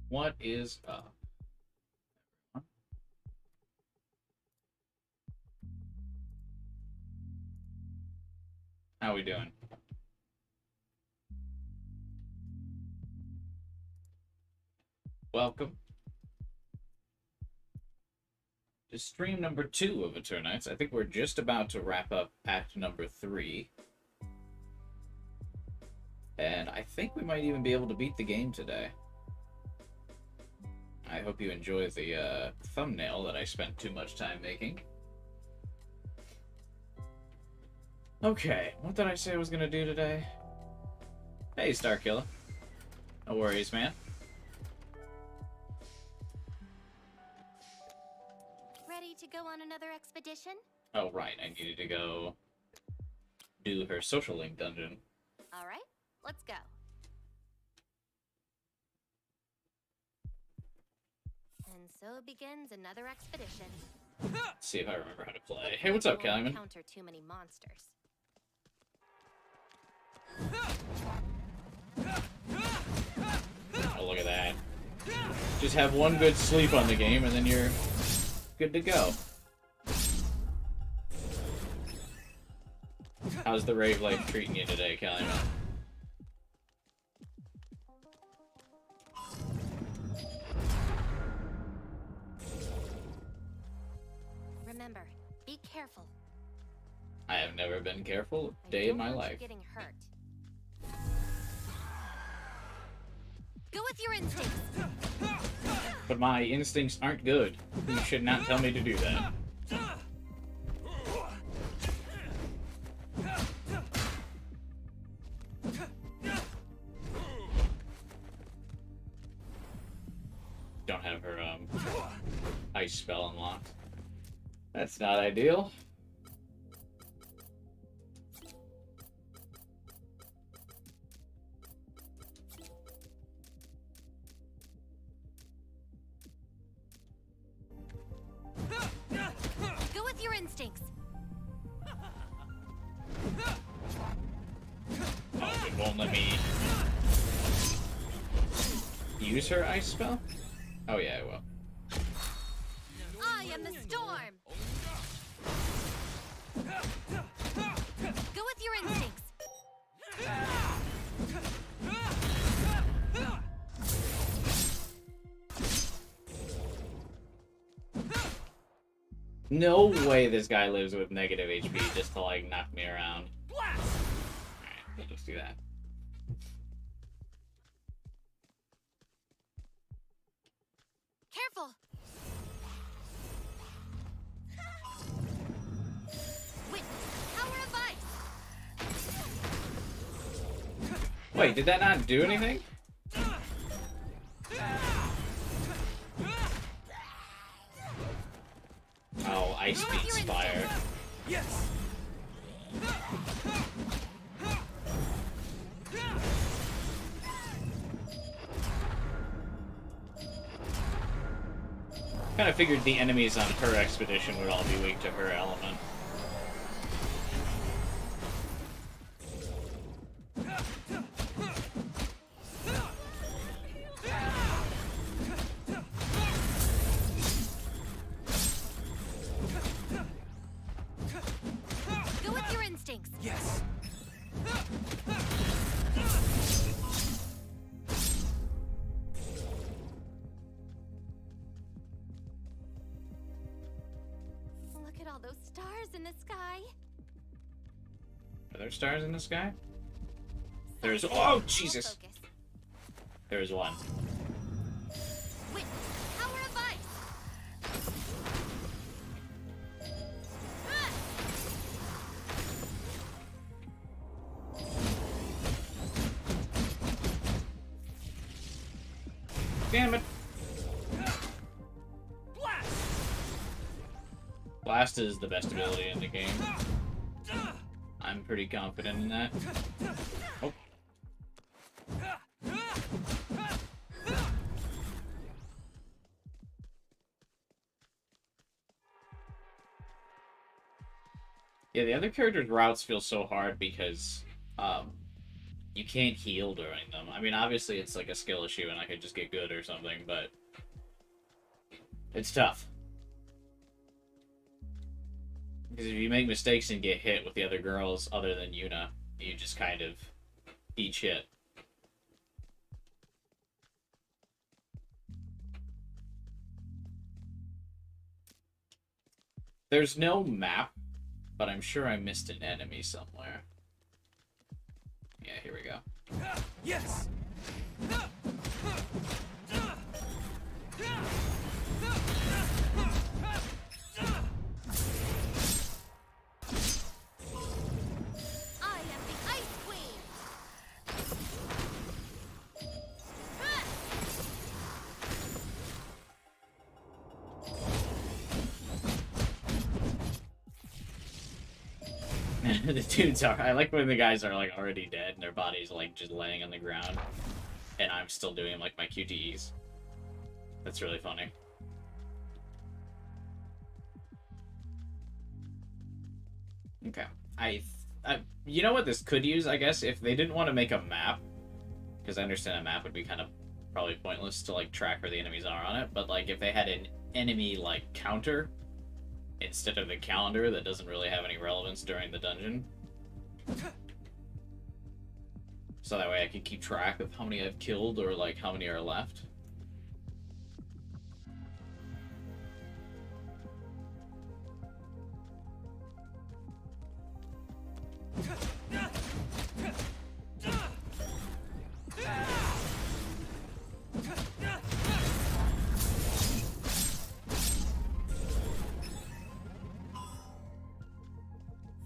What is up? How we doing? Welcome to stream number 2 of Eternights. I think we're just about to wrap up act number 3. And I think we might even be able to beat the game today. I hope you enjoy the thumbnail that I spent too much time making. Okay, what did I say I was going to do today? Hey, Starkiller. No worries, man. Ready to go on another expedition? Oh, right, I needed to go do her social link dungeon. All right, let's go. And so begins another expedition. Let's see if I remember how to play. Hey, what's up, Calumet? Encounter too many monsters. Oh, look at that. Just have one good sleep on the game, and then you're good to go. How's the rave life treating you today, Calumet? Remember, be careful. I have never been careful a day in my life. Getting hurt. Go with your instincts. But my instincts aren't good. You should not tell me to do that. Don't have her ice spell unlocked. That's not ideal. Go with your instincts. Oh, it won't let me use her ice spell? Oh yeah, it will. I am the storm. Go with your instincts. No way this guy lives with negative HP just to, like, knock me around. Alright, we'll just do that. Careful. Witness the power of ice. Wait, did that not do anything? Oh, ice beats fire. Yes. Kind of figured the enemies on her expedition would all be weak to her element. Go with your instincts. Yes. Look at all those stars in the sky. Are there stars in the sky? There's... Oh, Jesus! Focus. There's one. Witness the power of ice. Ah! Damn it! Blast. Blast is the best ability in the game. I'm pretty confident in that. Oh. Yeah, the other characters' routes feel so hard because, You can't heal during them. I mean, obviously it's like a skill issue and I could just get good or something, but it's tough. Because if you make mistakes and get hit with the other girls other than Yuna, you just kind of eat shit. There's no map, but I'm sure I missed an enemy somewhere. Yeah, here we go. Yes. I am the Ice Queen. The dudes are. I like when the guys are like already dead and their bodies like just laying on the ground, and I'm still doing like my QTEs. That's really funny. Okay, you know what this could use, I guess, if they didn't want to make a map, because I understand a map would be kind of probably pointless to like track where the enemies are on it, but like if they had an enemy like counter instead of the calendar that doesn't really have any relevance during the dungeon. So that way I can keep track of how many I've killed or like how many are left.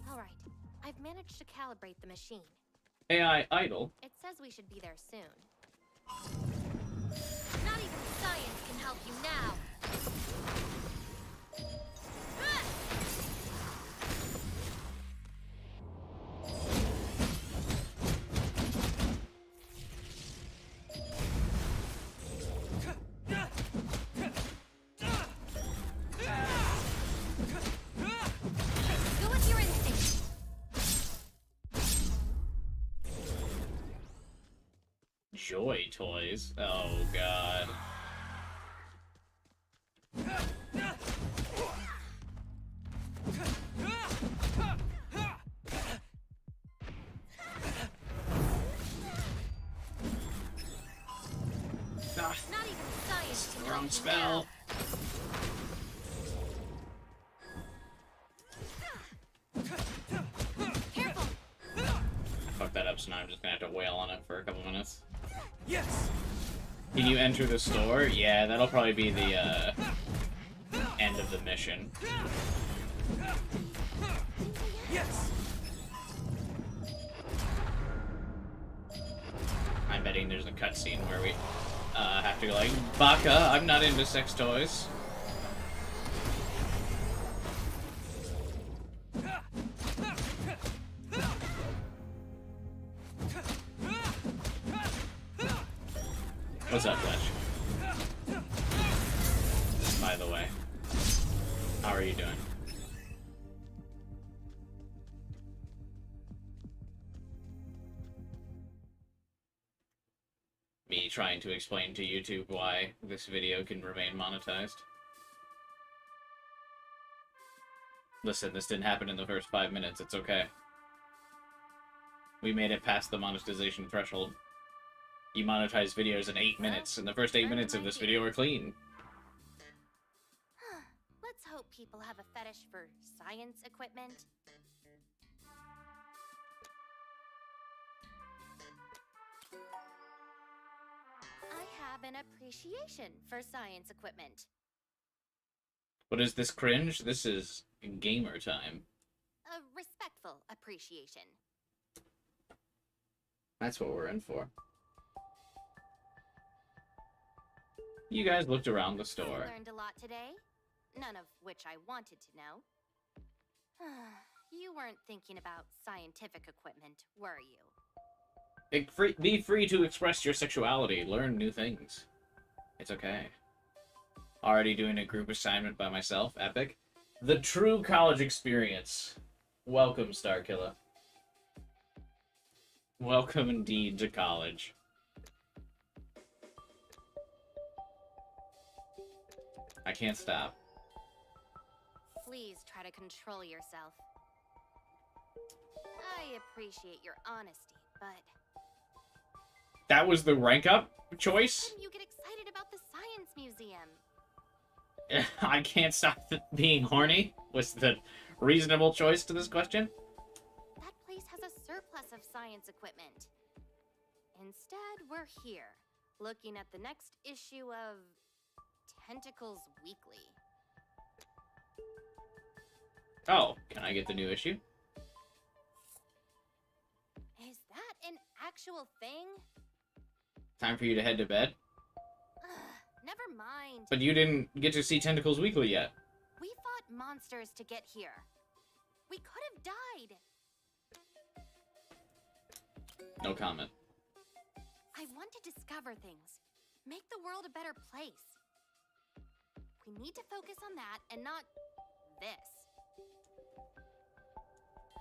Alright, I've managed to calibrate the machine. AI idle. It says we should be there soon. Not even science can help you now. Go with your instinct. Joy toys. Oh god. Ah, Not even science can help wrong you spell. now. Careful. I fucked that up, so now I'm just gonna have to wail on it for a couple minutes. Yes. Can you enter the store? Yeah, that'll probably be the end of the mission. Yes. I'm betting there's a cutscene where we have to go like, Baka, I'm not into sex toys. What's up, Fletch? By the way, how are you doing? Me trying to explain to YouTube why this video can remain monetized. Listen, this didn't happen in the first 5 minutes, it's okay. We made it past the monetization threshold. You monetize videos in 8 minutes, and the first 8 minutes of this video are clean. Let's hope people have a fetish for science equipment. I have an appreciation for science equipment. What is this cringe? This is gamer time. A respectful appreciation. That's what we're in for. You guys looked around the store. I learned a lot today, none of which I wanted to know. You weren't thinking about scientific equipment, were you? Be free to express your sexuality. Learn new things. It's okay. Already doing a group assignment by myself. Epic. The true college experience. Welcome, Starkiller. Welcome indeed to college. I can't stop. Please try to control yourself. I appreciate your honesty, but That was the rank up choice? when you get excited about the science museum? I can't stop being horny was the reasonable choice to this question. That place has a surplus of science equipment. Instead, we're here, looking at the next issue of Tentacles Weekly. Oh, can I get the new issue? Is that an actual thing? Time for you to head to bed. Ugh, never mind. But you didn't get to see Tentacles Weekly yet. We fought monsters to get here. We could have died. No comment. I want to discover things. Make the world a better place. We need to focus on that and not this.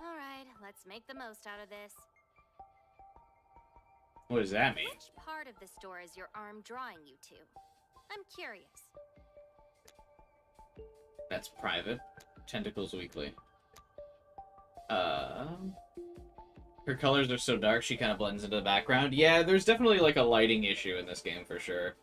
Alright, let's make the most out of this. What does that mean? Which part of the store is your arm drawing you to? I'm curious. That's private. Tentacles Weekly. Her colors are so dark she kind of blends into the background. Yeah, there's definitely like a lighting issue in this game for sure.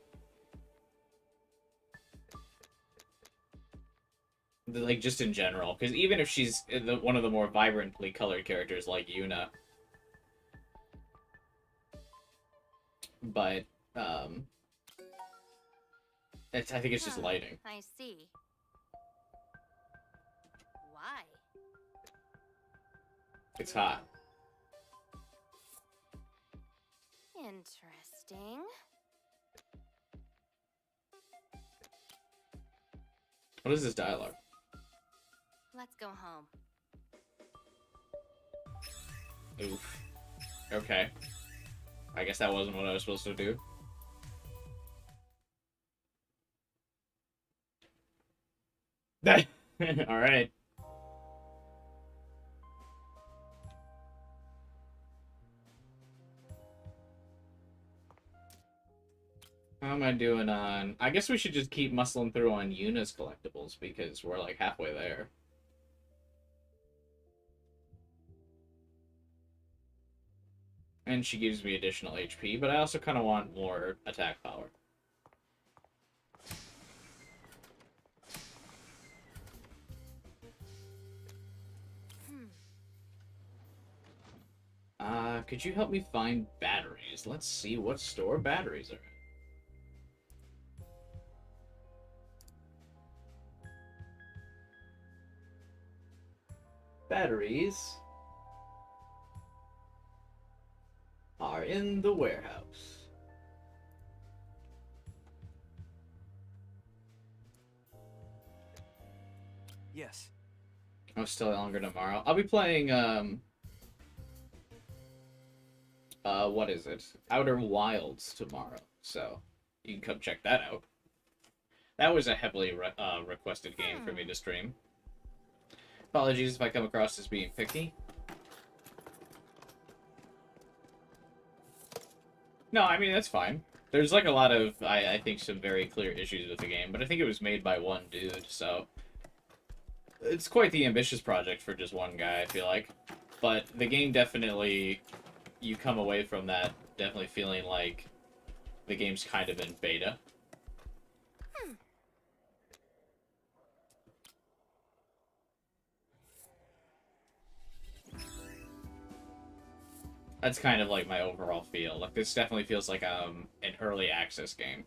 Like just in general, because even if she's one of the more vibrantly colored characters like Yuna, but I think it's just lighting. I see. Why? It's hot. Interesting. What is this dialogue? Let's go home. Oof. Okay. I guess that wasn't what I was supposed to do. Alright. How am I doing on... I guess we should just keep muscling through on Yuna's collectibles, because we're like halfway there. And she gives me additional HP, but I also kind of want more attack power. Could you help me find batteries? Let's see what store batteries are in. Batteries are in the warehouse. Yes. Oh, still longer tomorrow. I'll be playing, what is it? Outer Wilds tomorrow, so you can come check that out. That was a heavily requested game for me to stream. Apologies if I come across as being picky. No, I mean, that's fine. There's, like, a lot of, I think, some very clear issues with the game, but I think it was made by one dude, so... It's quite the ambitious project for just one guy, I feel like. But the game definitely... You come away from that definitely feeling like the game's kind of in beta. That's kind of like my overall feel. Like, this definitely feels like an early access game.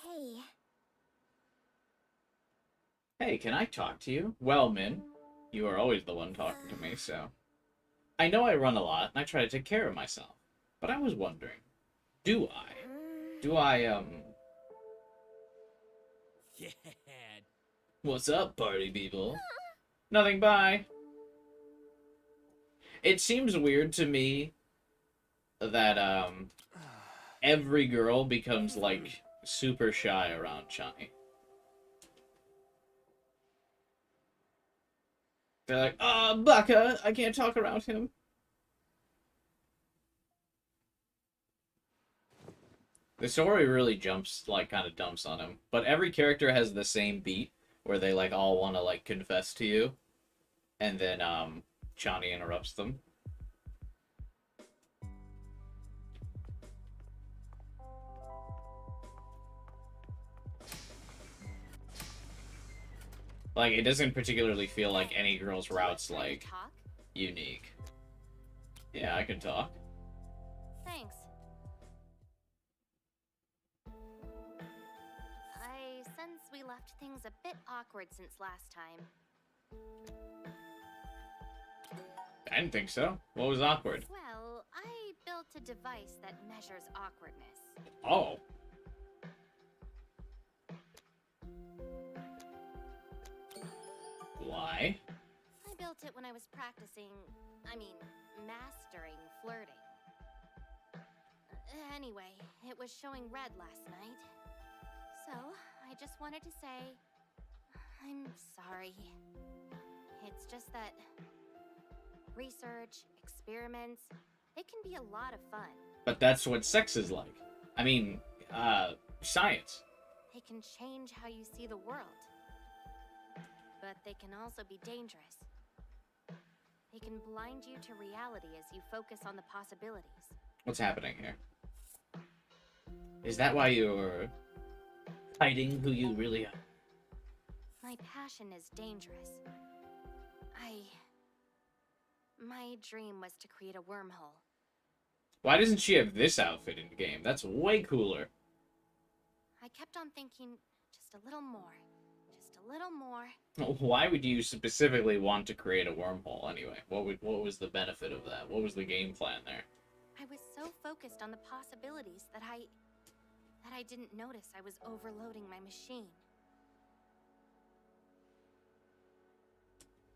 Hey. Hey, can I talk to you? Well, Min, you are always the one talking to me, so... I know I run a lot, and I try to take care of myself. But I was wondering, do I? Yeah. What's up, party people? Nothing, bye. It seems weird to me that, every girl becomes, like, super shy around Chani. They're like, Baka, I can't talk around him. The story really jumps, like, kind of dumps on him. But every character has the same beat, where they, like, all want to, like, confess to you. And then, Chani interrupts them. Like, it doesn't particularly feel like any girl's route's, like, unique. Yeah, I can talk. Thanks. I sense we left things a bit awkward since last time. I didn't think so. What was awkward? Well, I built a device that measures awkwardness. Oh. Why? I built it when I was mastering flirting. Anyway, it was showing red last night. So, I just wanted to say, I'm sorry. It's just that research, experiments, it can be a lot of fun. But that's what sex is like. I mean, science. They can change how you see the world. But they can also be dangerous. They can blind you to reality as you focus on the possibilities. What's happening here? Is that why you're hiding who you really are? My passion is dangerous. My dream was to create a wormhole. Why doesn't she have this outfit in the game? That's way cooler. I kept on thinking, just a little more. Just a little more. Why would you specifically want to create a wormhole anyway? What was the benefit of that? What was the game plan there? I was so focused on the possibilities that I didn't notice I was overloading my machine.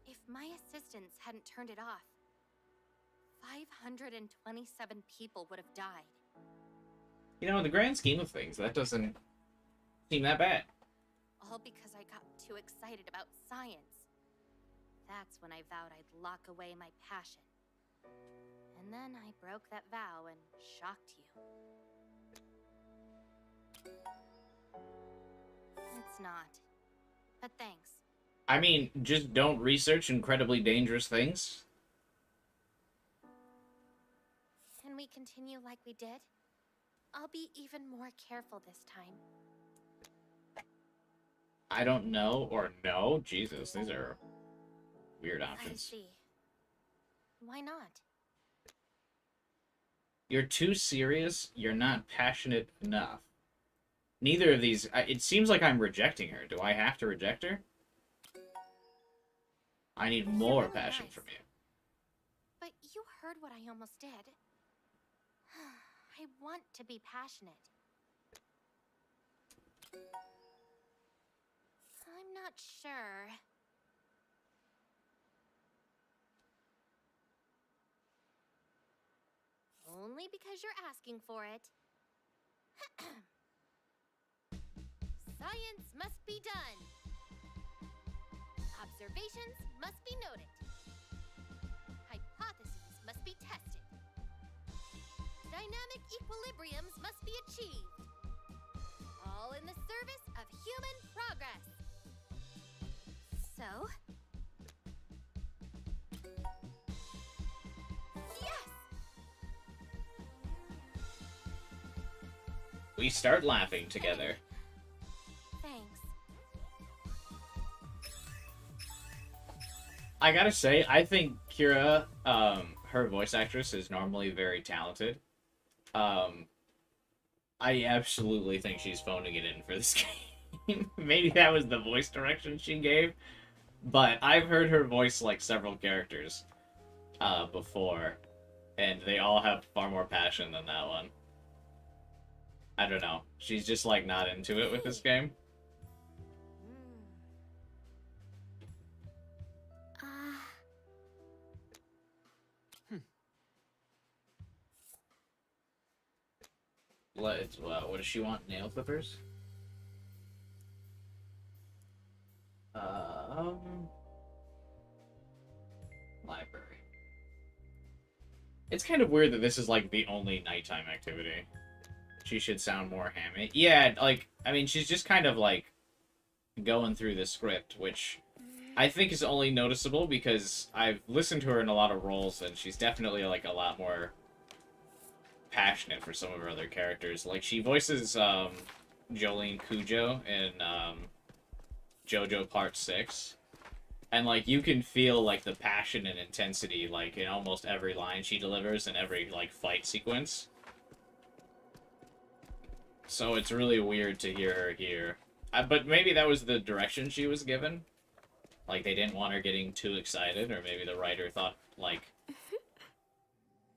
If my assistants hadn't turned it off, 527 people would have died. You know, in the grand scheme of things, that doesn't seem that bad. All because I got too excited about science. That's when I vowed I'd lock away my passion. And then I broke that vow and shocked you. It's not. But thanks. I mean, just don't research incredibly dangerous things. Can we continue like we did? I'll be even more careful this time. I don't know or no. Jesus, these are weird options. I see. Why not? You're too serious. You're not passionate enough. Neither of these... It seems like I'm rejecting her. Do I have to reject her? I need more really passion nice. from you. But you heard what I almost did. I want to be passionate. I'm not sure. Only because you're asking for it. Science must be done. Observations must be noted. Hypotheses must be tested. Dynamic equilibriums must be achieved. All in the service of human progress. So... Yes! We start laughing together. Thanks. I gotta say, I think Kira, her voice actress, is normally very talented. I absolutely think she's phoning it in for this game. Maybe that was the voice direction she gave, but I've heard her voice like several characters before, and they all have far more passion than that one. I don't know. She's just like not into it with this game. What does she want? Nail clippers? It's kind of weird that this is, like, the only nighttime activity. She should sound more hammy. Yeah, like, I mean, she's just kind of, like, going through the script, which I think is only noticeable because I've listened to her in a lot of roles, and she's definitely, like, a lot more passionate for some of her other characters. Like, she voices, Jolene Cujo in, JoJo Part 6. And, like, you can feel, like, the passion and intensity, like, in almost every line she delivers and every, like, fight sequence. So it's really weird to hear her here. But maybe that was the direction she was given. Like, they didn't want her getting too excited, or maybe the writer thought, like,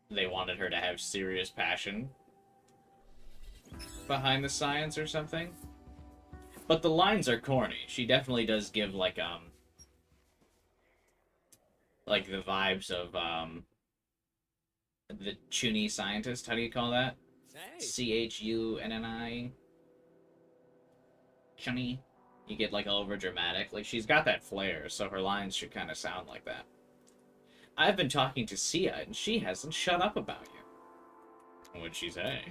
they wanted her to have serious passion behind the science or something. But the lines are corny. She definitely does give, like the vibes of, the Chuni scientist. How do you call that? Hey. Chunni. Chani. You get, like, over dramatic. Like, she's got that flair, so her lines should kind of sound like that. I've been talking to Sia, and she hasn't shut up about you. What'd she say?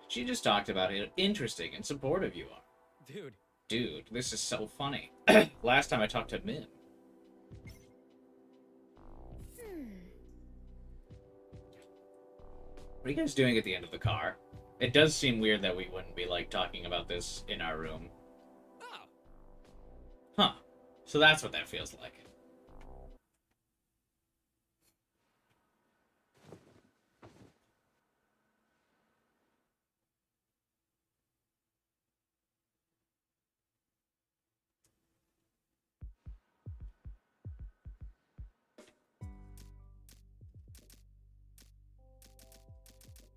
She just talked about how interesting and supportive you are. Dude, this is so funny. Last time I talked to Min. What are you guys doing at the end of the car? It does seem weird that we wouldn't be, like, talking about this in our room. Oh. Huh. So that's what that feels like.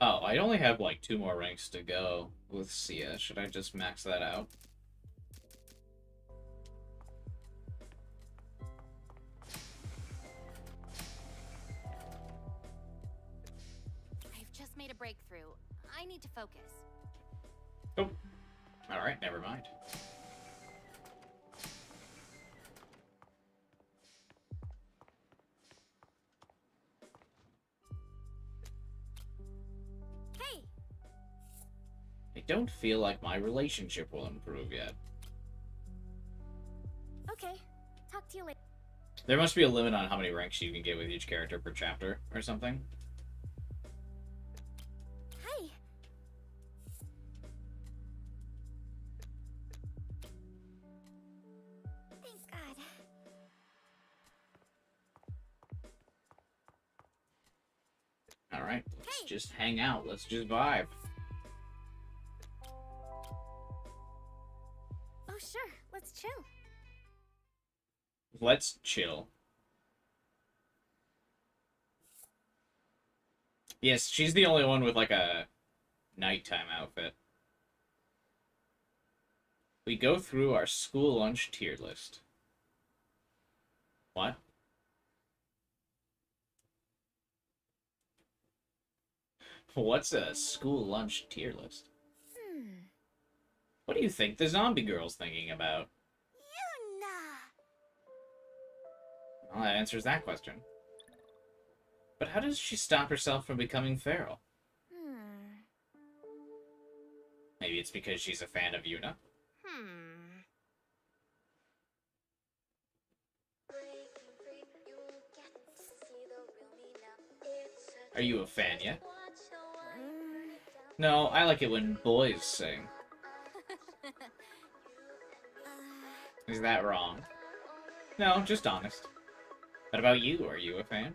Oh, I only have, like, 2 more ranks to go with Sia. Should I just max that out? I've just made a breakthrough. I need to focus. Oh. Alright, never mind. Hey! I don't feel like my relationship will improve yet. Okay. Talk to you later. There must be a limit on how many ranks you can get with each character per chapter, or something. Hi! Thank God. Alright, let's just hang out. Let's just vibe. Oh, sure. Let's chill. Let's chill. Yes, she's the only one with, like, a nighttime outfit. We go through our school lunch tier list. What? What's a school lunch tier list? What do you think the zombie girl's thinking about? Well, that answers that question. But how does she stop herself from becoming feral? Maybe it's because she's a fan of Yuna? Are you a fan yet? No, I like it when boys sing. Is that wrong? No, just honest. What about you? Are you a fan?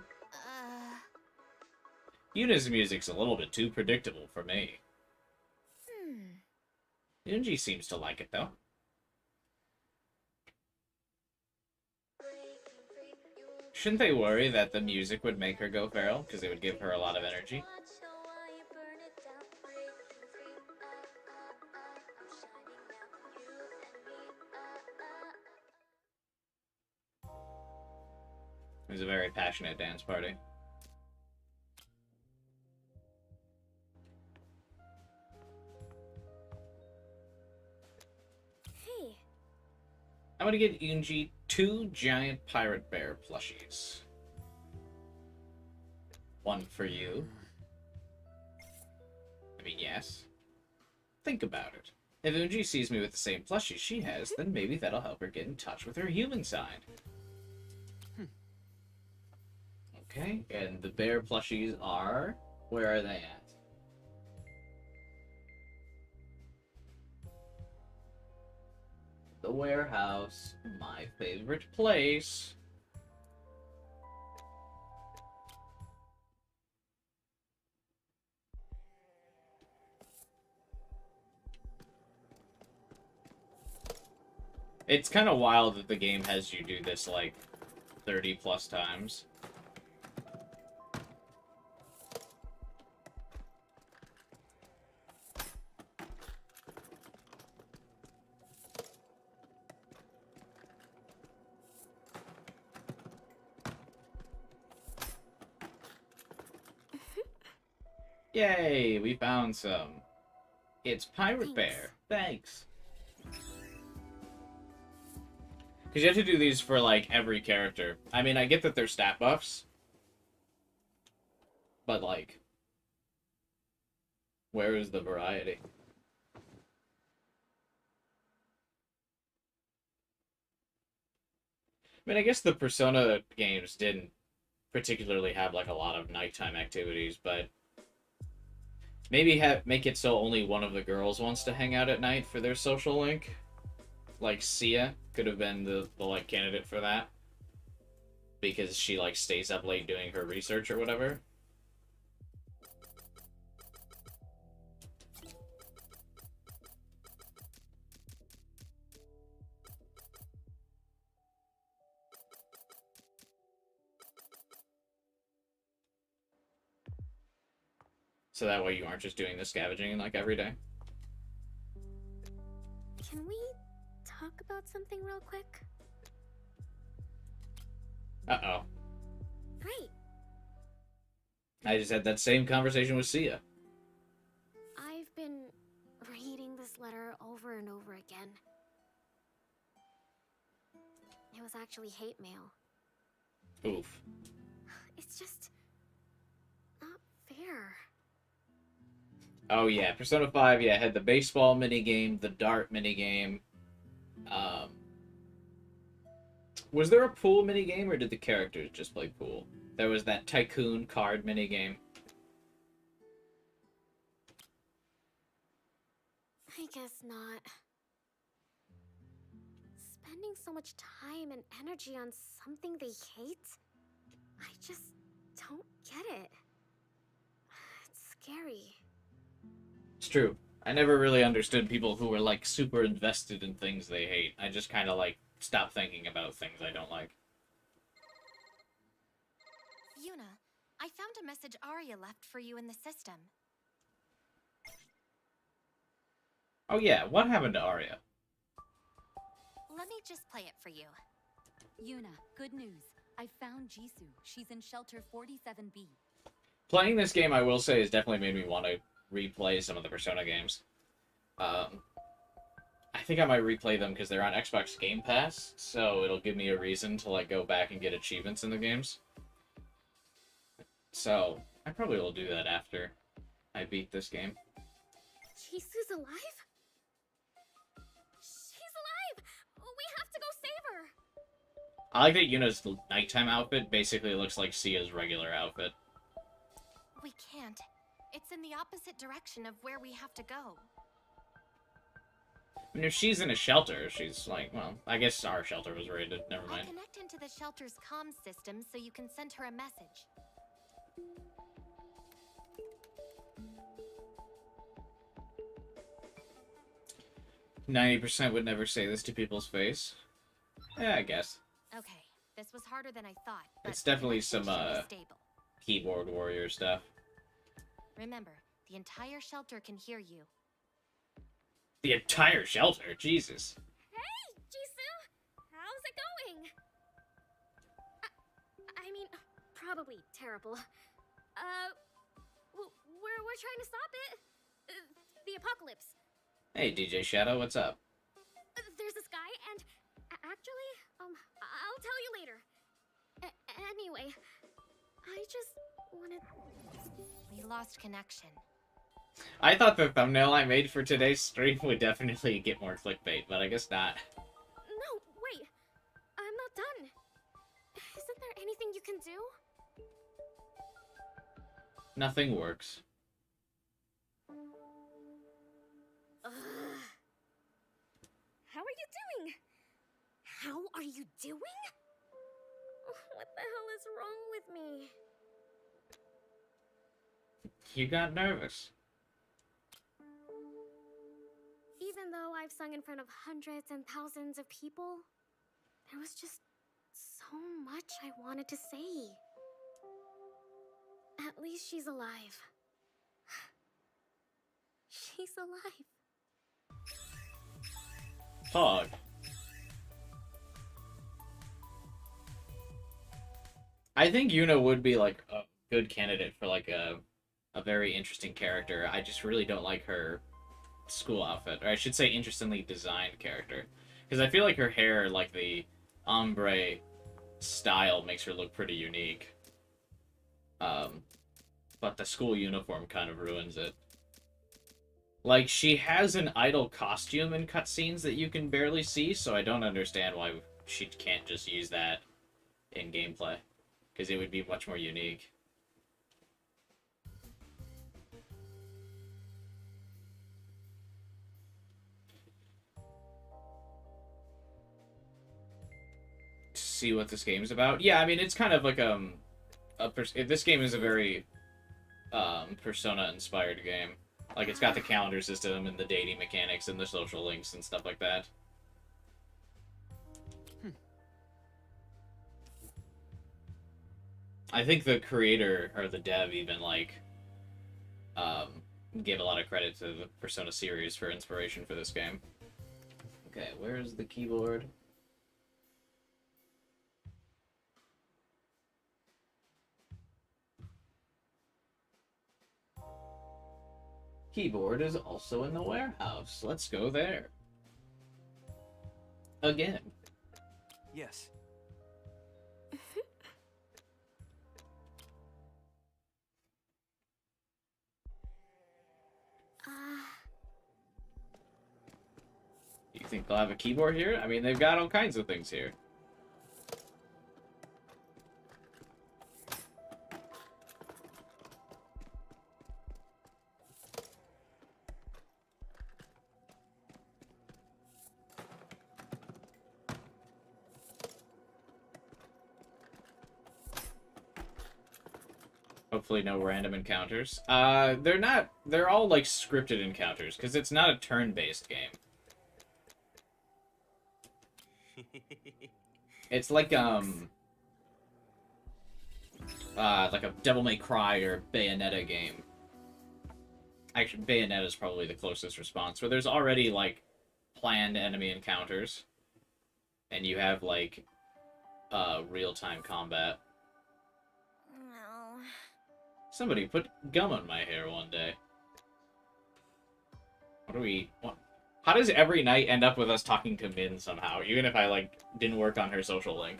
Yuna's music's a little bit too predictable for me. Yunji seems to like it, though. Shouldn't they worry that the music would make her go feral? Because it would give her a lot of energy? It was a very passionate dance party. Hey. I'm gonna get Yunji 2 giant pirate bear plushies. one for you. I mean, yes. Think about it. If Unji sees me with the same plushie she has, then maybe that'll help her get in touch with her human side. Okay, and the bear plushies are... Where are they at? The warehouse. My favorite place. It's kind of wild that the game has you do this, like, 30 plus times. Yay, we found some. It's Pirate Bear. Thanks. Because you have to do these for, like, every character. I mean, I get that they're stat buffs. But, like... Where is the variety? I mean, I guess the Persona games didn't particularly have, like, a lot of nighttime activities, but... Maybe make it so only one of the girls wants to hang out at night for their social link. Like, Sia could have been the like, candidate for that. Because she, like, stays up late doing her research or whatever. So that way you aren't just doing the scavenging, like, every day. Can we talk about something real quick? Uh-oh. Right. I just had that same conversation with Sia. I've been reading this letter over and over again. It was actually hate mail. Oof. It's just... not fair. Oh yeah, Persona 5, yeah, had the baseball minigame, the dart minigame. Was there a pool minigame, or did the characters just play pool? There was that tycoon card minigame. I guess not. Spending so much time and energy on something they hate? I just don't get it. It's scary. It's true. I never really understood people who were, like, super invested in things they hate. I just kind of, like, stop thinking about things I don't like. Yuna, I found a message Arya left for you in the system. Oh yeah, what happened to Arya? Let me just play it for you. Yuna, good news. I found Jisoo. She's in shelter 47B. Playing this game, I will say, has definitely made me want to replay some of the Persona games. I think I might replay them because they're on Xbox Game Pass, so it'll give me a reason to, like, go back and get achievements in the games. So, I probably will do that after I beat this game. Jisoo's alive? She's alive! We have to go save her! I like that Yuna's nighttime outfit basically looks like Sia's regular outfit. We can't. It's in the opposite direction of where we have to go. I mean, if she's in a shelter, she's like, well, I guess our shelter was raided. Never I'll mind. connect into the shelter's comms system so you can send her a message. 90% would never say this to people's face. Yeah, I guess. Okay, this was harder than I thought. But It's definitely the some, message should be stable. Keyboard warrior stuff. Remember, the entire shelter can hear you. The entire shelter? Jesus. Hey, Jisoo! How's it going? I mean, probably terrible. We're trying to stop it. The apocalypse. Hey, DJ Shadow, what's up? There's this guy, and actually, I'll tell you later. Anyway, I just wanted... We lost connection. I thought the thumbnail I made for today's stream would definitely get more clickbait, but I guess not. No, wait. I'm not done. Isn't there anything you can do? Nothing works. Ugh. How are you doing? How are you doing? What the hell is wrong with me? You got nervous. Even though I've sung in front of hundreds and thousands of people, there was just so much I wanted to say. At least she's alive. She's alive. Fog. I think Yuna would be like a good candidate for like a very interesting character. I just really don't like her school outfit, or I should say interestingly designed character, because I feel like her hair, like the ombre style, makes her look pretty unique. But the school uniform kind of ruins it. Like, she has an idol costume in cutscenes that you can barely see, so I don't understand why she can't just use that in gameplay, because it would be much more unique. See what this game's about. Yeah, I mean, it's kind of like this game is a very Persona inspired game. Like, it's got the calendar system and the dating mechanics and the social links and stuff like that. I think the creator or the dev even like gave a lot of credit to the Persona series for inspiration for this game. Okay, where's the keyboard? Keyboard is also in the warehouse. Let's go there. Again. Yes. You think they'll have a keyboard here? I mean, they've got all kinds of things here. Hopefully no random encounters. They're all like scripted encounters, because it's not a turn-based game. It's like a Devil May Cry or Bayonetta game. Actually, Bayonetta is probably the closest response, where there's already like planned enemy encounters, and you have like real-time combat. No. Somebody put gum on my hair one day. What? How does every night end up with us talking to Min somehow, even if I, like, didn't work on her social link?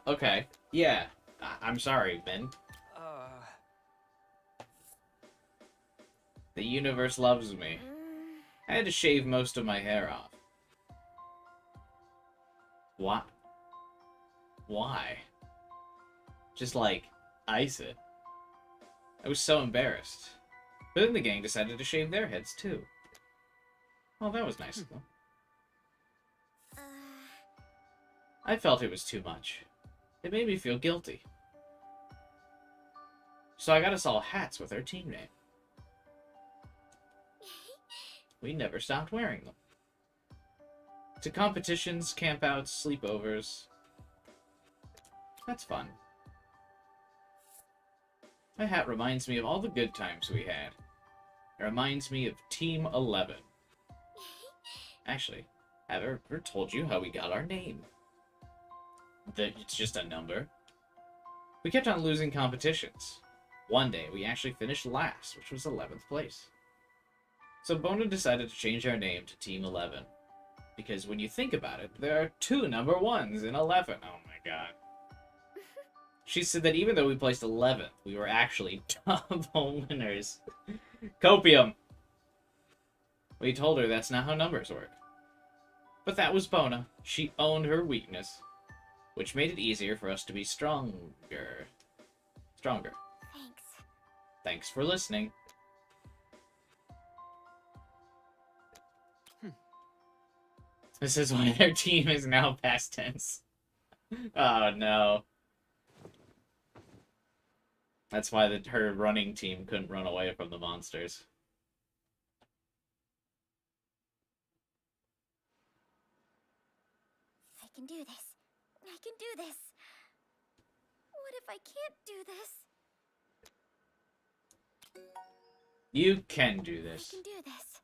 Okay. Yeah. I'm sorry, Min. The universe loves me. I had to shave most of my hair off. What? Why? Just, like, ice it. I was so embarrassed. But then the gang decided to shave their heads, too. Well, that was nice of them. I felt it was too much. It made me feel guilty. So I got us all hats with our team name. We never stopped wearing them. To competitions, campouts, sleepovers. That's fun. My hat reminds me of all the good times we had. It reminds me of Team 11. Actually, have I ever told you how we got our name? That it's just a number. We kept on losing competitions. One day, we actually finished last, which was 11th place. So Bona decided to change our name to Team 11. Because when you think about it, there are 2 number 1s in 11. Oh my god. She said that even though we placed 11th, we were actually double winners. Copium! We told her that's not how numbers work. But that was Bona. She owned her weakness, which made it easier for us to be stronger. Stronger. Thanks. Thanks for listening. This is why their team is now past tense. Oh no. That's why her running team couldn't run away from the monsters. I can do this. I can do this. What if I can't do this? You can do this. I can do this.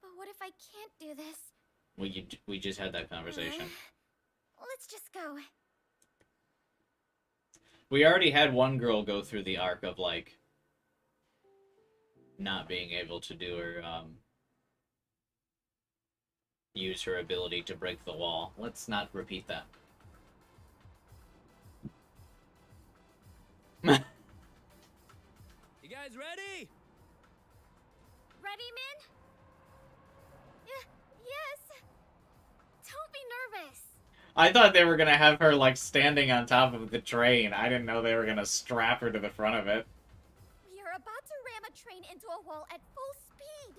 But what if I can't do this? Well, we just had that conversation. Let's just go. We already had one girl go through the arc of, like, not being able to do her, use her ability to break the wall. Let's not repeat that. You guys ready? Ready, Min? Yes. Don't be nervous. I thought they were gonna have her, like, standing on top of the train. I didn't know they were gonna strap her to the front of it. We are about to ram a train into a wall at full speed.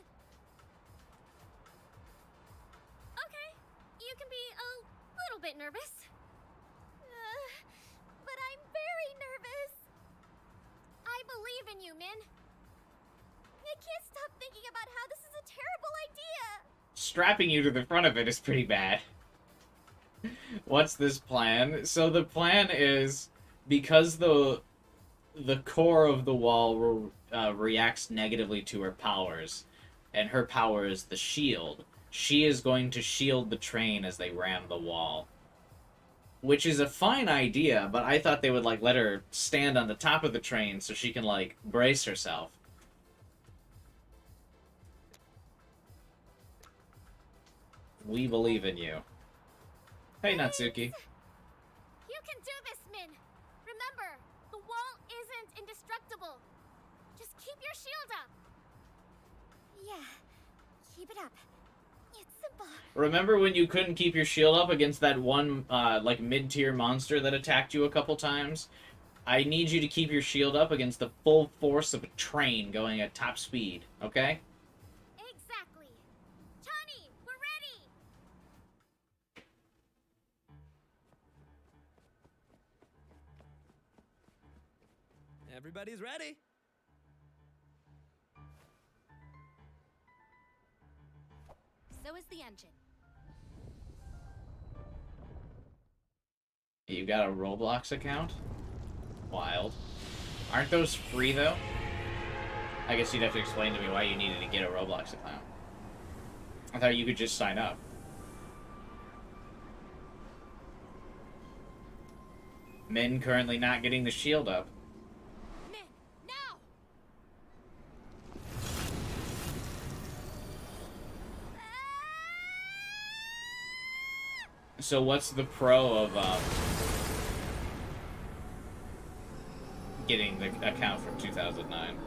Okay, you can be a little bit nervous. But I'm very nervous. I believe in you, Min. I can't stop thinking about how this is a terrible idea. Strapping you to the front of it is pretty bad. What's this plan? So the plan is, because the core of the wall reacts negatively to her powers, and her power is the shield, she is going to shield the train as they ram the wall. Which is a fine idea, but I thought they would, like, let her stand on the top of the train so she can, like, brace herself. We believe in you. Hey, Natsuki. You can do this, Min. Remember, the wall isn't indestructible. Just keep your shield up. Yeah, keep it up. It's simple. Remember when you couldn't keep your shield up against that one, like, mid-tier monster that attacked you a couple times? I need you to keep your shield up against the full force of a train going at top speed, okay? Exactly. Chani, we're ready. Everybody's ready. So is the engine. You got a Roblox account? Wild. Aren't those free, though? I guess you'd have to explain to me why you needed to get a Roblox account. I thought you could just sign up. Min currently not getting the shield up. Min, now. So what's the pro of getting the account from 2009?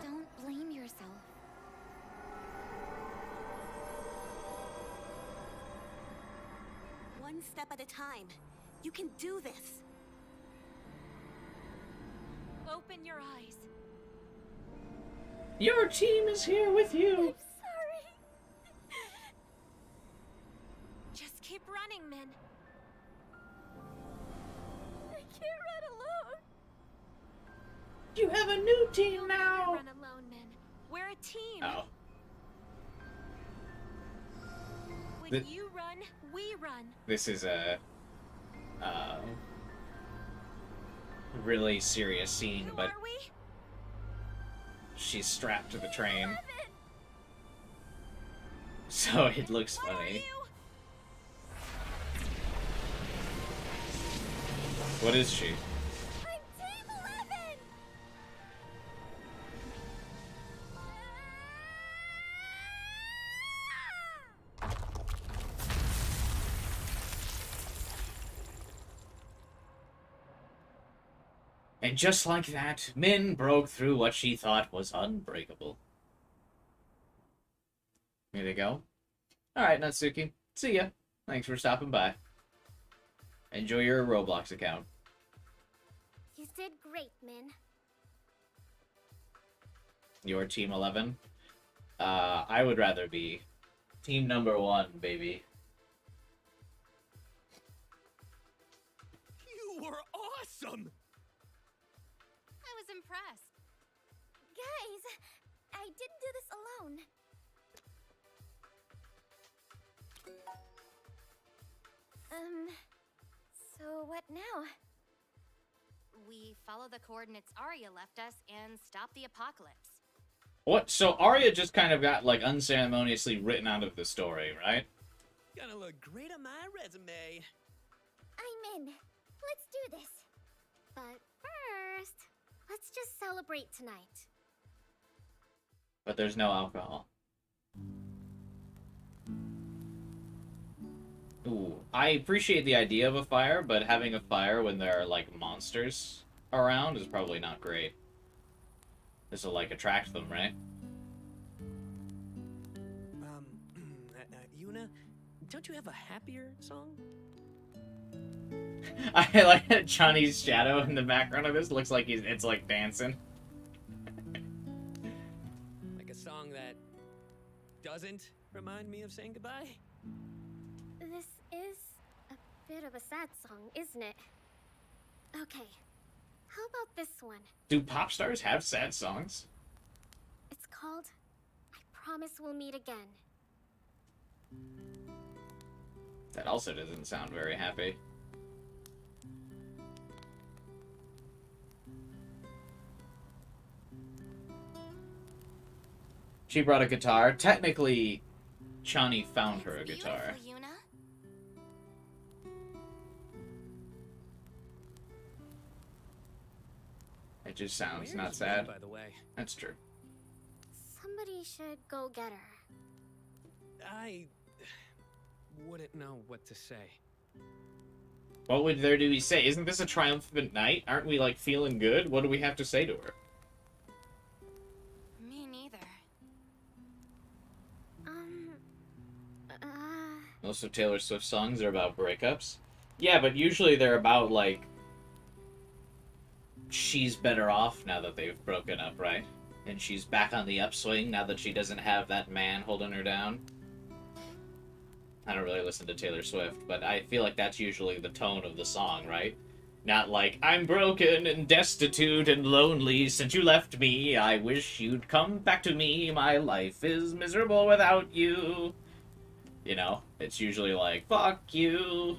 Don't blame yourself. One step at a time. You can do this. Open your eyes. Your team is here with you. Sorry. Just keep running, Min. I can't run alone. You have a new team You'll now. never run alone, Min. We're a team. Oh. When The- you run, we run. This is a really serious scene, Who but are we? she's strapped to the train, so it looks What are funny. you? What is she? I'm Team 11. And just like that, Min broke through what she thought was unbreakable. Here they go. Alright, Natsuki. See ya. Thanks for stopping by. Enjoy your Roblox account. You did great, Min. Your Team 11? I would rather be Team number 1, baby. You were awesome! I was impressed. Guys, I didn't do this alone. So what now? We follow the coordinates Arya left us and stop the apocalypse. What? So Arya just kind of got, like, unceremoniously written out of the story, right? Gonna look great on my resume. I'm in. Let's do this. But first, let's just celebrate tonight. But there's no alcohol. Ooh, I appreciate the idea of a fire, but having a fire when there are, like, monsters around is probably not great. This will, like, attract them, right? Yuna, don't you have a happier song? I like that Chani's shadow in the background of this looks like it's, like, dancing. Like a song that doesn't remind me of saying goodbye? This is a bit of a sad song, isn't it? Okay, how about this one? Do pop stars have sad songs? It's called I Promise We'll Meet Again. That also doesn't sound very happy. She brought a guitar. Technically, Chani found her a It's guitar. beautiful, Yuna. It just sounds Where's not Rin, sad. by the way. That's true. Somebody should go get her. I wouldn't know what to say. What would there do we say? Isn't this a triumphant night? Aren't we, like, feeling good? What do we have to say to her? Me neither. Uh, Most of Taylor Swift's songs are about breakups. Yeah, but usually they're about, like, she's better off now that they've broken up, right? And she's back on the upswing now that she doesn't have that man holding her down. I don't really listen to Taylor Swift, but I feel like that's usually the tone of the song, right? Not like, I'm broken and destitute and lonely since you left me. I wish you'd come back to me. My life is miserable without you. You know, it's usually like, fuck you.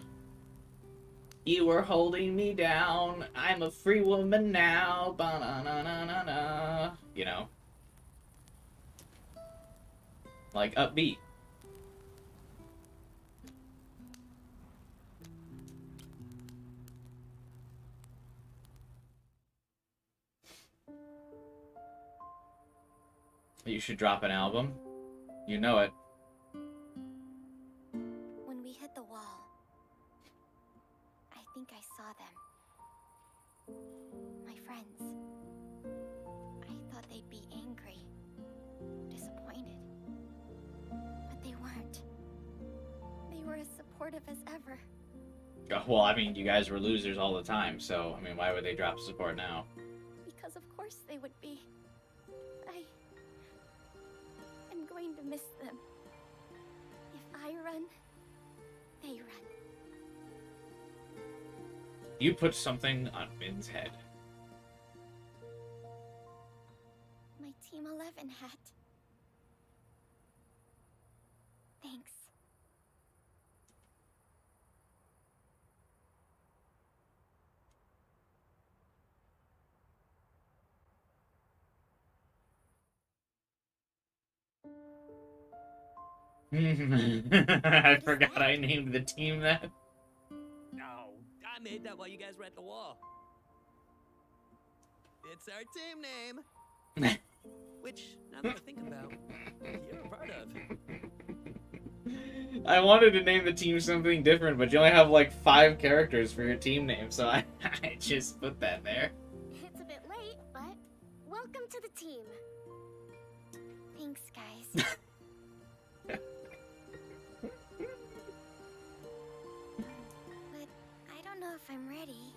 You were holding me down. I'm a free woman now. Ba-na-na-na-na-na. You know? Like, upbeat. You should drop an album. You know it. when we hit the wall, I think I saw them. My friends. I thought they'd be angry, disappointed. But they weren't. They were as supportive as ever. Well, I mean, you guys were losers all the time, so, I mean, why would they drop support now? Because of course they would be. I'm going to miss them. If I run, they run. You put something on Min's head. My Team 11 hat. Thanks. I forgot I named the team that. No, I made that while you guys were at the wall. It's our team name. Which, now that I think about, you're a part of. I wanted to name the team something different, but you only have like 5 characters for your team name, so I just put that there. I'm ready.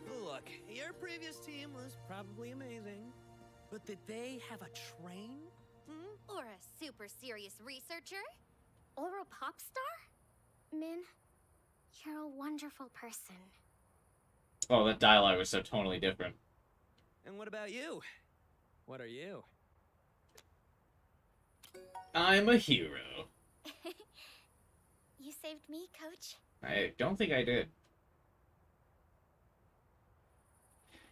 Look, your previous team was probably amazing, but did they have a train? Hmm? Or a super serious researcher? Or a pop star? Min, you're a wonderful person. Oh, that dialogue was so totally different. And what about you? What are you? I'm a hero. You saved me, Coach. I don't think I did.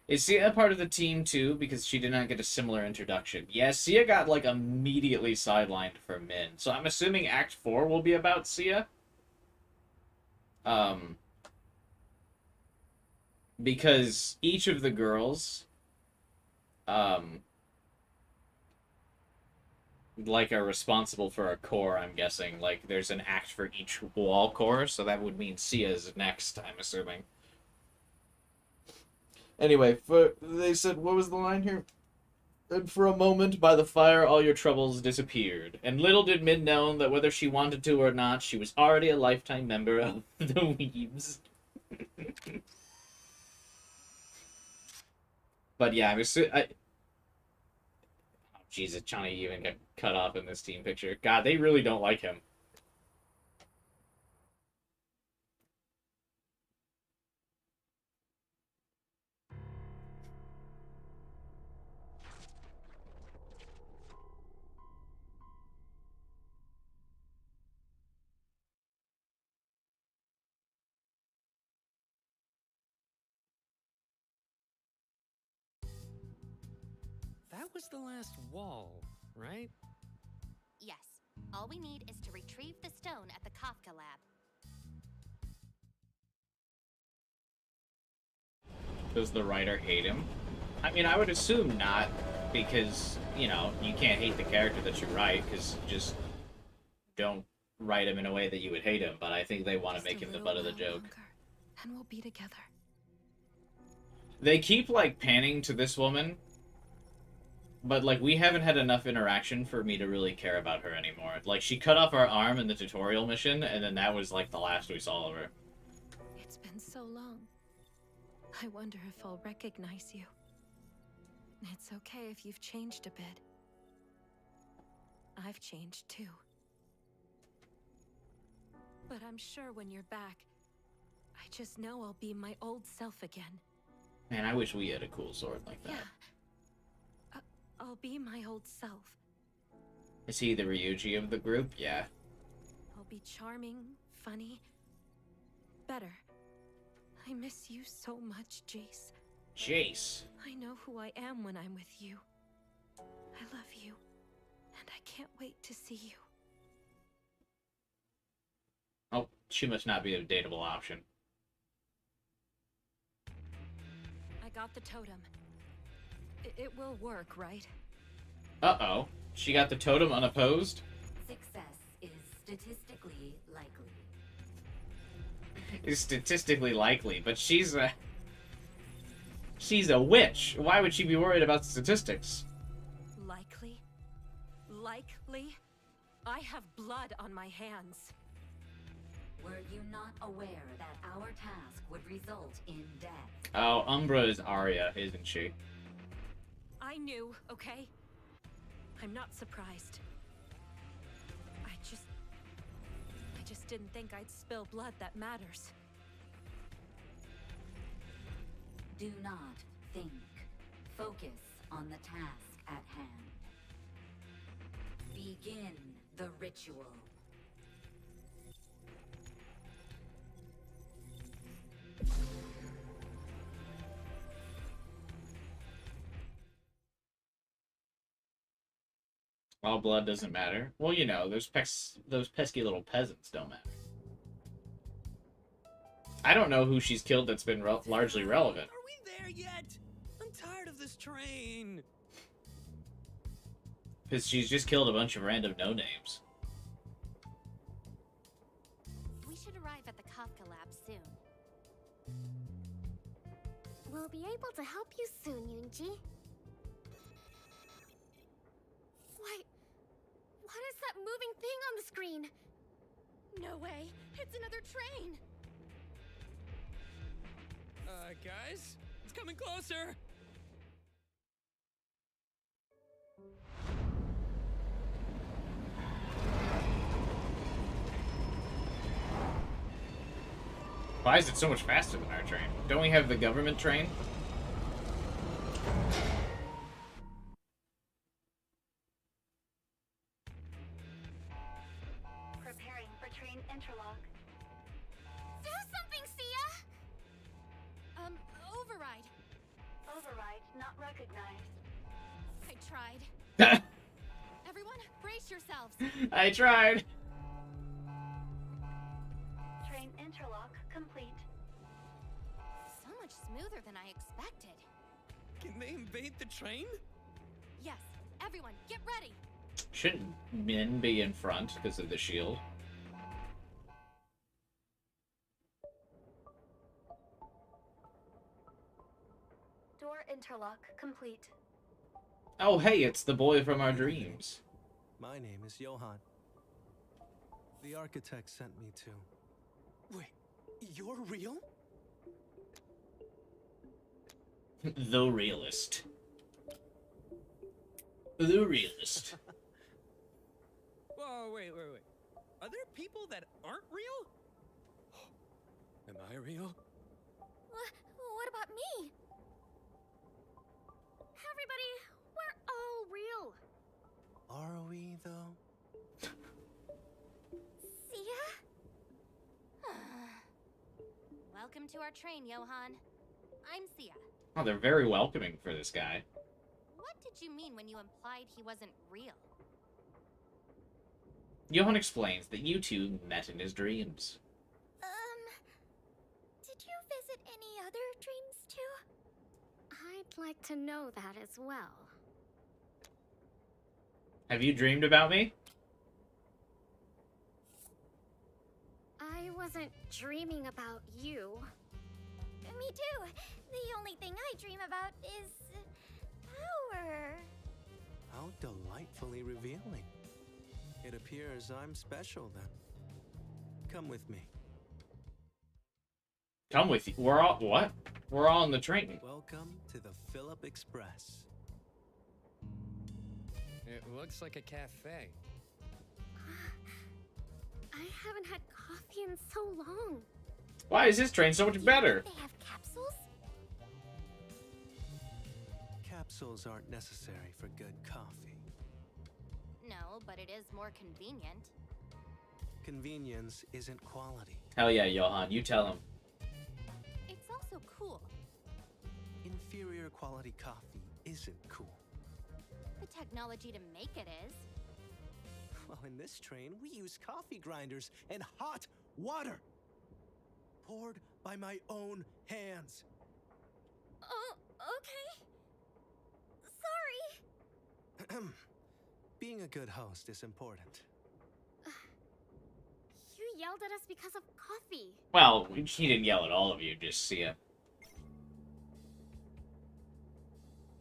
Is Sia part of the team too? Because she did not get a similar introduction. Yes, Sia got like immediately sidelined for Min. So I'm assuming Act 4 will be about Sia. Because each of the girls like are responsible for a core, I'm guessing. Like there's an act for each wall core, so that would mean Sia's next, I'm assuming. Anyway, they said, what was the line here? And for a moment, by the fire, all your troubles disappeared. And little did Min know that whether she wanted to or not, she was already a lifetime member of the Weebs. But yeah, oh, Jesus, Chani even got cut off in this team picture. God, they really don't like him. That was the last wall, right? Yes. All we need is to retrieve the stone at the Kafka lab. Does the writer hate him? I mean, I would assume not, because, you know, you can't hate the character that you write, because you just don't write him in a way that you would hate him, but I think they want to make him the butt of the joke. And we'll be together. They keep, like, panning to this woman, but, like, we haven't had enough interaction for me to really care about her anymore. Like, she cut off our arm in the tutorial mission, and then that was, like, the last we saw of her. It's been so long. I wonder if I'll recognize you. It's okay if you've changed a bit. I've changed too. But I'm sure when you're back, I just know I'll be my old self again. Man, I wish we had a cool sword like that. Yeah. I'll be my old self. Is he the Ryuji of the group? Yeah. I'll be charming, funny, better. I miss you so much, Jace. Jace. I know who I am when I'm with you. I love you, and I can't wait to see you. Oh, she must not be a dateable option. I got the totem. It will work, right? Uh-oh. She got the totem unopposed? Success is statistically likely. Is statistically likely, but she's a witch. Why would she be worried about statistics? Likely? Likely? I have blood on my hands. Were you not aware that our task would result in death? Oh, Umbra is Arya, isn't she? I knew, okay? I'm not surprised. I just didn't think I'd spill blood that matters. Do not think. Focus on the task at hand. Begin the ritual. All blood doesn't matter. Well, you know, those pesky little peasants don't matter. I don't know who she's killed that's been largely relevant. Are we there yet? I'm tired of this train. Because she's just killed a bunch of random no-names. We should arrive at the Kafka lab soon. We'll be able to help you soon, Yoonji. What is that moving thing on the screen? No way! It's another train! Guys, it's coming closer. Why is it so much faster than our train? Don't we have the government train? Preparing for train interlock. Do something, Sia! Override. Override not recognized. I tried. Everyone, brace yourselves. I tried. Train interlock complete. So much smoother than I expected. Can they invade the train? Yes, everyone, get ready. Shouldn't Min be in front because of the shield? Door interlock complete. Oh, hey, it's the boy from our dreams. My name is Johann. The architect sent me to... Wait, you're real? The realist. The realist. Whoa, wait. Are there people that aren't real? Am I real? What about me? Everybody, we're all real. Are we, though? Sia? Welcome to our train, Johann. I'm Sia. Oh, they're very welcoming for this guy. What did you mean when you implied he wasn't real? Johann explains that you two met in his dreams. Did you visit any other dreams too? I'd like to know that as well. Have you dreamed about me? I wasn't dreaming about you. Me too. The only thing I dream about is power. How delightfully revealing. It appears I'm special, then. Come with me. Come with you. We're all... What? We're all on the train. Welcome to the Philip Express. It looks like a cafe. I haven't had coffee in so long. Why is this train so much better? They have capsules? Capsules aren't necessary for good coffee. No, but it is more convenient. Convenience isn't quality. Hell yeah, Johann. You tell him. It's also cool. Inferior quality coffee isn't cool. The technology to make it is. Well, in this train, we use coffee grinders and hot water. Poured by my own hands. Oh, okay. Sorry. Being a good host is important. You yelled at us because of coffee. Well, he didn't yell at all of you, just see it.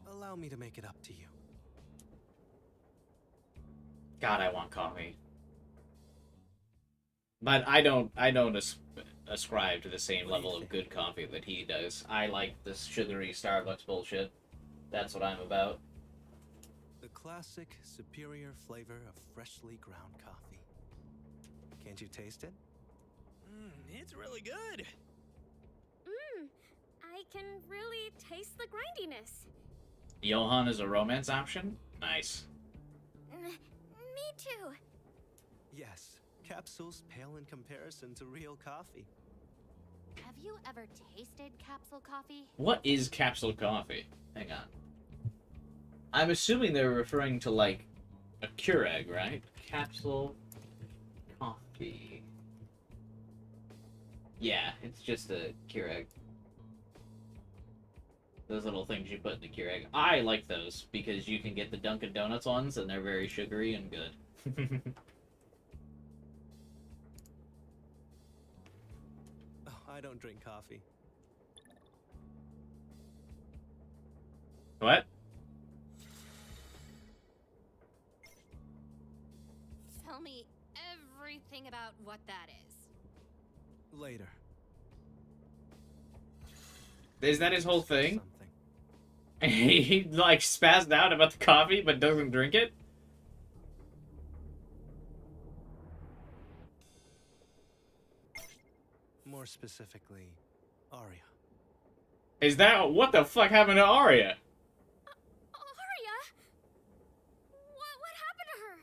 Allow me to make it up to you. God, I want coffee. But I don't ascribe to the same level of good coffee that he does. I like this sugary Starbucks bullshit. That's what I'm about. The classic, superior flavor of freshly ground coffee. Can't you taste it? It's really good. I can really taste the grindiness. Johann is a romance option? Nice. Me too. Yes, capsules pale in comparison to real coffee. Have you ever tasted capsule coffee? What is capsule coffee? Hang on. I'm assuming they're referring to, like, a Keurig, right? Capsule coffee. Yeah, it's just a Keurig. Those little things you put in the Keurig. I like those, because you can get the Dunkin' Donuts ones, and they're very sugary and good. Oh, I don't drink coffee. What? Tell me everything about what that is. Later. Is that his whole thing? Something. He like spazzed out about the coffee but doesn't drink it? More specifically, Arya. Is that what the fuck happened to Arya? Arya? What happened to her?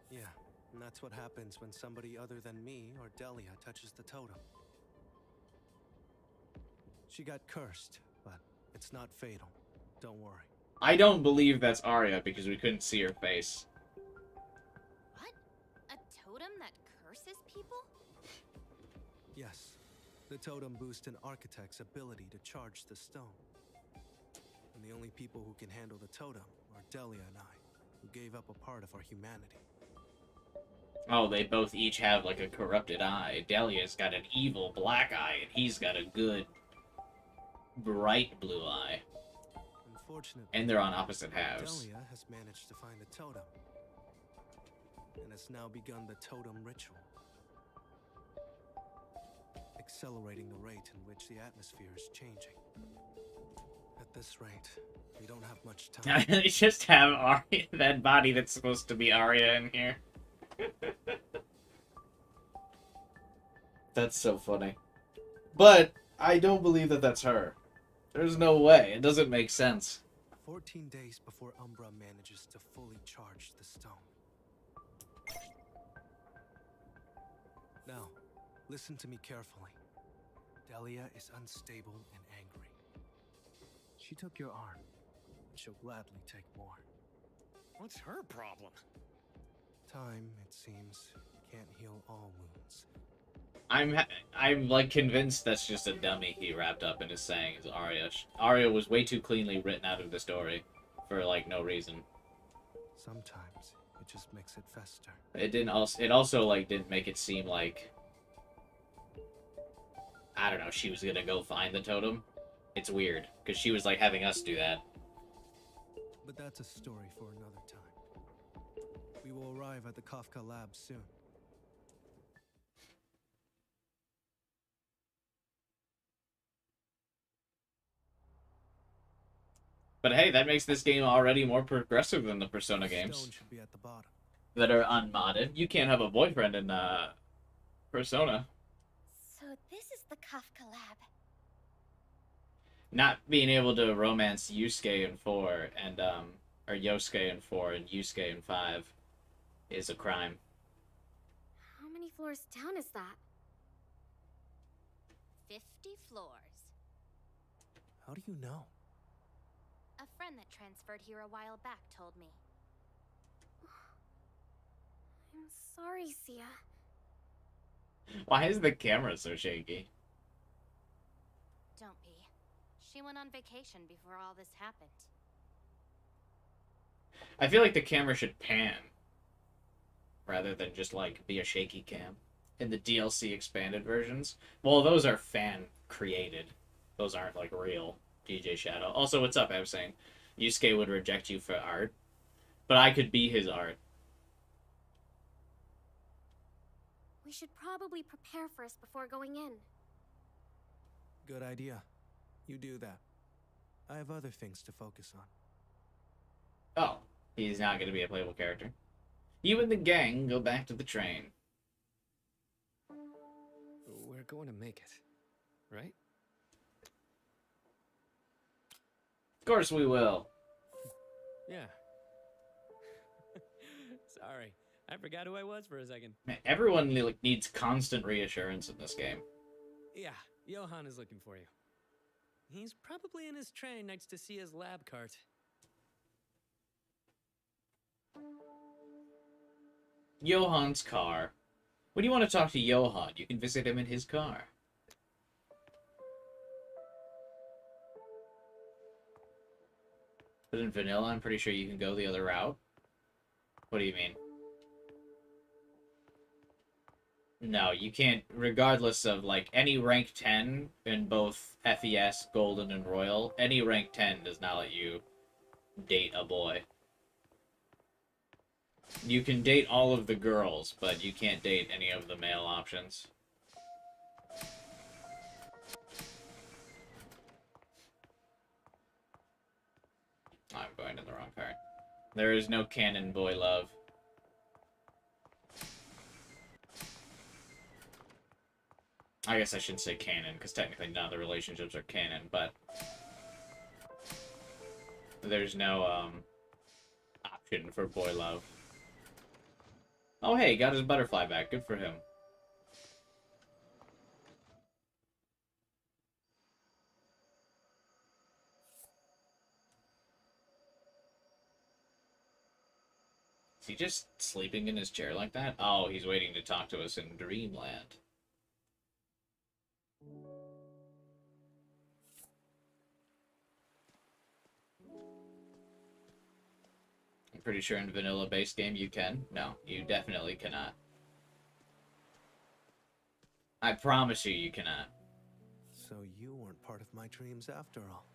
Yeah, and that's what happens when somebody other than me or Delia touches the totem. She got cursed, but it's not fatal. Don't worry. I don't believe that's Arya because we couldn't see her face. What? A totem that curses people? Yes, the totem boosts an architect's ability to charge the stone. And the only people who can handle the totem are Delia and I, who gave up a part of our humanity. Oh, they both each have like a corrupted eye. Delia's got an evil black eye, and he's got a good bright blue eye. Unfortunately, And they're on opposite halves. Delia has managed to find the totem, and has now begun the totem ritual, accelerating the rate in which the atmosphere is changing. At this rate, we don't have much time. They just have Arya, that body that's supposed to be Arya in here. That's so funny. But I don't believe that that's her. There's no way. It doesn't make sense. 14 days before Umbra manages to fully charge the stone. Now, listen to me carefully. Delia is unstable and angry. She took your arm, and she'll gladly take more. What's her problem? Time, it seems, can't heal all wounds. I'm like convinced that's just a dummy he wrapped up in his saying is Arya. Arya was way too cleanly written out of the story for like no reason. Sometimes it just makes it fester. It also like didn't make it seem like, I don't know, she was gonna go find the totem. It's weird because she was like having us do that. But that's a story for another time. We will arrive at the Kafka lab soon. But hey, that makes this game already more progressive than the Persona The games stone should be at the bottom. that are unmodded. You can't have a boyfriend in Persona. So this is the Kafka lab. Not being able to romance Yusuke in 4 and or Yosuke in 4 and Yusuke in 5 is a crime. How many floors down is that? 50 floors. How do you know? A friend that transferred here a while back told me. I'm sorry, Sia. Why is the camera so shaky? Don't be. She went on vacation before all this happened. I feel like the camera should pan rather than just like be a shaky cam in the DLC expanded versions. Well, those are fan created. Those aren't like real. DJ Shadow. Also, what's up? I was saying Yusuke would reject you for art, but I could be his art. We should probably prepare first before going in. Good idea. You do that. I have other things to focus on. Oh, he's not going to be a playable character. You and the gang go back to the train. We're going to make it, right? Of course we will. Yeah. Sorry, I forgot who I was for a second. Man, everyone needs constant reassurance in this game. Yeah, Johan is looking for you. He's probably in his train next to Sia's lab cart. Johan's car. When you want to talk to Johan, you can visit him in his car. But in vanilla, I'm pretty sure you can go the other route. What do you mean? No, you can't, regardless of, like, any rank 10 in both FES, Golden, and Royal, any rank 10 does not let you date a boy. You can date all of the girls, but you can't date any of the male options. I'm going to the wrong card. There is no canon boy love. I guess I shouldn't say canon, because technically none of the relationships are canon, but there's no, option for boy love. Oh, hey, got his butterfly back. Good for him. Is he just sleeping in his chair like that? Oh, he's waiting to talk to us in Dreamland. I'm pretty sure in vanilla-based game you can. No, you definitely cannot. I promise you, you cannot. So you weren't part of my dreams after all.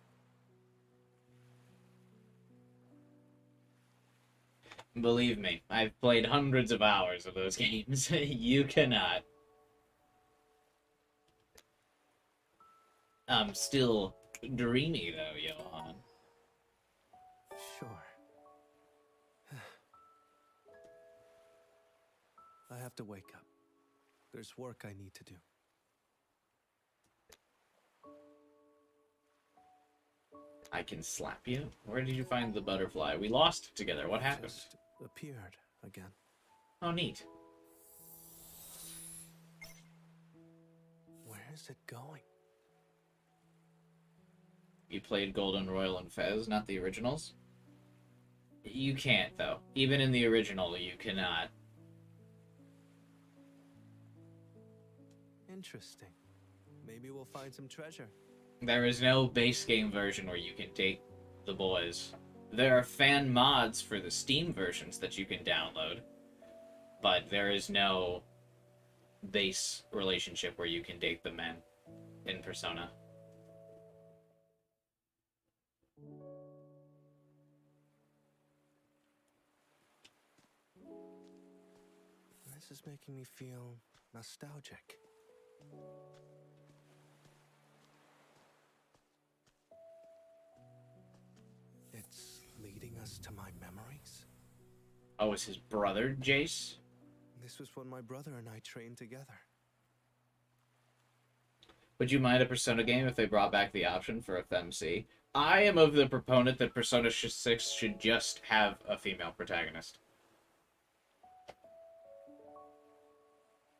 Believe me, I've played hundreds of hours of those games. You cannot. I'm still dreamy, though, Johan. Sure. I have to wake up. There's work I need to do. I can slap you? Where did you find the butterfly? We lost it together. What happened? Just appeared again. Oh, neat. Where is it going? You played Golden Royal and Fez, not the originals? You can't, though. Even in the original, you cannot. Interesting. Maybe we'll find some treasure. There is no base game version where you can date the boys. There are fan mods for the Steam versions that you can download, but there is no base relationship where you can date the men in Persona. This is making me feel nostalgic. It's leading us to my memories. Oh, it's his brother, Jace? This was when my brother and I trained together. Would you mind a Persona game if they brought back the option for FMC? I am of the proponent that Persona 6 should just have a female protagonist.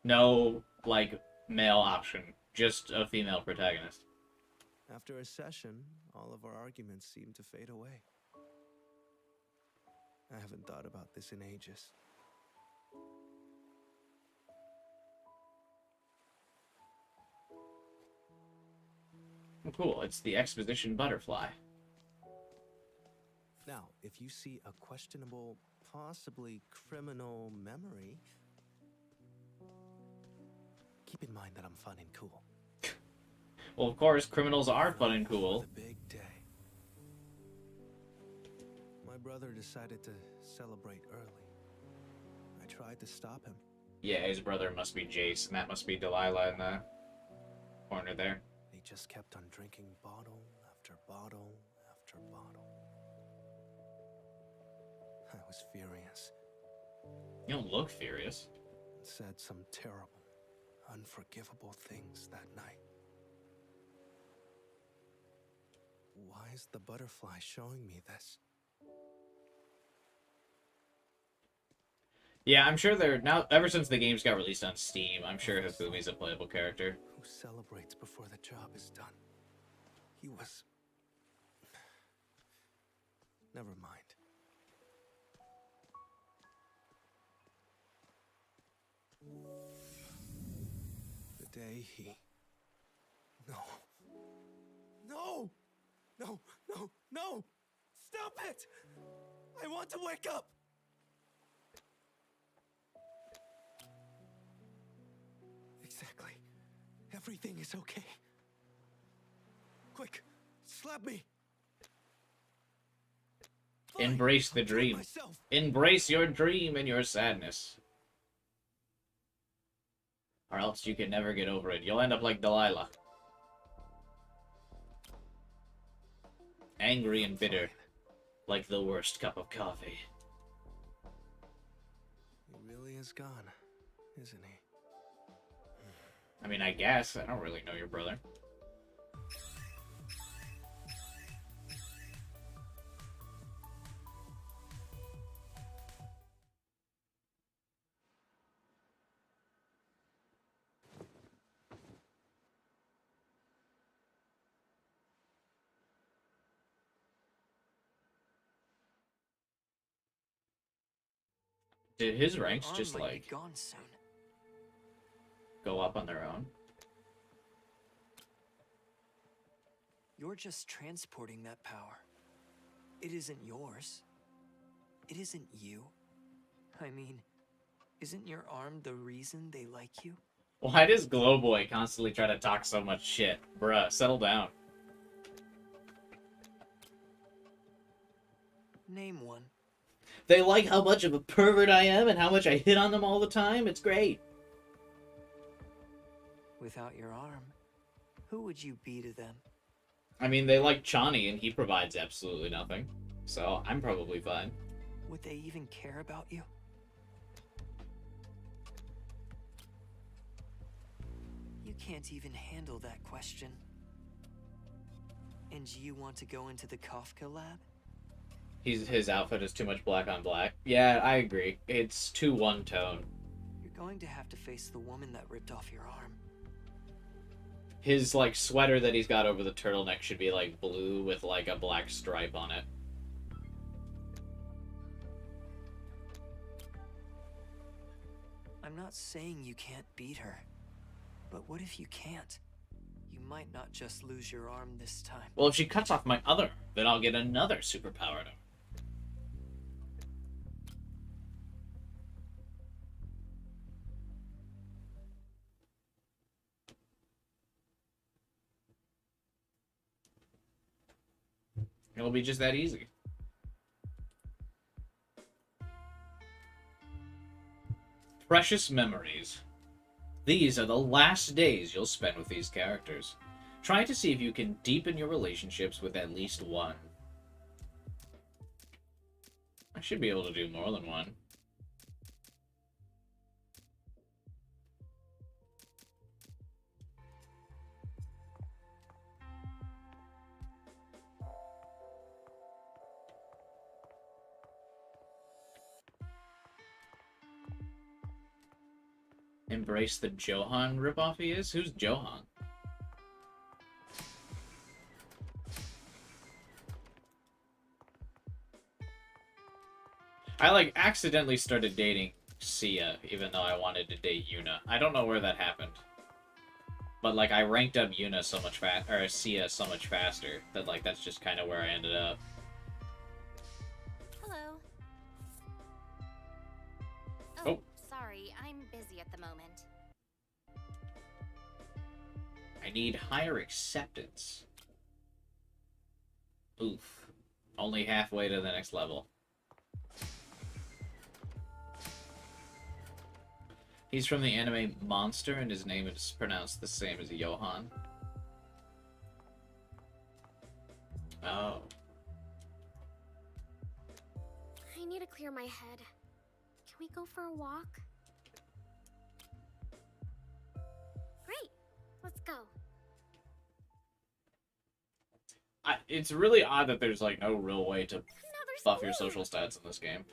No, like, male option. Just a female protagonist. After a session, all of our arguments seemed to fade away. I haven't thought about this in ages. Oh, cool, it's the exposition butterfly. Now, if you see a questionable, possibly criminal memory, keep in mind that I'm fun and cool. Well, of course, criminals are fun and cool. The big day. My brother decided to celebrate early. I tried to stop him. Yeah, his brother must be Jace, and that must be Delilah in the corner there. He just kept on drinking bottle after bottle after bottle. I was furious. You don't look furious. And said some terrible, unforgivable things that night. Why is the butterfly showing me this? Yeah, I'm sure they're now. Ever since the games got released on Steam, I'm sure Hifumi's a playable character. Who celebrates before the job is done? He was... Never mind. The day he... No. No! No, no, no! Stop it! I want to wake up! Exactly. Everything is okay. Quick, slap me! Fine, Embrace the I'll do it dream. myself. Embrace your dream and your sadness. Or else you can never get over it. You'll end up like Delilah. Angry and bitter. Like the worst cup of coffee. He really is gone, isn't he? I mean, I guess. I don't really know your brother. Did his ranks Arm just, might like, be gone soon. go up on their own? You're just transporting that power. It isn't yours. It isn't you. I mean, isn't your arm the reason they like you? Why does Glowboy constantly try to talk so much shit? Bruh, settle down. Name one. They like how much of a pervert I am and how much I hit on them all the time. It's great. Without your arm, who would you be to them? I mean, they like Chani and he provides absolutely nothing. So, I'm probably fine. Would they even care about you? You can't even handle that question. And you want to go into the Kafka lab? His outfit is too much black on black. Yeah, I agree. It's too one-tone. You're going to have to face the woman that ripped off your arm. His, like, sweater that he's got over the turtleneck should be, like, blue with, like, a black stripe on it. I'm not saying you can't beat her. But what if you can't? You might not just lose your arm this time. Well, if she cuts off my other, then I'll get another superpower. It'll be just that easy. Precious memories. These are the last days you'll spend with these characters. Try to see if you can deepen your relationships with at least one. I should be able to do more than one. Embrace the Johan ripoff he is? Who's Johan? I, like, accidentally started dating Sia, even though I wanted to date Yuna. I don't know where that happened. But, like, I ranked up Yuna so much or Sia so much faster that, like, that's just kind of where I ended up. Hello. Oh. Sorry, I'm busy at the moment. I need higher acceptance. Oof. Only halfway to the next level. He's from the anime Monster, and his name is pronounced the same as Johan. Oh. I need to clear my head. Can we go for a walk? Great. Let's go. It's really odd that there's, like, no real way to Another buff your spoon. social stats in this game.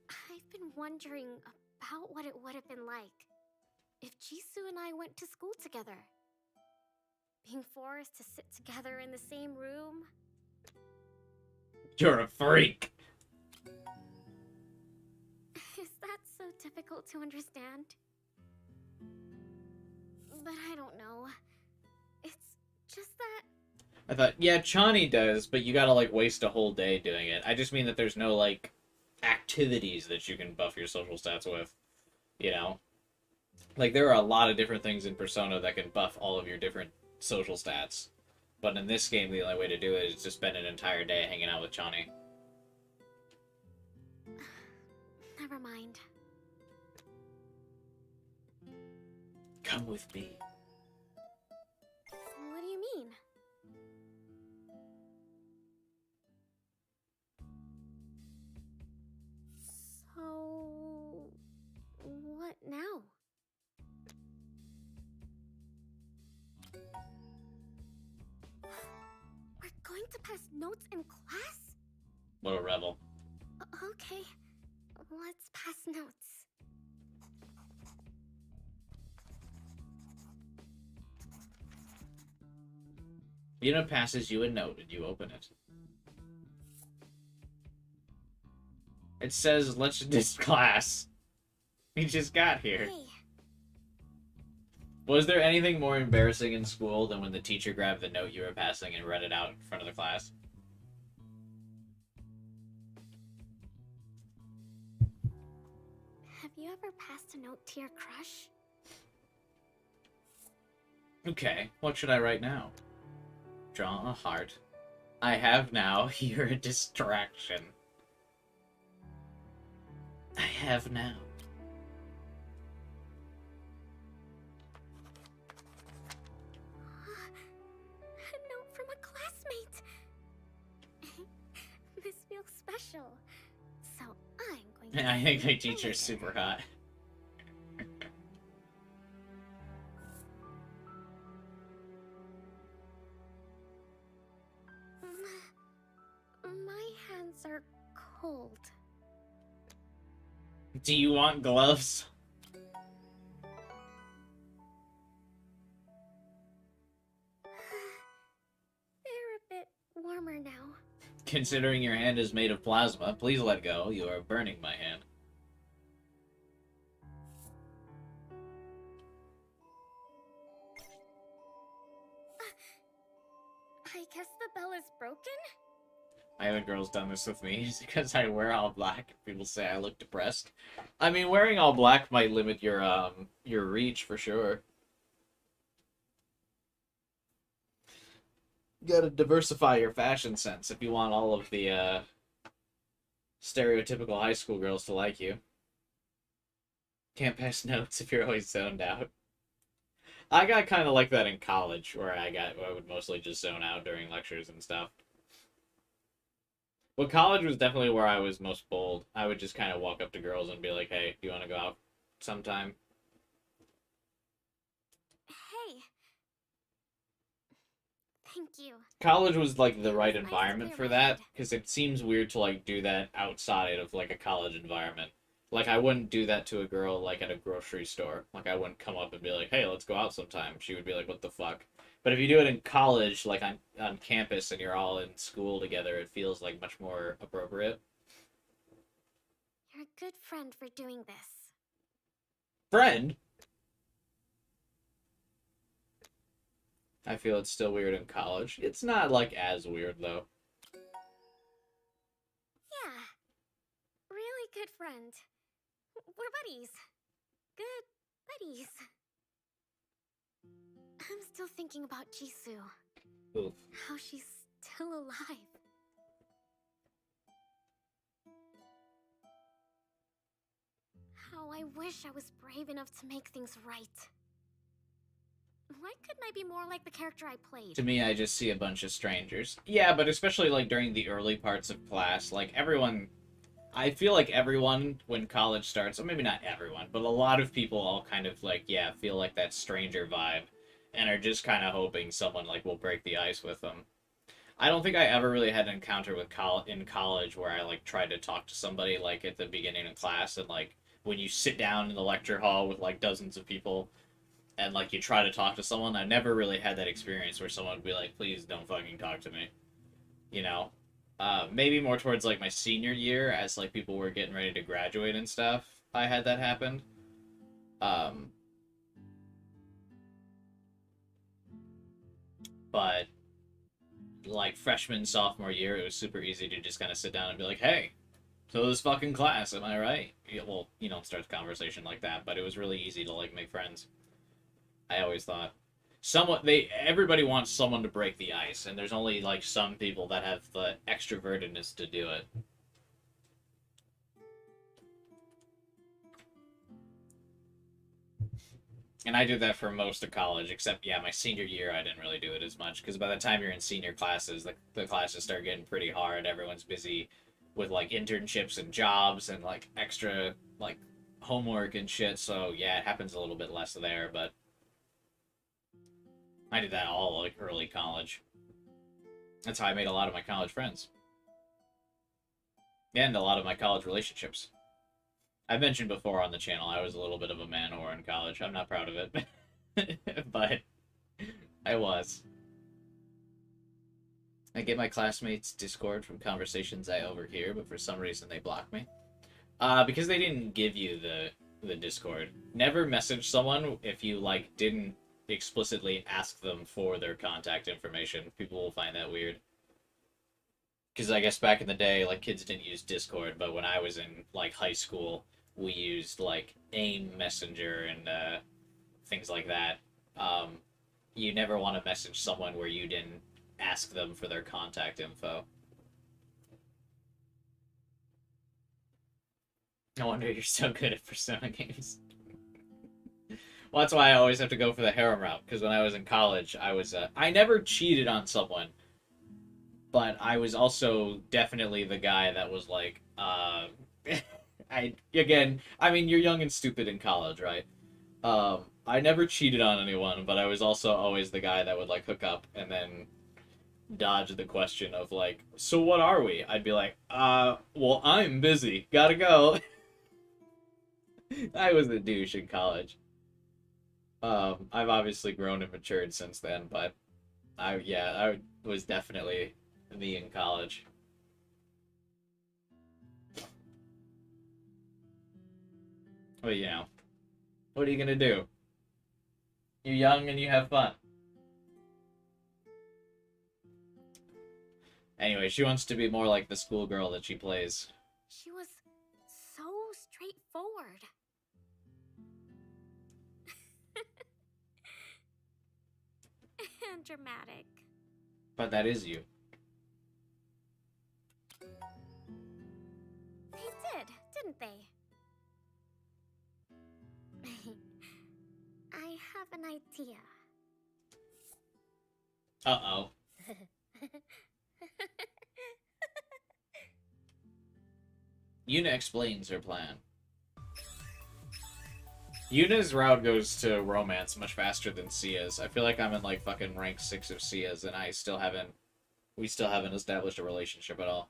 I've been wondering about what it would have been like if Jisoo and I went to school together. Being forced to sit together in the same room. You're a freak! Is that so difficult to understand? But I don't know. It's just that... I thought, yeah, Chani does, but you gotta, like, waste a whole day doing it. I just mean that there's no, like, activities that you can buff your social stats with, you know? Like, there are a lot of different things in Persona that can buff all of your different social stats. But in this game, the only way to do it is to spend an entire day hanging out with Chani. Never mind. Come with me. What do you mean? So... what now? We're going to pass notes in class? What a rebel. Okay, let's pass notes. Yuna passes you a note and you open it. It says, let's ditch class. We just got here. Hey, Was there anything more embarrassing in school than when the teacher grabbed the note you were passing and read it out in front of the class? have you ever passed a note to your crush? Okay, what should I write now? Draw a heart. I have now. You're a distraction. I have now. A note from a classmate. This feels special. So I'm going to... I think my teacher's super hot. My hands are cold. Do you want gloves? They're a bit warmer now. Considering your hand is made of plasma, please let go. You are burning my hand. I guess the bell is broken? I have a girl's done this with me because I wear all black. People say I look depressed. I mean, wearing all black might limit your reach for sure. You gotta diversify your fashion sense if you want all of the stereotypical high school girls to like you. Can't pass notes if you're always zoned out. I got kind of like that in college, where I would mostly just zone out during lectures and stuff. But college was definitely where I was most bold. I would just kind of walk up to girls and be like, hey, do you want to go out sometime? Hey. Thank you. College was like the right Nice to environment clear for my that, head. because it seems weird to like do that outside of like a college environment. Like I wouldn't do that to a girl like at a grocery store. Like I wouldn't come up and be like, hey, let's go out sometime. She would be like, what the fuck? But if you do it in college, like on campus, and you're all in school together, it feels like much more appropriate. You're a good friend for doing this. Friend? I feel it's still weird in college. It's not like as weird though. Yeah. Really good friend. We're buddies. Good buddies. I'm still thinking about Jisoo. Oof. How she's still alive. How I wish I was brave enough to make things right. Why couldn't I be more like the character I played? To me, I just see a bunch of strangers. Yeah, but especially like during the early parts of class, like everyone, I feel like everyone when college starts, or maybe not everyone, but a lot of people all kind of like, yeah, feel like that stranger vibe and are just kind of hoping someone like will break the ice with them. I don't think I ever really had an encounter with in college where I like tried to talk to somebody like at the beginning of class, and like when you sit down in the lecture hall with like dozens of people and like you try to talk to someone. I never really had that experience where someone would be like, please don't fucking talk to me. You know? Maybe more towards like my senior year, as like people were getting ready to graduate and stuff, I had that happen. But like freshman, sophomore year, it was super easy to just kind of sit down and be like, hey, so this fucking class, am I right? Yeah, well, you don't start the conversation like that, but it was really easy to like make friends. I always thought everybody wants someone to break the ice, and there's only like some people that have the extrovertedness to do it. And I did that for most of college, except, yeah, my senior year I didn't really do it as much, because by the time you're in senior classes, the classes start getting pretty hard. Everyone's busy with, like, internships and jobs and, like, extra, like, homework and shit, so, yeah, it happens a little bit less there, but I did that all, like, early college. That's how I made a lot of my college friends. And a lot of my college relationships. I've mentioned before on the channel, I was a little bit of a man whore in college. I'm not proud of it, but I was. I get my classmates' Discord from conversations I overhear, but for some reason they block me. Because they didn't give you the Discord. Never message someone if you, like, didn't explicitly ask them for their contact information. People will find that weird. Because I guess back in the day, like, kids didn't use Discord, but when I was in, like, high school, we used, like, AIM Messenger and things like that. You never want to message someone where you didn't ask them for their contact info. No wonder you're so good at Persona games. Well, that's why I always have to go for the harem route, because when I was in college, I never cheated on someone, but I was also definitely the guy that was like, I mean, you're young and stupid in college, right? I never cheated on anyone, but I was also always the guy that would, like, hook up and then dodge the question of, like, so what are we? I'd be like, well, I'm busy. Gotta go. I was a douche in college. I've obviously grown and matured since then, but I was definitely me in college. But, you know, what are you gonna do? You're young and you have fun. Anyway, she wants to be more like the schoolgirl that she plays. She was so straightforward. And dramatic. But that is you. They didn't they? I have an idea. Uh-oh. Yuna explains her plan. Yuna's route goes to romance much faster than Sia's. I feel like I'm in, like, fucking rank 6 of Sia's, and we still haven't established a relationship at all.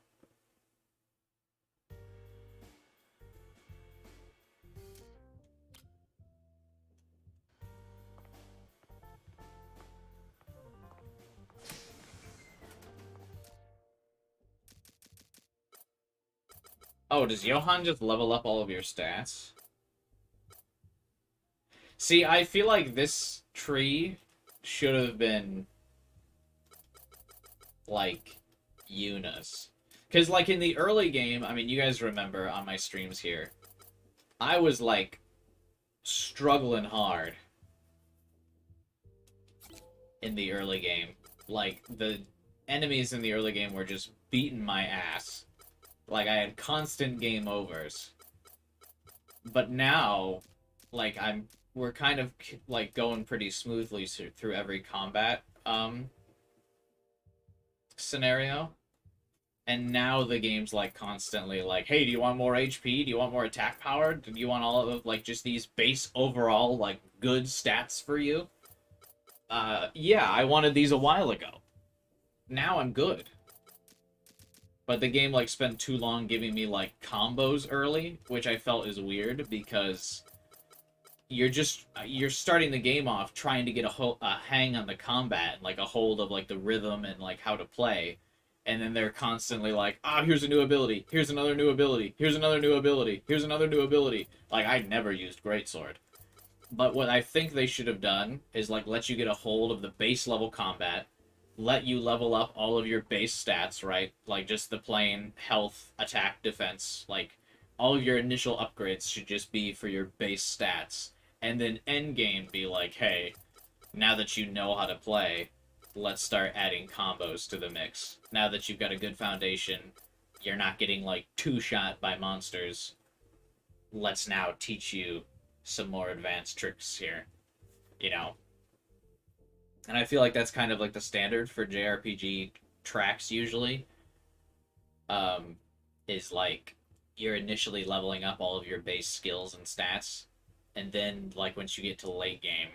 Oh, does Johan just level up all of your stats? See, I feel like this tree should have been, like, Yuna's. Because, like, in the early game, I mean, you guys remember on my streams here, I was, like, struggling hard in the early game. Like, the enemies in the early game were just beating my ass. Like, I had constant game overs. But now, like, we're kind of, like, going pretty smoothly through every combat, scenario. And now the game's, like, constantly like, hey, do you want more HP? Do you want more attack power? Do you want all of, like, just these base overall, like, good stats for you? Yeah, I wanted these a while ago. Now I'm good. But the game, like, spent too long giving me, like, combos early, which I felt is weird, because you're starting the game off trying to get a hang on the combat, and, like, a hold of, like, the rhythm and, like, how to play, and then they're constantly like, here's a new ability, here's another new ability, here's another new ability, here's another new ability. Like, I never used Greatsword. But what I think they should have done is, like, let you get a hold of the base level combat, let you level up all of your base stats, right? Like, just the plain health, attack, defense. Like, all of your initial upgrades should just be for your base stats. And then endgame be like, hey, now that you know how to play, let's start adding combos to the mix. Now that you've got a good foundation, you're not getting, like, two-shot by monsters. Let's now teach you some more advanced tricks here. you know? And I feel like that's kind of like the standard for JRPG tracks usually. Is like you're initially leveling up all of your base skills and stats, and then like once you get to late game,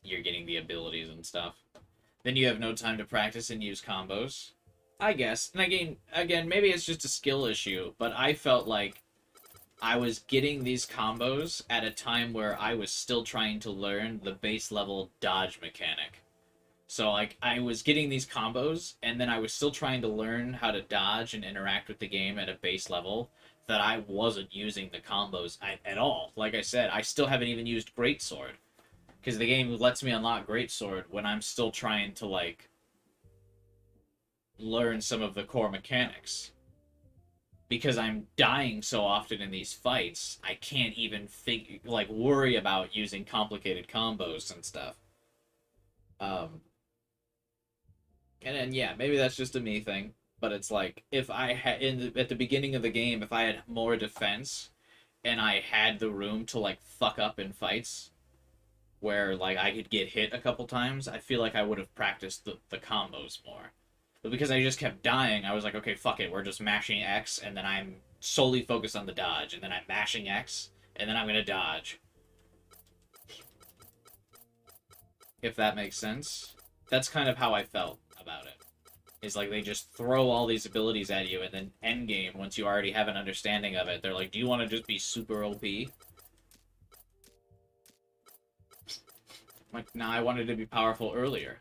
you're getting the abilities and stuff. Then you have no time to practice and use combos, I guess. And again, maybe it's just a skill issue, but I felt like I was getting these combos at a time where I was still trying to learn the base level dodge mechanic. So, like, I was getting these combos, and then I was still trying to learn how to dodge and interact with the game at a base level that I wasn't using the combos at all. Like I said, I still haven't even used Greatsword. Because the game lets me unlock Greatsword when I'm still trying to, like, learn some of the core mechanics. Because I'm dying so often in these fights, I can't even worry about using complicated combos and stuff. And then, yeah, maybe that's just a me thing, but it's like, if I had, at the beginning of the game, if I had more defense, and I had the room to, like, fuck up in fights, where, like, I could get hit a couple times, I feel like I would have practiced the combos more. But because I just kept dying, I was like, okay, fuck it, we're just mashing X, and then I'm solely focused on the dodge, and then I'm mashing X, and then I'm gonna dodge. If that makes sense. That's kind of how I felt about it. Is like they just throw all these abilities at you, and then endgame, once you already have an understanding of it, they're like, do you want to just be super OP? I'm like, nah, I wanted to be powerful earlier.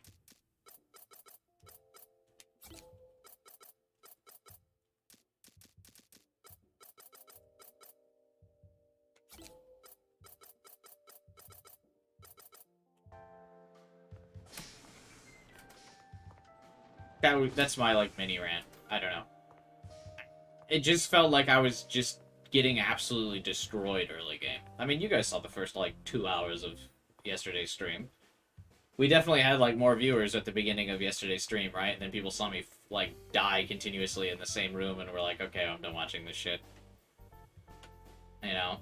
That's my, like, mini rant. I don't know. It just felt like I was just getting absolutely destroyed early game. I mean, you guys saw the first, like, 2 hours of yesterday's stream. We definitely had, like, more viewers at the beginning of yesterday's stream, right? And then people saw me, like, die continuously in the same room and were like, okay, I'm done watching this shit. You know?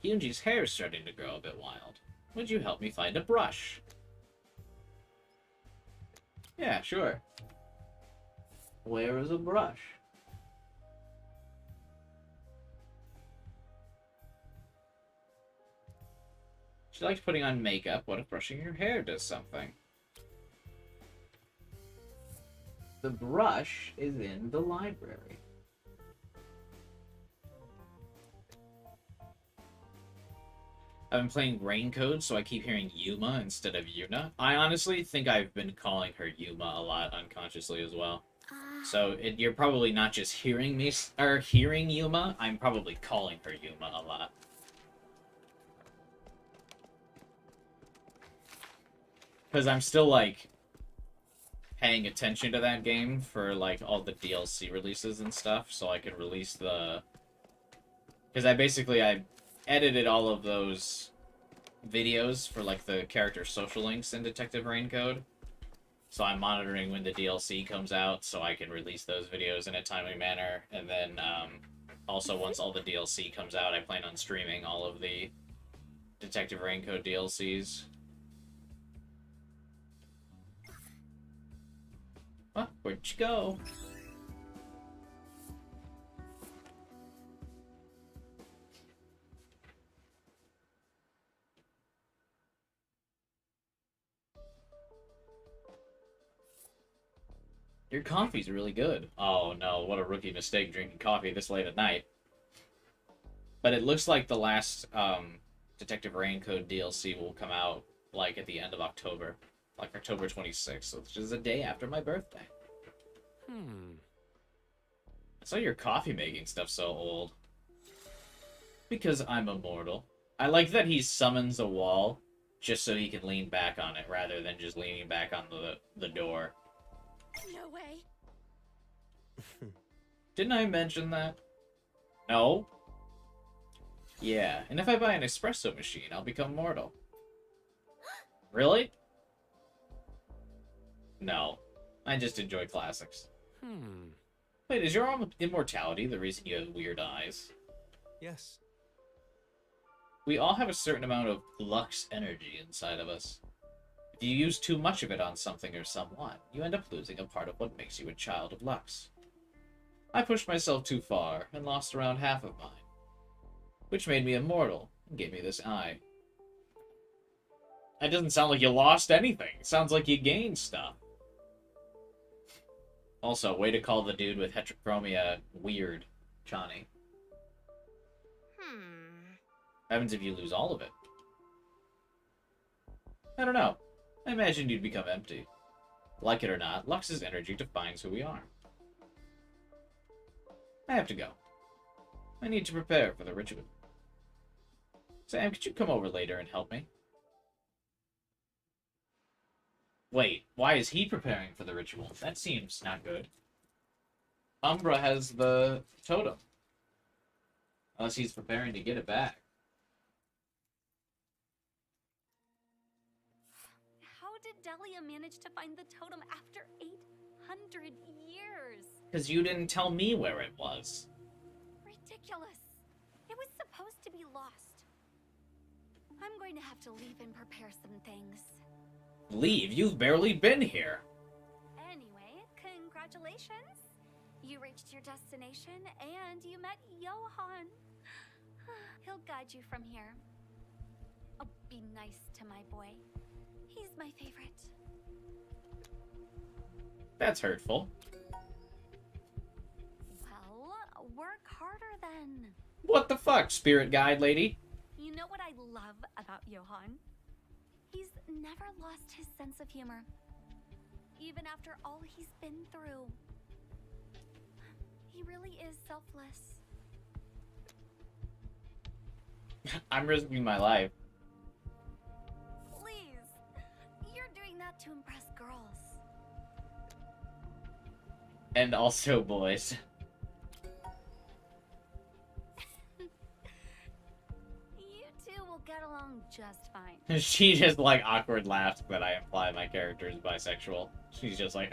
Hyunji's hair is starting to grow a bit wild. Would you help me find a brush? Yeah, sure. Where is a brush? She likes putting on makeup. What if brushing your hair does something? The brush is in the library. I've been playing Raincode, so I keep hearing Yuma instead of Yuna. I honestly think I've been calling her Yuma a lot unconsciously as well. So you're probably not just hearing me or hearing Yuma. I'm probably calling her Yuma a lot. Because I'm still, like, paying attention to that game for, like, all the DLC releases and stuff, so I can release the... Because I edited all of those videos for, like, the character social links in Detective Raincode. So I'm monitoring when the DLC comes out so I can release those videos in a timely manner. And then, also, once all the DLC comes out, I plan on streaming all of the Detective Raincode DLCs. What? Where'd you go? Your coffee's really good. Oh no, what a rookie mistake drinking coffee this late at night. But it looks like the last Detective Raincode DLC will come out, like, at the end of October. Like October 26th, which is the day after my birthday. I saw your coffee making stuff so old. Because I'm immortal. I like that he summons a wall just so he can lean back on it rather than just leaning back on the door. No way. Didn't I mention that? No? Yeah, and if I buy an espresso machine, I'll become mortal. Really? No. I just enjoy classics. Wait, is your immortality the reason you have weird eyes? Yes. We all have a certain amount of Lux energy inside of us. If you use too much of it on something or someone, you end up losing a part of what makes you a child of Lux. I pushed myself too far and lost around half of mine, which made me immortal and gave me this eye. That doesn't sound like you lost anything. It sounds like you gained stuff. Also, way to call the dude with heterochromia weird, Chani. What happens if you lose all of it? I don't know. I imagined you'd become empty. Like it or not, Lux's energy defines who we are. I have to go. I need to prepare for the ritual. Sam, could you come over later and help me? Wait, why is he preparing for the ritual? That seems not good. Umbra has the totem. Unless he's preparing to get it back. How did Delia manage to find the totem after 800 years? Because you didn't tell me where it was. Ridiculous. It was supposed to be lost. I'm going to have to leave and prepare some things. Leave? You've barely been here. Anyway, congratulations. You reached your destination and you met Johan. He'll guide you from here. Oh, be nice to my boy. He's my favorite. That's hurtful. Well, work harder then. What the fuck, spirit guide lady? You know what I love about Johan? He's never lost his sense of humor. Even after all he's been through. He really is selfless. I'm risking my life. Please. You're doing that to impress girls. And also boys. You two will get along just fine. She just like awkward laughs that I imply my character is bisexual. She's just like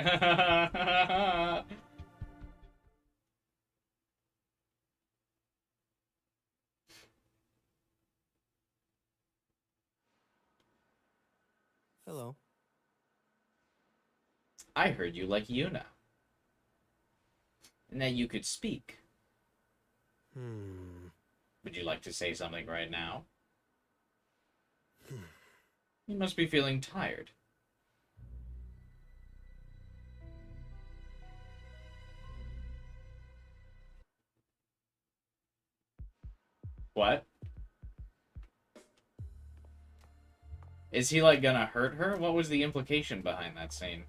Hello. I heard you like Yuna. And that you could speak. Would you like to say something right now? You must be feeling tired. What? Is he, like, gonna hurt her? What was the implication behind that scene?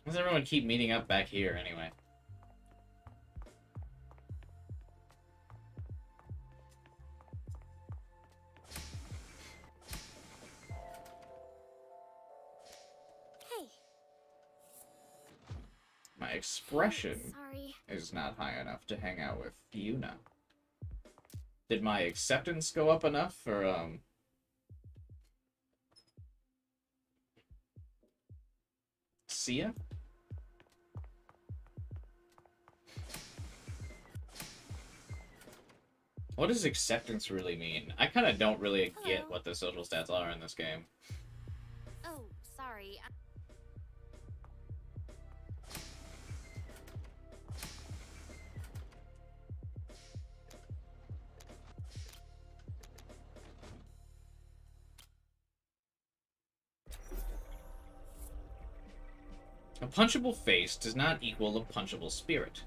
Why does everyone keep meeting up back here, anyway? Hey. My expression Sorry. is not high enough to hang out with Yuna. Did my acceptance go up enough for, Sia? What does acceptance really mean? I kind of don't really get what the social stats are in this game. Oh, sorry. A punchable face does not equal a punchable spirit.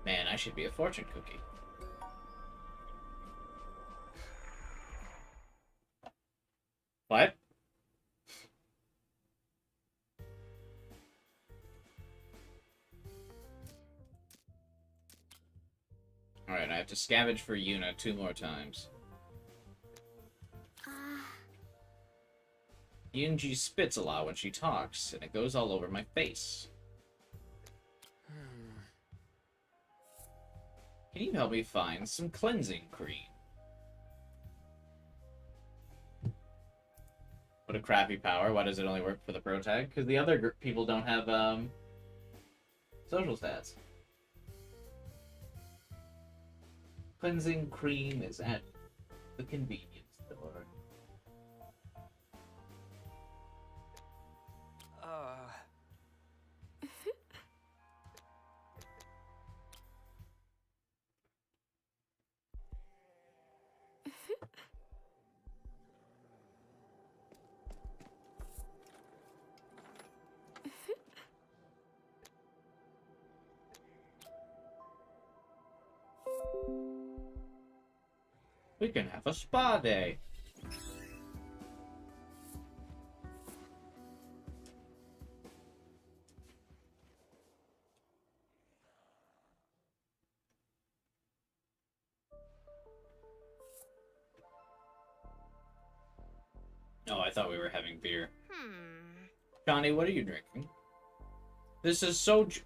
Man, I should be a fortune cookie. What? Alright, I have to scavenge for Yuna 2 more times. Yunji spits a lot when she talks, and it goes all over my face. Can you help me find some cleansing cream? What a crappy power. Why does it only work for the pro tag? Because the other people don't have social stats. Cleansing cream is at the convenience store. We can have a spa day. Oh, I thought we were having beer. Chani, what are you drinking? This is soju.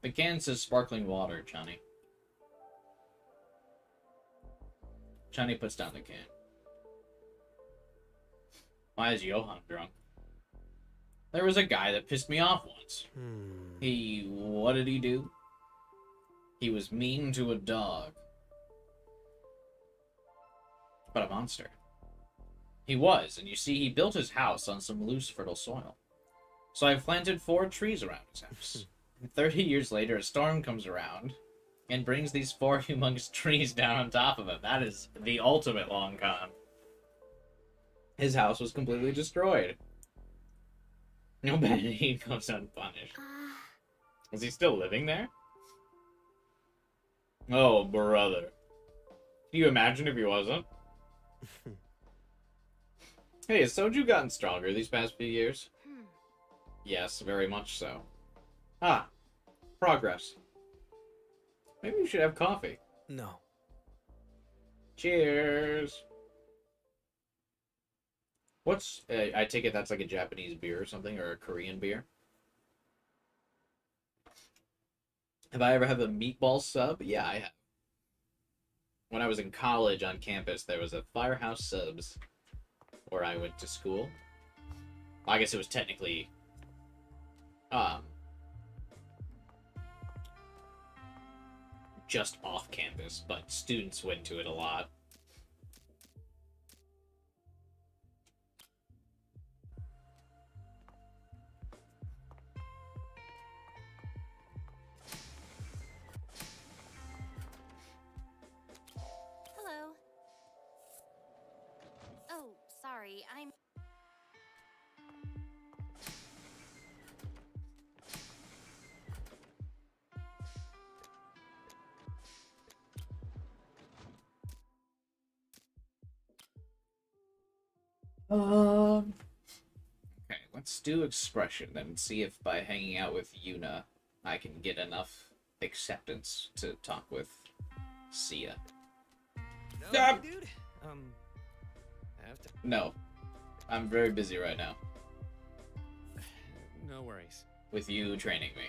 The can says sparkling water, Chani. Chani puts down the can. Why is Johan drunk? There was a guy that pissed me off once. What did he do? He was mean to a dog. But a monster. He was, and you see, he built his house on some loose, fertile soil. So I planted 4 trees around his house. And 30 years later, a storm comes around and brings these 4 humongous trees down on top of him. That is the ultimate long con. His house was completely destroyed. No bad deed goes unpunished. Is he still living there? Oh, brother. Can you imagine if he wasn't? Hey, has soju gotten stronger these past few years? Yes, very much so. Ah, progress. Maybe we should have coffee. No. Cheers! What's... I take it that's like a Japanese beer or something, or a Korean beer? Have I ever had a meatball sub? Yeah, I have. When I was in college on campus, there was a Firehouse Subs where I went to school. I guess it was technically... just off campus, but students went to it a lot. Hello. Oh, sorry, I'm... Okay, let's do expression and see if by hanging out with Yuna, I can get enough acceptance to talk with Sia. No, dude. I have to. No, I'm very busy right now No worries. with you training me.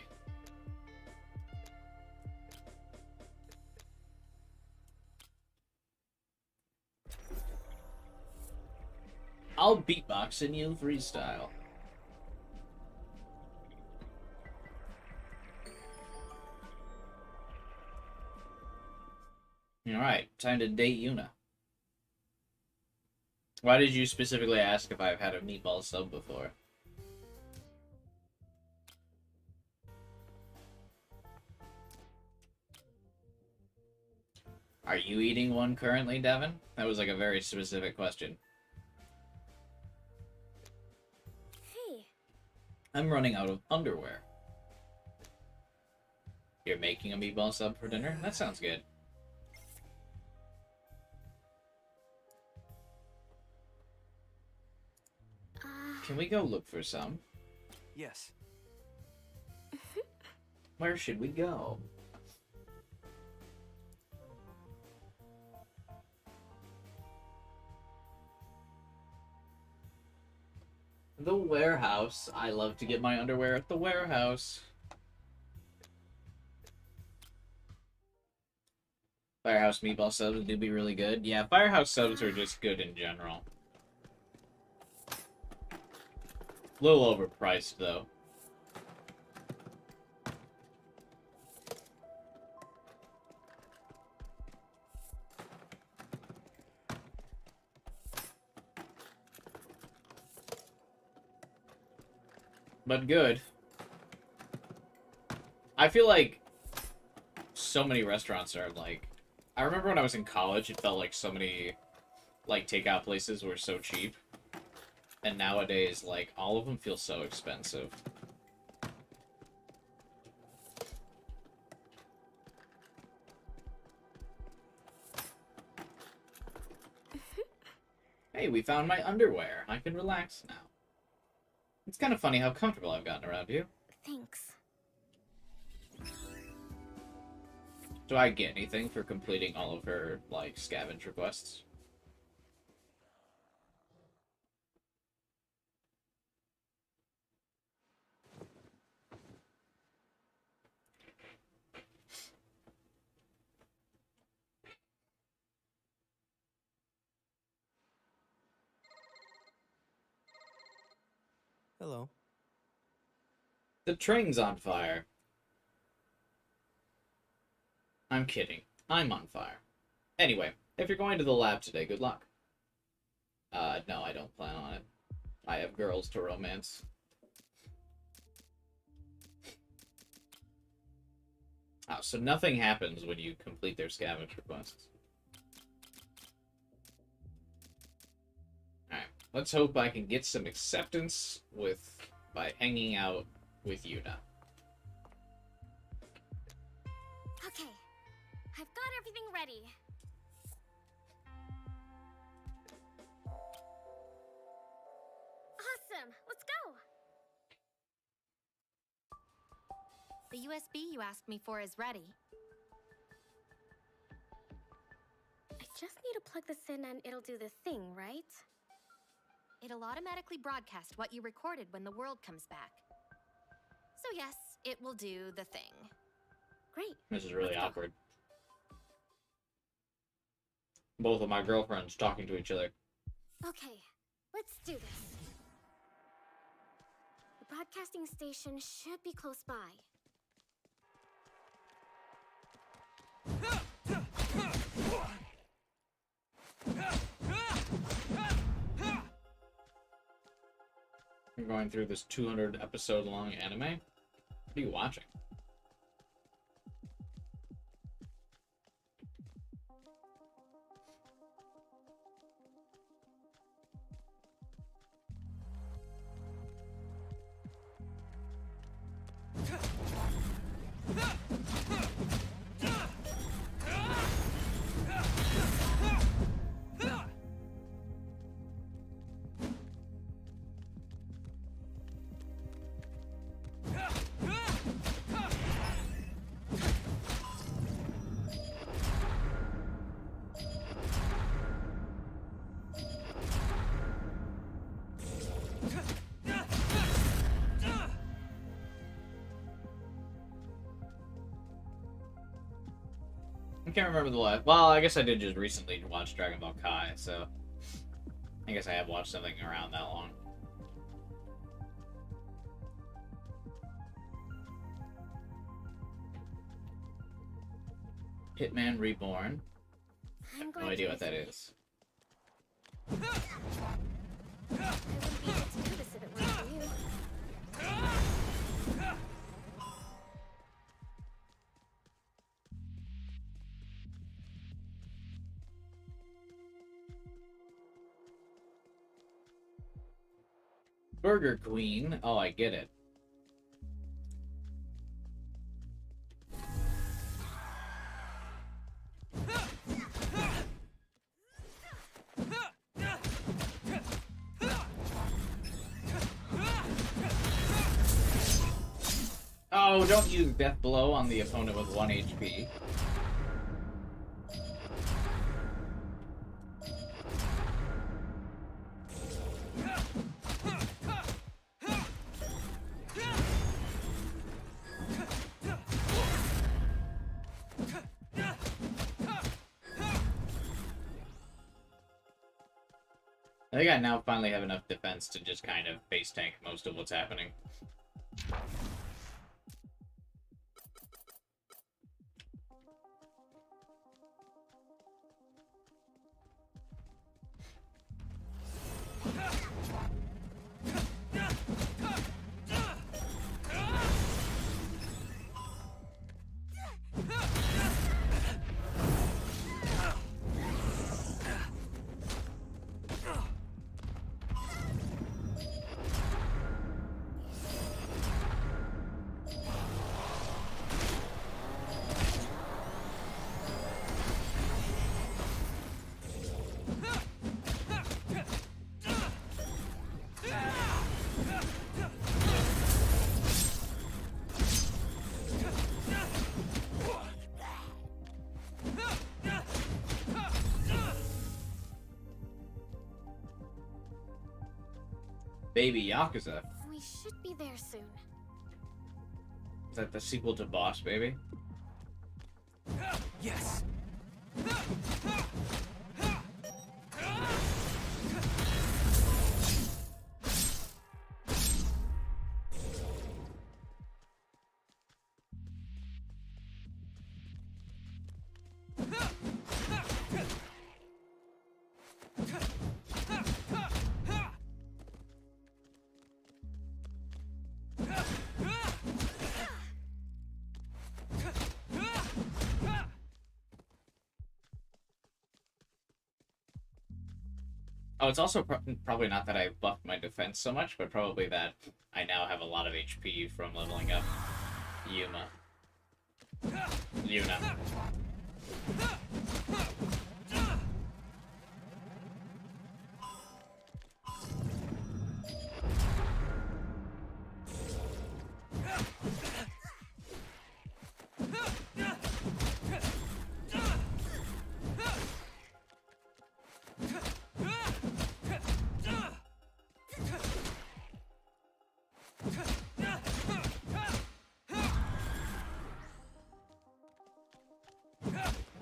I'll beatbox in you freestyle. Alright, time to date Yuna. Why did you specifically ask if I've had a meatball sub before? Are you eating one currently, Devin? That was like a very specific question. Hey. I'm running out of underwear. You're making a meatball sub for dinner? That sounds good. Can we go look for some? Yes. Where should we go? The warehouse. I love to get my underwear at the warehouse. Firehouse meatball subs do be really good. Yeah, Firehouse subs are just good in general. A little overpriced, though. But good. I feel like so many restaurants are like... I remember when I was in college, it felt like so many like takeout places were so cheap. And nowadays, like, all of them feel so expensive. Hey, we found my underwear. I can relax now. It's kind of funny how comfortable I've gotten around you. Thanks. Do I get anything for completing all of her, like, scavenge requests? Hello. The train's on fire. I'm kidding. I'm on fire. Anyway, if you're going to the lab today, good luck. No, I don't plan on it. I have girls to romance. Oh, so nothing happens when you complete their scavenge requests. Alright, let's hope I can get some acceptance by hanging out with Yuna. Okay, I've got everything ready. Awesome, let's go. The USB you asked me for is ready. I just need to plug this in and it'll do the thing, right? It'll automatically broadcast what you recorded when the world comes back. So yes, it will do the thing. Great. This is really Let's go. awkward. Both of my girlfriends talking to each other. Okay, let's do this. The broadcasting station should be close by. You're going through this 200 episode long anime? What are you watching? I can't remember the last. Well, I guess I did just recently watch Dragon Ball Kai, so I guess I have watched something around that long. Hitman Reborn. I have no idea what that is. I wouldn't be able to do this if it weren't for you. Burger Queen. Oh, I get it. Oh, don't use Death Blow on the opponent with 1 HP. I think I now finally have enough defense to just kind of base tank most of what's happening. Baby Yakuza. We should be there soon. Is that the sequel to Boss Baby? Yes. Oh, it's also probably not that I buffed my defense so much, but probably that I now have a lot of HP from leveling up Yuna.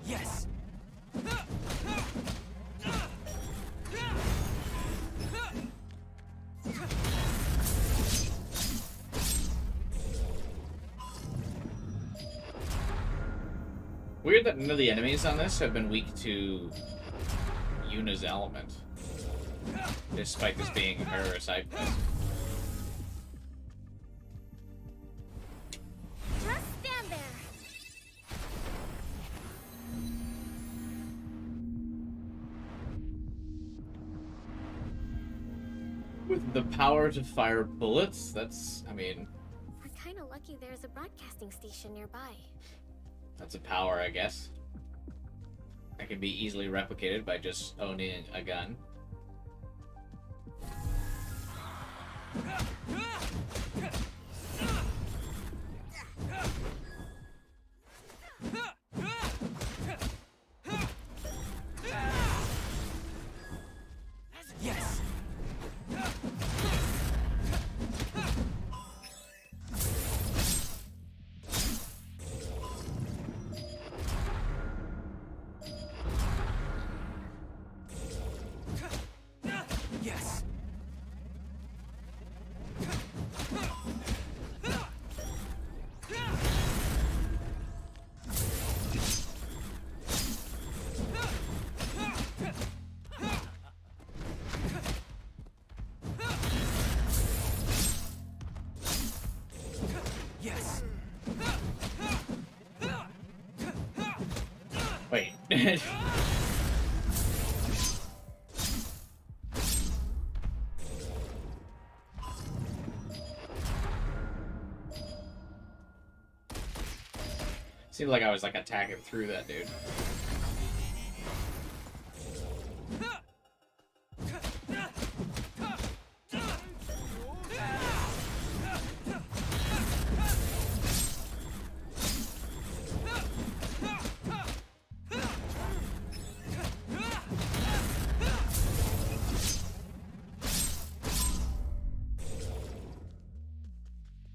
Yes. Weird that none of the enemies on this have been weak to Yuna's element, despite this being her side quest. Just stand there. With the power to fire bullets, that's, I mean, We're kind of lucky there's a broadcasting station nearby. that's a power, I guess. That can be easily replicated by just owning a gun. Yes. Yes. Yes. Wait. Seemed like I was like attacking through that dude.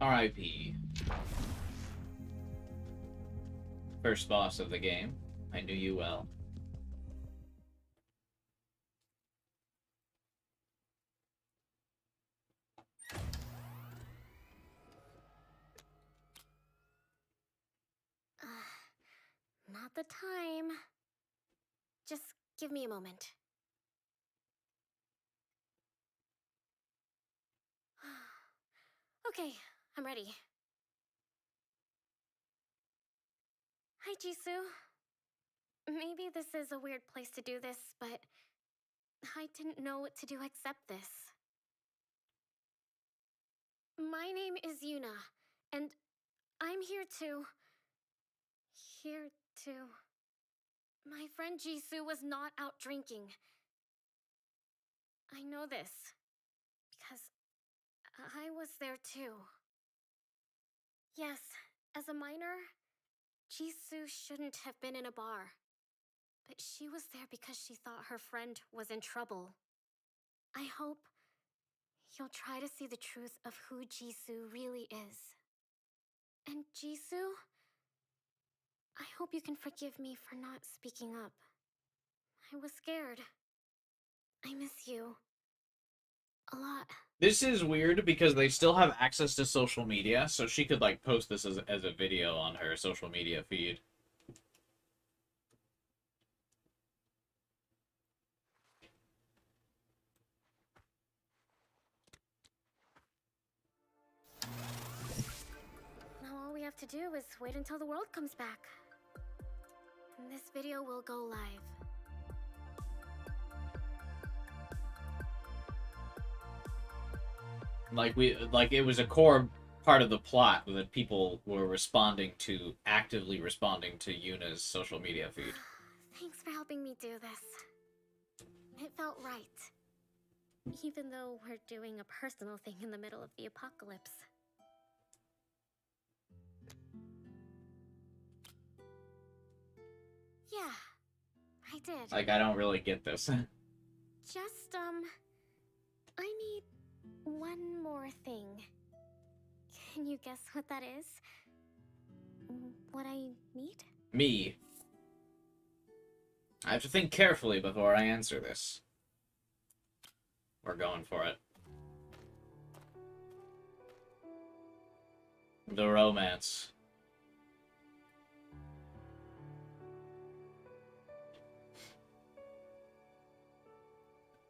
R.I.P. First boss of the game. I knew you well. not the time. Just give me a moment. Okay, I'm ready. Hi, Jisoo. Maybe this is a weird place to do this, but I didn't know what to do except this. My name is Yuna, and I'm here to... My friend Jisoo was not out drinking. I know this, because I was there too. Yes, as a minor, Jisoo shouldn't have been in a bar. But she was there because she thought her friend was in trouble. I hope you'll try to see the truth of who Jisoo really is. And Jisoo, I hope you can forgive me for not speaking up. I was scared. I miss you. A lot. This is weird because they still have access to social media, so she could like post this as a video on her social media feed. Now all we have to do is wait until the world comes back. And this video will go live. Like it was a core part of the plot that people were actively responding to Yuna's social media feed. Thanks for helping me do this. It felt right. Even though we're doing a personal thing in the middle of the apocalypse. Yeah, I did. Like, I don't really get this. Just, I need one more thing. Can you guess what that is? What I need? Me. I have to think carefully before I answer this. We're going for it. The romance.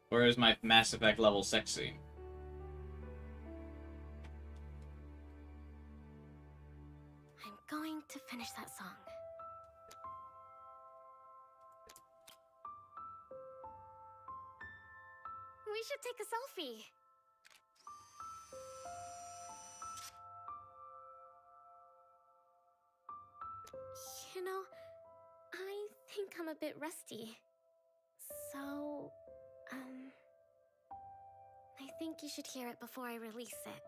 Where is my Mass Effect level sex scene? I'm going to finish that song. We should take a selfie. You know, I think I'm a bit rusty. So, I think you should hear it before I release it.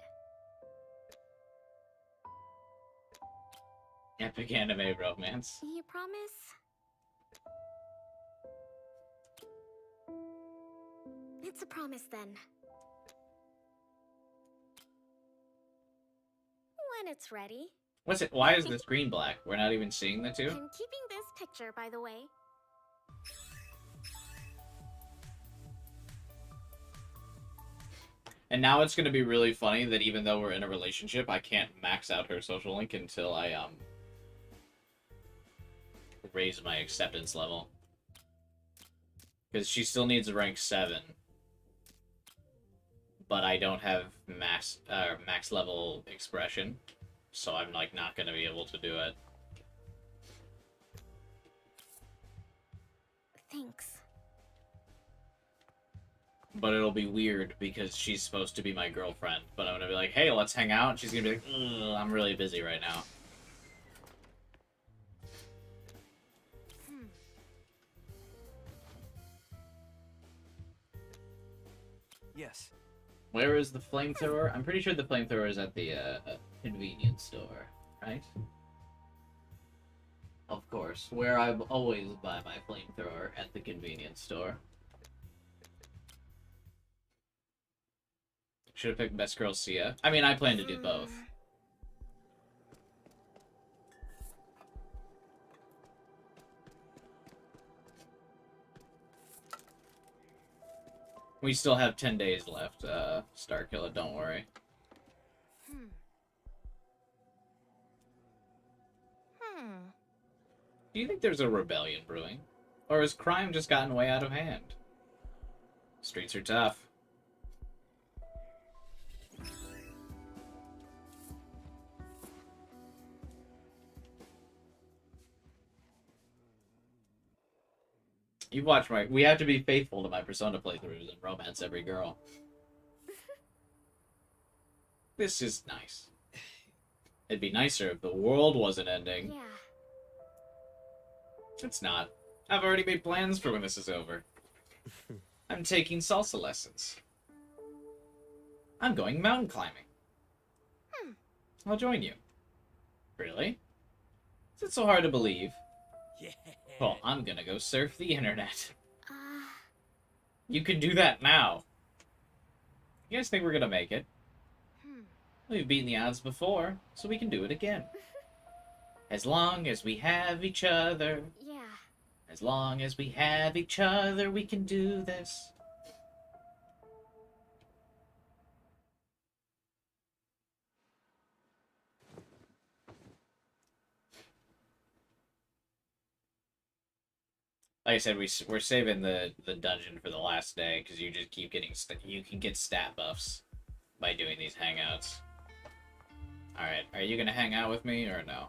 Epic anime romance. You promise? It's a promise then. When it's ready. What's it? Why is the screen black? We're not even seeing the two? I'm keeping this picture, by the way. And now it's going to be really funny that even though we're in a relationship, I can't max out her social link until I, raise my acceptance level. Because she still needs rank 7. But I don't have max level expression. So I'm, like, not going to be able to do it. Thanks. But it'll be weird because she's supposed to be my girlfriend. But I'm gonna be like, hey, let's hang out. And she's gonna be like, I'm really busy right now. Yes. Where is the flamethrower? I'm pretty sure the flamethrower is at the convenience store, right? Of course. Where I always buy my flamethrower, at the convenience store. Should have picked Best Girl Sia. I mean, I plan to do both. We still have 10 days left, Starkiller, don't worry. Do you think there's a rebellion brewing? Or has crime just gotten way out of hand? Streets are tough. You've watched my... We have to be faithful to my Persona playthroughs and romance every girl. This is nice. It'd be nicer if the world wasn't ending. Yeah. It's not. I've already made plans for when this is over. I'm taking salsa lessons. I'm going mountain climbing. I'll join you. Really? Is it so hard to believe? Yeah. Well, I'm gonna go surf the internet. Uh, You can do that now. You guys think we're gonna make it? We've beaten the odds before, so we can do it again. As long as we have each other. yeah. As long as we have each other, we can do this. Like I said, we're saving the dungeon for the last day because you just keep getting you can get stat buffs by doing these hangouts. All right, are you gonna hang out with me or no?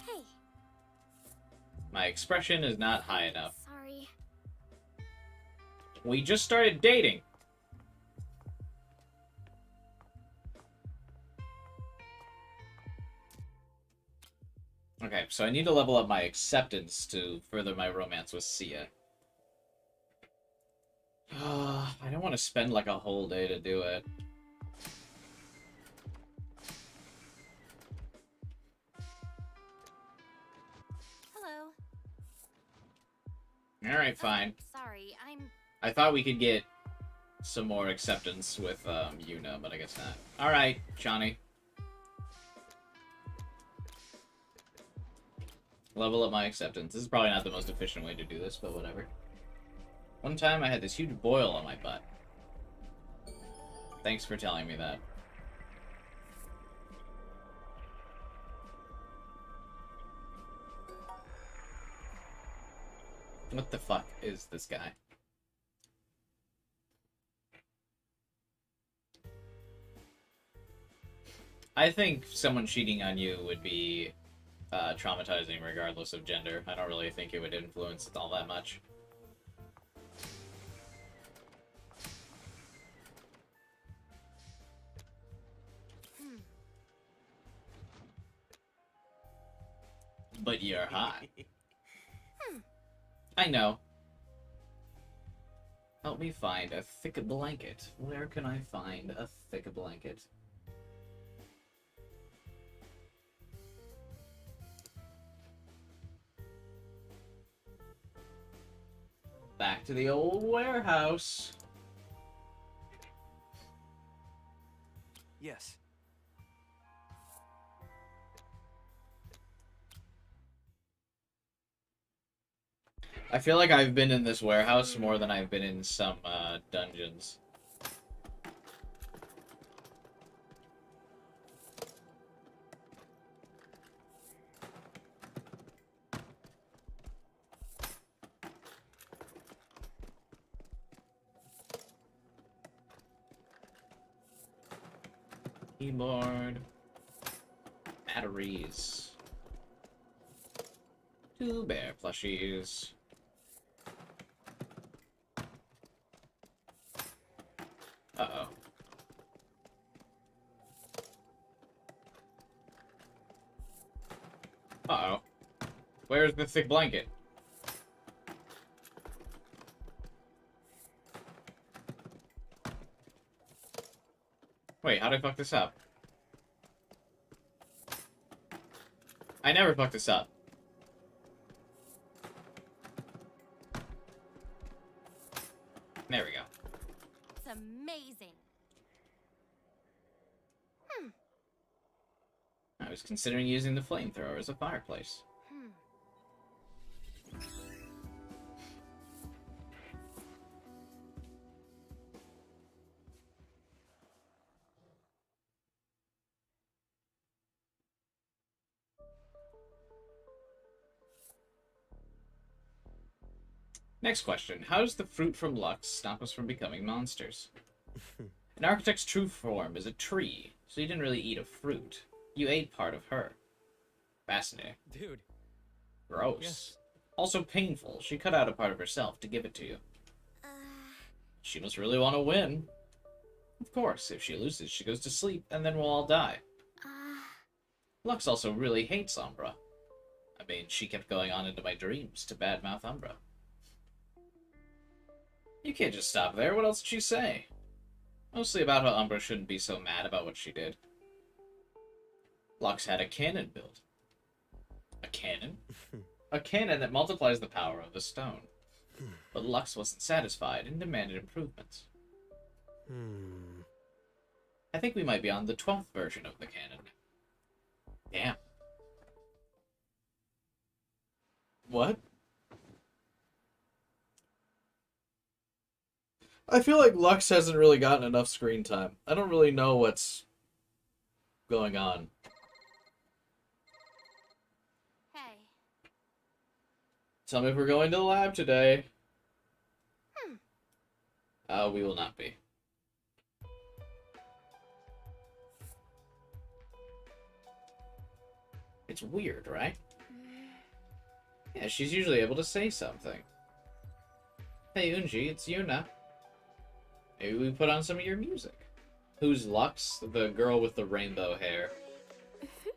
Hey, My expression is not high enough. sorry. We just started dating. Okay, so I need to level up my acceptance to further my romance with Sia. I don't want to spend like a whole day to do it. Hello. Alright, fine. Sorry, I thought we could get some more acceptance with Yuna, but I guess not. Alright, Chani. Level up my acceptance. This is probably not the most efficient way to do this, but whatever. One time I had this huge boil on my butt. Thanks for telling me that. What the fuck is this guy? I think someone cheating on you would be traumatizing regardless of gender. I don't really think it would influence it all that much. But you're hot. I know. Help me find a thick blanket. Where can I find a thick blanket? Back to the old warehouse. Yes. I feel like I've been in this warehouse more than I've been in some dungeons. Keyboard. Batteries. 2 bear plushies. Uh-oh. Uh-oh. Where's the thick blanket? Wait, how'd I fuck this up? I never fucked this up. There we go. it's amazing. I was considering using the flamethrower as a fireplace. Next question. How does the fruit from Lux stop us from becoming monsters? An architect's true form is a tree, so you didn't really eat a fruit. You ate part of her. Fascinating. Dude. Gross. Yes. Also painful. She cut out a part of herself to give it to you. Uh, She must really want to win. Of course, if she loses, she goes to sleep, and then we'll all die. Lux also really hates Umbra. I mean, she kept going on into my dreams to badmouth Umbra. You can't just stop there. What else did she say? Mostly about how Umbra shouldn't be so mad about what she did. Lux had a cannon built. A cannon? A cannon that multiplies the power of the stone. But Lux wasn't satisfied and demanded improvements. I think we might be on the 12th version of the cannon. Damn. What? I feel like Lux hasn't really gotten enough screen time. I don't really know what's going on. Hey. Tell me if we're going to the lab today. We will not be. It's weird, right? Yeah, she's usually able to say something. Hey, Unji, it's Yuna. Maybe we put on some of your music. Who's Lux, the girl with the rainbow hair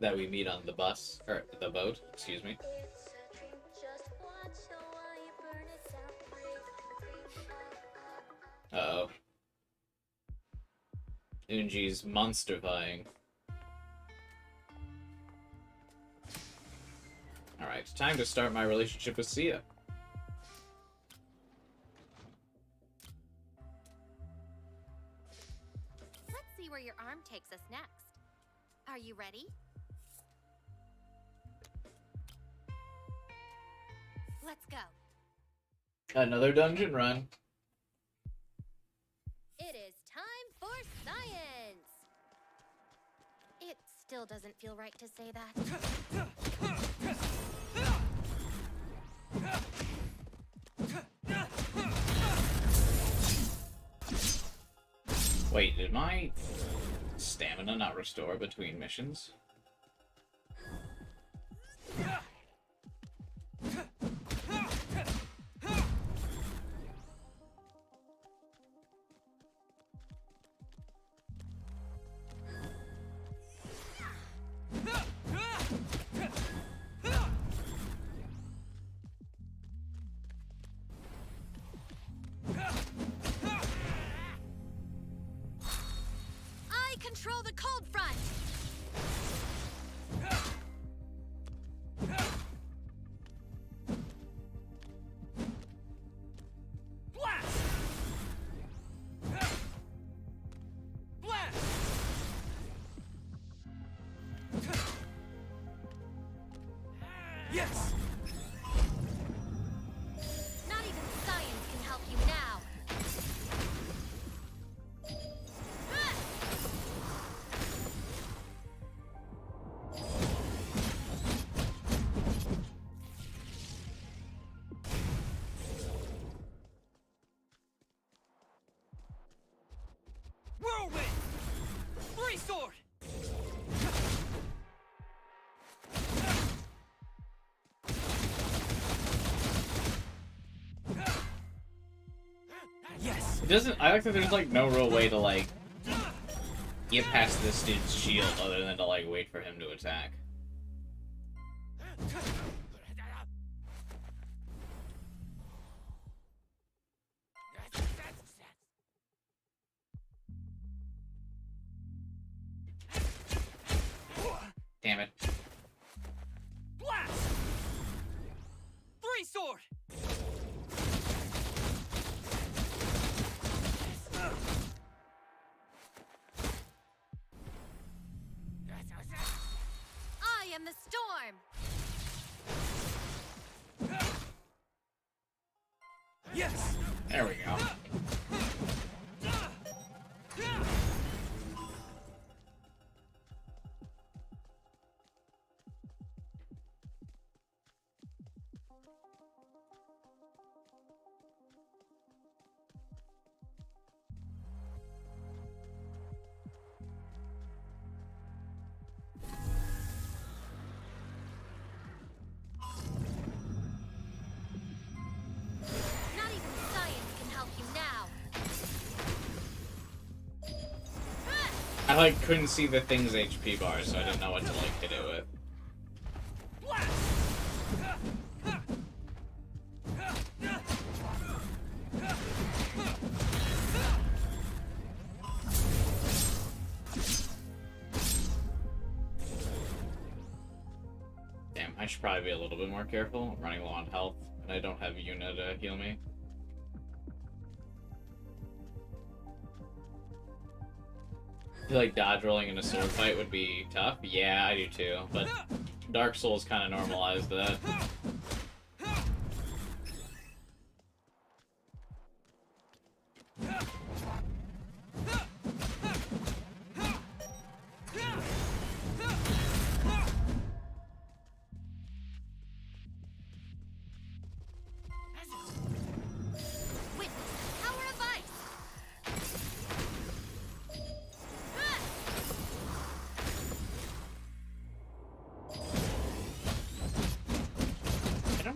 that we meet on the bus, or the boat, excuse me. Uh-oh. Unji's monsterifying. Alright, time to start my relationship with Sia. Let's see where your arm takes us next. Are you ready? Let's go. Another dungeon run. It is time for science! It still doesn't feel right to say that. Wait, did my stamina not restore between missions? I control the cold front! Blast! Blast! Yes! Not even science can help you now. Whirlwind! Three sword! Yes! It doesn't. I like that there's like no real way to like get past this dude's shield other than to like wait for him to attack. Damn it. Blast! Three sword! I am the storm! Yes! There we go. like couldn't see the thing's HP bar, so I didn't know what to like hit it with. Damn, I should probably be a little bit more careful. I'm running low on health, and I don't have Yuna to heal me. I feel like dodge rolling in a sword fight would be tough. Yeah, I do too, but Dark Souls kind of normalized that.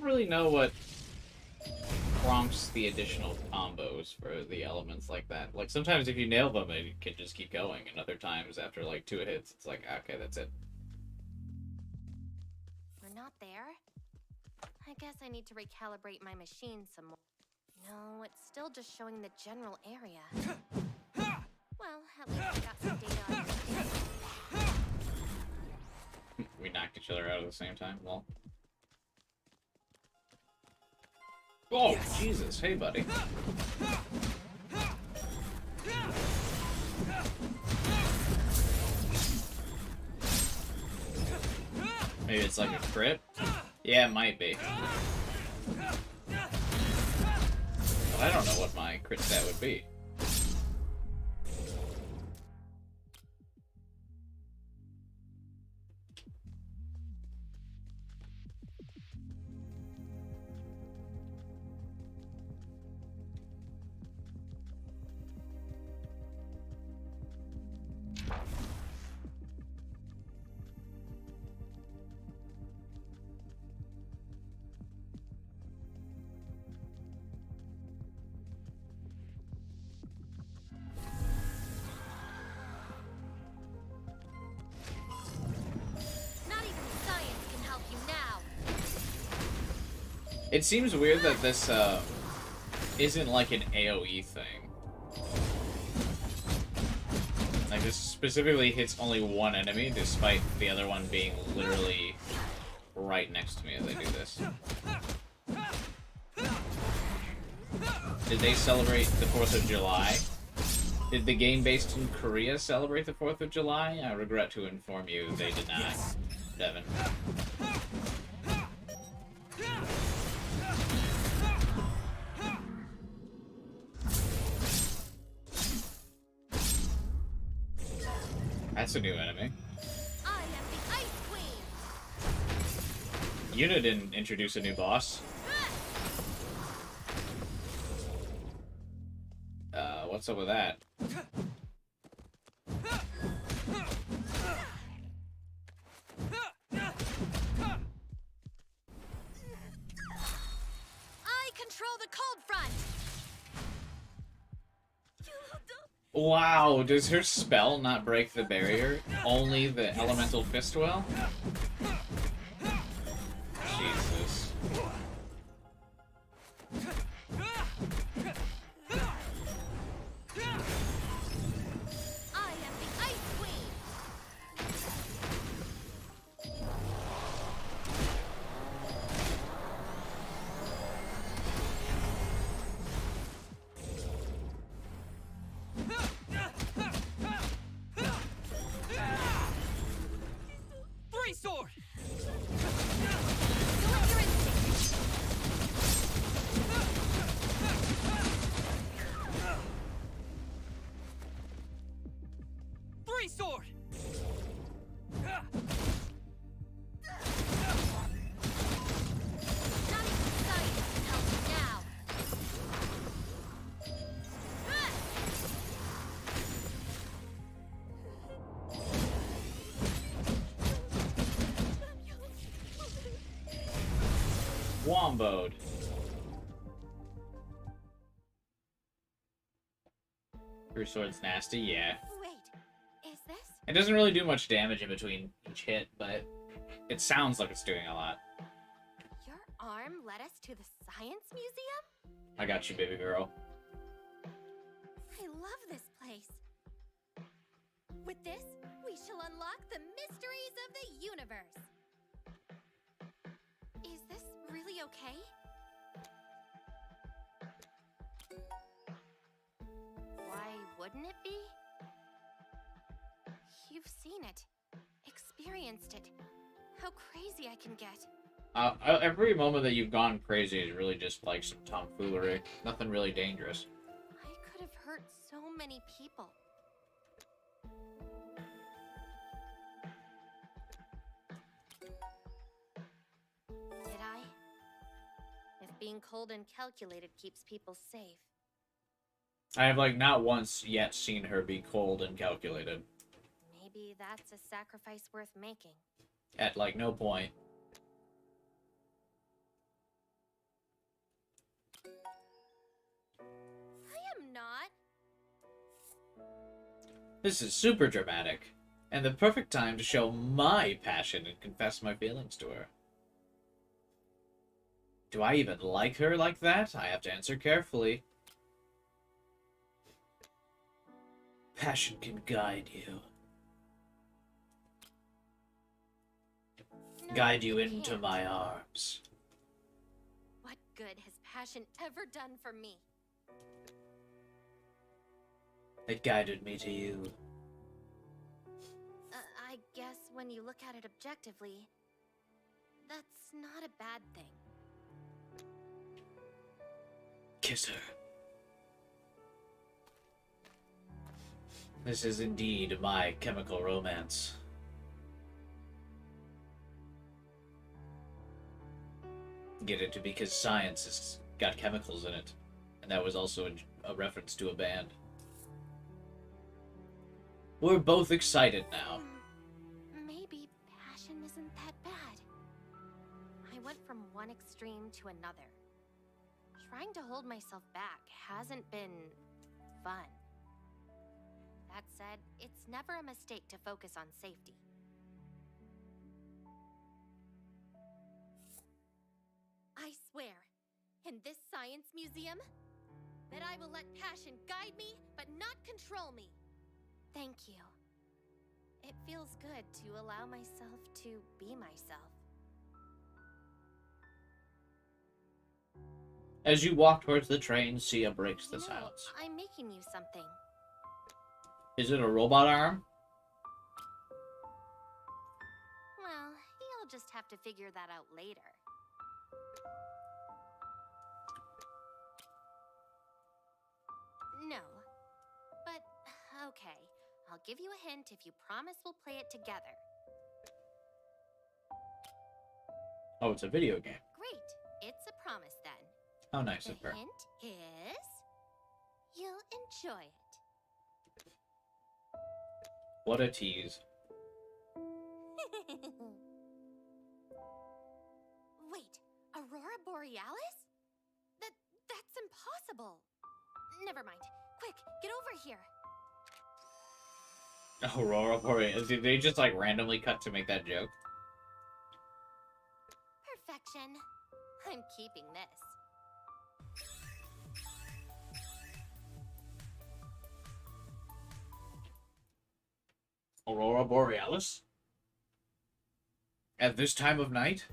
Really know what prompts the additional combos for the elements like that. Like sometimes if you nail them, it can just keep going, and other times after like 2 hits, it's like, okay, that's it. We're not there? I guess I need to recalibrate my machine some more. No, it's still just showing the general area. Well, at least I got some data on it. We knocked each other out at the same time. Well. Oh, yes. Jesus. Hey, buddy. Maybe it's like a crit? Yeah, it might be. But I don't know what my crit stat would be. It seems weird that this isn't like an AoE thing. Like this specifically hits only one enemy, despite the other one being literally right next to me as I do this. Did they celebrate the 4th of July? Did the game based in Korea celebrate the 4th of July? I regret to inform you they did not, yes. Devin. That's a new enemy. I am the Ice Queen. Yuna didn't introduce a new boss. What's up with that? I control the cold front. Wow, does her spell not break the barrier? Only the elemental fistwell? Jesus. I am the Ice Queen. Three sword. Three sword. Not even science can help you now. Womboed. Her sword's nasty, yeah. Wait, is this? It doesn't really do much damage in between each hit, but it sounds like it's doing a lot. Your arm led us to the Science Museum? I got you, baby girl. I love this place. With this, we shall unlock the mysteries of the universe. Is this really okay? Why wouldn't it be? You've seen it, experienced it. How crazy I can get. Every moment that you've gone crazy is really just like some tomfoolery. Nothing really dangerous. I could have hurt so many people. Did I? If being cold and calculated keeps people safe. I have, like, not once yet seen her be cold and calculated. Maybe that's a sacrifice worth making. At, like, no point. I am not. This is super dramatic, and the perfect time to show my passion and confess my feelings to her. Do I even like her like that? I have to answer carefully. Passion can guide you. No, Guide you it into can't. my arms. What good has passion ever done for me? It guided me to you. I guess when you look at it objectively, that's not a bad thing. Kiss her. This is indeed my chemical romance. Get it? Because science has got chemicals in it. And that was also a reference to a band. We're both excited now. Maybe passion isn't that bad. I went from one extreme to another. Trying to hold myself back hasn't been fun. That said, it's never a mistake to focus on safety. I swear, in this science museum, that I will let passion guide me, but not control me. Thank you. It feels good to allow myself to be myself. As you walk towards the train, Sia breaks the You know, silence. I'm making you something. Is it a robot arm? Well, you'll just have to figure that out later. No. But, okay. I'll give you a hint if you promise we'll play it together. Oh, it's a video game. Great. It's a promise then. How nice The of her. hint is... you'll enjoy it. What a tease. Wait, Aurora Borealis? That's impossible. Never mind. Quick, get over here. Aurora Borealis. Did they just like randomly cut to make that joke? Perfection. I'm keeping this. Aurora Borealis? At this time of night?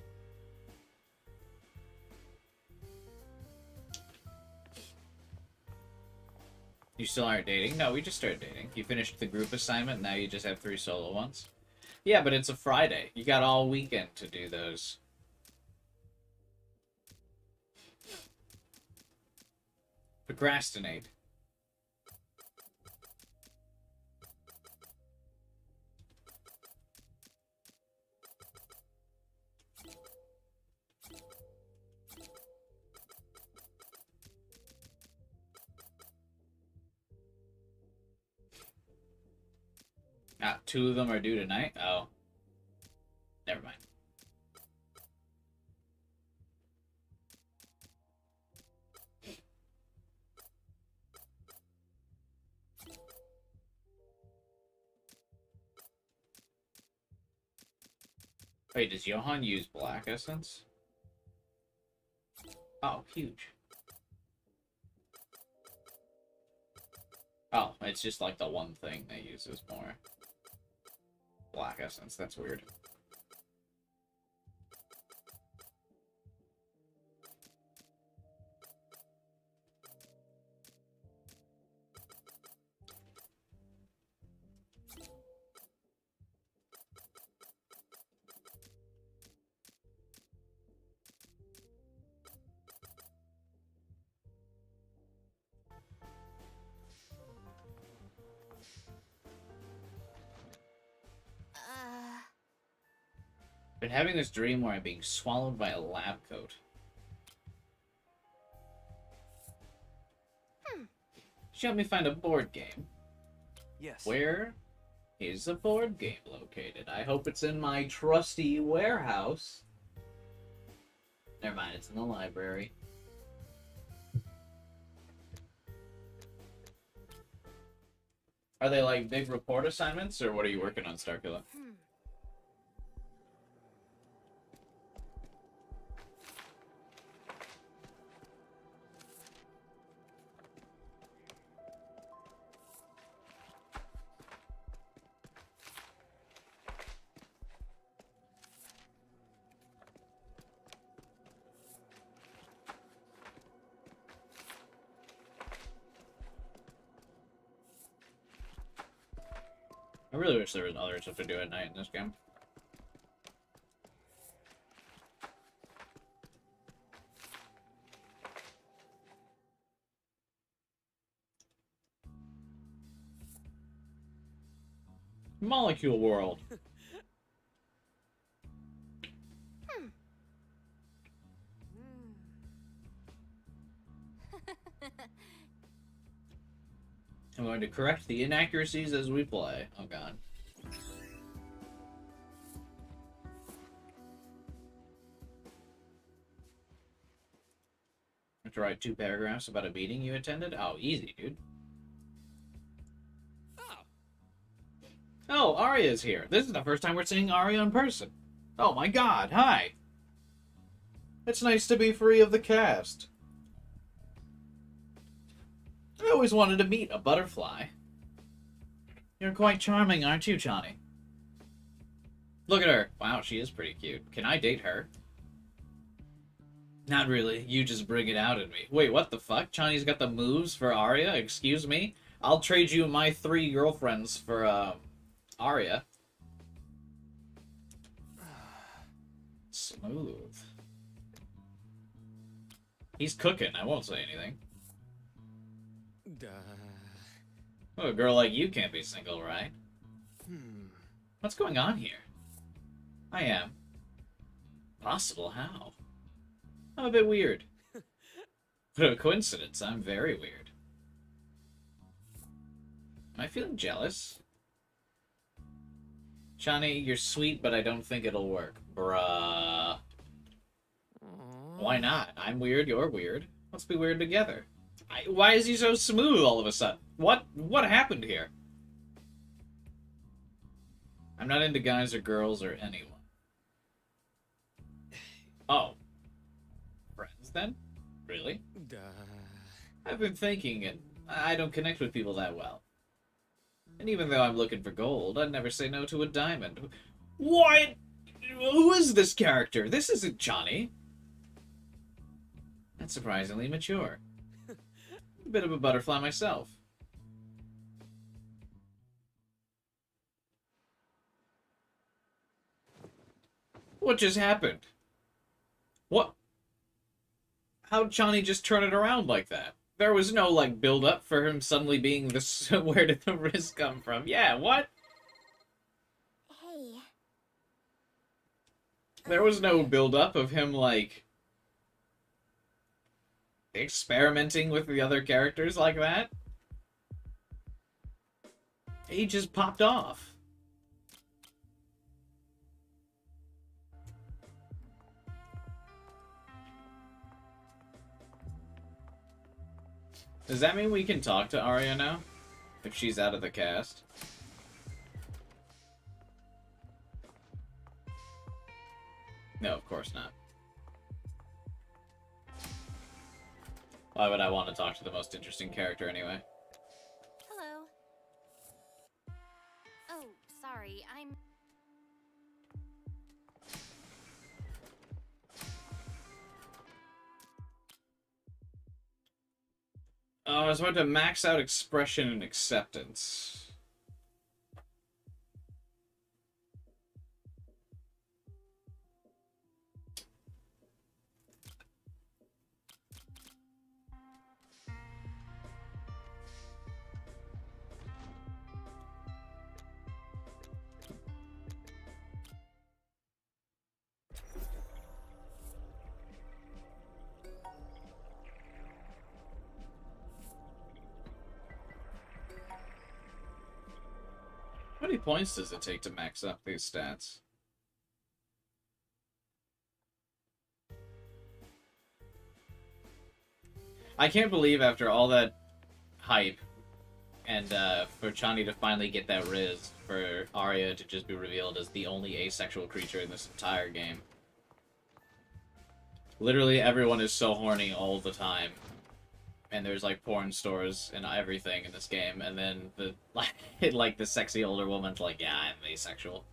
You still aren't dating? No, we just started dating. You finished the group assignment, now you just have 3 solo ones. Yeah, but it's a Friday. You got all weekend to do those. Procrastinate. Ah, 2 of them are due tonight? Oh. Never mind. Wait, does Johan use black essence? Oh, huge. Oh, it's just like the one thing that uses more black essence. That's weird. Been having this dream where I'm being swallowed by a lab coat. Should help me find a board game. Yes. Where is a board game located? I hope it's in my trusty warehouse. Never mind, it's in the library. Are they like big report assignments, or what are you working on, Starkilla? I really wish there was other stuff to do at night in this game. Molecule World. I'm going to correct the inaccuracies as we play. Oh god. I have to write 2 paragraphs about a meeting you attended? Oh, easy, dude. Oh, Arya's here. This is the first time we're seeing Arya in person. Oh my god, hi. It's nice to be free of the cast. I always wanted to meet a butterfly. You're quite charming, aren't you, Chani? Look at her. Wow, she is pretty cute. Can I date her? Not really. You just bring it out in me. Wait, what the fuck? Chani's got the moves for Arya? Excuse me? I'll trade you my 3 girlfriends for, Arya. Smooth. He's cooking. I won't say anything. Oh, a girl like you can't be single, right? What's going on here? I am. Possible? How? I'm a bit weird. What a coincidence. I'm very weird. Am I feeling jealous? Chani, you're sweet, but I don't think it'll work. Bruh. Why not? I'm weird, you're weird. Let's be weird together. Why is he so smooth all of a sudden? What happened here? I'm not into guys or girls or anyone. Oh. Friends, then? Really? I've been thinking, and I don't connect with people that well. And even though I'm looking for gold, I'd never say no to a diamond. What? Who is this character? This isn't Chani. That's surprisingly mature. A bit of a butterfly myself. What just happened? What? How'd Chani just turn it around like that? There was no, like, build-up for him suddenly being this... Where did the risk come from? Yeah, what? Hey. There was no build-up of him, like... experimenting with the other characters like that. He just popped off. Does that mean we can talk to Arya now? If she's out of the cast? course not. Why would I want to talk to the most interesting character anyway? Hello. Oh, sorry, I'm... Oh, I was about to max out expression and acceptance. How many points does it take to max up these stats? I can't believe after all that hype and for Chani to finally get that Riz, for Arya to just be revealed as the only asexual creature in this entire game. Literally everyone is so horny all the time. And there's like porn stores and everything in this game, and then the like the sexy older woman's like, yeah, I'm asexual.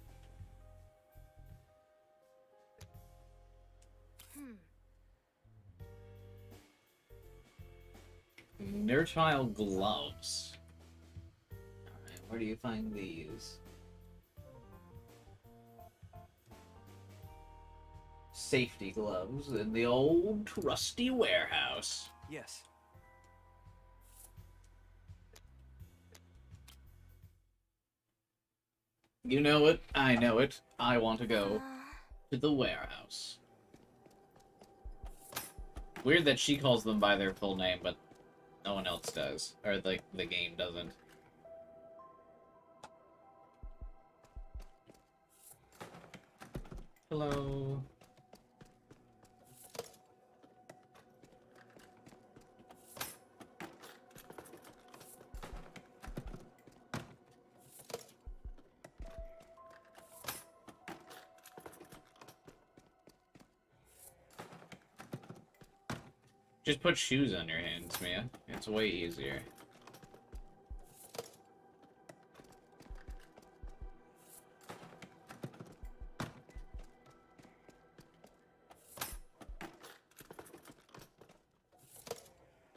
Nurtile gloves. Alright, where do you find these? Safety gloves in the old rusty warehouse. Yes. You know it, I know it. I want to go to the warehouse. Weird that she calls them by their full name, but no one else does. Or, like, the game doesn't. Hello. Just put shoes on your hands, Mia. It's way easier.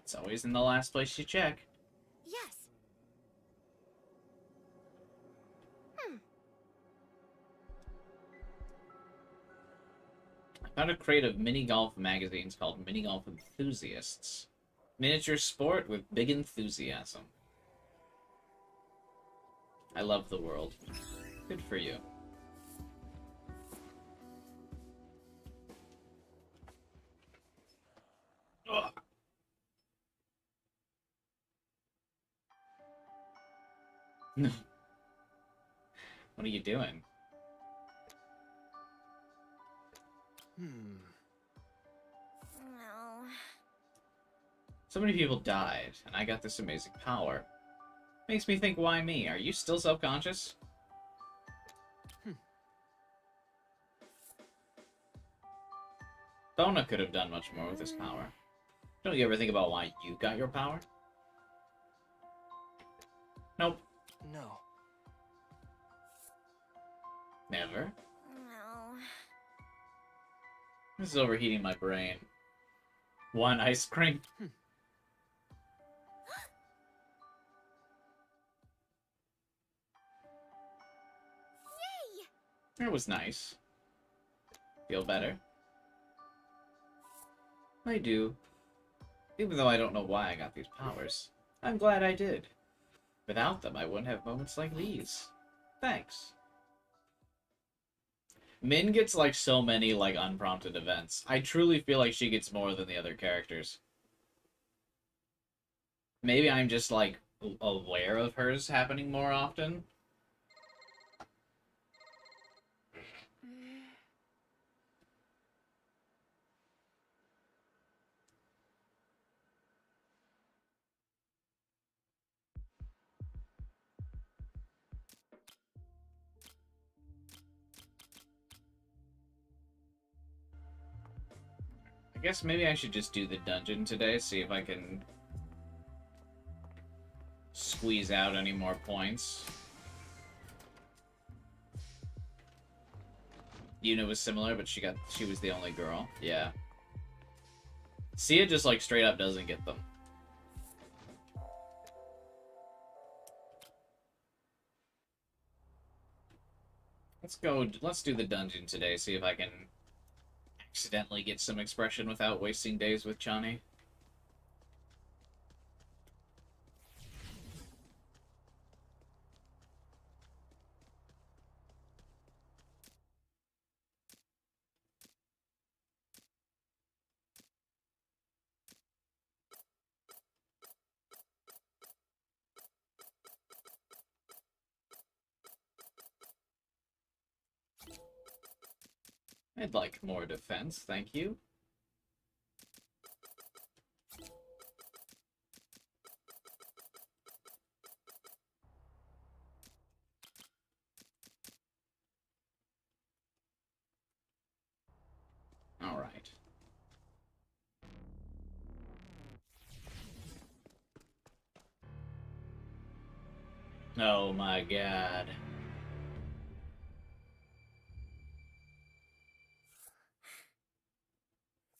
It's always in the last place you check. Yes. I found a crate of mini golf magazines called Mini Golf Enthusiasts. Miniature sport with big enthusiasm. I love the world. Good for you. Ugh. No. What are you doing? No. So many people died, and I got this amazing power. Makes me think, why me? Are you still self-conscious? Bona could have done much more with his power. Don't you ever think about why you got your power? Nope. No. Never. No. This is overheating my brain. One ice cream. Yay! It was nice. Feel better? I do. Even though I don't know why I got these powers. I'm glad I did. Without them, I wouldn't have moments like these. Thanks. Min gets, like, so many, like, unprompted events. I truly feel like she gets more than the other characters. Maybe I'm just, like, aware of hers happening more often. I guess maybe I should just do the dungeon today, see if I can squeeze out any more points. Yuna was similar, but she was the only girl. Yeah. Sia just like straight up doesn't get them. Let's do the dungeon today, see if I can accidentally get some expression without wasting days with Chani. I'd like more defense, thank you. Alright. Oh my god.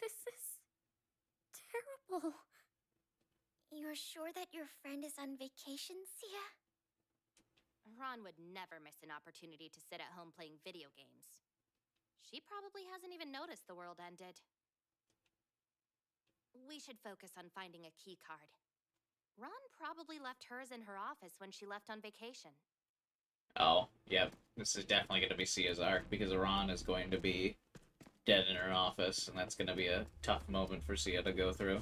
This is terrible. You're sure that your friend is on vacation, Sia? Ron would never miss an opportunity to sit at home playing video games. She probably hasn't even noticed the world ended. We should focus on finding a key card. Ron probably left hers in her office when she left on vacation. Oh, yep. This is definitely going to be Sia's arc, because Iran is going to be dead in her office, and that's going to be a tough moment for Sia to go through.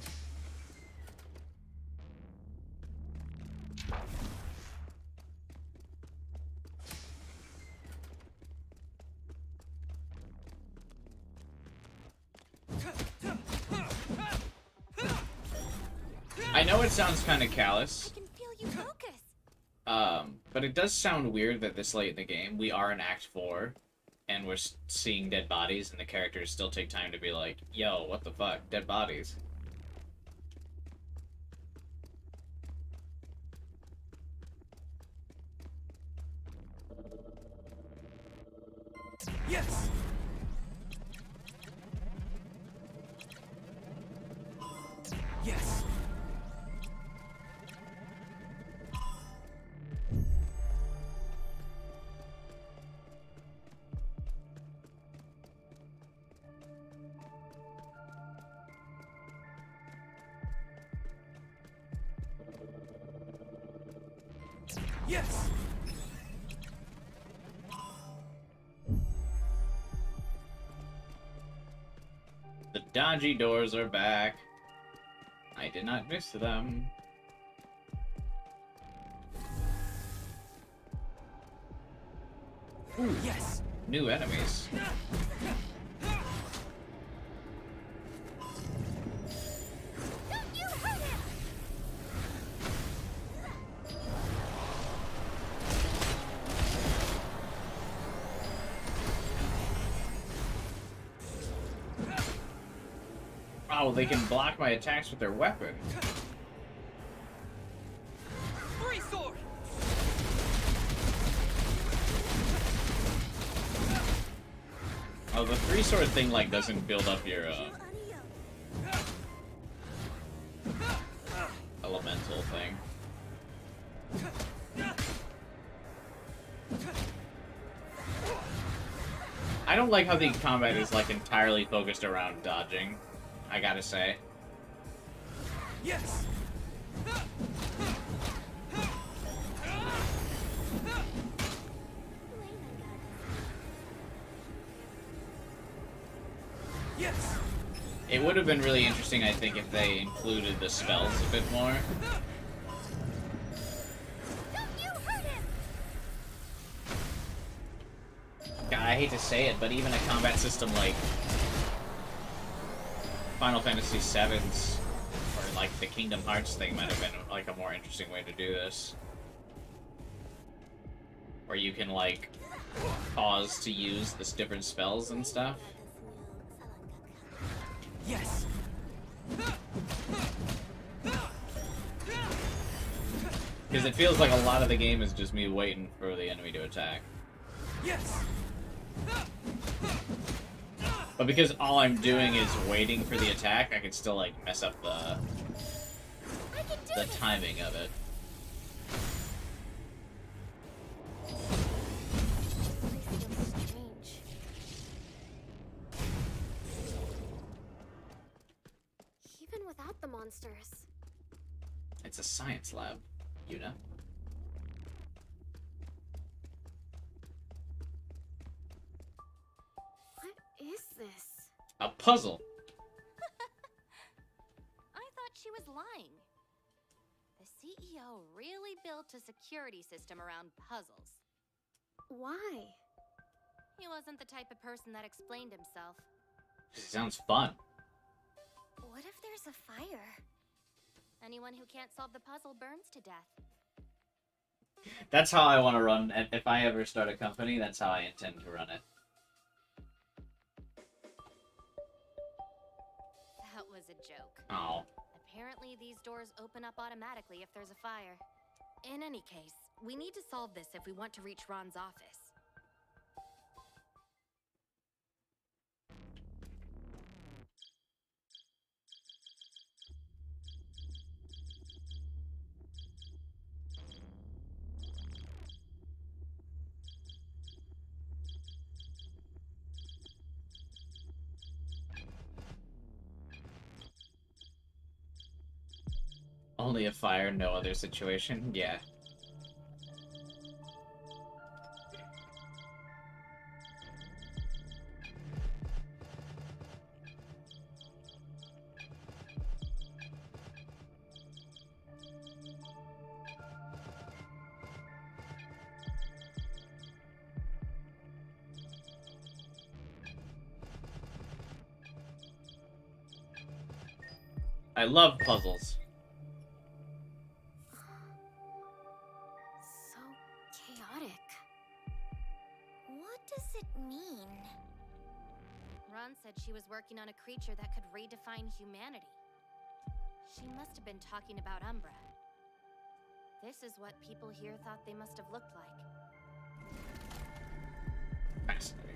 I know it sounds kind of callous. I can feel you focus. But it does sound weird that this late in the game, we are in Act 4, and we're seeing dead bodies, and the characters still take time to be like, yo, what the fuck, dead bodies. Yes! Yes! Yes! The dodgy doors are back. I did not miss them. Ooh, Yes! new enemies. Don't you hurt him! Oh, they can block my attacks with their weapon. Free sword! Oh, the three-sword thing, like, doesn't build up your, elemental thing. I don't like how the combat is, like, entirely focused around dodging, I gotta say. Yes! Yes! It would have been really interesting, I think, if they included the spells a bit more. Don't you hurt him! God, I hate to say it, but even a combat system like Final Fantasy VII's, or like the Kingdom Hearts thing, might have been like a more interesting way to do this. Where you can like pause to use this different spells and stuff. Yes. Because it feels like a lot of the game is just me waiting for the enemy to attack. Yes. But because all I'm doing is waiting for the attack, I can still like mess up the timing of it. Strange. Even without the monsters. It's a science lab, Yuna. What is this? A puzzle. I thought she was lying. The CEO really built a security system around puzzles. Why? He wasn't the type of person that explained himself. Sounds fun. What if there's a fire? Anyone who can't solve the puzzle burns to death. That's how I want to run. If I ever start a company, that's how I intend to run it. That was a joke. Oh. Apparently, these doors open up automatically if there's a fire. In any case, we need to solve this if we want to reach Ron's office. Only a fire, no other situation? Yeah. I love puzzles. So chaotic. What does it mean? Ron said she was working on a creature that could redefine humanity. She must have been talking about Umbra. This is what people here thought they must have looked like. Fascinating.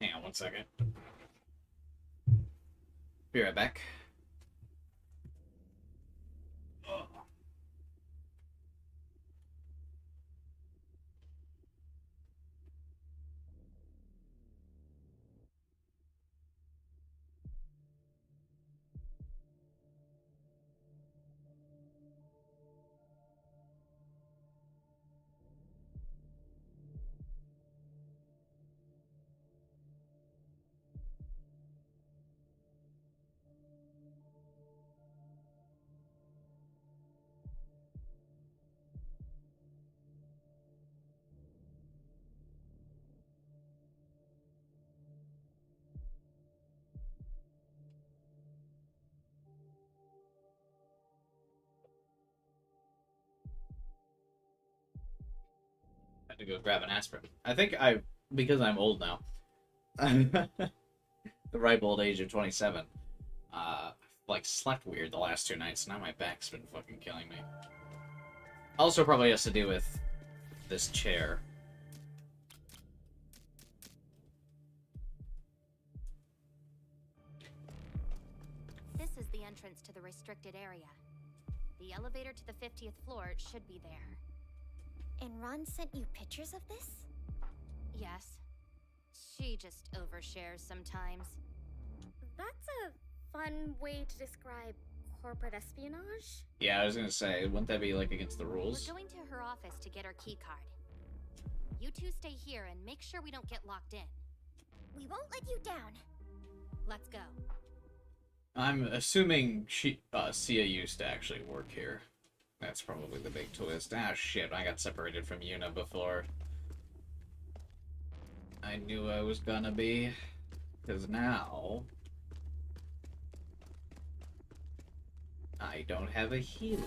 Hang on one second. Be right back. Had to go grab an aspirin. I think because I'm old now, the ripe old age of 27, like slept weird the last 2 nights. Now my back's been fucking killing me. Also probably has to do with this chair. This is the entrance to the restricted area. The elevator to the 50th floor should be there. And Ron sent you pictures of this? Yes. She just overshares sometimes. That's a fun way to describe corporate espionage. Yeah, I was gonna say, wouldn't that be like against the rules? We're going to her office to get her key card. You two stay here and make sure we don't get locked in. We won't let you down. Let's go. I'm assuming Sia used to actually work here. That's probably the big twist. Ah, shit, I got separated from Yuna before I knew I was gonna be. Because now I don't have a healer.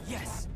Yes.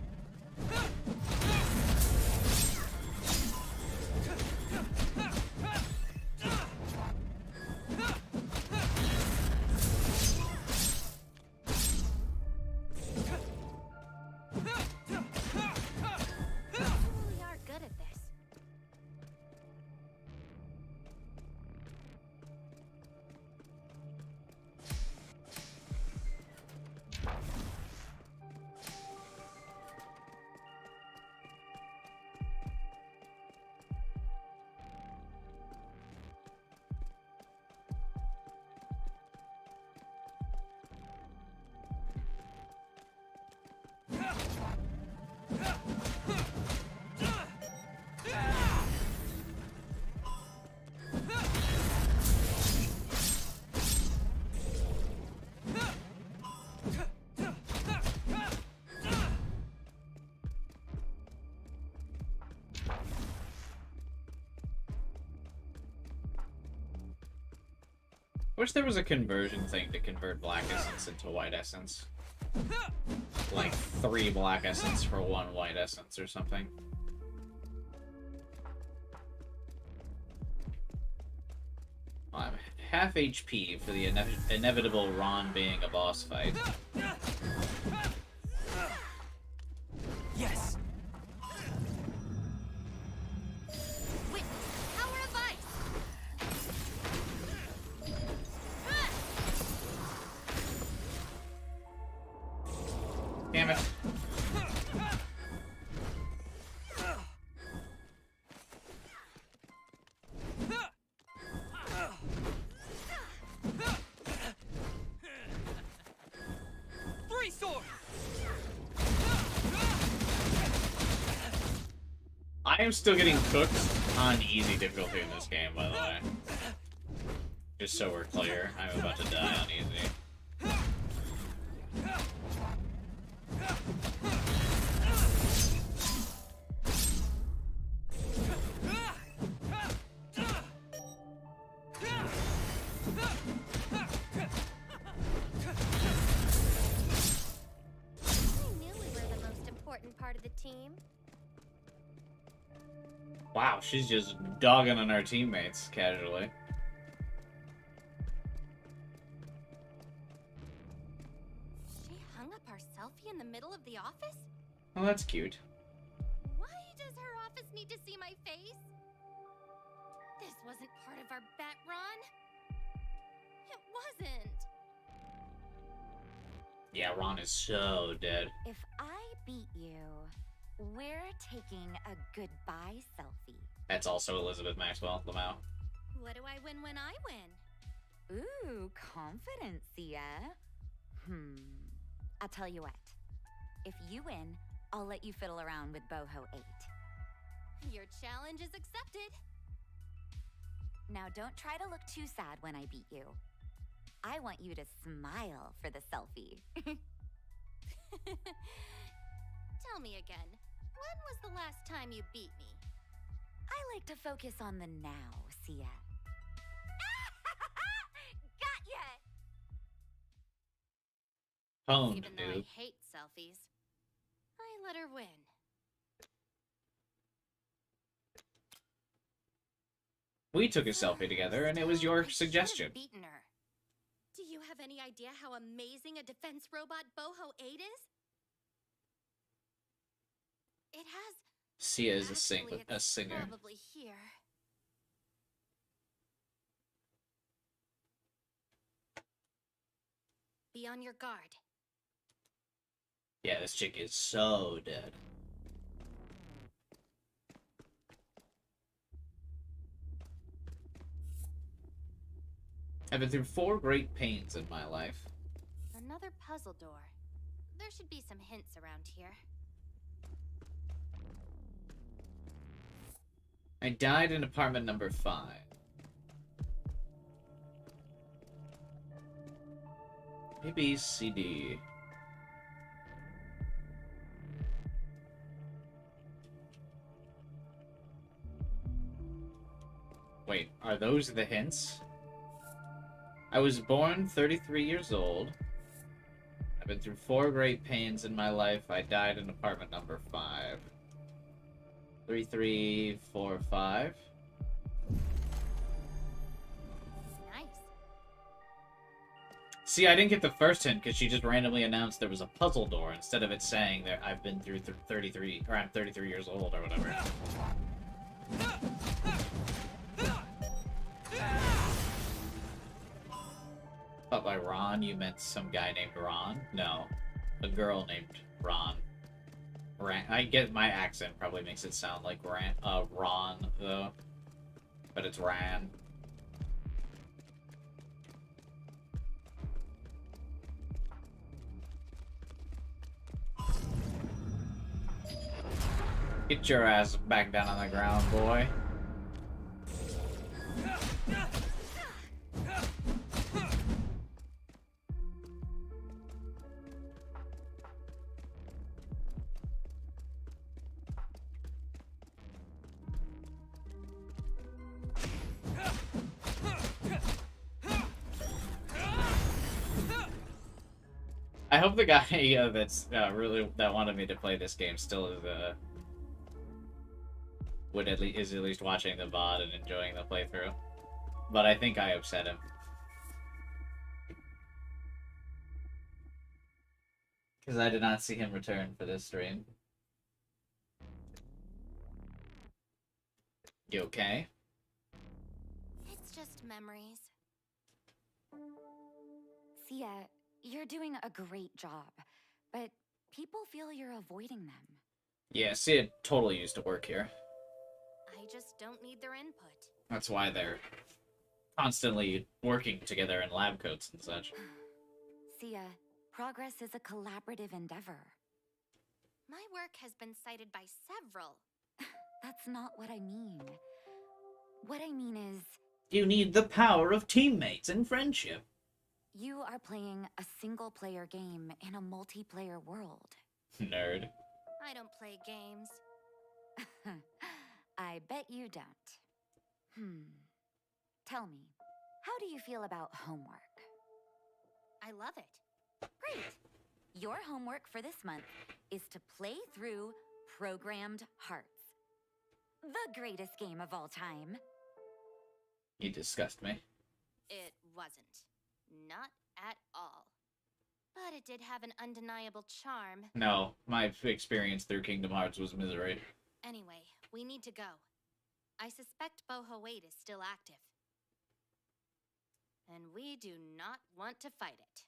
I wish there was a conversion thing to convert black essence into white essence. Like 3 black essence for 1 white essence or something. Well, I'm half HP for the inevitable Ron being a boss fight. Yes! Witness the power of ice! Damn it. Three sword! I am still getting cooked on easy difficulty in this game, by the way. Just so we're clear, I'm about to die on easy. I knew we were the most important part of the team. Wow, she's just dogging on our teammates casually. She hung up our selfie in the middle of the office? Well, that's cute. Why does her office need to see my face? This wasn't part of our bet, Ron. It wasn't. Yeah, Ron is so dead. If I beat you, we're taking a goodbye selfie. That's also Elizabeth Maxwell, Lamau. What do I win when I win? Ooh, confidence, yeah? I'll tell you what. If you win, I'll let you fiddle around with Boho 8. Your challenge is accepted. Now don't try to look too sad when I beat you. I want you to smile for the selfie. Tell me again, when was the last time you beat me? I like to focus on the now, Sia. Got ya! Honed, Even though I dude. hate selfies, I let her win. We took a selfie together, and it was your I suggestion. should've beaten her. Do you have any idea how amazing a defense robot Boho 8 is? It has. Sia is Actually, a it's singer. Probably here. Be on your guard. Yeah, this chick is so dead. I've been through 4 great pains in my life. Another puzzle door. There should be some hints around here. I died in apartment number 5. A, B, C, D. Wait, are those the hints? I was born 33 years old. I've been through 4 great pains in my life. I died in apartment number 5. 3, 3, 4, 5. Nice. See, I didn't get the first hint because she just randomly announced there was a puzzle door instead of it saying that I've been through 33, or I'm 33 years old or whatever. Thought by Ron you meant some guy named Ron? No, a girl named Ron. I get my accent probably makes it sound like Ron though, but it's Ran. Get your ass back down on the ground, boy. I hope the guy that's really that wanted me to play this game still is is at least watching the VOD and enjoying the playthrough. But I think I upset him. Because I did not see him return for this stream. You okay? It's just memories. Sia, you're doing a great job, but people feel you're avoiding them. Yeah, Sia totally used to work here. I just don't need their input. That's why they're constantly working together in lab coats and such. Sia, progress is a collaborative endeavor. My work has been cited by several. That's not what I mean. What I mean is... You need the power of teammates and friendship. You are playing a single-player game in a multiplayer world. Nerd. I don't play games. I bet you don't. Tell me, how do you feel about homework? I love it. Great! Your homework for this month is to play through Programmed Hearts. The greatest game of all time. You disgust me. It wasn't. Not at all. But it did have an undeniable charm. No, my experience through Kingdom Hearts was misery. Anyway, we need to go. I suspect Boho 8 is still active. And we do not want to fight it.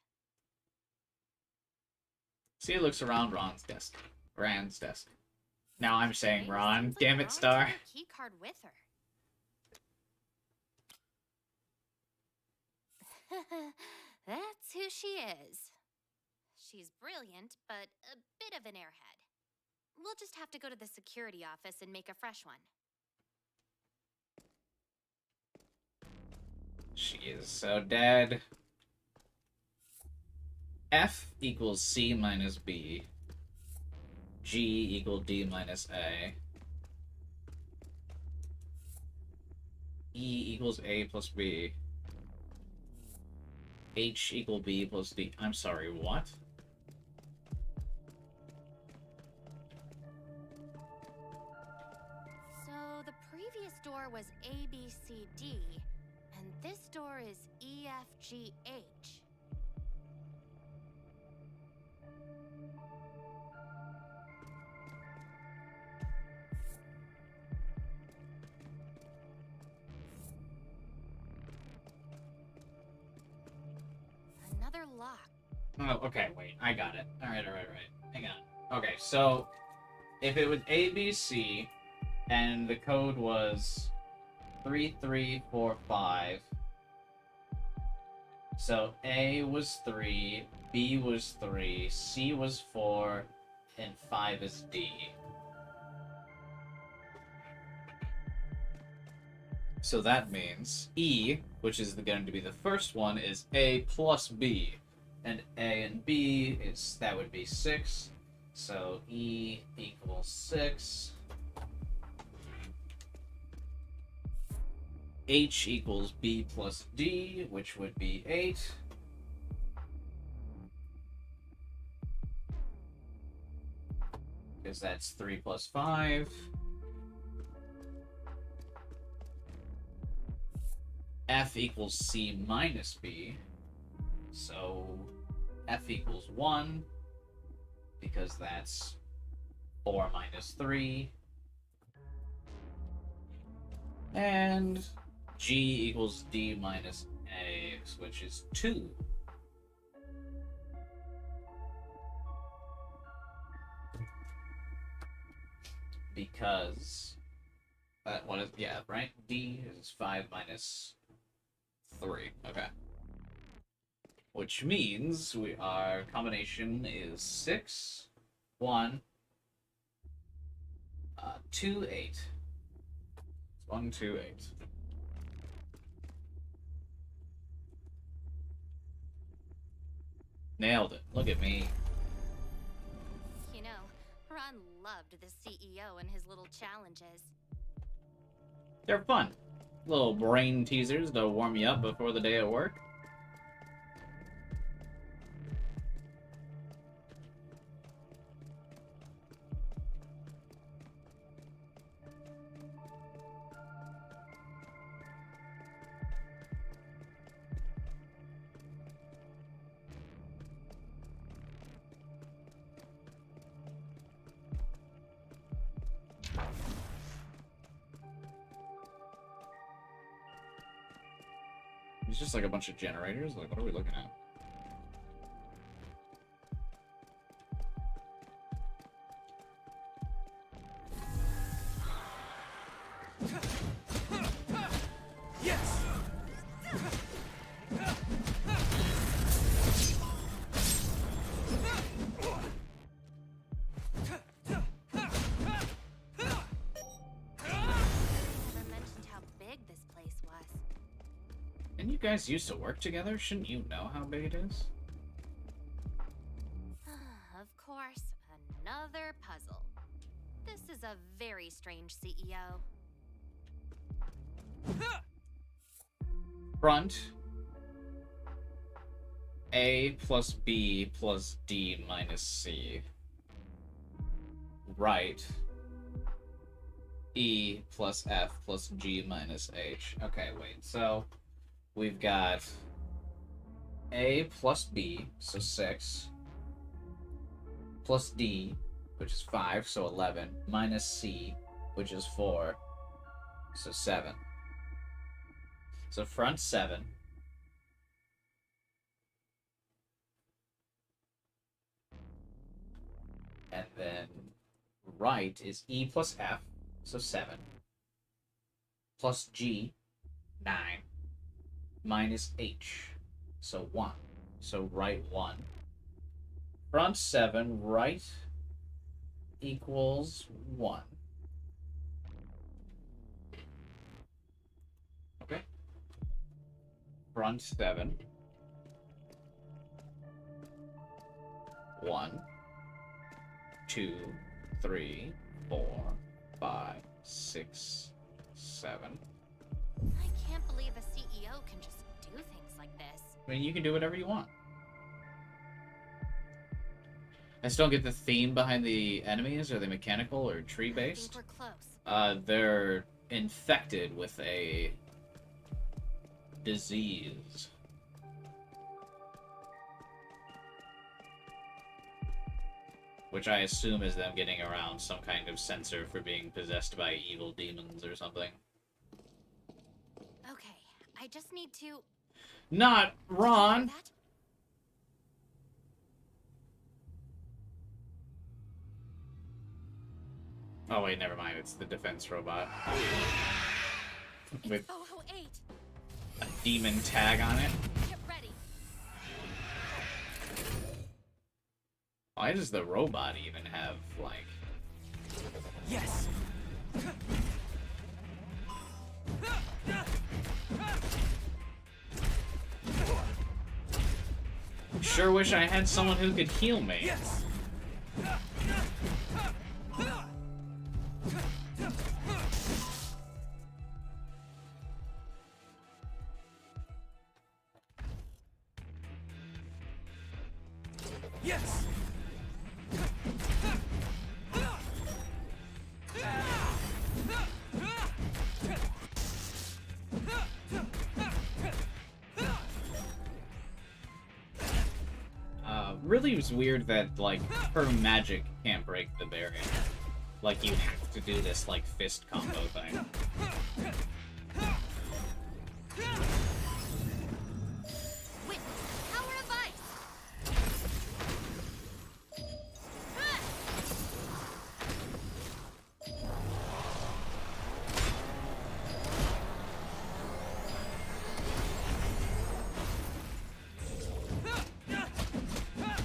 Sia looks around Rand's desk. Now I'm saying Ron. Seems like Damn it, Ron Star. took her key card with her. That's who she is. She's brilliant, but a bit of an airhead. We'll just have to go to the security office and make a fresh one. She is so dead. F equals C minus B. G equal D minus A. E equals A plus B. H equal B plus D. I'm sorry, what? So the previous door was A, B, C, D, and this door is E, F, G, H. Another lock. Oh, okay, wait. I got it. Alright. Hang on. Okay, so if it was A, B, C, and the code was 3345, so A was 3, B was 3, C was 4, and 5 is D. So that means E, which is going to be the first one, is A plus B. And A and B that would be 6. So E equals 6. H equals B plus D, which would be 8. Because that's 3 plus 5. F equals C minus B. So F equals 1, because that's 4 minus 3. And G equals D minus A, which is 2. Because what is, yeah, right? D is 5 minus 3. Okay. Which means our combination is 6, 1, 2, 8. 1, 2, 8. Nailed it. Look at me. You know, Ron loved the CEO and his little challenges. They're fun. Little brain teasers to warm you up before the day at work. It's just like a bunch of generators. Like, what are we looking at? Yes! Never mentioned how big this place was. And you guys used to work together? Shouldn't you know how big it is? Of course, another puzzle. This is a very strange E CEO. Front. A plus B plus D minus C. Right. E plus F plus G minus H. Okay, wait. So we've got A plus B, so 6, plus D, which is 5, so 11, minus C, which is 4, so 7. So front 7. And then right is E plus F, so 7, plus G, 9, minus H, so 1. So right 1. Front 7, right equals 1. Okay. Front 7. 1, 2, 3, 4, 5, 6, 7. I can't believe a CEO can just do things like this. I mean, you can do whatever you want. I still don't get the theme behind the enemies. Are they mechanical or tree-based? I think we're close. They're infected with a disease. Which I assume is them getting around some kind of sensor for being possessed by evil demons or something. Okay, I just need to... Not Ron! That? Oh wait, never mind. It's the defense robot. With It's Boho 8. a demon tag on it. Get ready. Why does the robot even have, like... Yes! Sure wish I had someone who could heal me. Yes! Yes! Really was weird that, like, her magic can't break the barrier. Like, you have to do this, like, fist combo thing. Witness the power of ice.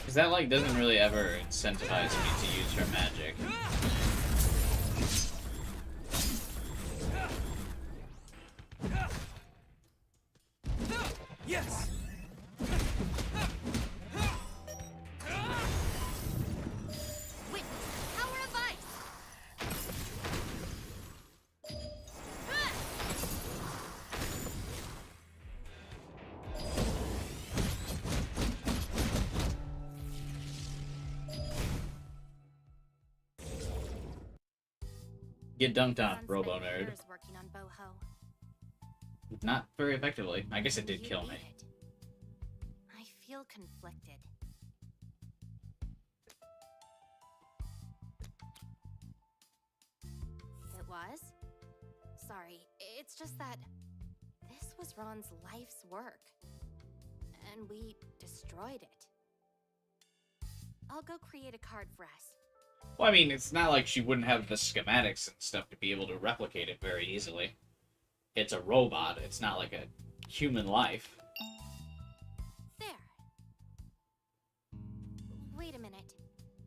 Because that, like, doesn't really ever incentivize me to use her magic. Yes! Witness the power of ice. Get dunked on, Ron Robo spent Nerd. years working on Boho. Not very effectively. I guess it did You kill need me. it. I feel conflicted. It was? Sorry, it's just that this This was Ron's life's work. And we destroyed it. I'll go create a card for us. Well, I mean, it's not like she wouldn't have the schematics and stuff to be able to replicate it very easily. It's a robot. It's not like a human life. There. Wait a minute.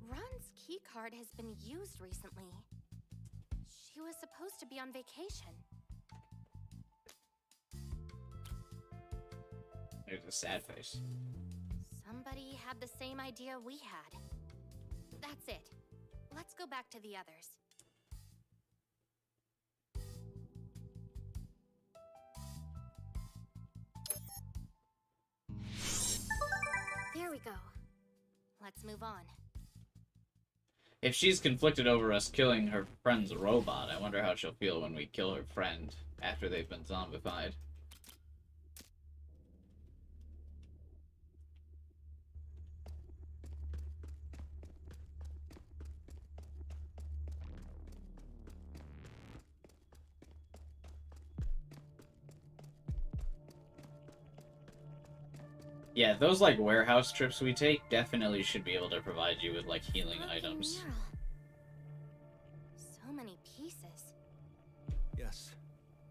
Ron's keycard has been used recently. She was supposed to be on vacation. There's a sad face. Somebody had the same idea we had. That's it. Let's go back to the others. There we go. Let's move on. If she's conflicted over us killing her friend's robot, I wonder how she'll feel when we kill her friend after they've been zombified. Yeah, those, like, warehouse trips we take definitely should be able to provide you with, like, healing items. Mural. So many pieces. Yes,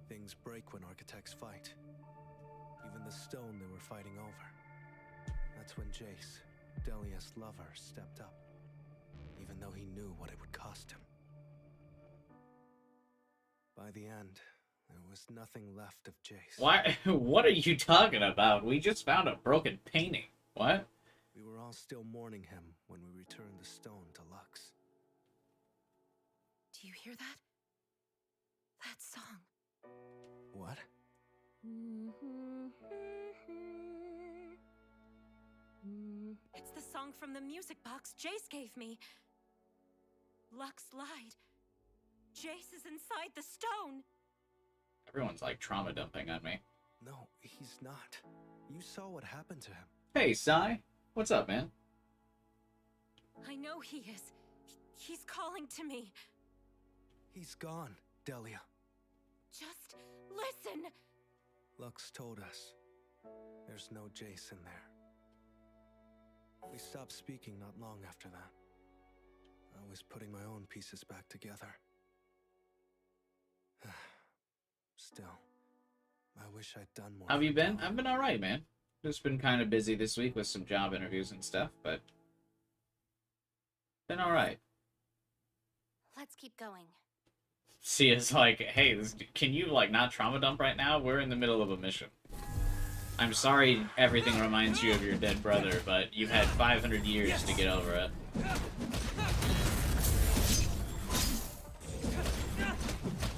things break when architects fight. Even the stone they were fighting over. That's when Jace, Delia's lover, stepped up. Even though he knew what it would cost him. By the end, there was nothing left of Jace. Why? What are you talking about? We just found a broken painting. What? We were all still mourning him when we returned the stone to Lux. Do you hear that? That song. What? It's the song from the music box Jace gave me. Lux lied. Jace is inside the stone. Everyone's like trauma dumping on me. No, he's not. You saw what happened to him. Hey, Sai. What's up, man? I know he is. He's calling to me. He's gone, Delia. Just listen. Lux told us. There's no Jace in there. We stopped speaking not long after that. I was putting my own pieces back together. Still, I wish I'd done more. How have you been? I've been alright, man. Just been kind of busy this week with some job interviews and stuff, but been alright. Let's keep going. Sia's like, hey, can you, like, not trauma dump right now? We're in the middle of a mission. I'm sorry everything reminds you of your dead brother, but you've had 500 years to get over it.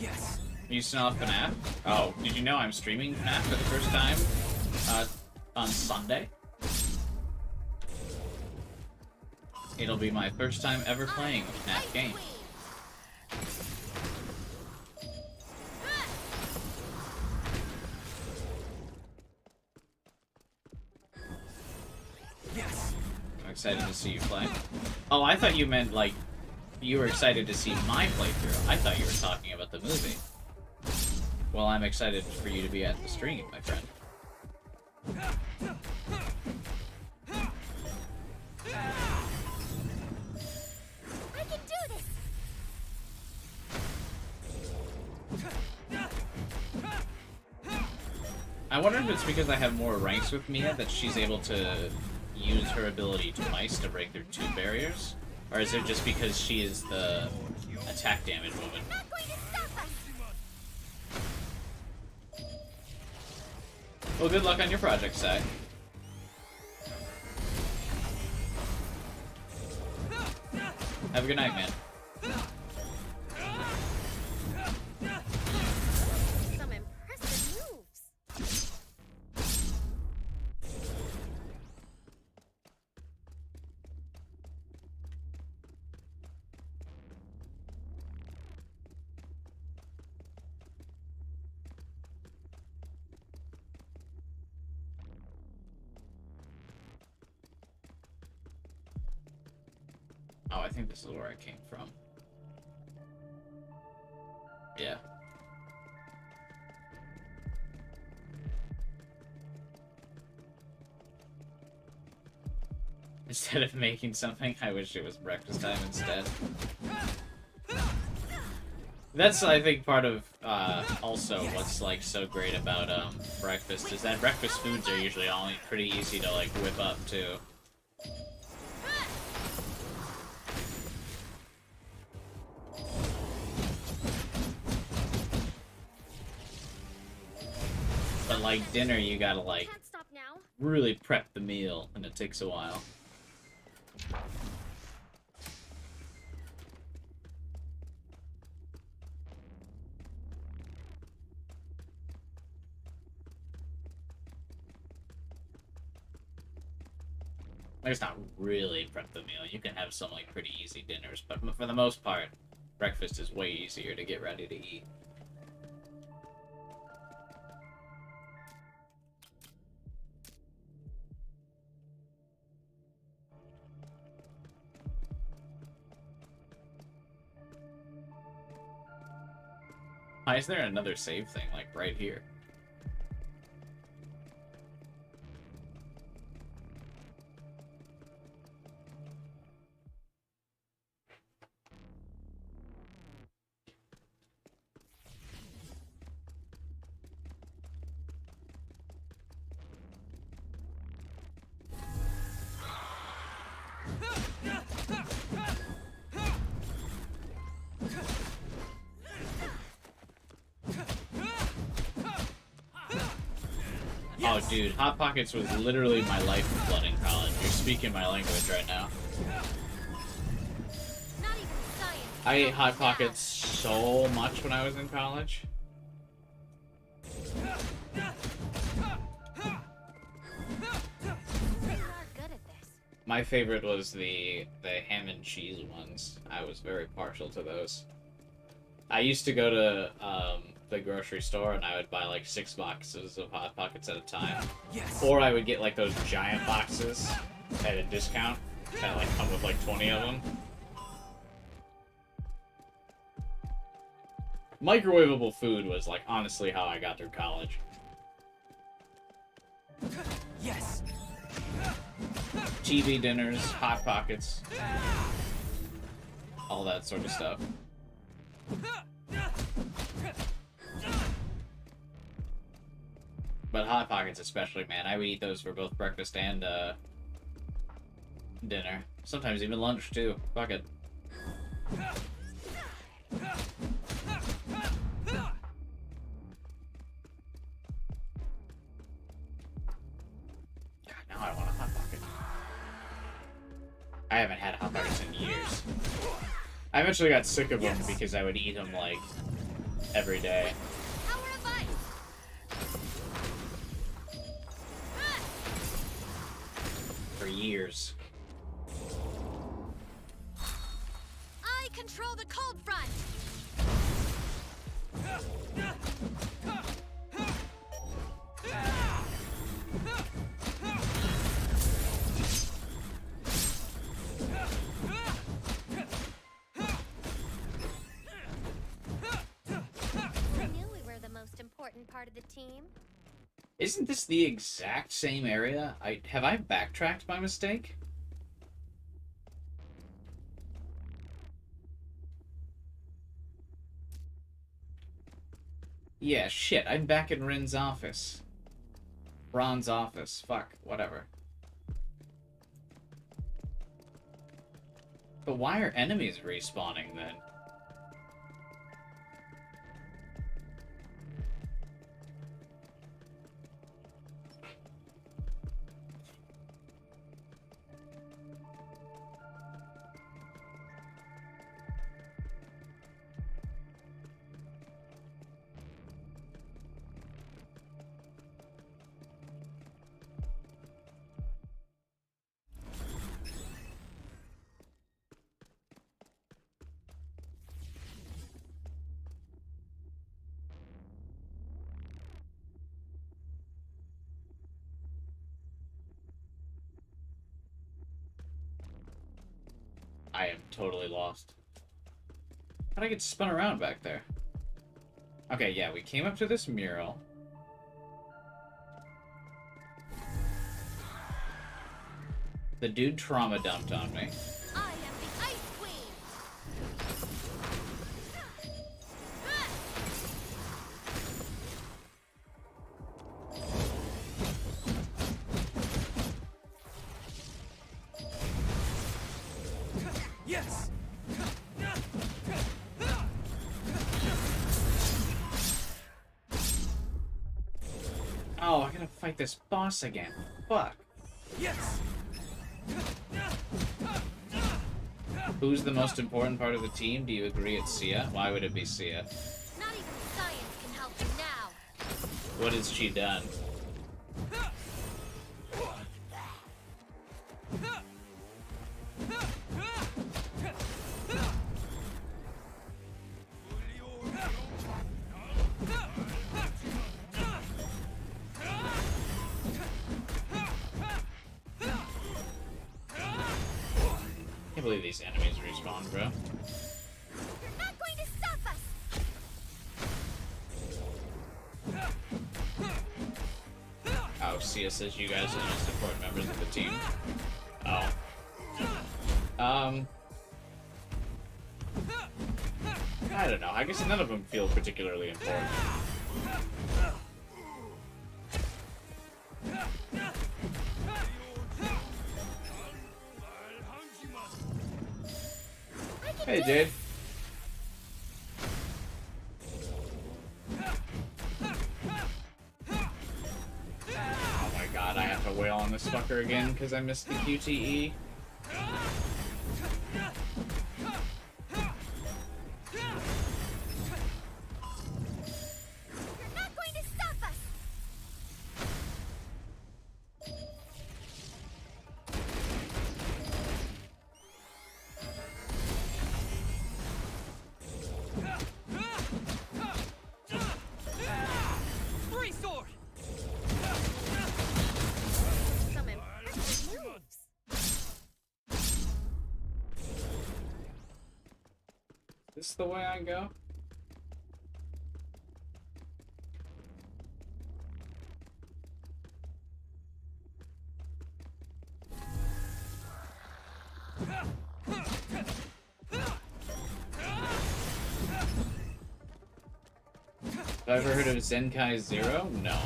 Yes. You still have FNAF? Oh, did you know I'm streaming FNAF for the first time on Sunday? It'll be my first time ever playing a FNAF game. Yes. I'm excited to see you play. Oh, I thought you meant, like, you were excited to see my playthrough. I thought you were talking about the movie. Well, I'm excited for you to be at the stream, my friend. I can do this! I wonder if it's because I have more ranks with Mia that she's able to use her ability twice to break through 2 barriers? Or is it just because she is the attack damage woman? Not going to stop us! Well, good luck on your project, Sai. Have a good night, man. Some impressive moves! Oh, I think this is where I came from. Yeah. Instead of making something, I wish it was breakfast time instead. That's, I think, part of, also what's, like, so great about, breakfast, is that breakfast foods are usually all pretty easy to, like, whip up, too. But, like, dinner, you gotta, like, Can't stop now. really prep the meal, and it takes a while. It's not really prep the meal. You can have some, like, pretty easy dinners, but for the most part, breakfast is way easier to get ready to eat. Why is there another save thing, like, right here? Oh, dude, Hot Pockets was literally my lifeblood in college. You're speaking my language right now. I ate Hot Pockets so much when I was in college. My favorite was the ham and cheese ones. I was very partial to those. I used to go to the grocery store and I would buy like 6 boxes of Hot Pockets at a time. Yes. Or I would get like those giant boxes at a discount that like come with like 20 of them. Microwavable food was like honestly how I got through college. Yes. TV dinners, Hot Pockets, all that sort of stuff. But Hot Pockets especially, man, I would eat those for both breakfast and dinner. Sometimes even lunch too. Fuck it. God, now I want a Hot Pocket. I haven't had Hot Pockets in years. I eventually got sick of them because I would eat them like every day. For years. I control the cold front. I knew we were the most important part of the team. Isn't this the exact same area? Have I backtracked by mistake? Yeah, shit, I'm back in Rin's office. Ron's office. Fuck, whatever. But why are enemies respawning then? I am totally lost. How'd I get spun around back there? Okay, yeah, we came up to this mural. The dude trauma dumped on me. I am the Ice Queen. Yes! Oh, I gotta fight this boss again. Fuck. Yes! Who's the most important part of the team? Do you agree it's Sia? Why would it be Sia? Not even science can help you now. What has she done? I can't believe these enemies respawn, bro. You're not going to stop us. Oh, Sia says you guys are the most important members of the team. Oh. I don't know. I guess none of them feel particularly important. Hey, dude. Oh my god, I have to wail on this fucker again because I missed the QTE. You're not going to stop us. Free sword! Some impressive moves. Is this the way I go? Have I ever heard of Zenkai Zero? No.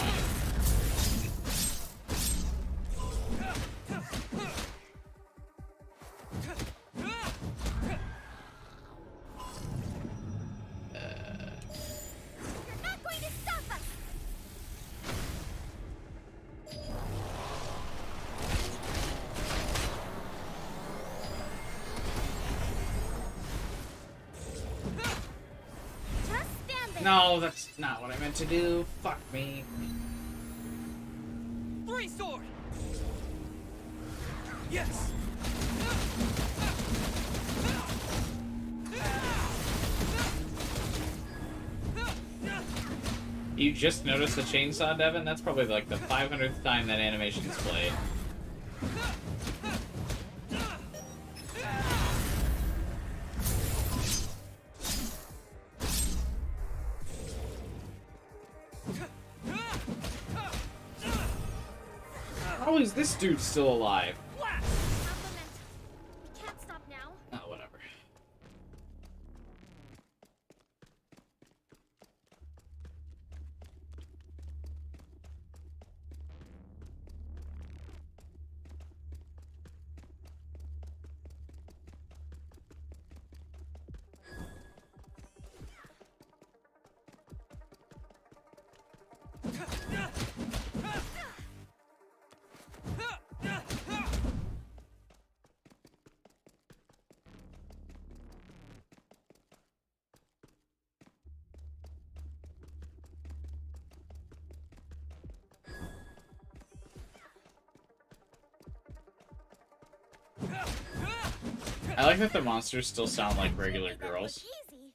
You're not going to stop us. Just stand there. No, that's not what I meant to do. Fuck me. Free sword! Yes! You just noticed the chainsaw, Devin? That's probably like the 500th time that animation's played. How is this dude still alive? Compliment. We can't stop now. Oh, whatever. I like that the monsters still sound like regular girls. Easy.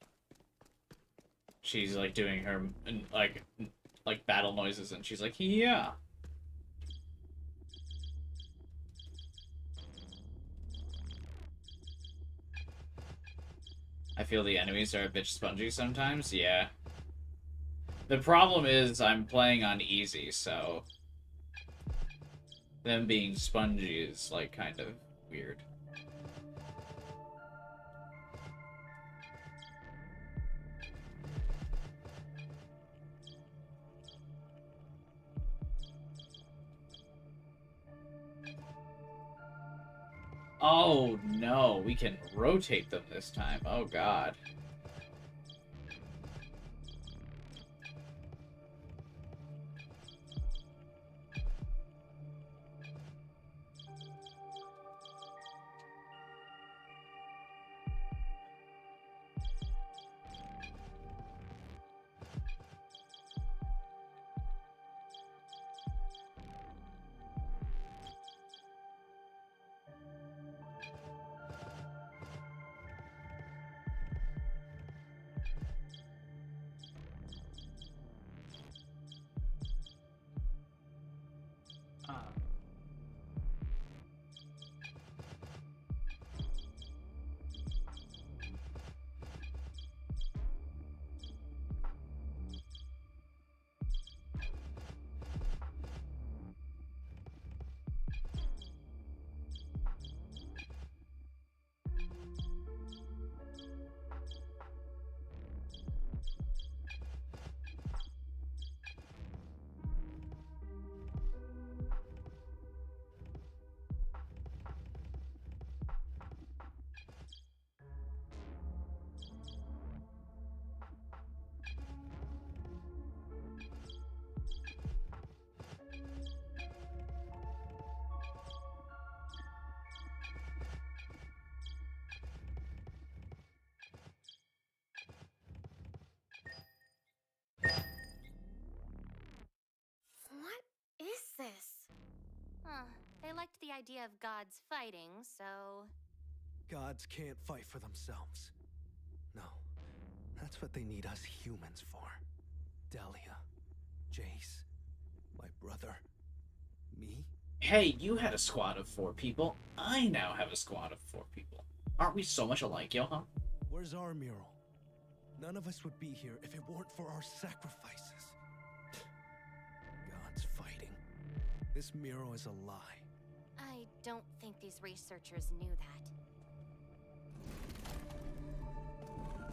She's like doing her like battle noises, and she's like, yeah. I feel the enemies are a bit spongy sometimes. Yeah. The problem is I'm playing on easy, so them being spongy is, like, kind of weird. Oh, no. We can rotate them this time. Oh, God. What is this? Huh. They liked the idea of gods fighting, so... Gods can't fight for themselves. No, that's what they need us humans for. Delia, Jace, my brother, me. Hey, you had a squad of 4 people. I now have a squad of 4 people. Aren't we so much alike, Johan? Where's our mural? None of us would be here if it weren't for our sacrifices. Gods fighting. This mural is a lie. I don't think these researchers knew that.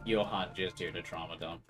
Johan just here to trauma dump.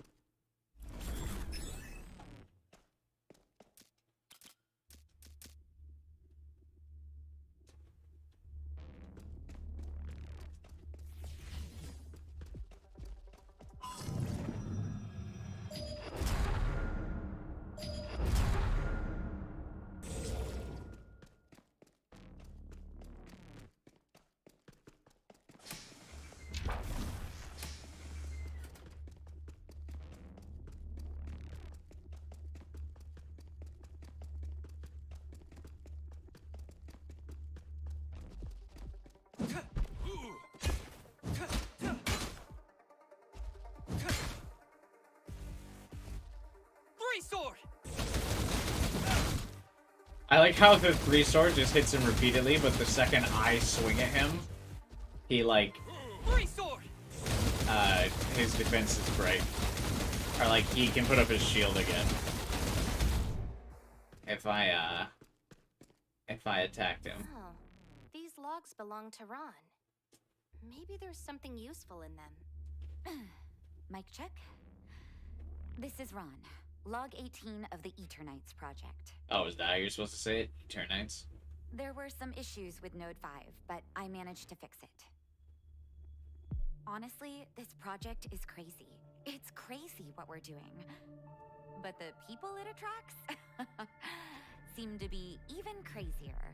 Sword! I like how the 3 sword just hits him repeatedly, but the second I swing at him, he like... 3 sword! His defenses break. Or like, he can put up his shield again. If I attacked him. Oh, these logs belong to Ron. Maybe there's something useful in them. Mic check. This is Ron. Log 18 of the Eternights project. Oh, is that how you're supposed to say it? Eternights? There were some issues with Node 5, but I managed to fix it. Honestly, this project is crazy. It's crazy what we're doing. But the people it attracts seem to be even crazier.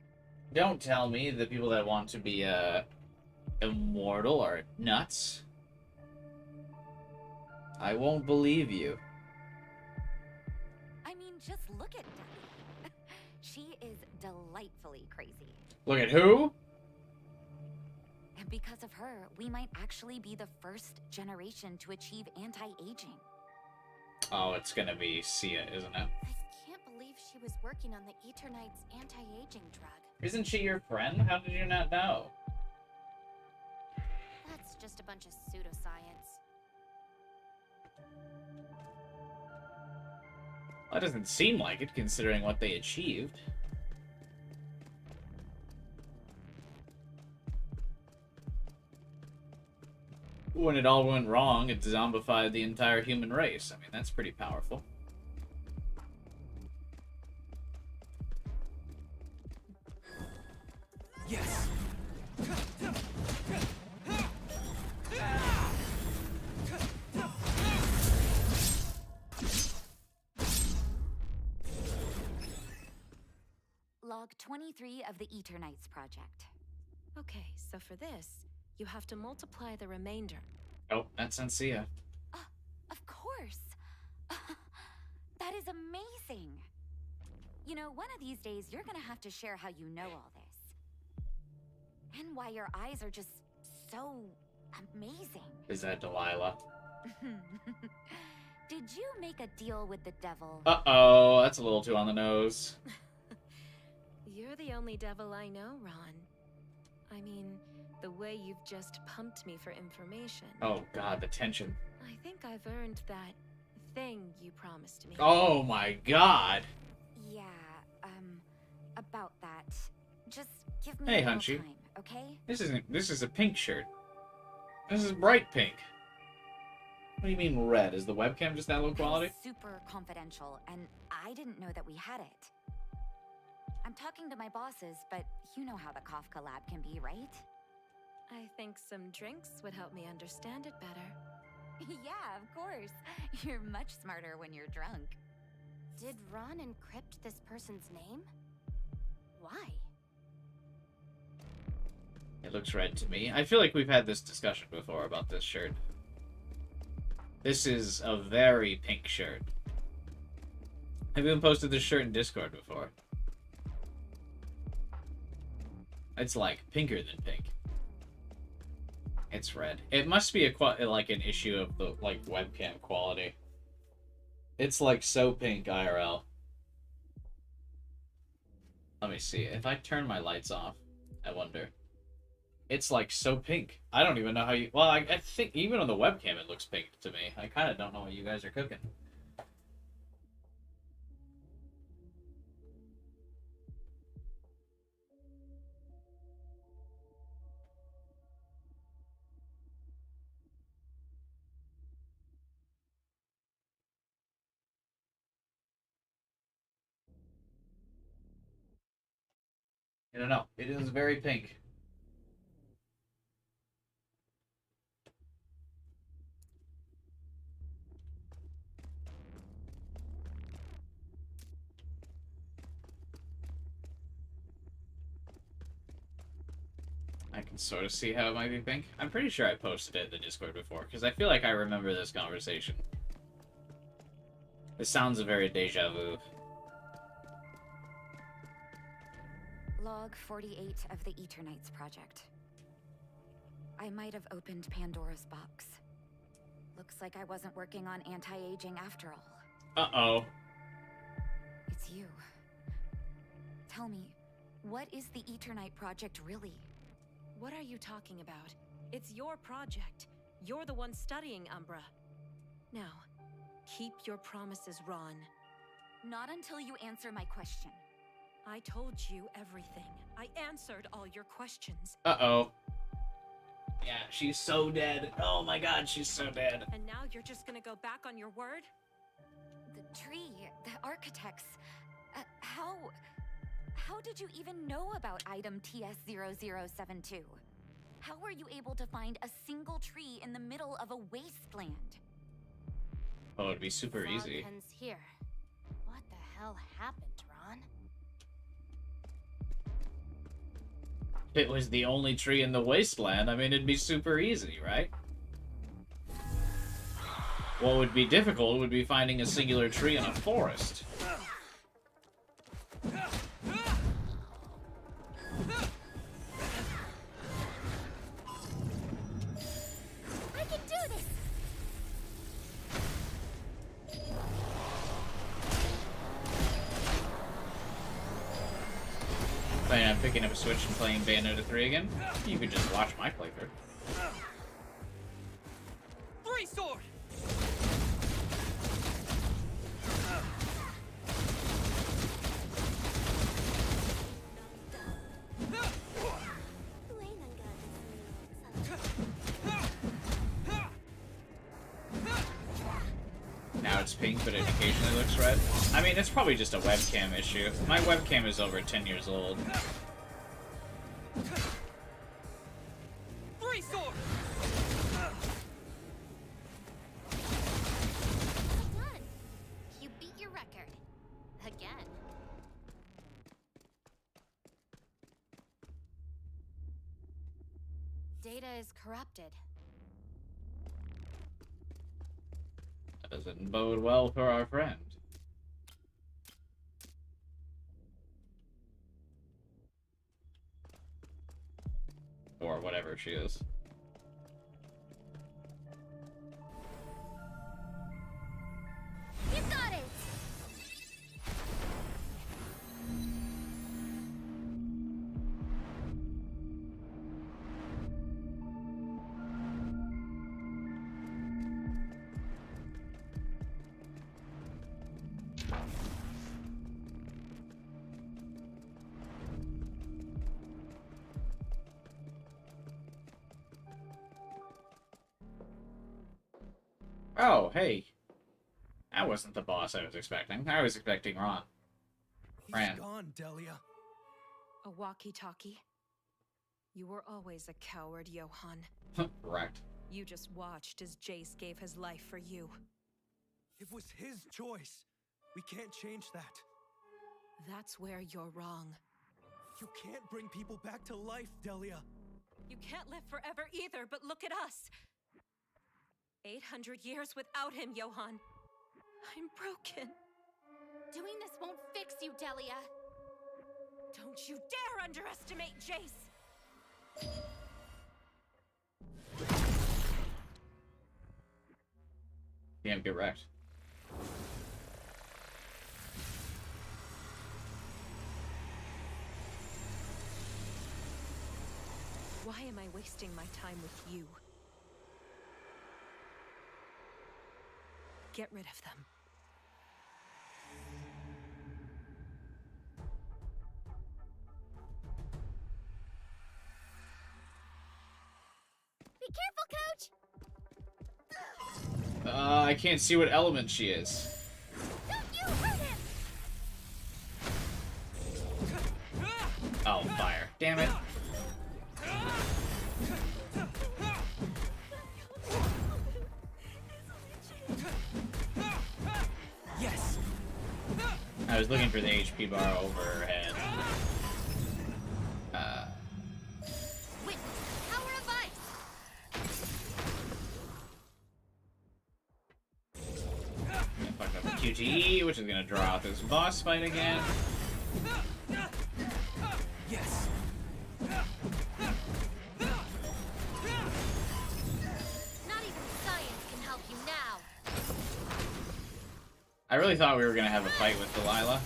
Don't tell me the people that want to be, immortal are nuts. I won't believe you. I mean, just look at Debbie. She is delightfully crazy. Look at who? And because of her, we might actually be the first generation to achieve anti-aging. Oh, it's gonna be Sia, isn't it? I can't believe she was working on the Eternights anti-aging drug. Isn't she your friend? How did you not know? That's just a bunch of pseudoscience. That doesn't seem like it, considering what they achieved. when it all went wrong, it zombified the entire human race. I mean, that's pretty powerful. Yes. Log 23 of the Eternights project. Okay, so for this, you have to multiply the remainder. Oh, that's Sensia. Of course. That is amazing. You know, one of these days you're gonna have to share how you know all this. And why your eyes are just so amazing. Is that Delilah? Did you make a deal with the devil? Uh-oh, that's a little too on the nose. You're the only devil I know, Ron. I mean, the way you've just pumped me for information. Oh god, the tension. I think I've earned that thing you promised me. Oh my god. Yeah, about that. Just give me Hey, a little Hunchy. time, okay? This is a pink shirt. This is bright pink. What do you mean red? Is the webcam just that low quality? It's super confidential, and I didn't know that we had it. I'm talking to my bosses, but you know how the Kafka lab can be, right? I think some drinks would help me understand it better. Yeah, of course. You're much smarter when you're drunk. Did Ron encrypt this person's name? Why? It looks red to me. I feel like we've had this discussion before about this shirt. This is a very pink shirt. I've even posted this shirt in Discord before. It's like pinker than pink. It's red. It must be like an issue of the like webcam quality. It's like so pink IRL. Let me see. If I turn my lights off, I wonder. It's like so pink. I don't even know how you... Well, I think even on the webcam it looks pink to me. I kind of don't know what you guys are cooking. I don't know. It is very pink. I can sort of see how it might be pink. I'm pretty sure I posted it in the Discord before, because I feel like I remember this conversation. This sounds a very deja vu. Log 48 of the Eternights project. I might have opened Pandora's box. Looks like I wasn't working on anti-aging after all. Uh-oh. It's you. Tell me, what is the Eternight project really? What are you talking about? It's your project. You're the one studying Umbra. Now, keep your promises, Ron. Not until you answer my question. I told you everything. I answered all your questions. Uh-oh. Yeah, she's so dead. Oh my god, she's so dead. And now you're just gonna go back on your word? The tree, the architects. How did you even know about item TS0072? How were you able to find a single tree in the middle of a wasteland? Oh, it'd be super Log easy. ends here. What the hell happened, Ron? If it was the only tree in the wasteland, I mean, it'd be super easy, right? What would be difficult would be finding a singular tree in a forest. I can do this! Planning on picking up a Switch and playing Bayonetta 3 again? You could just watch my playthrough. Three sword! pink, but it occasionally looks red. I mean, it's probably just a webcam issue. My webcam is over 10 years old. Free sword! Well done. You beat your record. Again. Data is corrupted. That doesn't bode well for our friend. Or whatever she is. You got it! Oh, hey. That wasn't the boss I was expecting. I was expecting Ron. He's Ran. gone, Delia. A walkie-talkie? You were always a coward, Johann. Correct. You just watched as Jace gave his life for you. It was his choice. We can't change that. That's where you're wrong. You can't bring people back to life, Delia. You can't live forever either, but look at us. 800 years without him, Johann. I'm broken. Doing this won't fix you, Delia. Don't you dare underestimate Jace! Damn, get wrecked. Why am I wasting my time with you? Get rid of them. Be careful, Coach! I can't see what element she is. Don't you hurt him! Oh, fire. Damn it. Yes! I was looking for the HP bar overhead. Witness the power of ice! Fucked up the QTE, which is gonna draw out this boss fight again. Yes! Not even science can help you now. I really thought we were gonna have a fight with Delilah.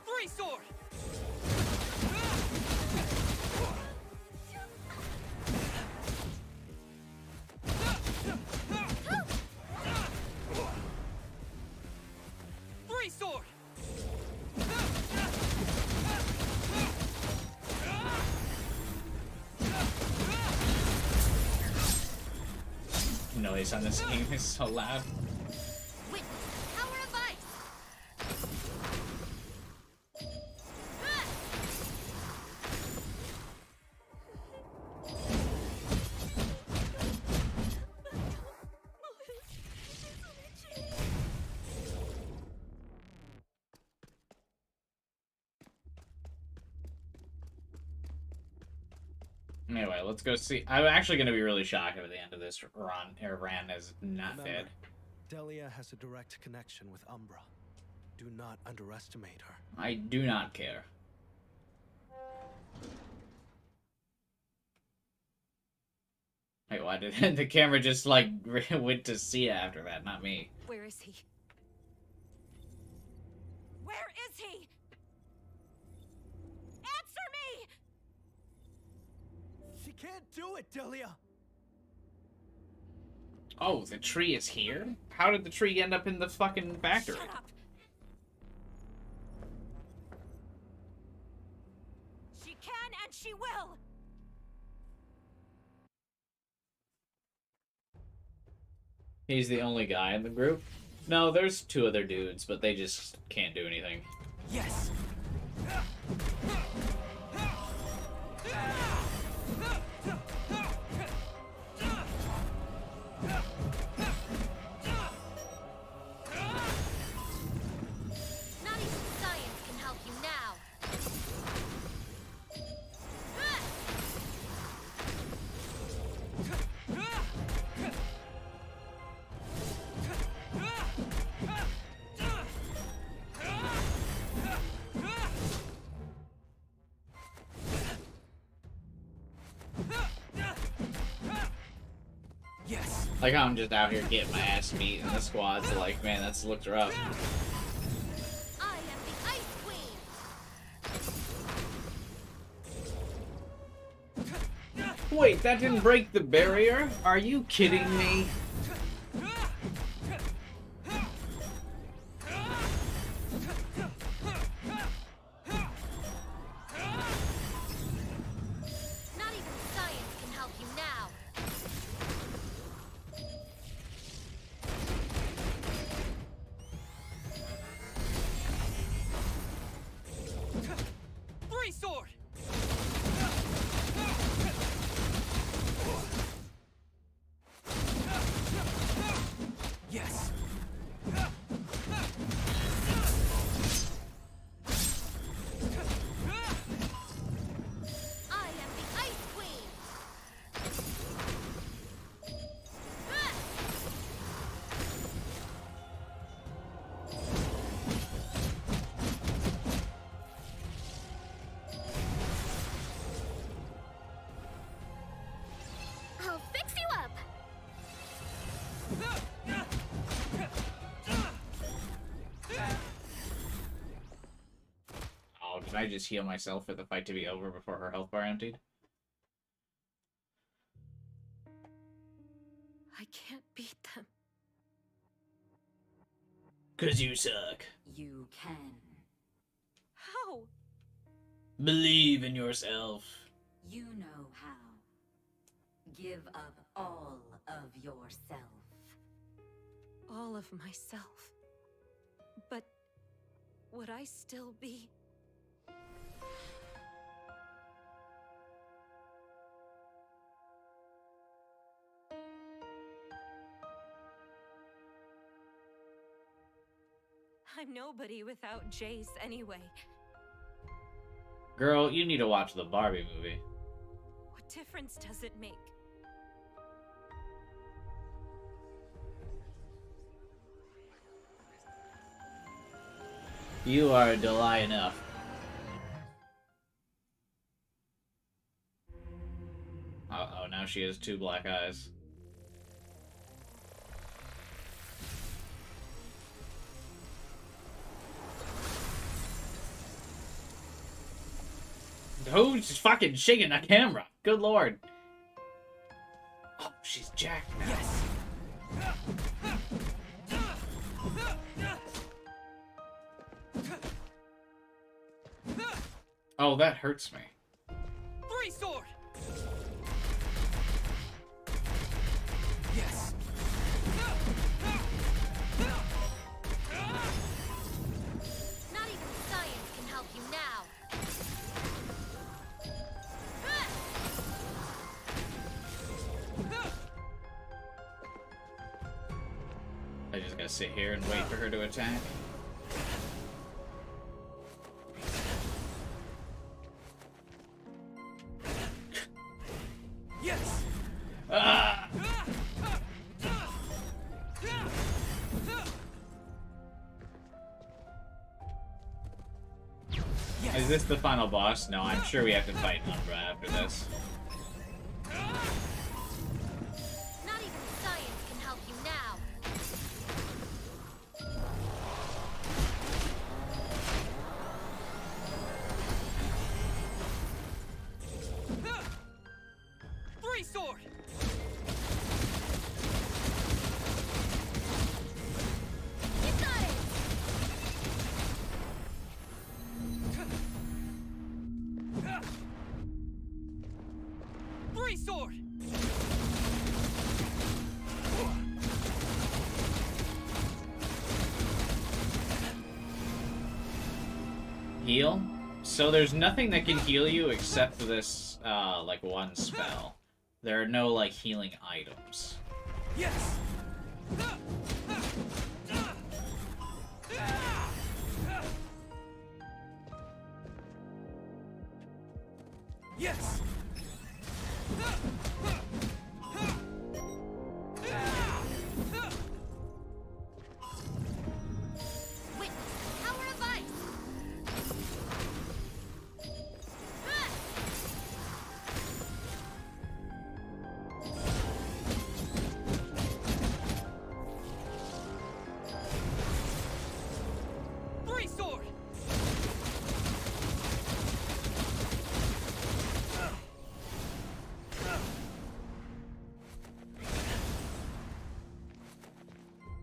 Free sword! Free sword! Noise on this game is so loud. Witness the power of ice! Anyway, let's go see. I'm actually going to be really shocked if at the end of this Ran is not Remember, dead. Delia has a direct connection with Umbra. Do not underestimate her. I do not care. Wait, why did the camera just like went to Sia after that, not me? Where is he? Where is he? Answer me! She can't do it, Delia! Oh, the tree is here? How did the tree end up in the fucking factory? Shut up! and she will! He's the only guy in the group. No, there's 2 other dudes, but they just can't do anything. Yes! Not even science can help you now. Yes! Like how I'm just out here getting my ass beat, and the squad's like, man, that's looks rough. I am the Ice Queen. Wait, that didn't break the barrier? Are you kidding me? Not even science can help you now. Three sword! Yes! I am the Ice Queen. I'll fix you up. Oh, can I just heal myself for the fight to be over before her health bar emptied? I can't beat them. 'Cause you suck. You can. How? Believe in yourself. You know how. Give up all of yourself. All of myself. But would I still be? I'm nobody without Jace anyway. Girl, you need to watch the Barbie movie. What difference does it make? You are a delight enough. Uh-oh, now she has 2 black eyes. Who's fucking shaking the camera? Good lord. Oh, she's jacked now. Yes! Oh, that hurts me. Three sword! Yes! Not even science can help you now. I just gotta sit here and wait for her to attack. Yes! Ah! Yes! Is this the final boss? No, I'm sure we have to fight Umbra after this. Not even science can help you now. Three sword! You got it. Three sword! Heal? So there's nothing that can heal you except for this, like, one spell. There are no, like, healing items. Yes! Yes! Witness the power of ice! Three sword!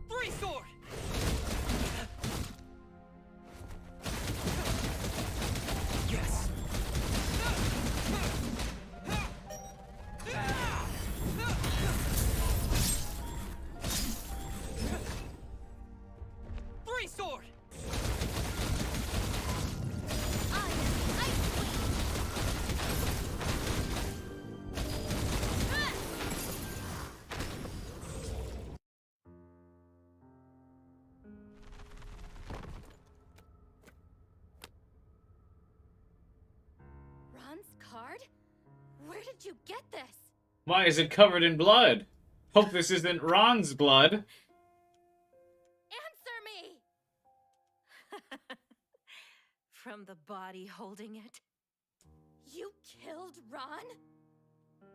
Three sword! Yes! Three sword! Ron's card? Where did you get this? Why is it covered in blood? Hope this isn't Ron's blood. Answer me! From the body holding it. You killed Ron?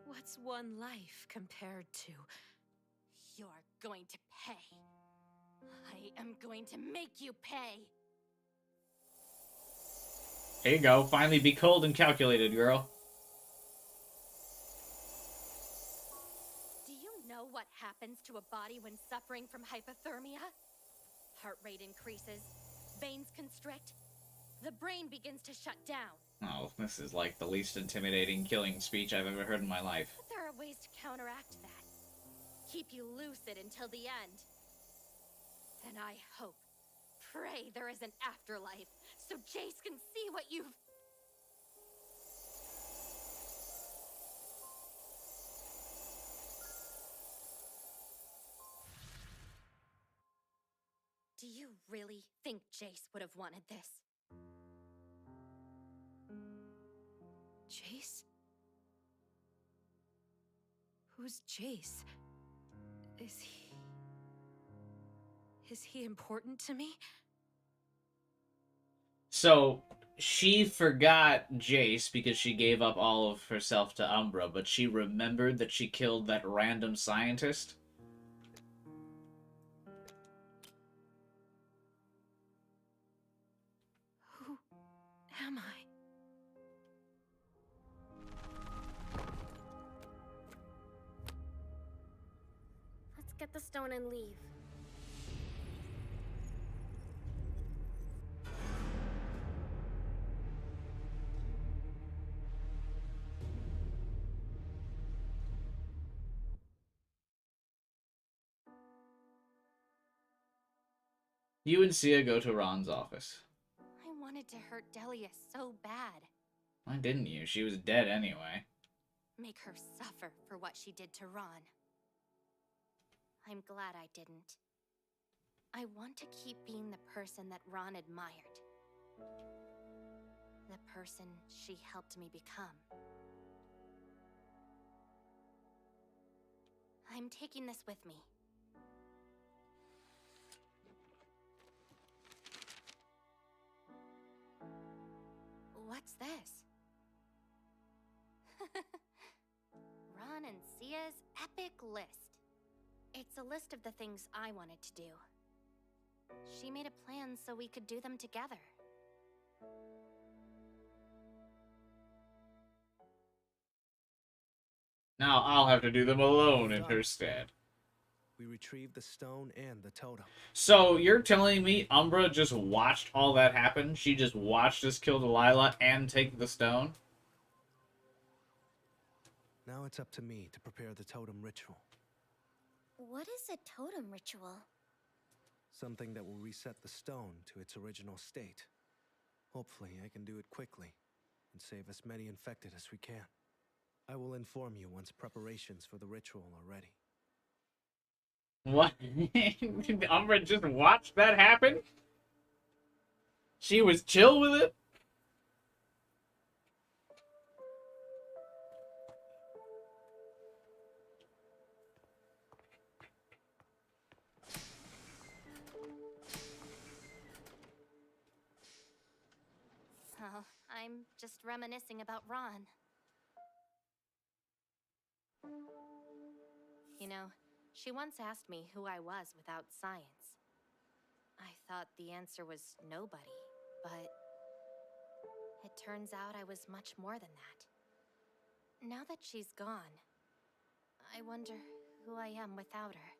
What's one life compared to? You're going to pay. I am going to make you pay. Here you go. Finally be cold and calculated, girl. Do you know what happens to a body when suffering from hypothermia? Heart rate increases, veins constrict, the brain begins to shut down. Oh, this is like the least intimidating killing speech I've ever heard in my life. But there are ways to counteract that. Keep you lucid until the end. And I hope, pray there is an afterlife, so Jace can see what you've... Do you really think Jace would have wanted this? Jace? Who's Jace? Is he important to me? So, she forgot Jace because she gave up all of herself to Umbra, but she remembered that she killed that random scientist? Who am I? Let's get the stone and leave. You and Sia go to Ron's office. I wanted to hurt Delia so bad. Why didn't you? She was dead anyway. Make her suffer for what she did to Ron. I'm glad I didn't. I want to keep being the person that Ron admired. The person she helped me become. I'm taking this with me. What's this? Ron and Sia's epic list. It's a list of the things I wanted to do. She made a plan so we could do them together. Now I'll have to do them alone in her stead. We retrieved the stone and the totem. So, you're telling me Umbra just watched all that happen? She just watched us kill Delilah and take the stone? Now Now it's up to me to prepare the totem ritual. What is a totem ritual? Something that will reset the stone to its original state. Hopefully, I can do it quickly and save as many infected as we can. I will inform you once preparations for the ritual are ready. What? Umbra just watched that happen? She was chill with it? Oh, I'm just reminiscing about Ron. You know, she once asked me who I was without science. I thought the answer was nobody, but it turns out I was much more than that. Now that she's gone, I wonder who I am without her.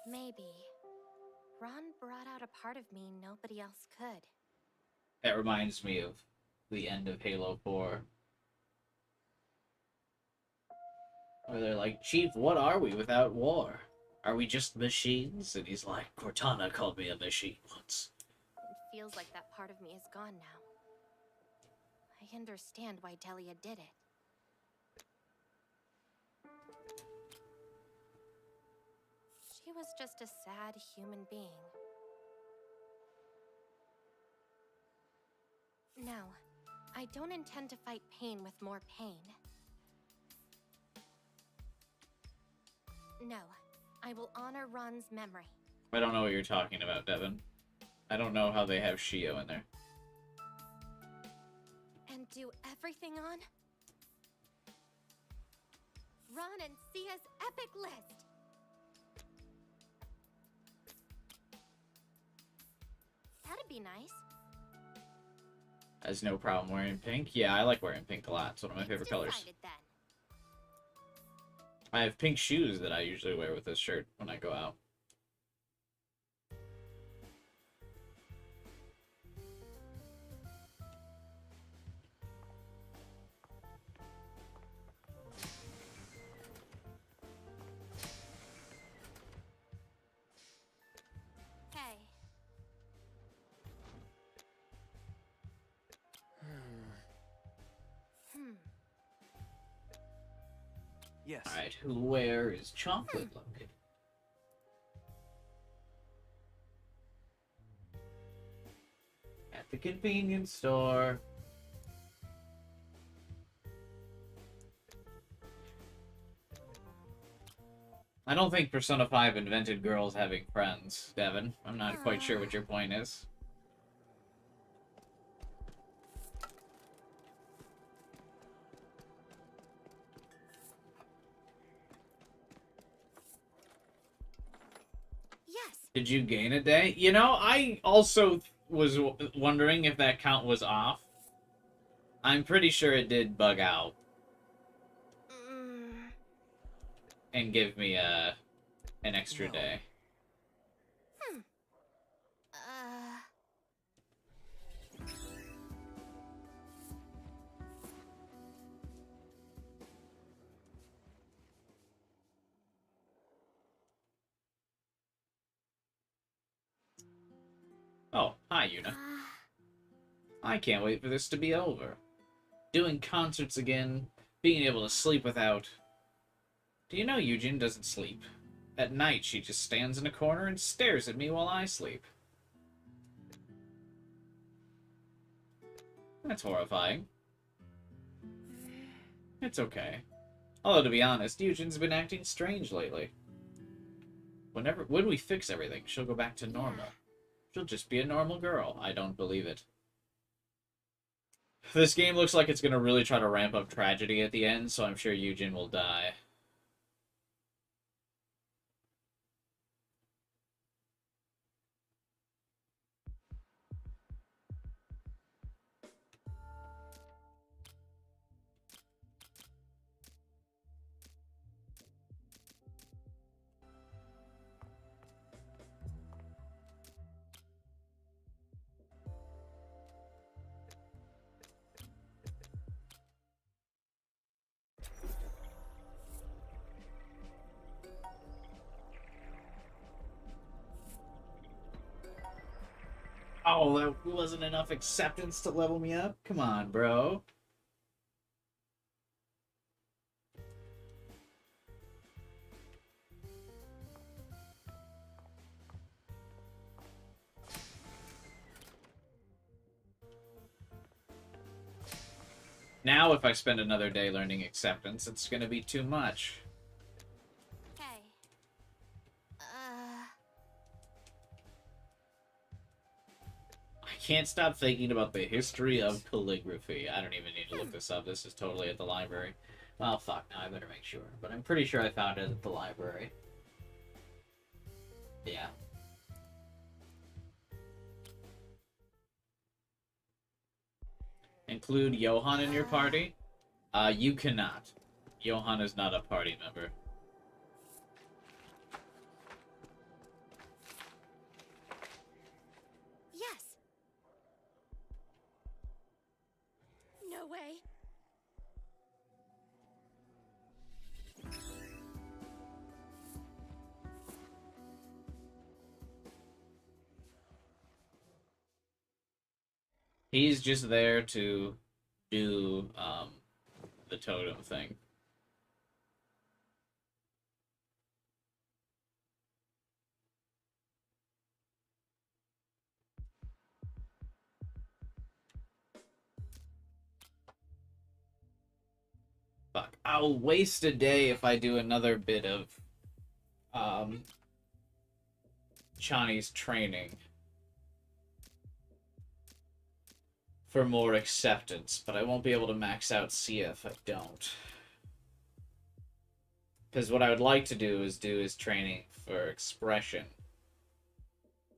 Maybe Ron brought out a part of me nobody else could. That reminds me of the end of Halo 4. Where they're like, Chief, what are we without war? Are we just machines? And he's like, Cortana called me a machine once. It feels like that part of me is gone now. I understand why Delia did it. She was just a sad human being. No, I don't intend to fight pain with more pain. No, I will honor Ron's memory. I don't know what you're talking about, Devin. I don't know how they have Shio in there. And do everything on Ron and Sia's epic list. That'd be nice. Has no problem wearing pink? Yeah, I like wearing pink a lot. It's one of my favorite colors. Then. I have pink shoes that I usually wear with this shirt when I go out. Hey. Yes. Alright, where is chocolate located? At the convenience store. I don't think Persona 5 invented girls having friends, Devin. I'm not quite sure what your point is. Yes. Did you gain a day? You know, I also was wondering if that count was off. I'm pretty sure it did bug out. And give me an extra day. Oh, hi, Yuna. I can't wait for this to be over. Doing concerts again, being able to sleep without... Do you know Eugene doesn't sleep? At night, she just stands in a corner and stares at me while I sleep. That's horrifying. It's okay. Although, to be honest, Eugene's been acting strange lately. When we fix everything, she'll go back to normal. She'll just be a normal girl. I don't believe it. This game looks like it's gonna really try to ramp up tragedy at the end, so I'm sure Eugene will die. Oh, that wasn't enough acceptance to level me up? Come on, bro. Now, if I spend another day learning acceptance, it's gonna be too much. Hey. I can't stop thinking about the history of calligraphy. I don't even need to look this up. This is totally at the library. Well, fuck, now I better make sure. But I'm pretty sure I found it at the library. Yeah. Include Johan in your party? You cannot. Johan is not a party member. Yes. No way. He's just there to do, the totem thing. Fuck. I'll waste a day if I do another bit of, Chani's training for more acceptance, but I won't be able to max out Sia if I don't. Because what I would like to do is do his training for expression.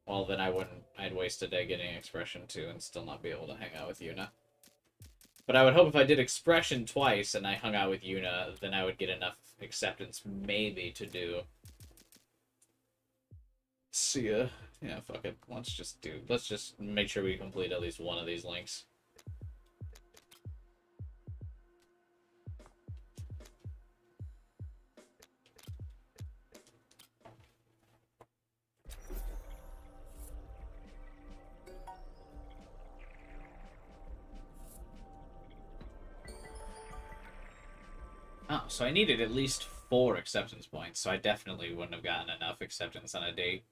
Well, then I'd waste a day getting expression 2 and still not be able to hang out with Yuna. But I would hope if I did expression twice and I hung out with Yuna, then I would get enough acceptance maybe to do Sia. Yeah, fuck it. Let's just make sure we complete at least one of these links. Oh, so I needed at least 4 acceptance points, so I definitely wouldn't have gotten enough acceptance on a date.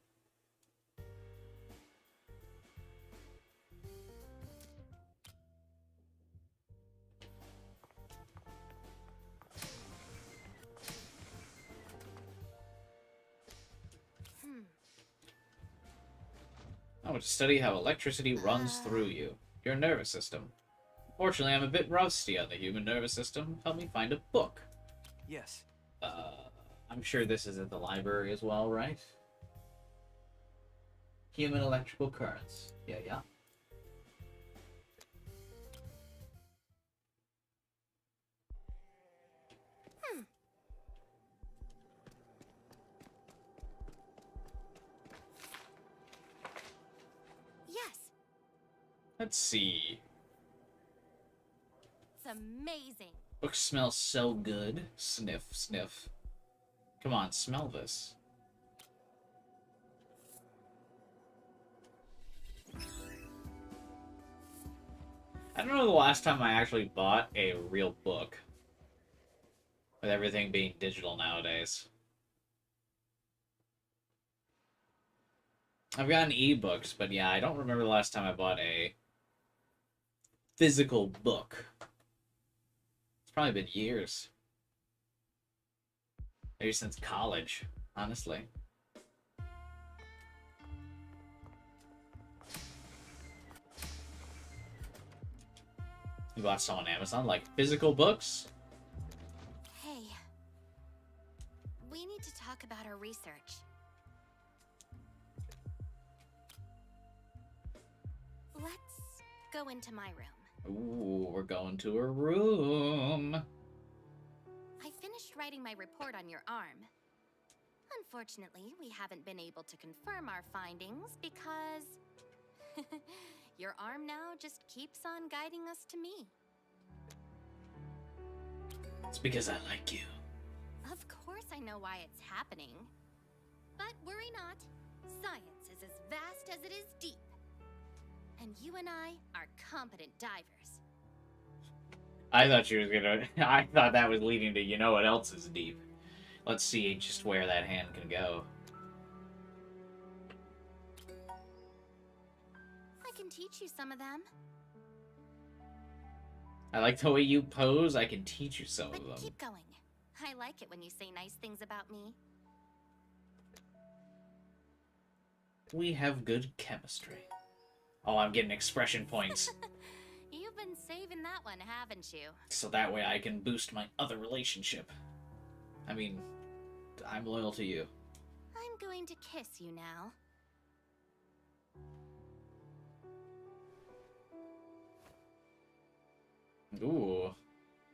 I want to study how electricity runs through you, your nervous system. Fortunately, I'm a bit rusty on the human nervous system. Help me find a book. Yes. I'm sure this is at the library as well, right? Human electrical currents. Yeah. Yes. Let's see. It's amazing. Book smells so good. Sniff, sniff. Come on, smell this. I don't know the last time I actually bought a real book. With everything being digital nowadays. I've gotten ebooks, but yeah, I don't remember the last time I bought a physical book. It's probably been years. Maybe since college, honestly. You bought some on Amazon, like physical books? Hey. We need to talk about our research. Let's go into my room. Ooh, we're going to a room. I finished writing my report on your arm. Unfortunately, we haven't been able to confirm our findings because your arm now just keeps on guiding us to me. It's because I like you. Of course I know why it's happening. But worry not. Science is as vast as it is deep. You and I are competent divers. I thought she was gonna... I thought that was leading to you know what else is deep. Let's see just where that hand can go. I can teach you some of them. I like the way you pose. I can teach you some But of them. keep going. I like it when you say nice things about me. We have good chemistry. Oh, I'm getting expression points. You've been saving that one, haven't you? So that way I can boost my other relationship. I mean, I'm loyal to you. I'm going to kiss you now. Ooh,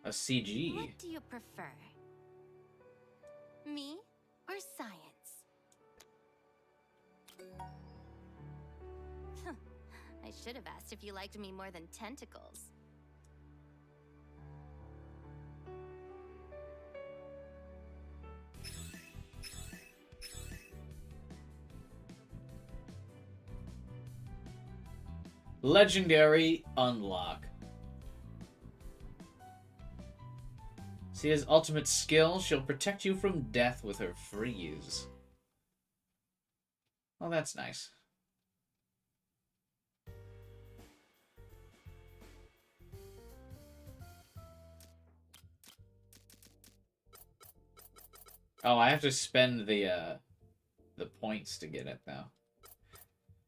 a CG. What do you prefer? Me or science? I should have asked if you liked me more than tentacles. Legendary unlock. See his ultimate skill, she'll protect you from death with her freeze. Oh, that's nice. Oh, I have to spend the points to get it now.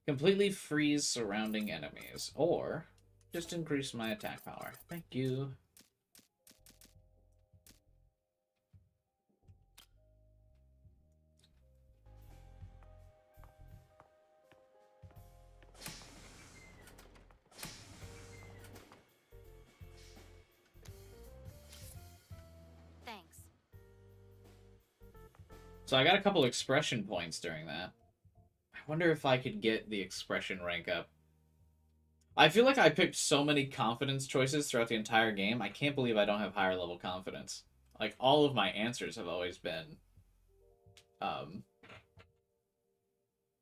Completely freeze surrounding enemies, or just increase my attack power. Thank you. Thanks. So I got a couple expression points during that. I wonder if I could get the expression rank up. I feel like I picked so many confidence choices throughout the entire game. I can't believe I don't have higher level confidence. Like, all of my answers have always been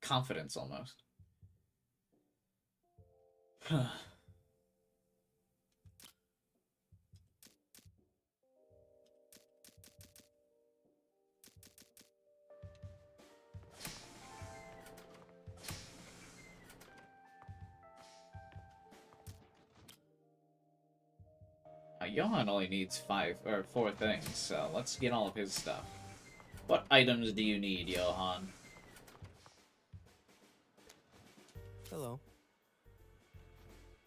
confidence almost. Johan only needs 4 things, so let's get all of his stuff. What items do you need, Johan? Hello.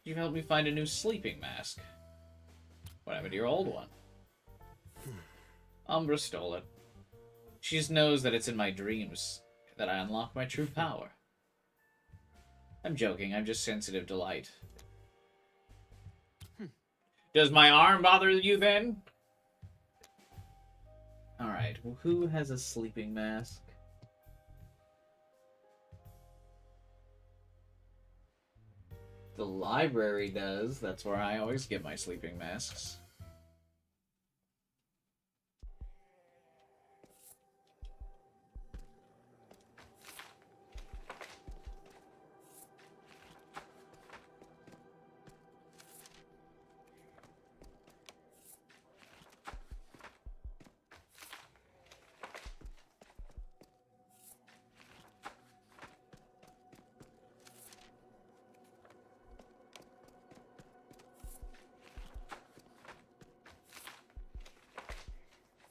You helped me find a new sleeping mask. What happened to your old one? Umbra stole it. She just knows that it's in my dreams that I unlock my true power. I'm joking, I'm just sensitive to light. Does my arm bother you then? Alright, well, who has a sleeping mask? The library does. That's where I always get my sleeping masks.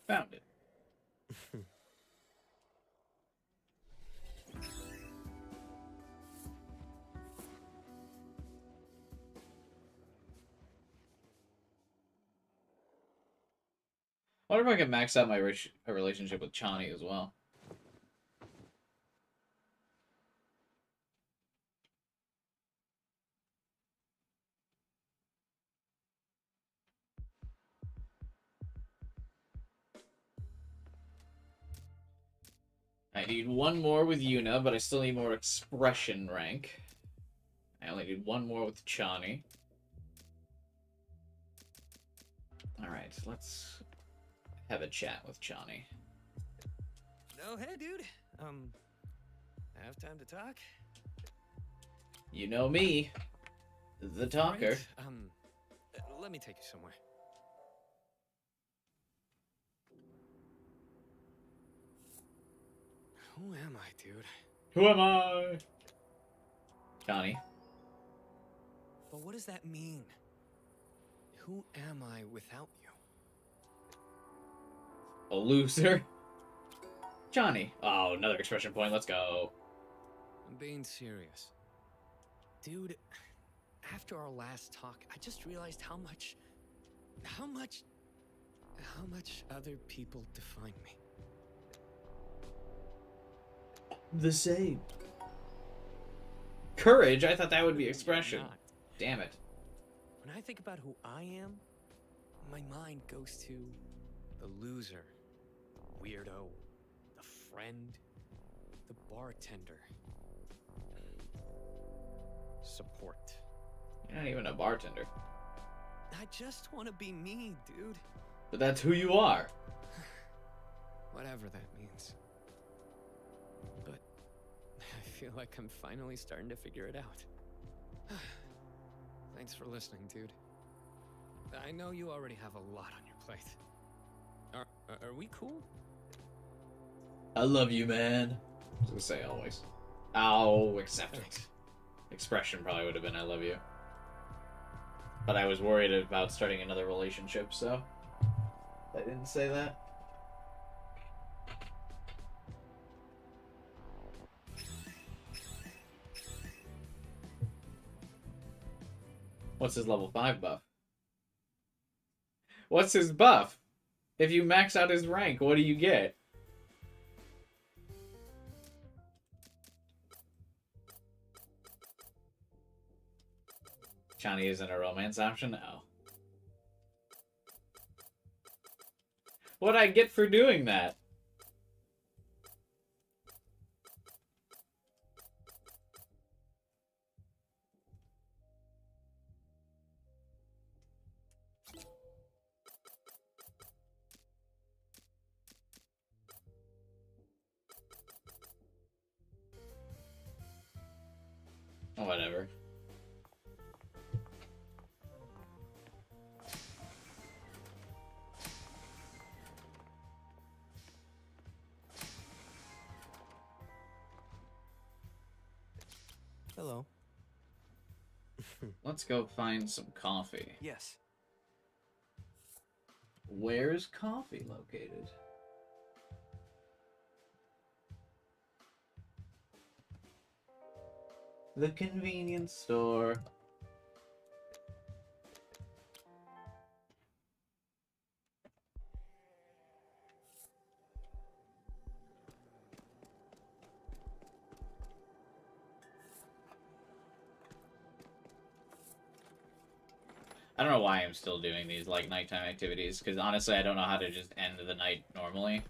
Found it. I wonder if I can max out my relationship with Chani as well. I need 1 more with Yuna, but I still need more expression rank. I only need 1 more with Chani. Alright, let's have a chat with Chani. No, hey, dude. Have time to talk? You know me. The talker. Right? Let me take you somewhere. Who am I, dude? Who am I? Chani. But what does that mean? Who am I without you? A loser. Chani. Oh, another expression point. Let's go. I'm being serious. Dude, after our last talk, I just realized how much other people define me. The same. Courage? I thought that would be expression. Not. Damn it. When I think about who I am, my mind goes to the loser, weirdo, the friend, the bartender, support. You're not even a bartender. I just want to be me, dude. But that's who you are. Whatever that means. But I feel like I'm finally starting to figure it out. Thanks for listening, dude. I know you already have a lot on your plate. Are we cool? I love you, man. I was gonna say always. Ow, accept it. Expression probably would have been I love you. But I was worried about starting another relationship, so I didn't say that. What's his level 5 buff? What's his buff? If you max out his rank, what do you get? Chani isn't a romance option? No. What'd I get for doing that? Oh, whatever. Hello. Let's go find some coffee. Yes. Where is coffee located? The convenience store. I don't know why I'm still doing these, like, nighttime activities, because honestly, I don't know how to just end the night normally.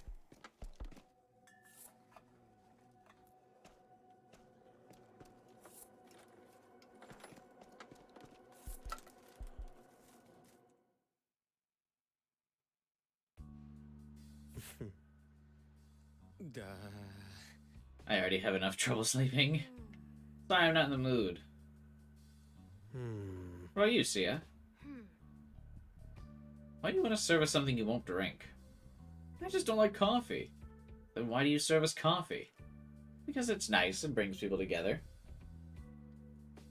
Duh. I already have enough trouble sleeping. Sorry, I'm not in the mood. What about you, Sia? Why do you want to serve us something you won't drink? I just don't like coffee. Then why do you serve us coffee? Because it's nice and brings people together.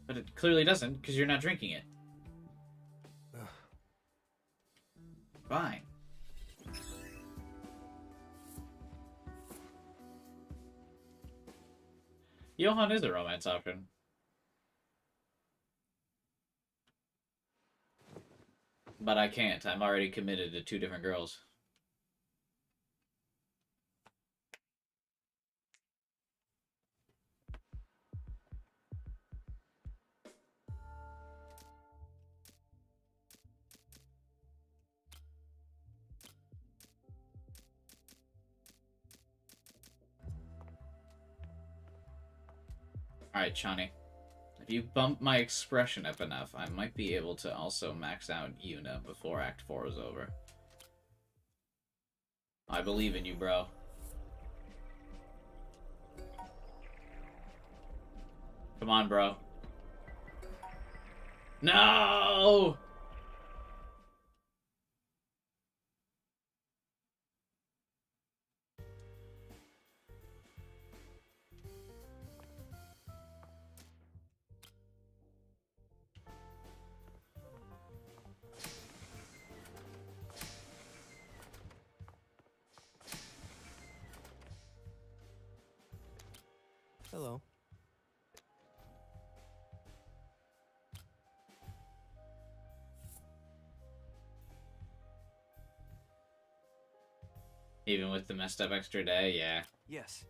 But it clearly doesn't, because you're not drinking it. Fine. Johan is a romance option. But I can't. I'm already committed to 2 different girls. Alright, Chani. If you bump my expression up enough, I might be able to also max out Yuna before Act 4 is over. I believe in you, bro. Come on, bro. No! Hello. Even with the messed up extra day, yeah. Yes.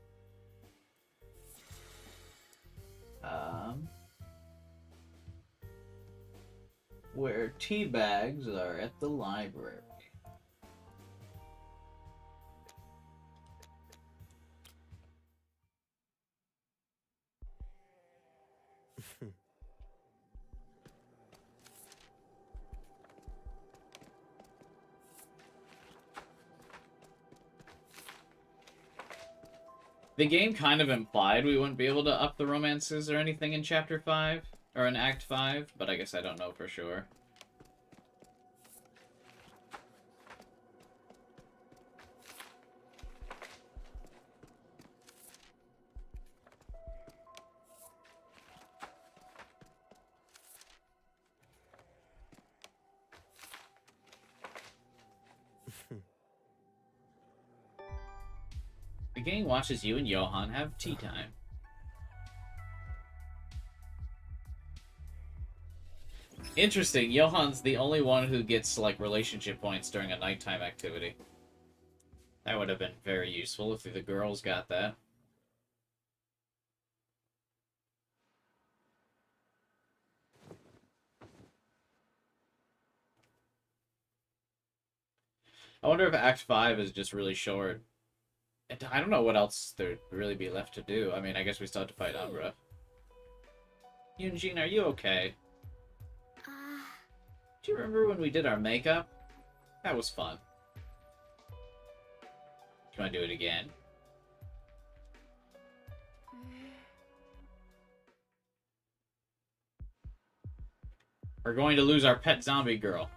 Where tea bags are at the library. The game kind of implied we wouldn't be able to up the romances or anything in Chapter 5, or in Act 5, but I guess I don't know for sure. The game watches you and Johan have tea time. Interesting, Johan's the only one who gets, like, relationship points during a nighttime activity. That would have been very useful if the girls got that. I wonder if Act 5 is just really short. I don't know what else there'd really be left to do. I mean, I guess we still have to fight Umbra. Eugene, are you okay? Do you remember when we did our makeup? That was fun. Do you want to do it again? We're going to lose our pet zombie girl.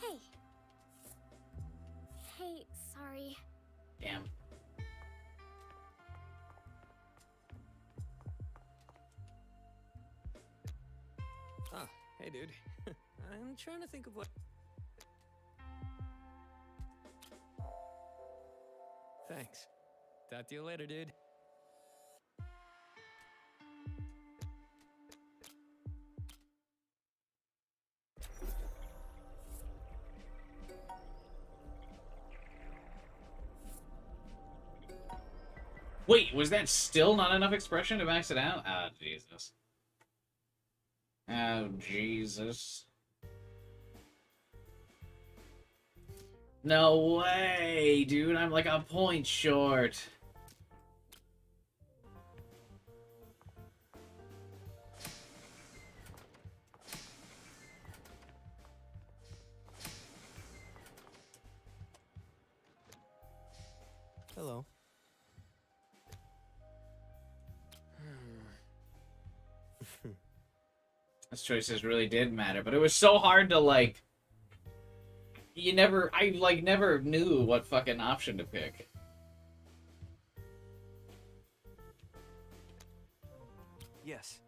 Hey. Hey, sorry. Damn. Ah, hey, dude. I'm trying to think of what. Thanks. Talk to you later, dude. Wait, was that still not enough expression to max it out? Oh, Jesus. Oh, Jesus. No way, dude. I'm like a point short. Hello. Those choices really did matter, but it was so hard to, like... I, like, never knew what fucking option to pick. Yes.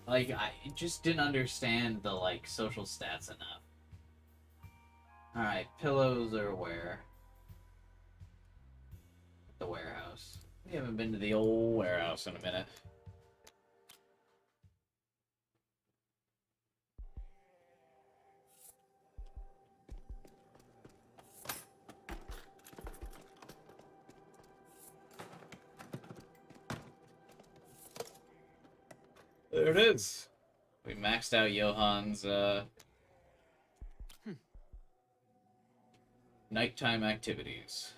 Like, I just didn't understand the, like, social stats enough. Alright, pillows are where? The warehouse. We haven't been to the old warehouse in a minute. There it is. We maxed out Johan's, nighttime activities.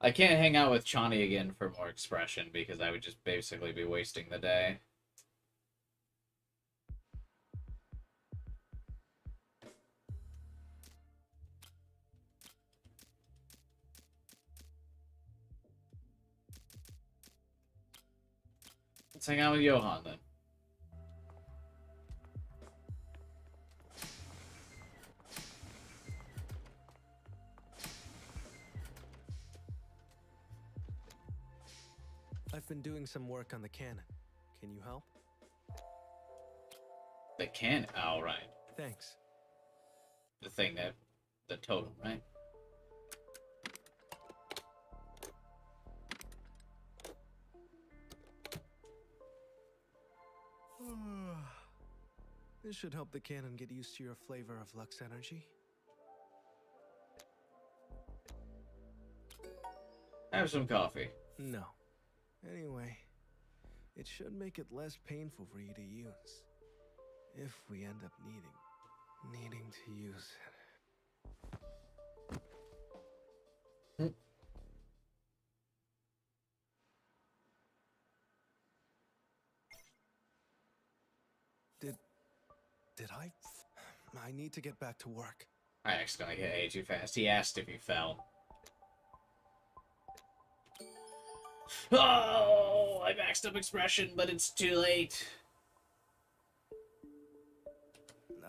I can't hang out with Chani again for more expression because I would just basically be wasting the day. Let's hang out with Johan then. I've been doing some work on the cannon. Can you help? The can. Oh, right. Thanks. The thing that. The totem, right? This should help the cannon get used to your flavor of Lux energy. Have some coffee. No. Anyway, it should make it less painful for you to use. If we end up needing to use it. Did I need to get back to work. I accidentally hit A too fast. He asked if he fell. Oh, I maxed up expression, but it's too late.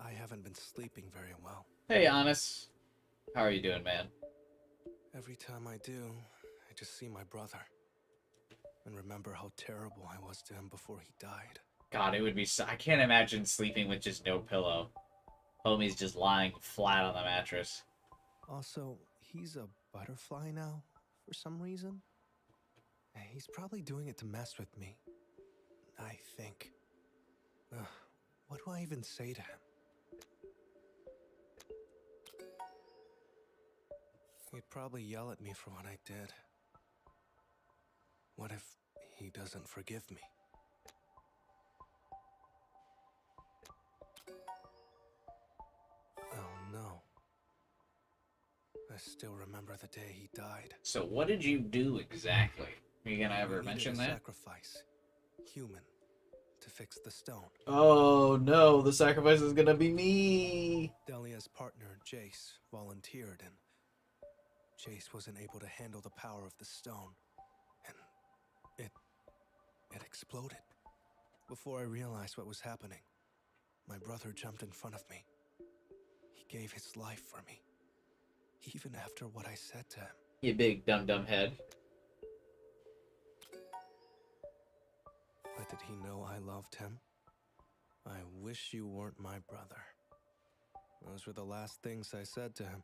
I haven't been sleeping very well. Hey, Honest. How are you doing, man? Every time I do, I just see my brother. And remember how terrible I was to him before he died. God, it would be so... I can't imagine sleeping with just no pillow. Homie's just lying flat on the mattress. Also, he's a butterfly now, for some reason. He's probably doing it to mess with me. I think. What do I even say to him? He'd probably yell at me for what I did. What if he doesn't forgive me? Oh no. I still remember the day he died. So what did you do exactly? Are you gonna ever mention that? Sacrifice. Human. To fix the stone. Oh no, the sacrifice is gonna be me! Delia's partner, Jace, volunteered, and Jace wasn't able to handle the power of the stone. And it exploded. Before I realized what was happening, my brother jumped in front of me. He gave his life for me. Even after what I said to him. You big dumb head. But did he know I loved him? I wish you weren't my brother. Those were the last things I said to him.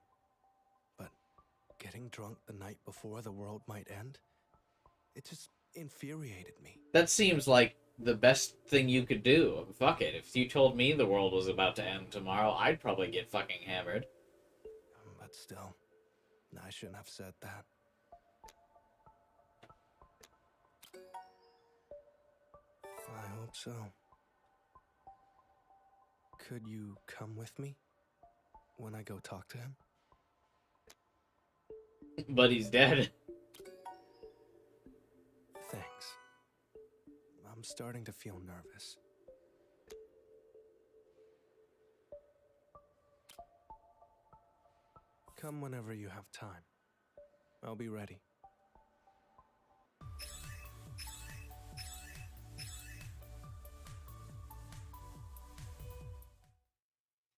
But getting drunk the night before the world might end, it just infuriated me. That seems like the best thing you could do. Fuck it. If you told me the world was about to end tomorrow, I'd probably get fucking hammered. But still, I shouldn't have said that. I hope so. Could you come with me when I go talk to him? But he's dead. Thanks. I'm starting to feel nervous. Come whenever you have time. I'll be ready.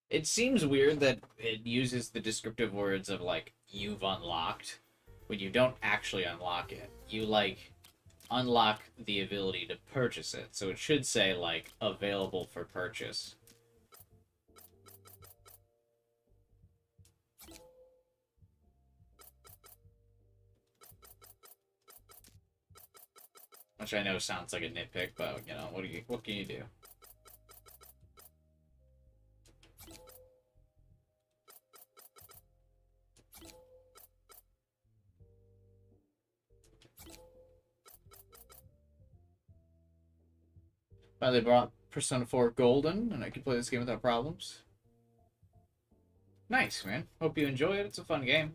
It seems weird that it uses the descriptive words of, like, you've unlocked, when you don't actually unlock it. You, like, unlock the ability to purchase it. So it should say, like, available for purchase. Which I know sounds like a nitpick, but, you know, what can you do? Finally brought Persona 4 Golden, and I can play this game without problems. Nice, man. Hope you enjoy it. It's a fun game.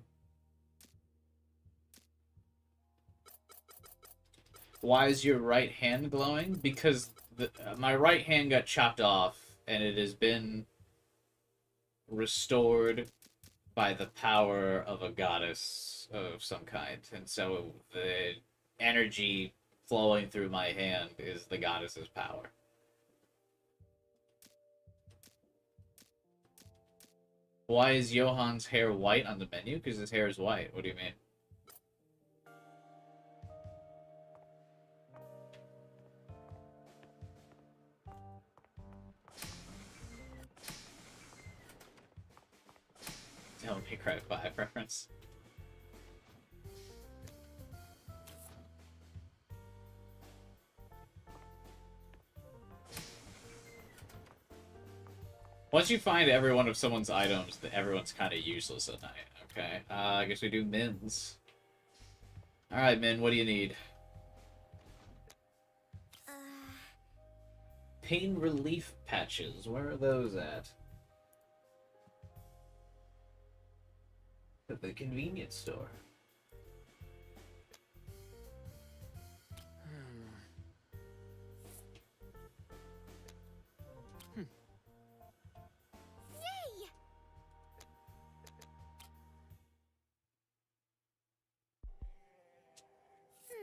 Why is your right hand glowing? Because my right hand got chopped off, and it has been restored by the power of a goddess of some kind. And so the energy flowing through my hand is the goddess's power. Why is Johan's hair white on the menu? Because his hair is white. What do you mean? Devil May Cry 5 reference. Once you find every one of someone's items, everyone's kind of useless at night. Okay, I guess we do Min's. Alright, Min, what do you need? Pain relief patches. Where are those at? At the convenience store. Yay!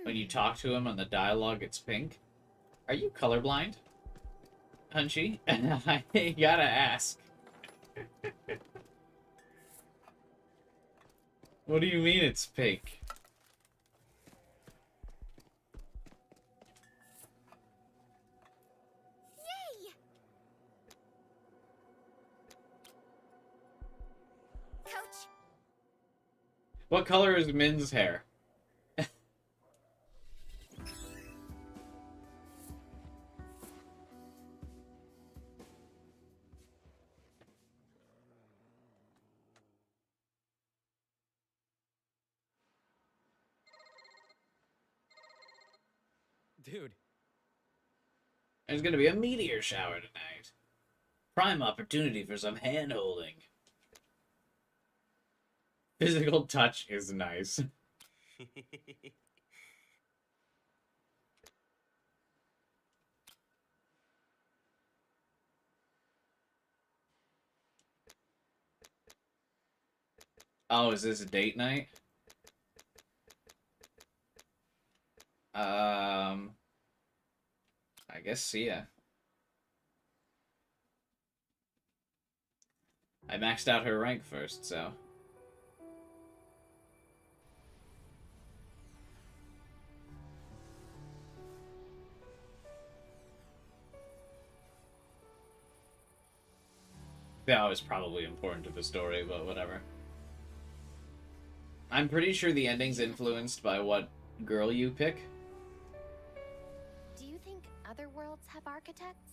When you talk to him on the dialogue, it's pink. Are you colorblind, Hunchy? I gotta ask. What do you mean it's pink? Yay! Coach. What color is Min's hair? Dude. There's gonna be a meteor shower tonight. Prime opportunity for some hand-holding. Physical touch is nice. Oh, is this a date night? I guess see ya. I maxed out her rank first, so. That was probably important to the story, but whatever. I'm pretty sure the ending's influenced by what girl you pick. Do you think other worlds have architects?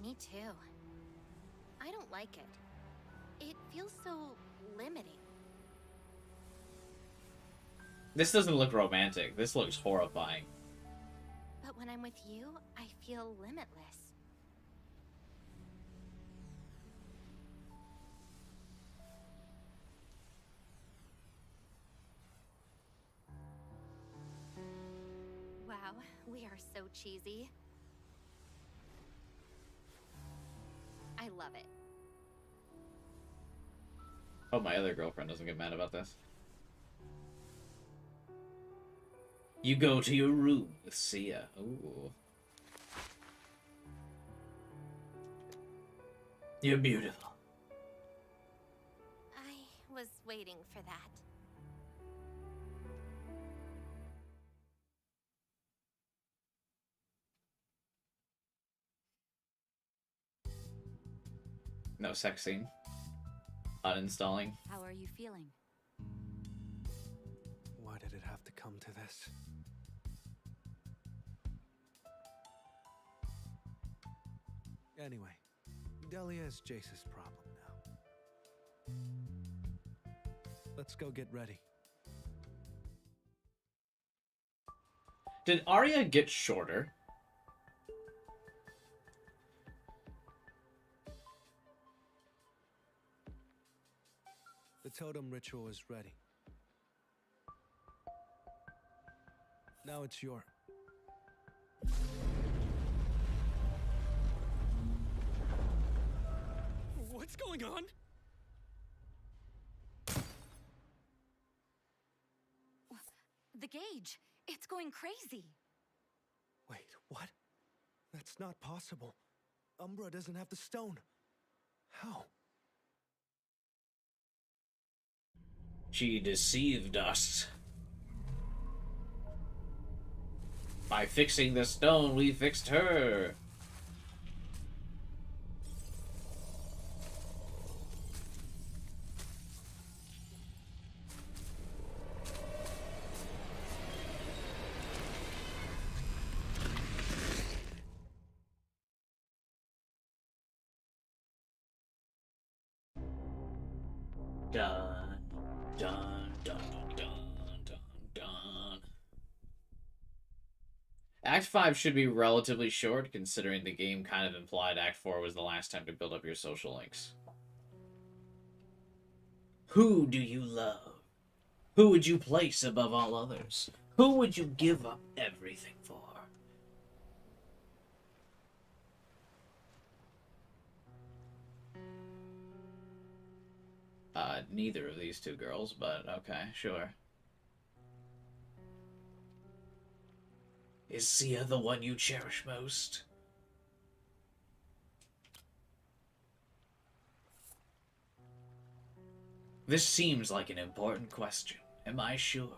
Me too. I don't like it. It feels so limiting. This doesn't look romantic. This looks horrifying. But when I'm with you, I feel limitless. Wow, we are so cheesy. I love it. Hope my other girlfriend doesn't get mad about this. You go to your room with Sia. Ooh. You're beautiful. I was waiting for that. No sex scene. Uninstalling. How are you feeling? Why did it have to come to this? Anyway, Delia is Jace's problem now. Let's go get ready. Did Arya get shorter? The totem ritual is ready. Now it's your... What's going on? The gauge. It's going crazy. Wait, what? That's not possible. Umbra doesn't have the stone. How? She deceived us. By fixing the stone, we fixed her. Dun, dun, dun, dun, dun, dun. Act 5 should be relatively short, considering the game kind of implied Act 4 was the last time to build up your social links. Who do you love? Who would you place above all others? Who would you give up everything for? Neither of these two girls, but okay, sure. Is Sia the one you cherish most? This seems like an important question. Am I sure?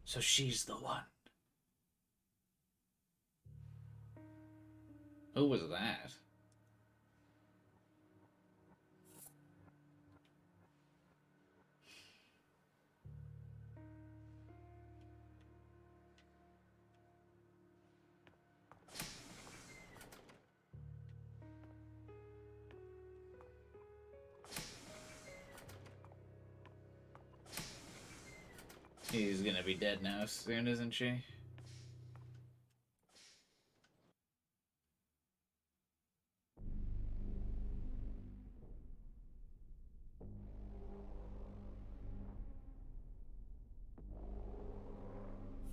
So she's the one. Who was that? She's gonna be dead now soon, isn't she?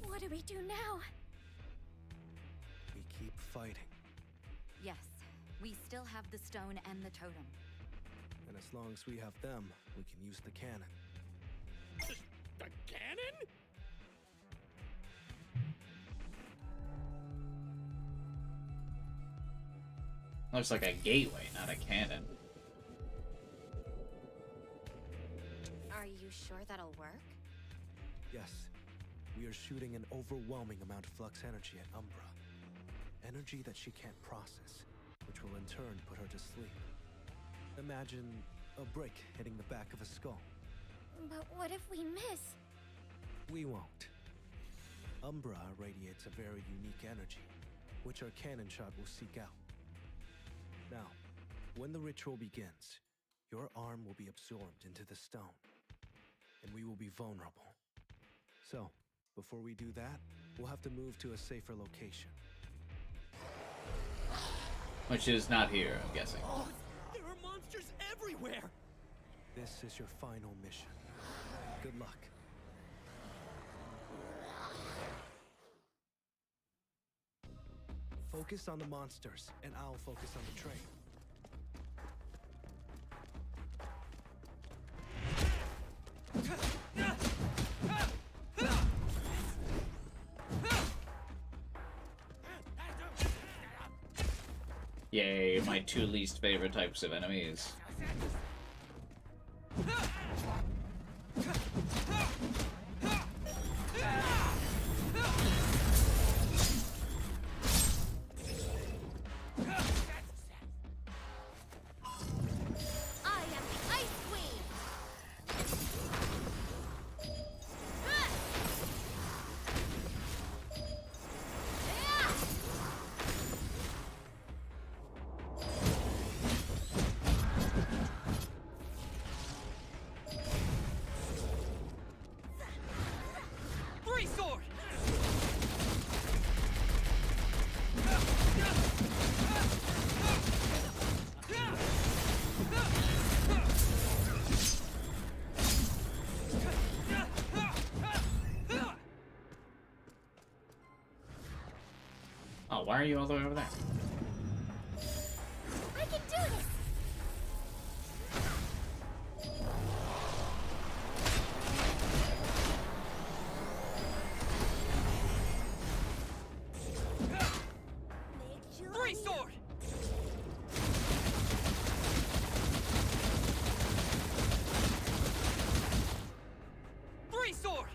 What do we do now? We keep fighting. Yes, we still have the stone and the totem. And as long as we have them, we can use the cannon. The cannon? Looks like a gateway, not a cannon. Are you sure that'll work? Yes, we are shooting an overwhelming amount of flux energy at Umbra. Energy that she can't process, which will in turn put her to sleep. Imagine a brick hitting the back of a skull. But what if we miss? We won't. Umbra radiates a very unique energy, which our cannon shot will seek out. Now, when the ritual begins, your arm will be absorbed into the stone, and we will be vulnerable. So, before we do that, we'll have to move to a safer location. Which is not here, I'm guessing. Oh, there are monsters everywhere! This is your final mission. Good luck. Focus on the monsters, and I'll focus on the train. Yay, my two least favorite types of enemies. I am the Ice Queen! hell? Why are you all the way over there? I can do this! Three sword! Three sword!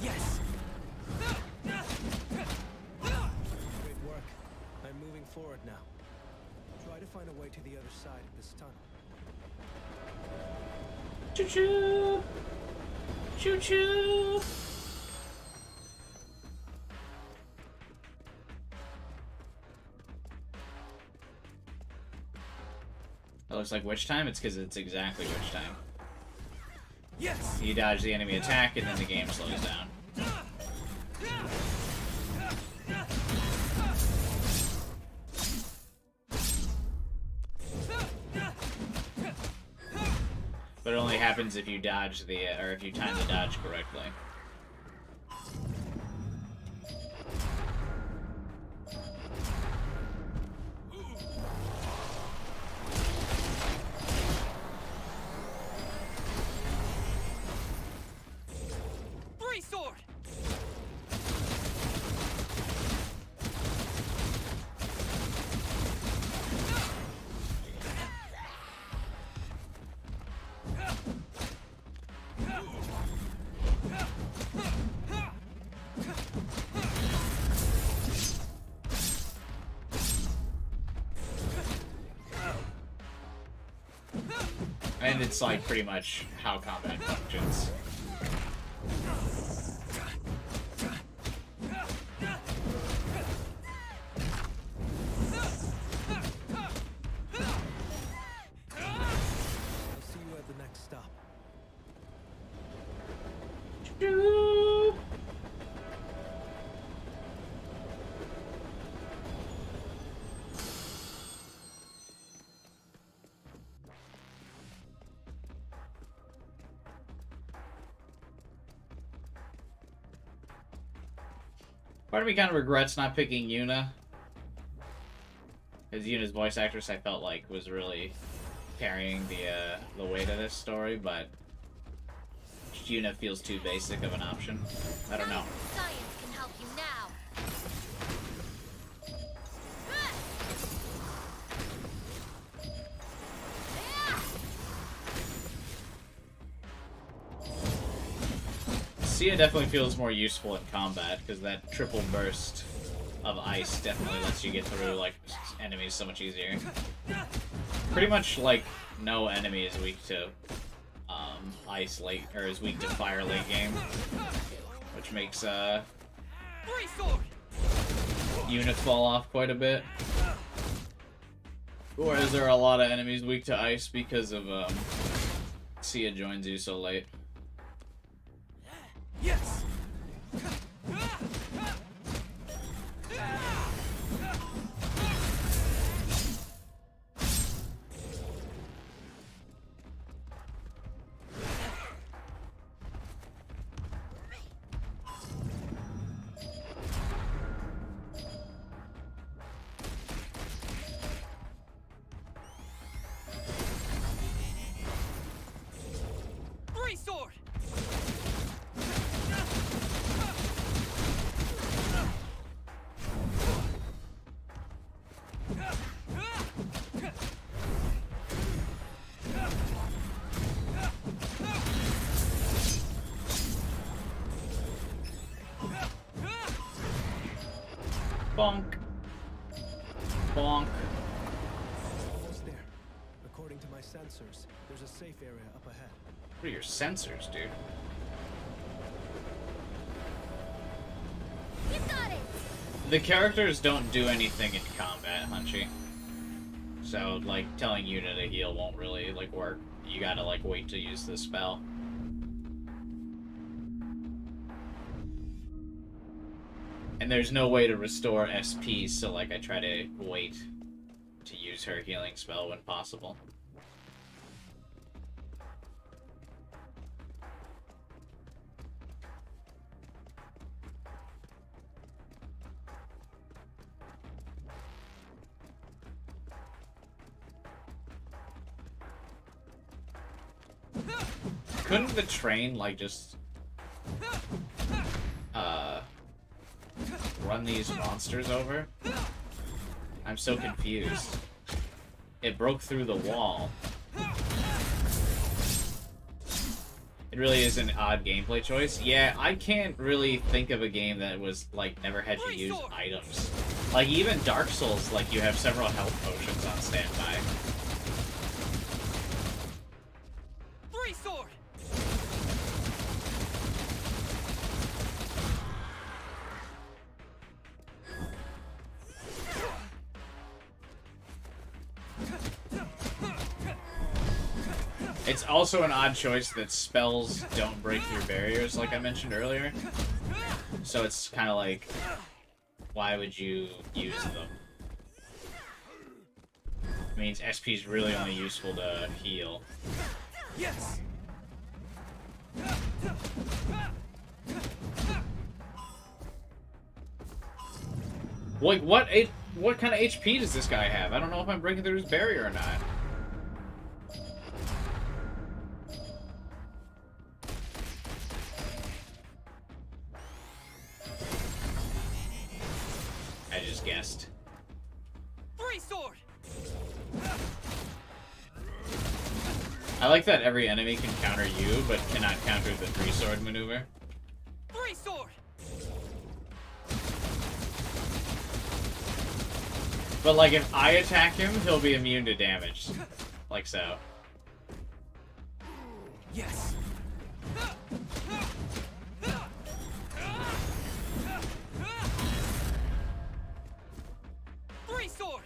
Yes! Great work. I'm moving forward now. Try to find a way to the other side of this tunnel. Choo-choo! Choo-choo! It looks like witch time? It's because it's exactly witch time. Yes! You dodge the enemy attack, and then the game slows down. But it only happens if you dodge the, or if you time the dodge correctly. Three sword! And it's like pretty much how combat functions. I'll see you at the next stop. Part of me kind of regrets not picking Yuna. Because Yuna's voice actress, I felt like, was really carrying the weight of this story, but Yuna feels too basic of an option. I don't know. Science can help you now. Sia definitely feels more useful in combat, because that triple burst of ice definitely lets you get through, like, enemies so much easier. Pretty much, like, no enemy is weak to ice late, or is weak to fire late game, which makes Yuna fall off quite a bit. Whereas there are a lot of enemies weak to ice because of Sia joins you so late. Yes! Three sword! Bonk. Bonk. Almost there. According to my sensors, there's a safe area up ahead. What are your sensors, dude? You got it! The characters don't do anything in combat, Hunchy. So, like, telling Yuna to heal won't really, like, work. You gotta, like, wait to use the spell. And there's no way to restore SP, so, like, I try to wait to use her healing spell when possible. couldn't the train, like, just... run these monsters over? I'm so confused. It broke through the wall. It really is an odd gameplay choice. Yeah, I can't really think of a game that was, like, never had you use items. Like, even Dark Souls, like, you have several health potions on standby. Three sword. It's also an odd choice that spells don't break through barriers, like I mentioned earlier. So it's kind of like, why would you use them? It means SP is really only useful to heal. Yes. Like, what kind of HP does this guy have? I don't know if I'm breaking through his barrier or not. I just guessed. Three sword. I like that every enemy can counter you, but cannot counter the three-sword maneuver. Three sword. But, like, if I attack him, he'll be immune to damage. Like so. Yes. Three sword.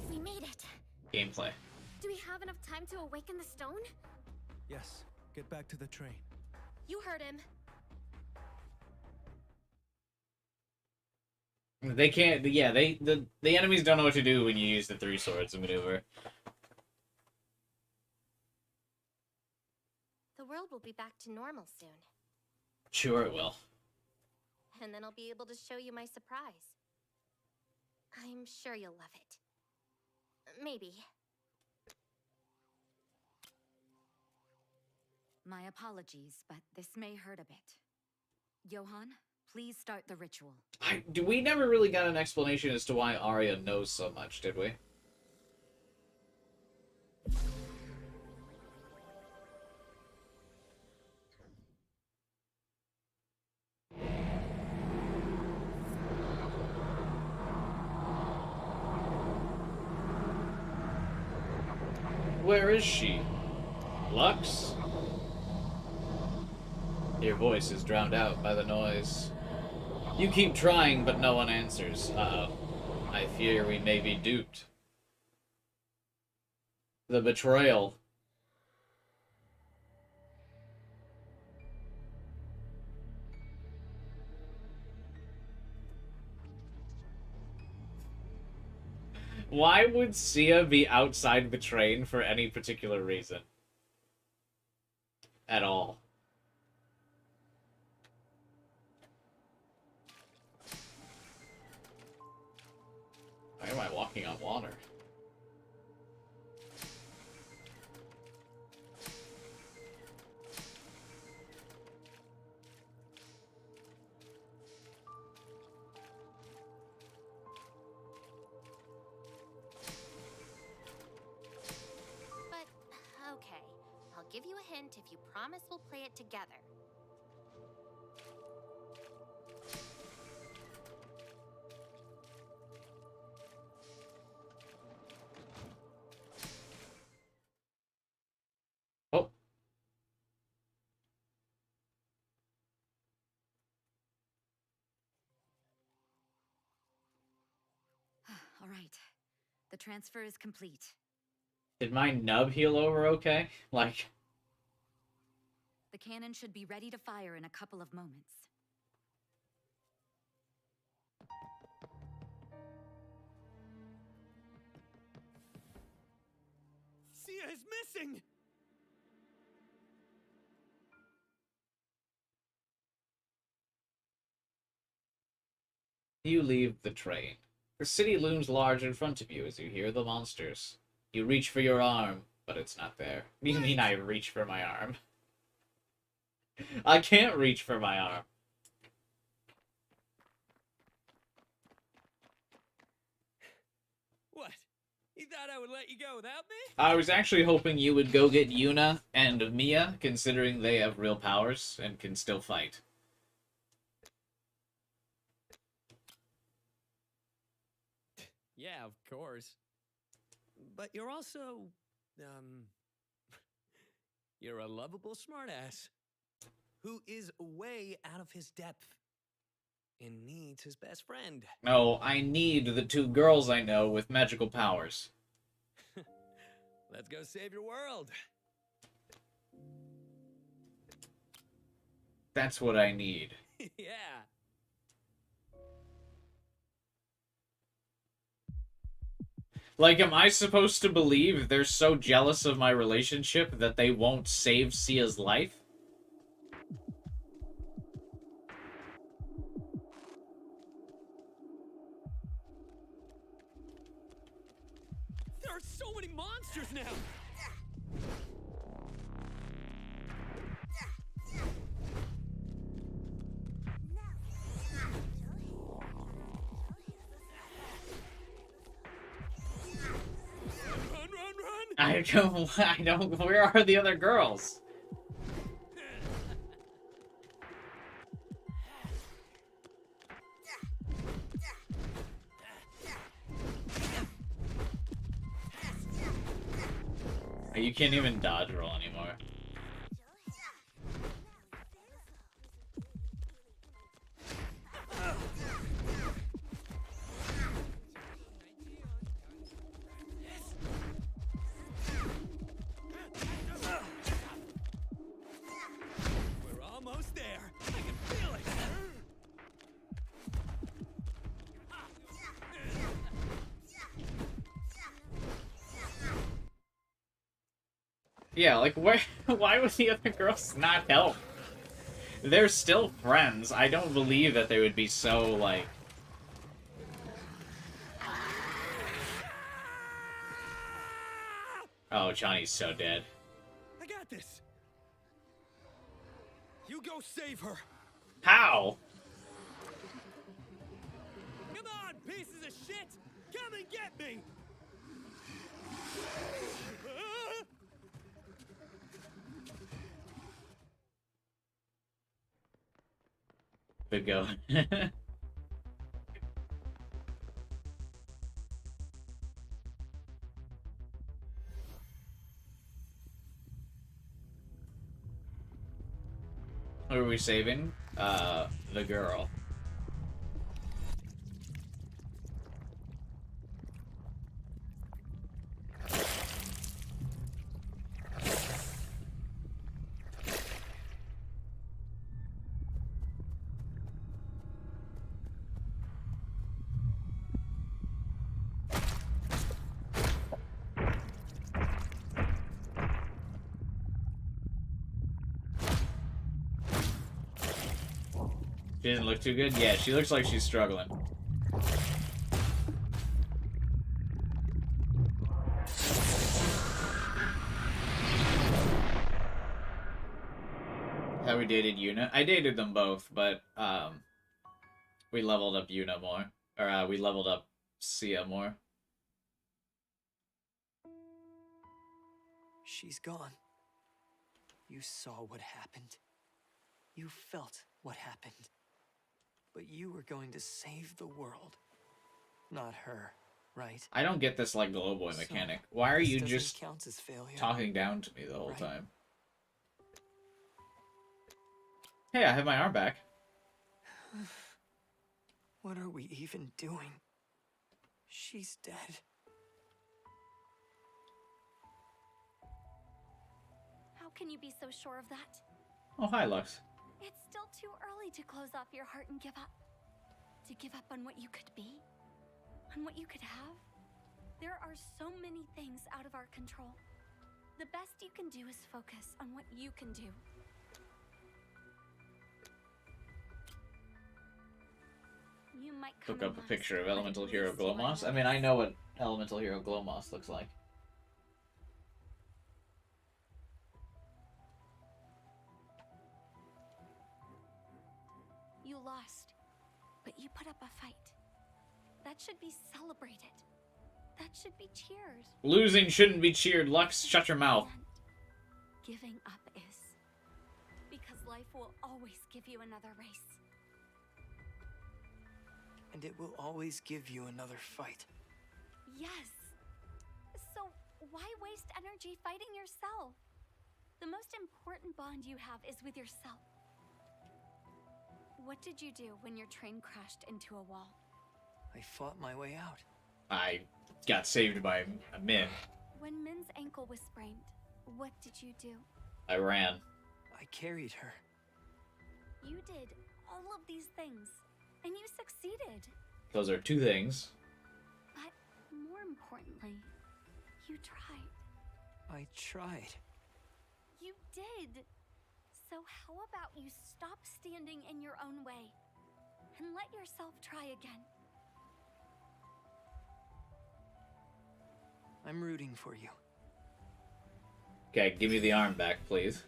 We made it. Gameplay. Do we have enough time to awaken the stone? Yes, get back to the train. You heard him. They can't, yeah, the enemies don't know what to do when you use the three swords maneuver. The world will be back to normal soon. Sure it will. And then I'll be able to show you my surprise. I'm sure you'll love it. Maybe. My apologies, but this may hurt a bit. Johann, please start the ritual. We never really got an explanation as to why Arya knows so much, did we? Where is she? Lux? Your voice is drowned out by the noise. You keep trying, but no one answers. Uh-oh. I fear we may be duped. The betrayal. Why would Sia be outside the train for any particular reason? At all. Why am I walking on water? But, okay. I'll give you a hint if you promise we'll play it together. Oh. All right. The transfer is complete. Did my nub heal over okay? Like... The cannon should be ready to fire in a couple of moments. Sia is missing. You leave the train. The city looms large in front of you as you hear the monsters. You reach for your arm, but it's not there. What do you mean I reach for my arm? I can't reach for my arm. What? You thought I would let you go without me? I was actually hoping you would go get Yuna and Mia, considering they have real powers and can still fight. Yeah, of course. But you're also, you're a lovable smartass who is way out of his depth and needs his best friend. No, I need the two girls I know with magical powers. Let's go save your world. That's what I need. Yeah. Like, am I supposed to believe they're so jealous of my relationship that they won't save Sia's life? There are so many monsters now. Run, run, run! I don't, where are the other girls? You can't even dodge roll anymore. We're almost there. I can feel it. Yeah, like, where? Why would the other girls not help? They're still friends. I don't believe that they would be so, like... Oh, Chani's so dead. I got this. You go save her. How? Come on, pieces of shit! Come and get me! Good go. What are we saving? The girl. She doesn't look too good? Yeah, she looks like she's struggling. How we dated Yuna? I dated them both, but we leveled up Yuna more. Or we leveled up Sia more. She's gone. You saw what happened. You felt what happened. But you were going to save the world. Not her, right? I don't get this, like, Glowboy mechanic. Why are This you doesn't just count as failure, talking down to me the whole right? time? Hey, I have my arm back. What are we even doing? She's dead. How can you be so sure of that? Oh, hi, Lux. It's still too early to close off your heart and give up. To give up on what you could be, on what you could have. There are so many things out of our control. The best you can do is focus on what you can do. You might come Look up a amongst picture of but at Elemental Hero least you are Glowmoss. I nice. mean, I know what Elemental Hero Glowmoss looks like. You lost, but you put up a fight. That should be celebrated. That should be cheered. Losing shouldn't be cheered. Lux, shut your mouth. And giving up is. Because life will always give you another race. And it will always give you another fight. Yes. So why waste energy fighting yourself? The most important bond you have is with yourself. What did you do when your train crashed into a wall? I fought my way out. I got saved by Min. When Min's ankle was sprained, what did you do? I ran. I carried her. You did all of these things, and you succeeded. Those are two things. But more importantly, you tried. I tried. You did. So how about you stop standing in your own way and let yourself try again? I'm rooting for you. Okay, give me the arm back, please.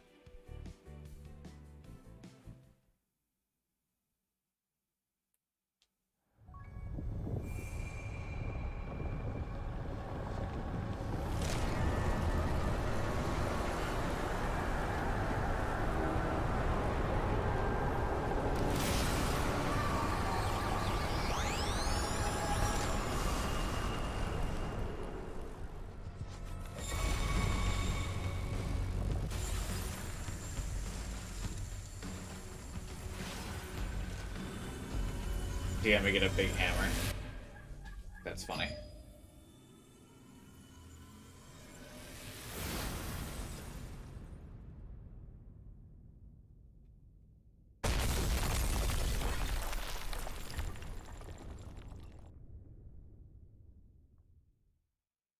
Damn, we get a big hammer. That's funny.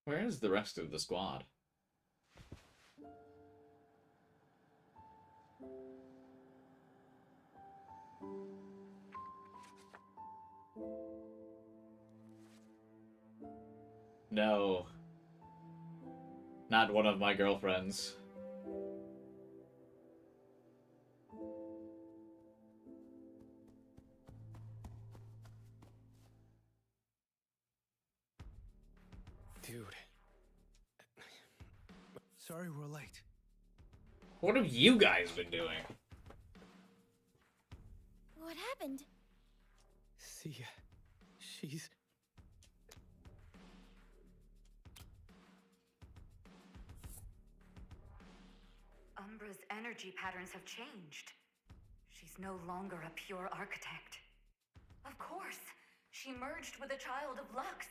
Where is the rest of the squad? No. Not one of my girlfriends. Dude. Sorry we're late. What have you guys been doing? What happened? See, she's... Umbra's energy patterns have changed. She's no longer a pure architect. Of course, she merged with a child of Lux.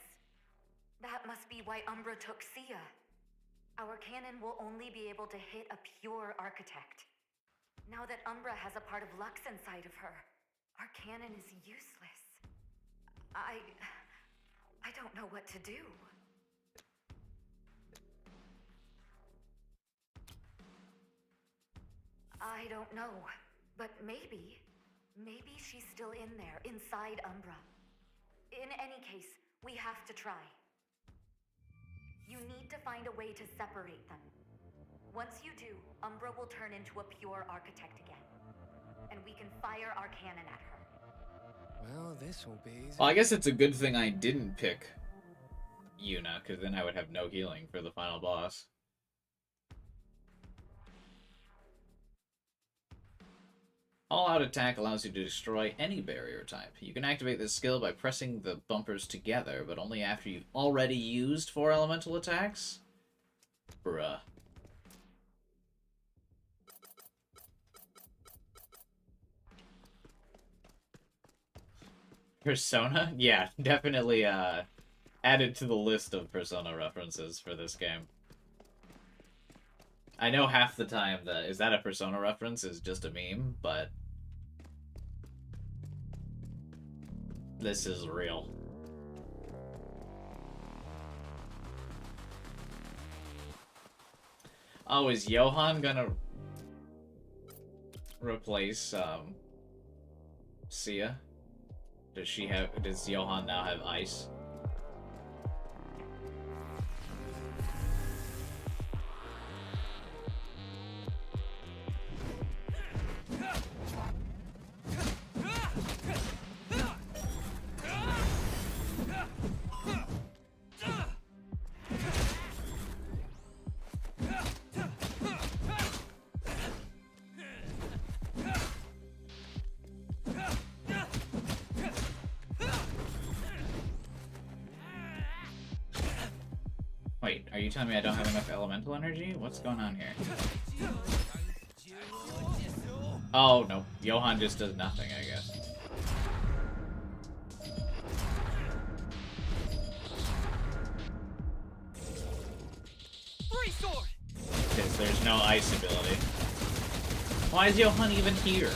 That must be why Umbra took Sia. Our cannon will only be able to hit a pure architect. Now that Umbra has a part of Lux inside of her, our cannon is useless. I don't know what to do. I don't know, but maybe she's still in there, inside Umbra. In any case, we have to try. You need to find a way to separate them. Once you do, Umbra will turn into a pure architect again. And we can fire our cannon at her. Well, this will be easy. Well, I guess it's a good thing I didn't pick Yuna, because then I would have no healing for the final boss. All-out attack allows you to destroy any barrier type. You can activate this skill by pressing the bumpers together, but only after you've already used 4 elemental attacks? Bruh. Persona? Yeah, definitely added to the list of Persona references for this game. I know half the time that is that a Persona reference is just a meme, but this is real. Oh, is Johan gonna replace Sia? Does Johan now have ice? Wait, are you telling me I don't have enough elemental energy? What's going on here? Oh, no. Johan just does nothing, I guess. Because there's no ice ability. Why is Johan even here?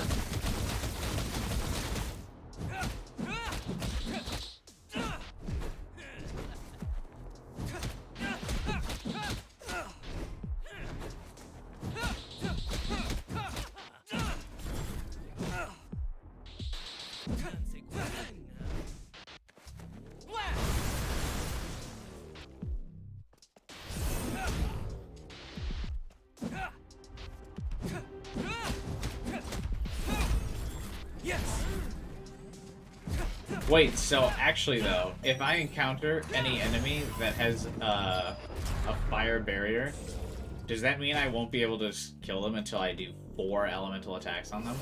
Wait, so actually though, if I encounter any enemy that has a fire barrier, does that mean I won't be able to kill them until I do 4 elemental attacks on them?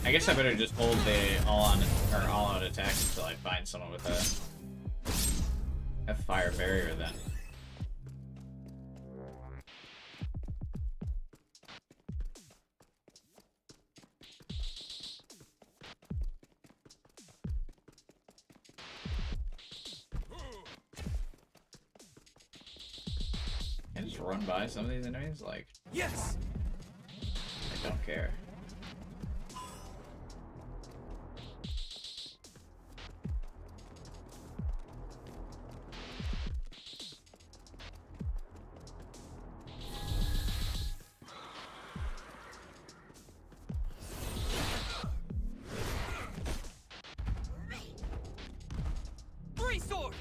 I guess I better just hold the all-out attack until I find someone with a fire barrier then. Can I just run by some of these enemies? Like, Yes! I don't care. Sword!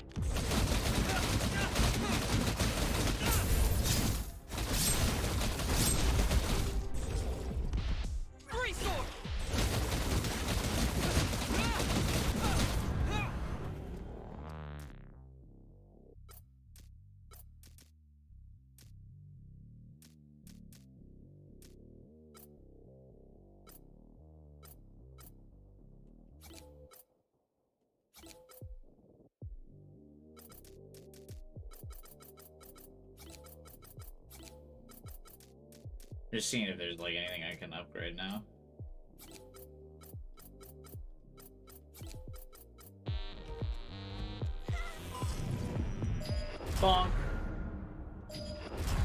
Sword! Just seeing if there's like anything I can upgrade now. Bonk.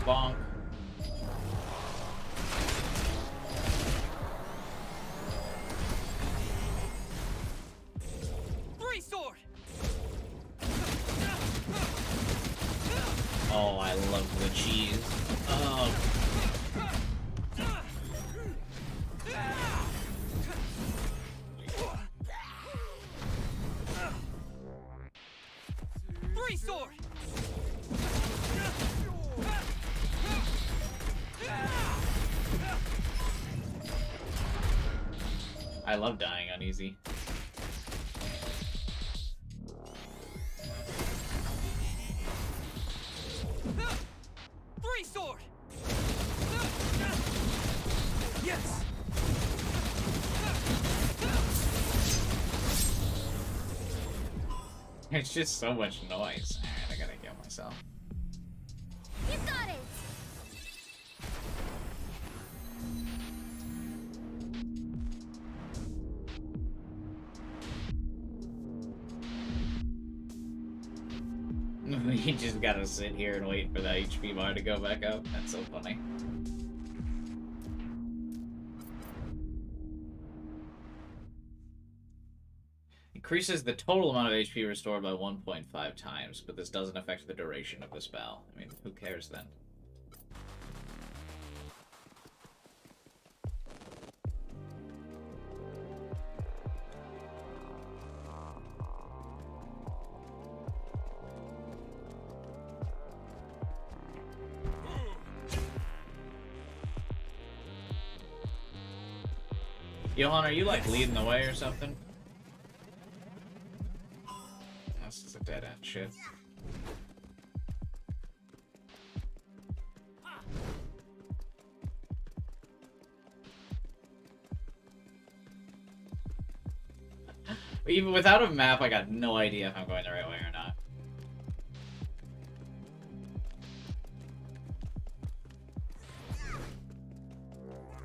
Bonk. Sword! Oh, I love the cheese. Oh. Sword! I love dying on easy. Sword! Yes! It's just so much noise. Alright, I gotta kill myself. You just gotta sit here and wait for the HP bar to go back up. That's so funny. Increases the total amount of HP restored by 1.5 times, but this doesn't affect the duration of the spell. I mean, who cares then? Johan, are you like leading the way or something? This is a dead end shit. Even without a map, I got no idea if I'm going the right way or not.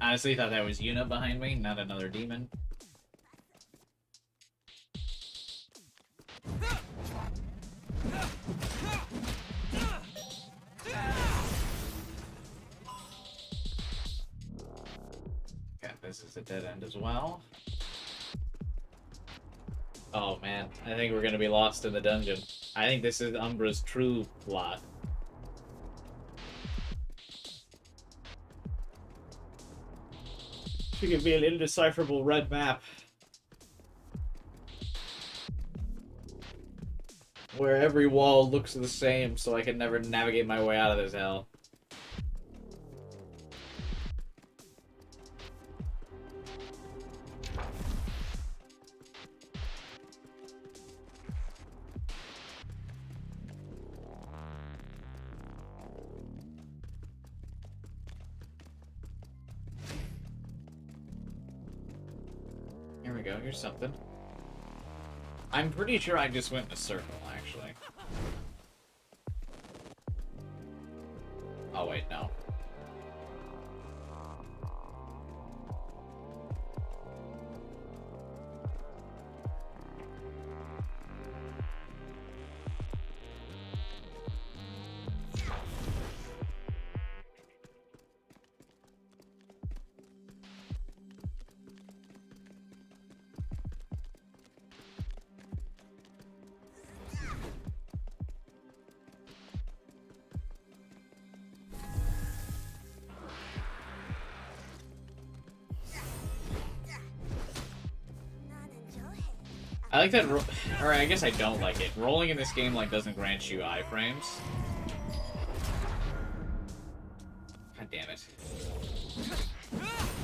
Honestly, thought that was Yuna behind me, not another demon. Okay, this is a dead end as well. Oh man, I think we're gonna be lost in the dungeon. I think this is Umbra's true plot. She could be an indecipherable red map. Where every wall looks the same, so I can never navigate my way out of this hell. Here we go, here's something. I'm pretty sure I just went in a circle, actually. Oh wait, no. I like that, or I guess I don't like it. Rolling in this game, like, doesn't grant you iframes. God damn it.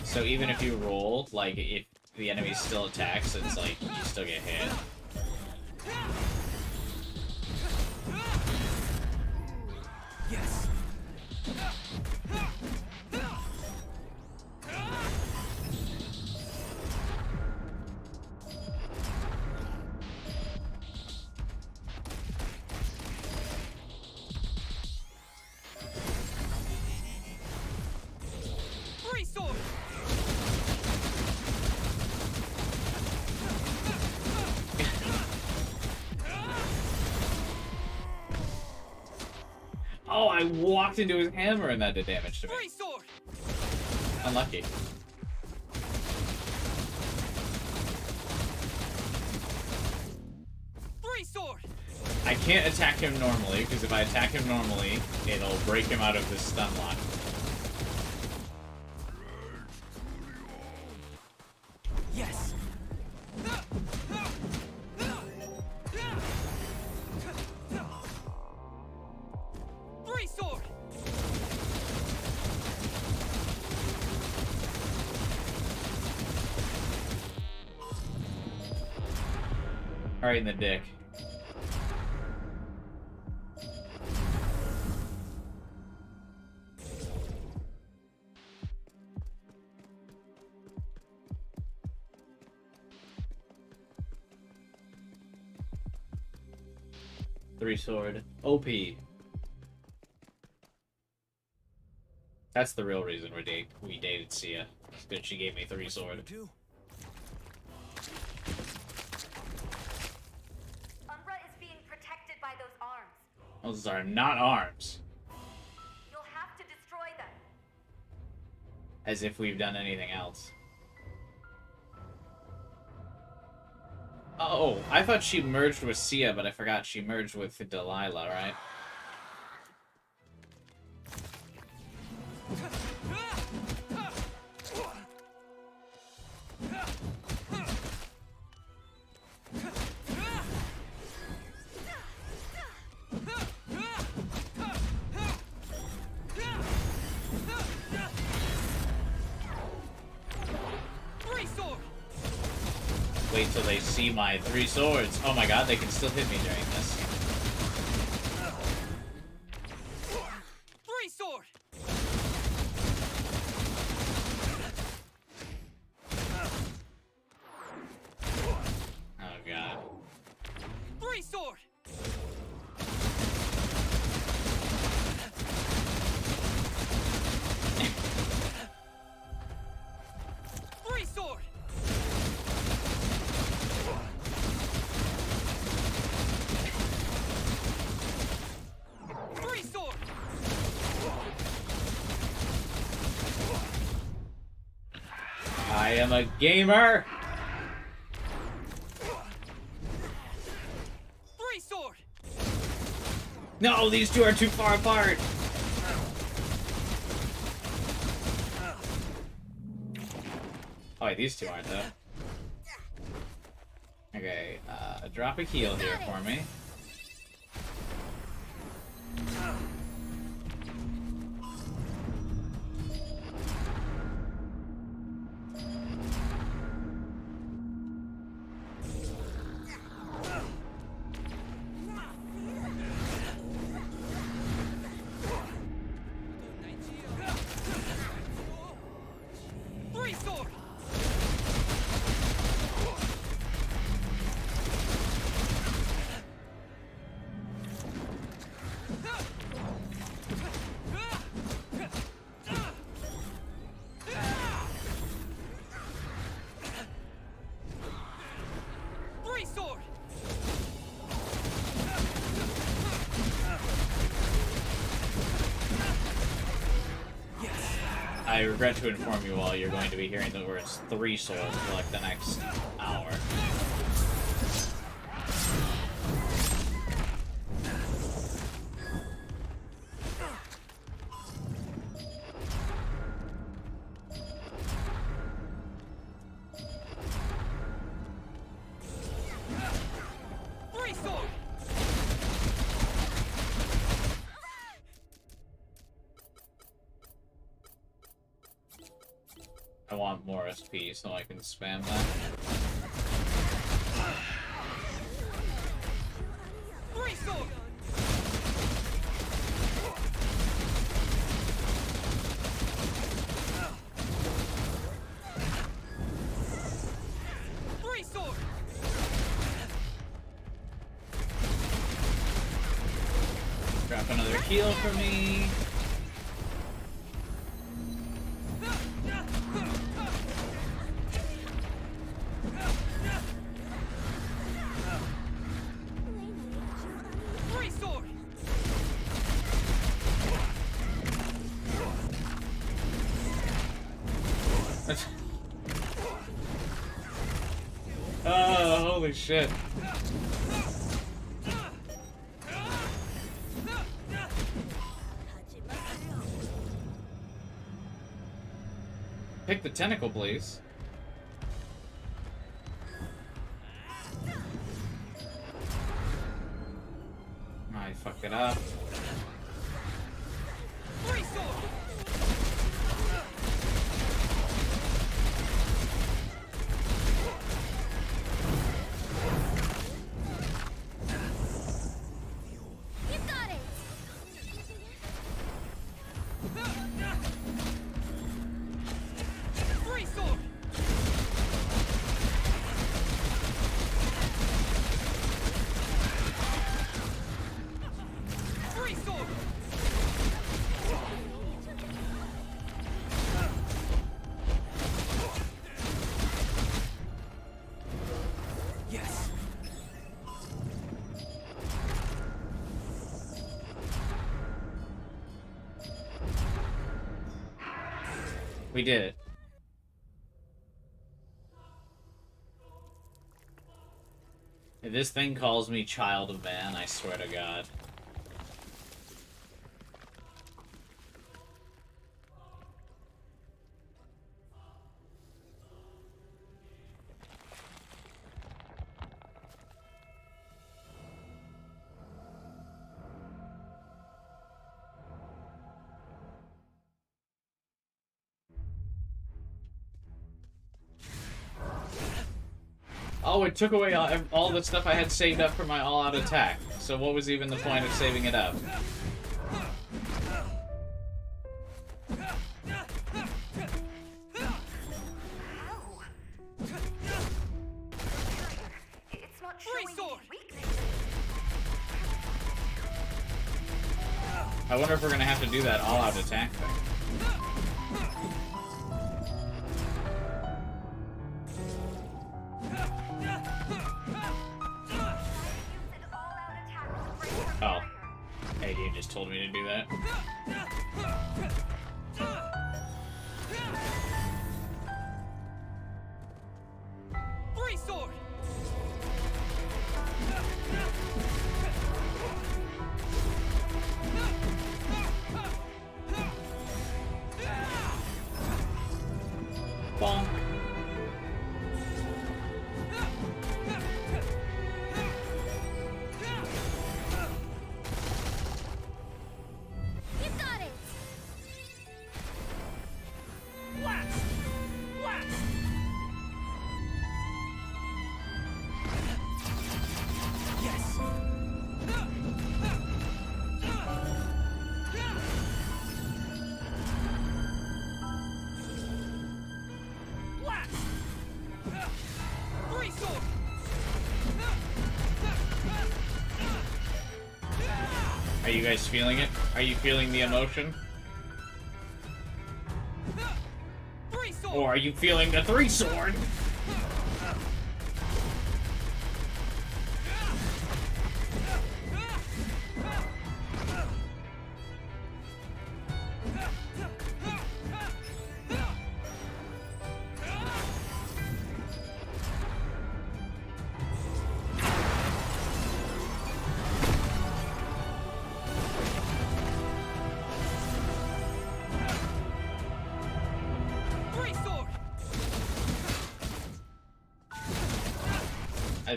So even if you roll, like, if the enemy still attacks, it's like, you still get hit. Yes. Oh, I walked into his hammer and that did damage to me. Unlucky. I can't attack him normally, because if I attack him normally, it'll break him out of this stun lock. Yes. Right in the dick. Three sword. OP. That's the real reason we dated Sia. Because she gave me three sword. Those are not arms. You'll have to destroy them. As if we've done anything else. Oh, I thought she merged with Sia, but I forgot she merged with Delilah, right? Wait till they see my 3 swords. Oh my god, they can still hit me during this. 3 sword. Oh god. 3 sword. Three sword. Three sword. I am a gamer! 3 sword. No, these two are too far apart! Oh wait, these two aren't though. Okay, drop a heal here for me. Three sword. Three sword. I regret to inform you all, you're going to be hearing the words 3 swords for like the next hour. Three sword. I want more SP so I can spam that. Three sword. Three sword. Drop another heal for me. Three sword. Oh, holy shit. Pick the tentacle, please. I fucked it up. Three sword. You got it! Three sword. We did it. If this thing calls me child of man, I swear to God. Oh, it took away all the stuff I had saved up for my all-out attack. So what was even the point of saving it up? It's not showing any weakness. I wonder if we're gonna have to do that all-out attack thing. Oh. Hey, you just told me to do that. Free sword! Bonk. You got it! Blast! Blast! Yes! Blast! Free sword! Are you guys feeling it? Are you feeling the emotion? Free sword! Or are you feeling the three-sword? Free sword!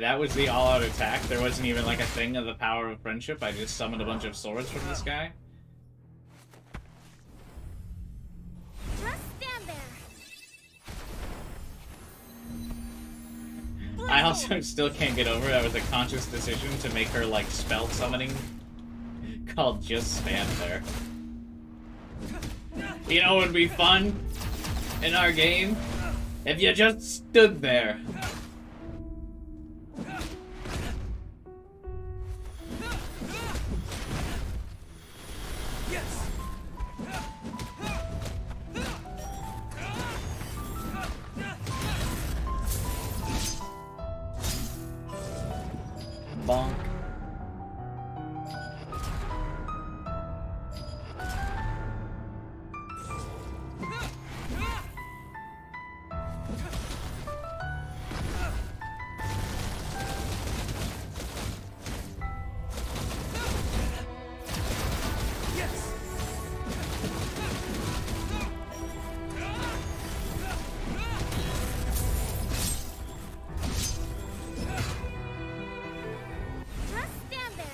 That was the all-out attack. There wasn't even like a thing of the power of friendship. I just summoned a bunch of swords from this guy. Just stand there. I also still can't get over that was a conscious decision to make her like spell summoning called just stand there. You know what would be fun in our game? If you just stood there. Yes! Bonk. Yes! Just stand there.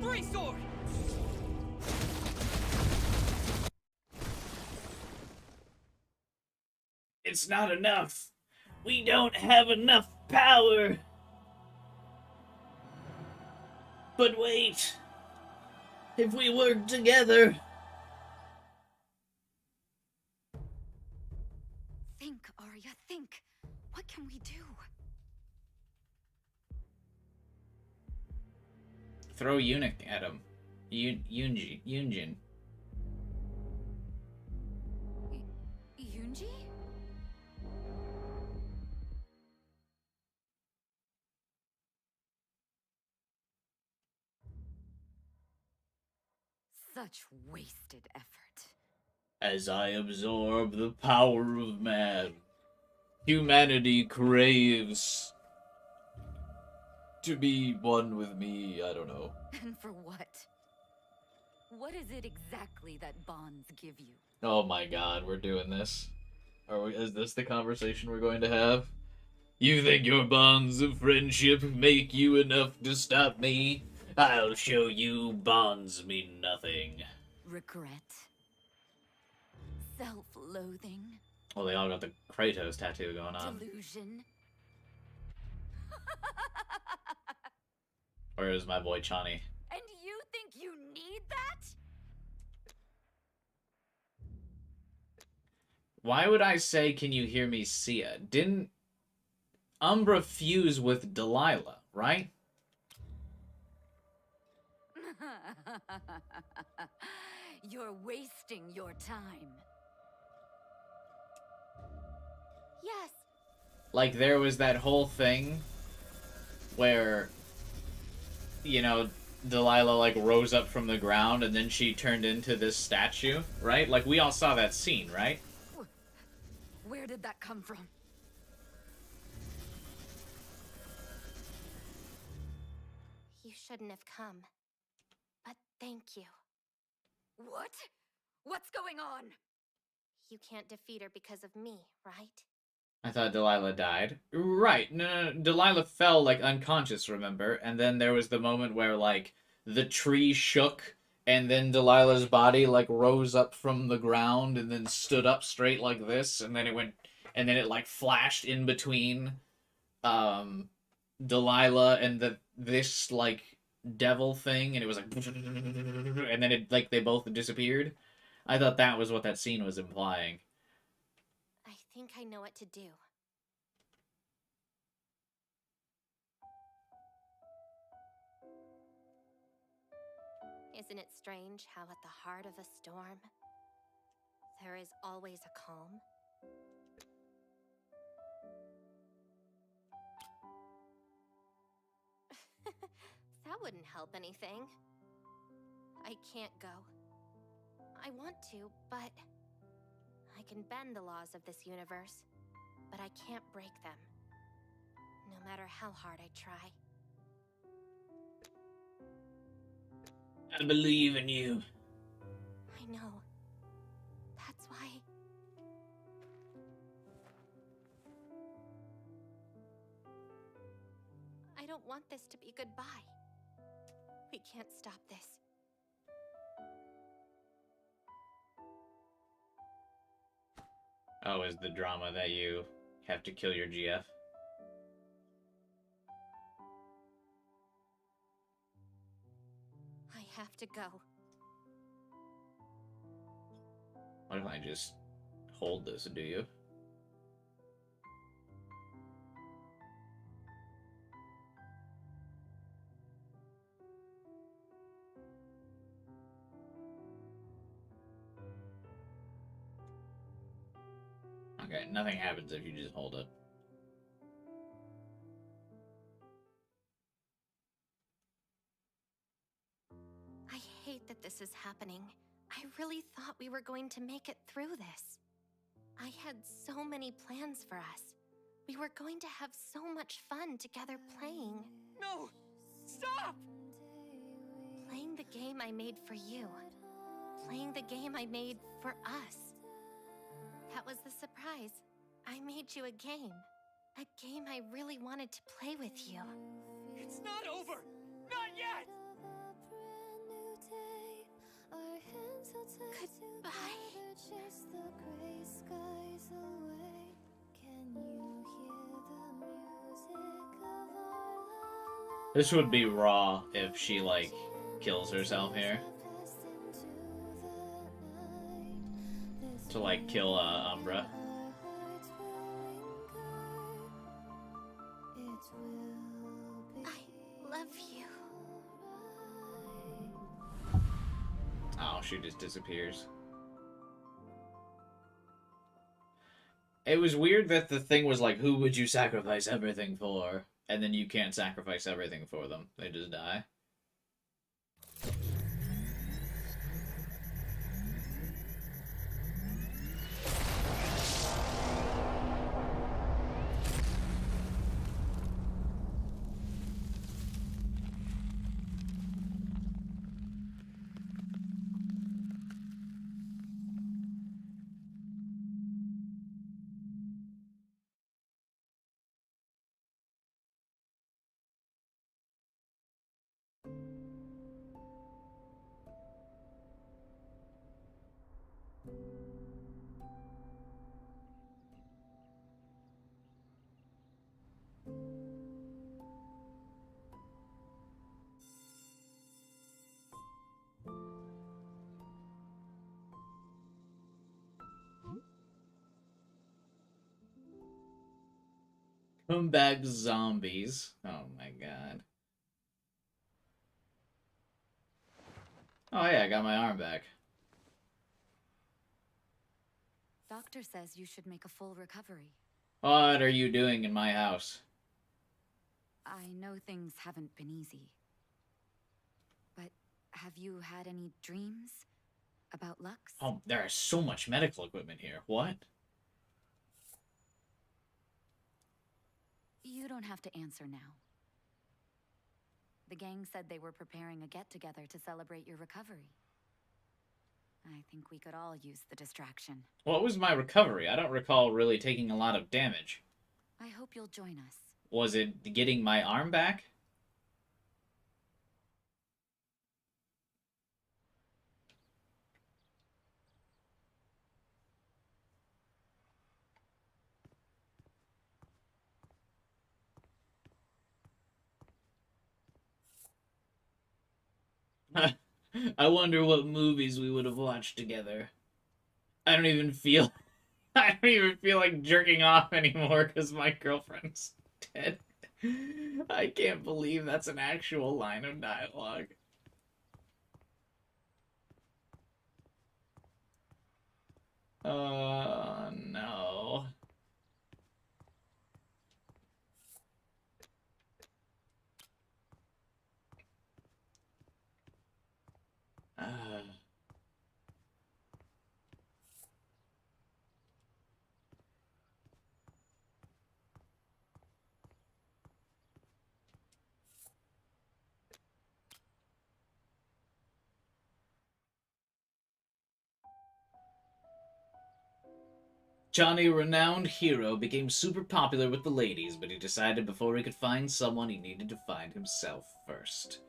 Free sword! It's not enough. We don't have enough power. But wait. If we work together. Think, Arya, think. What can we do? Throw Eunuch at him. Yunjin. Yunji? So, Such wasted effort. As I absorb the power of man, humanity craves to be one with me. I don't know. And for what? What is it exactly that bonds give you? Oh my god, we're doing this. Is this the conversation we're going to have? You think your bonds of friendship make you enough to stop me? I'll show you bonds mean nothing. Regret? Self-loathing? Well, they all got the Kratos tattoo going on. Delusion? Or is my boy Chani? And you think you need that? Why would I say, can you hear me, Sia? Didn't Umbra fuse with Delilah, right? You're wasting your time. Yes. Like, there was that whole thing where, you know, Delilah, like, rose up from the ground and then she turned into this statue, right? Like, we all saw that scene, right? Where did that come from? You shouldn't have come. But thank you. What? What's going on? You can't defeat her because of me, right? I thought Delilah died. Right. No, Delilah fell, like, unconscious, remember? And then there was the moment where, like, the tree shook, and then Delilah's body, like, rose up from the ground, and then stood up straight like this, and then it went... And then it, like, flashed in between, Delilah and this, like, devil thing, and it was like... And then it, like, they both disappeared. I thought that was what that scene was implying. I think I know what to do. Isn't it strange how at the heart of a storm, there is always a calm? That wouldn't help anything. I can't go. I want to, but I can bend the laws of this universe, but I can't break them. No matter how hard I try. I believe in you. I know. That's why... I don't want this to be goodbye. We can't stop this. Oh, is the drama that you have to kill your GF? I have to go. What if I just hold this, do you? Okay, nothing happens if you just hold it. I hate that this is happening. I really thought we were going to make it through this. I had so many plans for us. We were going to have so much fun together playing. No! Stop! Playing the game I made for you. Playing the game I made for us. That was the surprise. I made you a game. A game I really wanted to play with you. It's not over! Not yet! Goodbye. This would be raw if she, like, kills herself here. To, like, kill, Umbra. I love you. Oh, she just disappears. It was weird that the thing was like, who would you sacrifice everything for? And then you can't sacrifice everything for them. They just die. Come back, zombies. Oh my god. Oh yeah, I got my arm back. Doctor says you should make a full recovery. What are you doing in my house? I know things haven't been easy. But have you had any dreams about Lux? Oh, there is so much medical equipment here. What? You don't have to answer now. The gang said they were preparing a get-together to celebrate your recovery. I think we could all use the distraction. What was my recovery? I don't recall really taking a lot of damage. I hope you'll join us. Was it getting my arm back? I wonder what movies we would have watched together. I don't even feel like jerking off anymore because my girlfriend's dead. I can't believe that's an actual line of dialogue. No. Chani, renowned hero, became super popular with the ladies, but he decided before he could find someone, he needed to find himself first.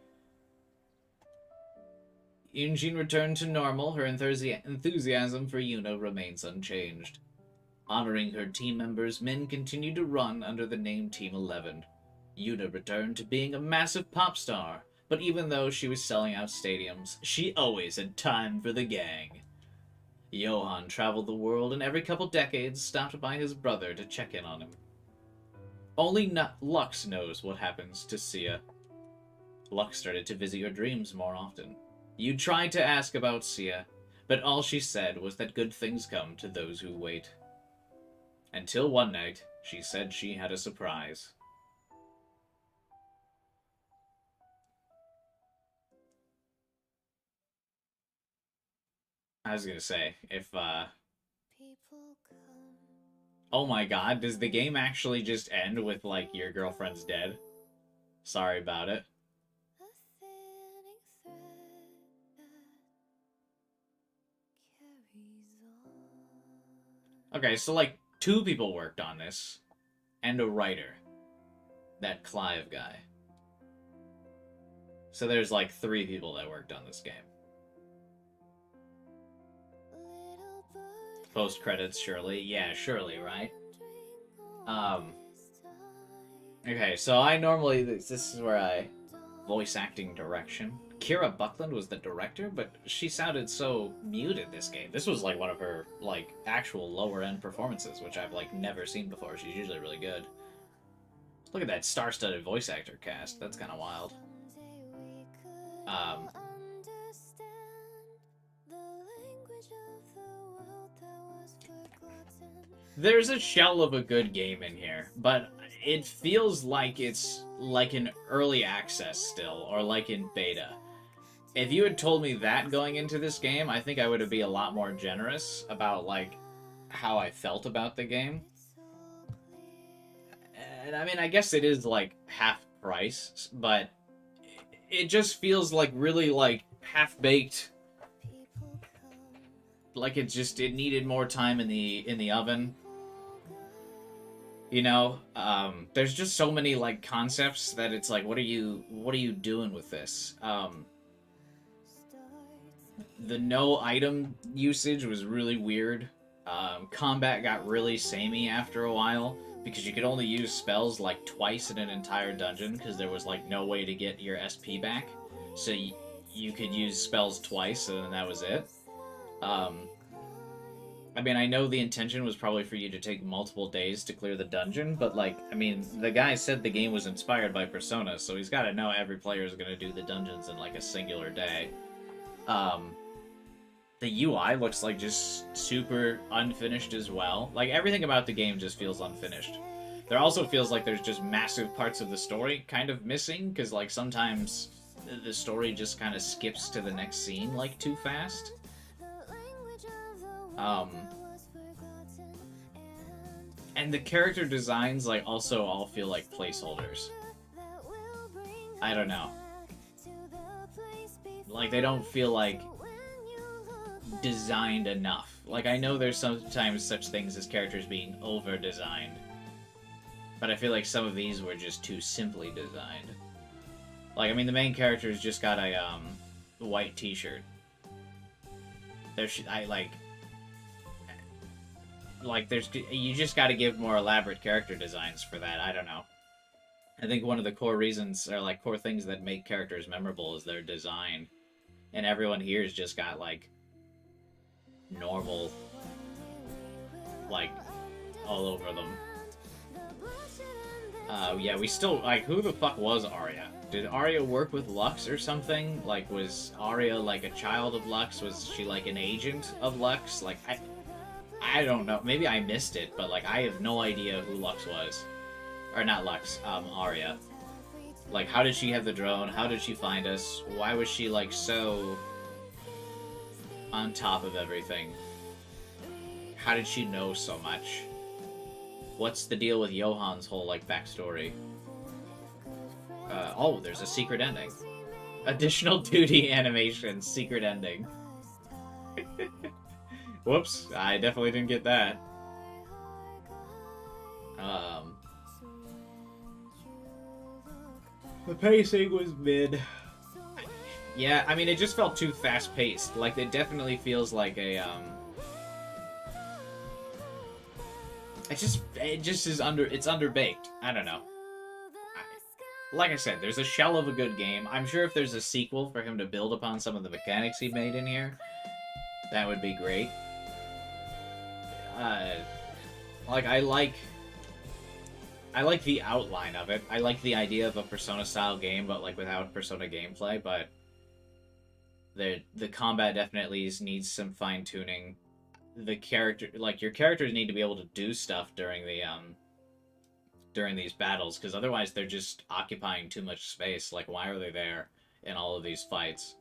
Yunjin returned to normal. Her enthusiasm for Yuna remains unchanged. Honoring her team members, Min continued to run under the name Team 11. Yuna returned to being a massive pop star, but even though she was selling out stadiums, she always had time for the gang. Johan traveled the world and every couple decades stopped by his brother to check in on him. Only Lux knows what happens to Sia. Lux started to visit your dreams more often. You tried to ask about Sia, but all she said was that good things come to those who wait. Until one night, she said she had a surprise. I was gonna say, if, oh my god, does the game actually just end with, like, your girlfriend's dead? Sorry about it. Okay, so, like, 2 people worked on this, and a writer. That Clive guy. So there's, like, 3 people that worked on this game. Post-credits, surely. Yeah, surely, right? Okay, so I normally... This is where I... Voice acting direction. Kira Buckland was the director, but she sounded so muted this game. This was, like, one of her, like, actual lower-end performances, which I've, like, never seen before. She's usually really good. Look at that star-studded voice actor cast. That's kind of wild. There's a shell of a good game in here, but it feels like it's like an early access still, or like in beta. If you had told me that going into this game, I think I would be a lot more generous about, like, how I felt about the game. And I mean, I guess it is, like, half price, but it just feels like really, like, half-baked. Like it needed more time in the oven. You know, there's just so many, like, concepts that it's like, what are you doing with this? The no item usage was really weird. Combat got really samey after a while, because you could only use spells, like, twice in an entire dungeon, because there was, like, no way to get your SP back. So you could use spells twice, and then that was it. I mean, I know the intention was probably for you to take multiple days to clear the dungeon, but, like, I mean, the guy said the game was inspired by Persona, so he's got to know every player is going to do the dungeons in, like, a singular day. The UI looks like just super unfinished as well. Like, everything about the game just feels unfinished. There also feels like there's just massive parts of the story kind of missing, because, like, sometimes the story just kind of skips to the next scene, like, too fast. And the character designs, like, also all feel like placeholders. I don't know. Like, they don't feel like designed enough. Like, I know there's sometimes such things as characters being over-designed, but I feel like some of these were just too simply designed. Like, I mean, the main character's just got a, white t-shirt. You just gotta give more elaborate character designs for that. I don't know. I think one of the core reasons, or, like, core things that make characters memorable is their design. And everyone here's just got, like, normal, like, all over them. Yeah, we still, like, who the fuck was Arya? Did Arya work with Lux or something? Like, was Arya, like, a child of Lux? Was she, like, an agent of Lux? Like, I don't know. Maybe I missed it, but, like, I have no idea who Lux was. Or not Lux, Arya. Like, how did she have the drone? How did she find us? Why was she, like, so on top of everything? How did she know so much? What's the deal with Johan's whole, like, backstory? Oh, there's a secret ending. Additional duty animation, secret ending. Whoops, I definitely didn't get that. The pacing was mid. Yeah, I mean, it just felt too fast-paced. Like, it definitely feels like a, it just is it's underbaked. I don't know. Like I said, there's a shell of a good game. I'm sure if there's a sequel for him to build upon some of the mechanics he made in here, that would be great. Like, I like the outline of it. I like the idea of a Persona-style game, but, like, without Persona gameplay, but the combat definitely needs some fine-tuning. The character, like, your characters need to be able to do stuff during the, during these battles, because otherwise they're just occupying too much space. Like, why are they there in all of these fights?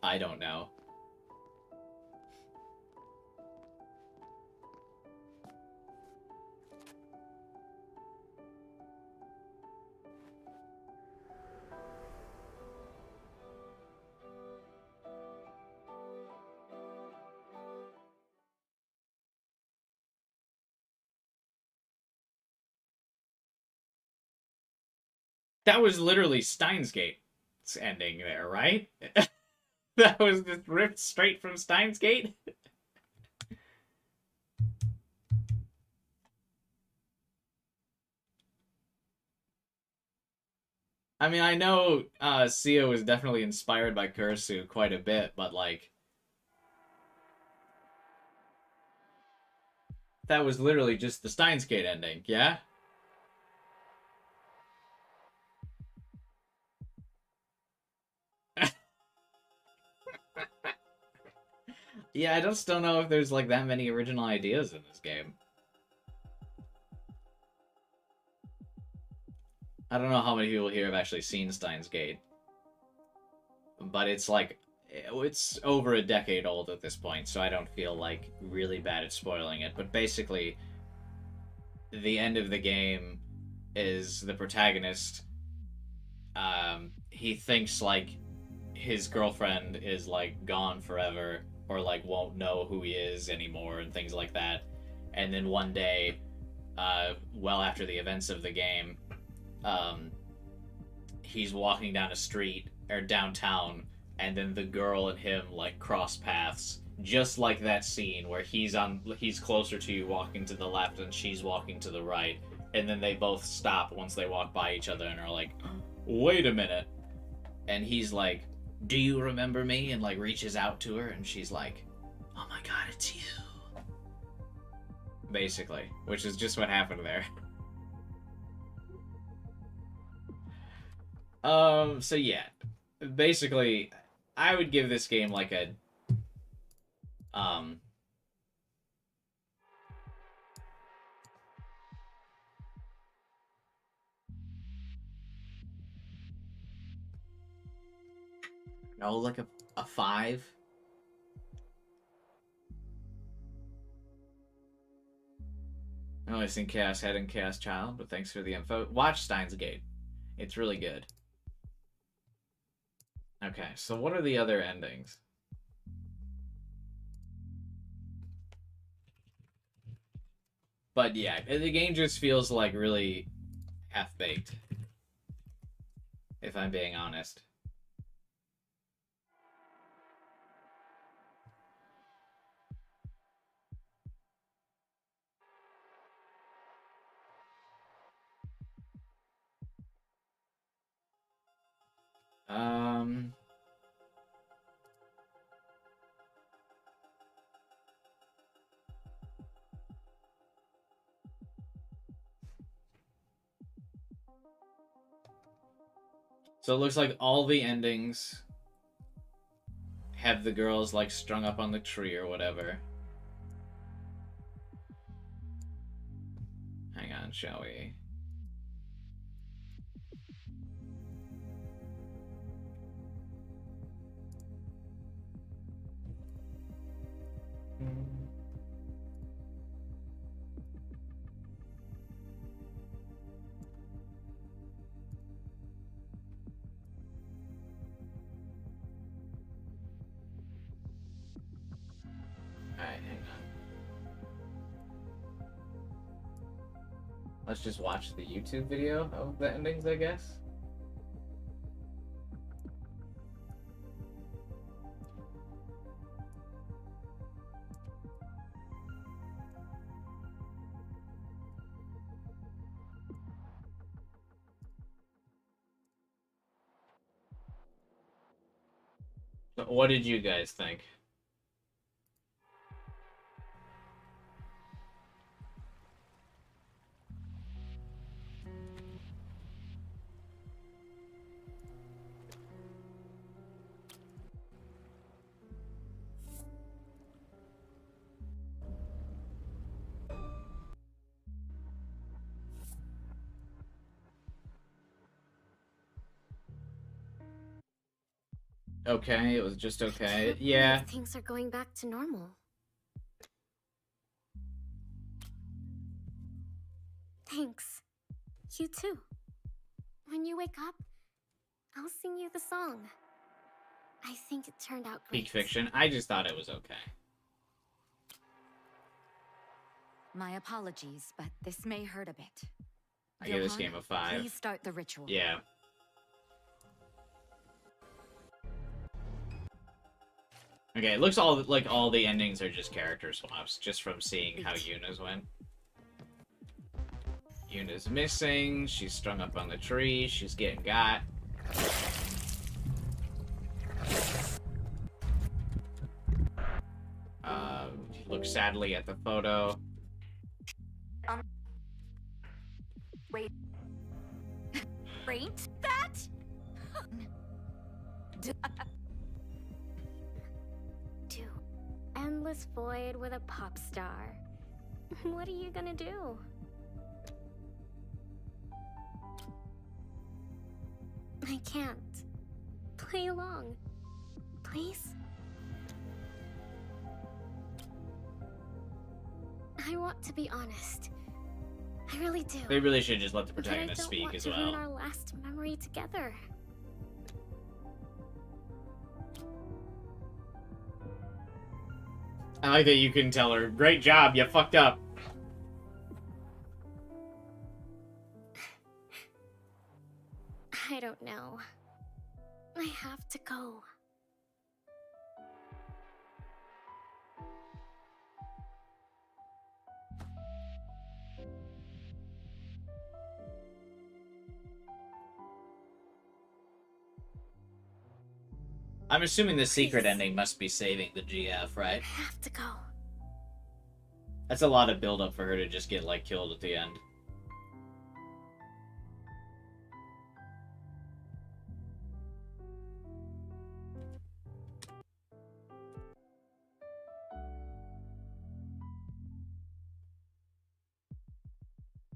I don't know. That was literally Steins Gate's ending there, right? That was just ripped straight from Steins Gate? I mean, I know Sia was definitely inspired by Kurisu quite a bit, but, like, that was literally just the Steins Gate ending, yeah? Yeah, I just don't know if there's, like, that many original ideas in this game. I don't know how many people here have actually seen Steins Gate. But it's, like, it's over a decade old at this point, so I don't feel, like, really bad at spoiling it. But basically, the end of the game is the protagonist, he thinks, like, his girlfriend is, like, gone forever, or, like, won't know who he is anymore, and things like that. And then one day, well after the events of the game, he's walking down a street, or downtown, and then the girl and him, like, cross paths. Just like that scene where he's closer to you walking to the left and she's walking to the right. And then they both stop once they walk by each other and are like, wait a minute. And he's like, do you remember me? And, like, reaches out to her and she's like, oh my god, it's you. basically, which is just what happened there. So yeah, basically, I would give this game like a, no, like a 5. I only seen Chaos Head and Chaos Child, but thanks for the info. Watch Steins Gate. It's really good. Okay, so what are the other endings? But yeah, the game just feels like really half-baked, if I'm being honest. So it looks like all the endings have the girls like strung up on the tree or whatever. Hang on, shall we? Alright, hang on. Let's just watch the YouTube video of the endings, I guess. So what did you guys think? Okay, it was just okay. Yeah. Things are going back to normal. Thanks. You too. When you wake up, I'll sing you the song. I think it turned out great. Peak Fiction. I just thought it was okay. My apologies, but this may hurt a bit. I give this Johan, game a 5. Please start the ritual. Yeah. Okay, it looks all like all the endings are just character swaps, just from seeing how Yuna's went. Yuna's missing, she's strung up on the tree, she's getting got. Looks sadly at the photo. Wait. Wait, that? Endless void with a pop star. What are you gonna do? I can't. Play along. Please? I want to be honest. I really do. They really should just let the But I protagonist don't speak want as to ruin well. our last memory together. I like that you can tell her, great job, you fucked up. I don't know. I have to go. I'm assuming the secret ending must be saving the GF, right? I have to go. That's a lot of build-up for her to just get, like, killed at the end.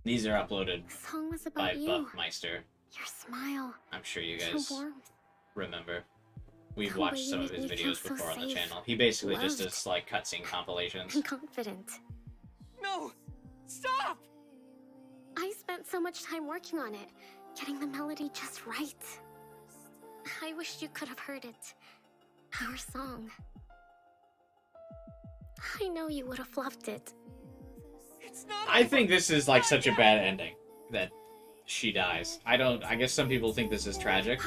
These are uploaded The song was by about you. Buffmeister. Your smile. I'm sure you Your guys warmth. remember. We've The way watched you some of make his me feel videos so before on the safe, channel. He basically just loved, does, like, cutscene compilations. and confident. No! Stop! I spent so much time working on it, getting the melody just right. I wish you could have heard it. Our song. I know you would have loved it. It's not I over. think this is, like, such a bad ending that she dies. I guess some people think this is tragic.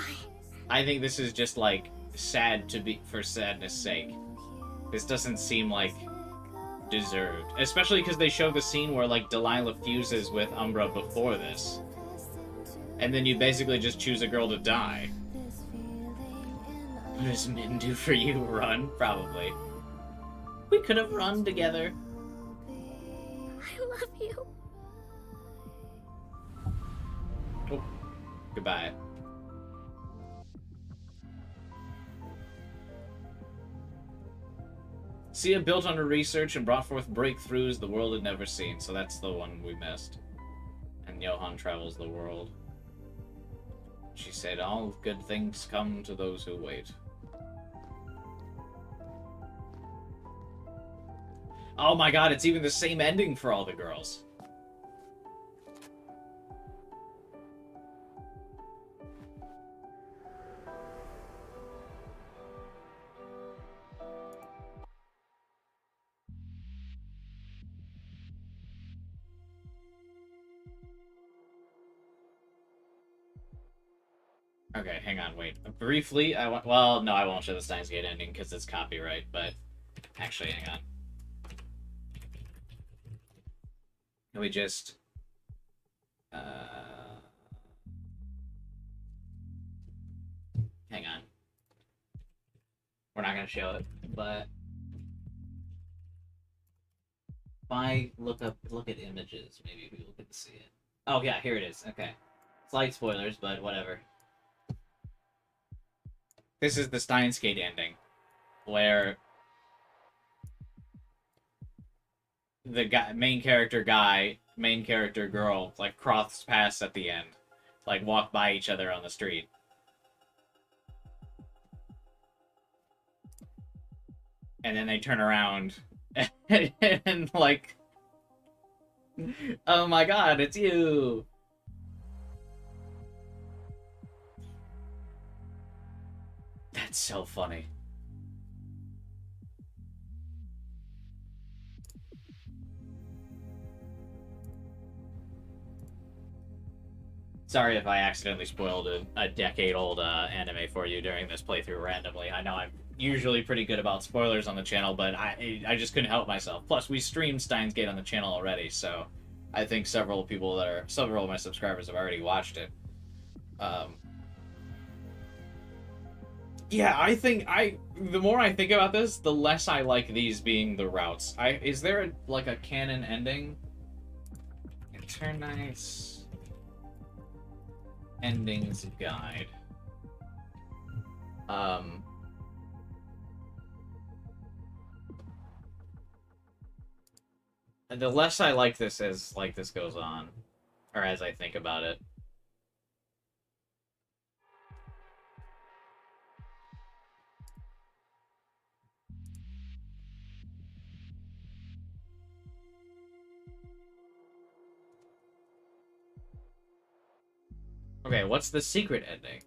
I think this is just, like, sad to be for sadness sake. This doesn't seem like deserved. Especially because they show the scene where, like, Delilah fuses with Umbra before this. And then you basically just choose a girl to die. What does Min do for you? Run? Probably. We could have run together. I love you. Oh, goodbye. Sia built on her research and brought forth breakthroughs the world had never seen, so that's the one we missed. And Johann travels the world. She said, all good things come to those who wait. Oh my god, it's even the same ending for all the girls. Okay, hang on, wait. Briefly, well, no, I won't show the Steins Gate ending because it's copyright, but actually, hang on. Can we just... hang on. We're not going to show it, but... if I look at images, maybe people can see it. Oh, yeah, here it is. Okay. Slight spoilers, but whatever. This is the Steins Gate ending, where the main character girl, like, cross paths at the end. Like, walk by each other on the street. And then they turn around and like, oh my god, it's you! That's so funny. Sorry if I accidentally spoiled a decade-old anime for you during this playthrough randomly. I know I'm usually pretty good about spoilers on the channel, but I just couldn't help myself. Plus, we streamed Steins Gate on the channel already, so I think several of my subscribers have already watched it. Yeah, I think the more I think about this, the less I like these being the routes. Is there like a canon ending? Eternights endings guide. The less I like this as this goes on, or as I think about it. Okay, what's the secret ending?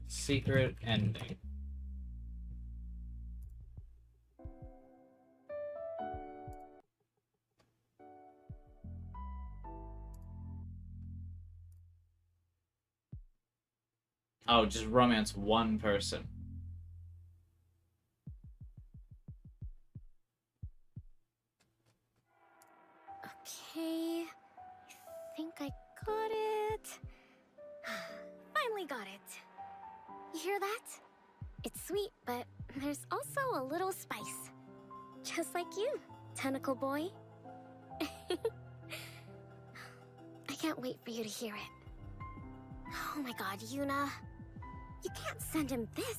Secret ending. Oh, just romance one person. Okay, I think I got it. Finally got it. You hear that? It's sweet, but there's also a little spice. Just like you, tentacle boy. I can't wait for you to hear it. Oh my god, Yuna. You can't send him this.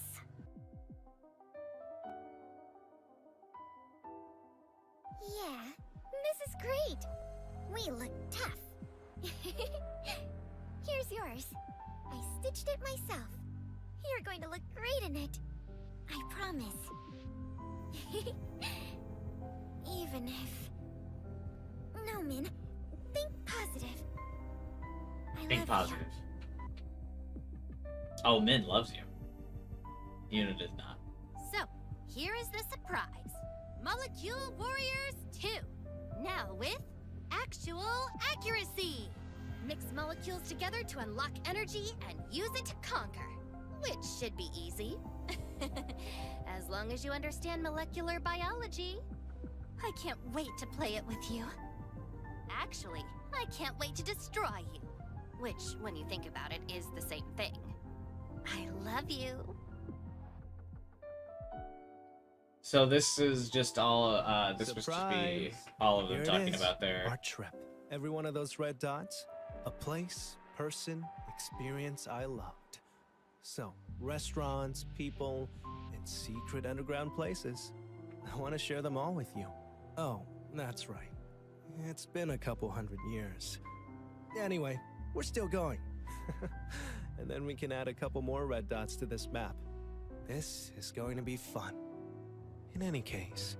Yeah, this is great. We look tough. Here's yours. I stitched it myself. You're going to look great in it. I promise. Even if... No, Min. Think positive. Think positive. Oh, Min loves you. Yuna does not. So, here is the surprise. Molecule Warriors 2. Now with actual accuracy. Mix molecules together to unlock energy and use it to conquer. Which should be easy. As long as you understand molecular biology. I can't wait to play it with you. Actually, I can't wait to destroy you. Which, when you think about it, is the same thing. I love you. So this is just all, this was just be all of them Here it talking is, about their... our trip. Every one of those red dots, a place, person, experience I loved. So, restaurants, people, and secret underground places. I want to share them all with you. Oh, that's right. It's been a couple 100 years. Anyway, we're still going. And then we can add a couple more red dots to this map. This is going to be fun. In any case,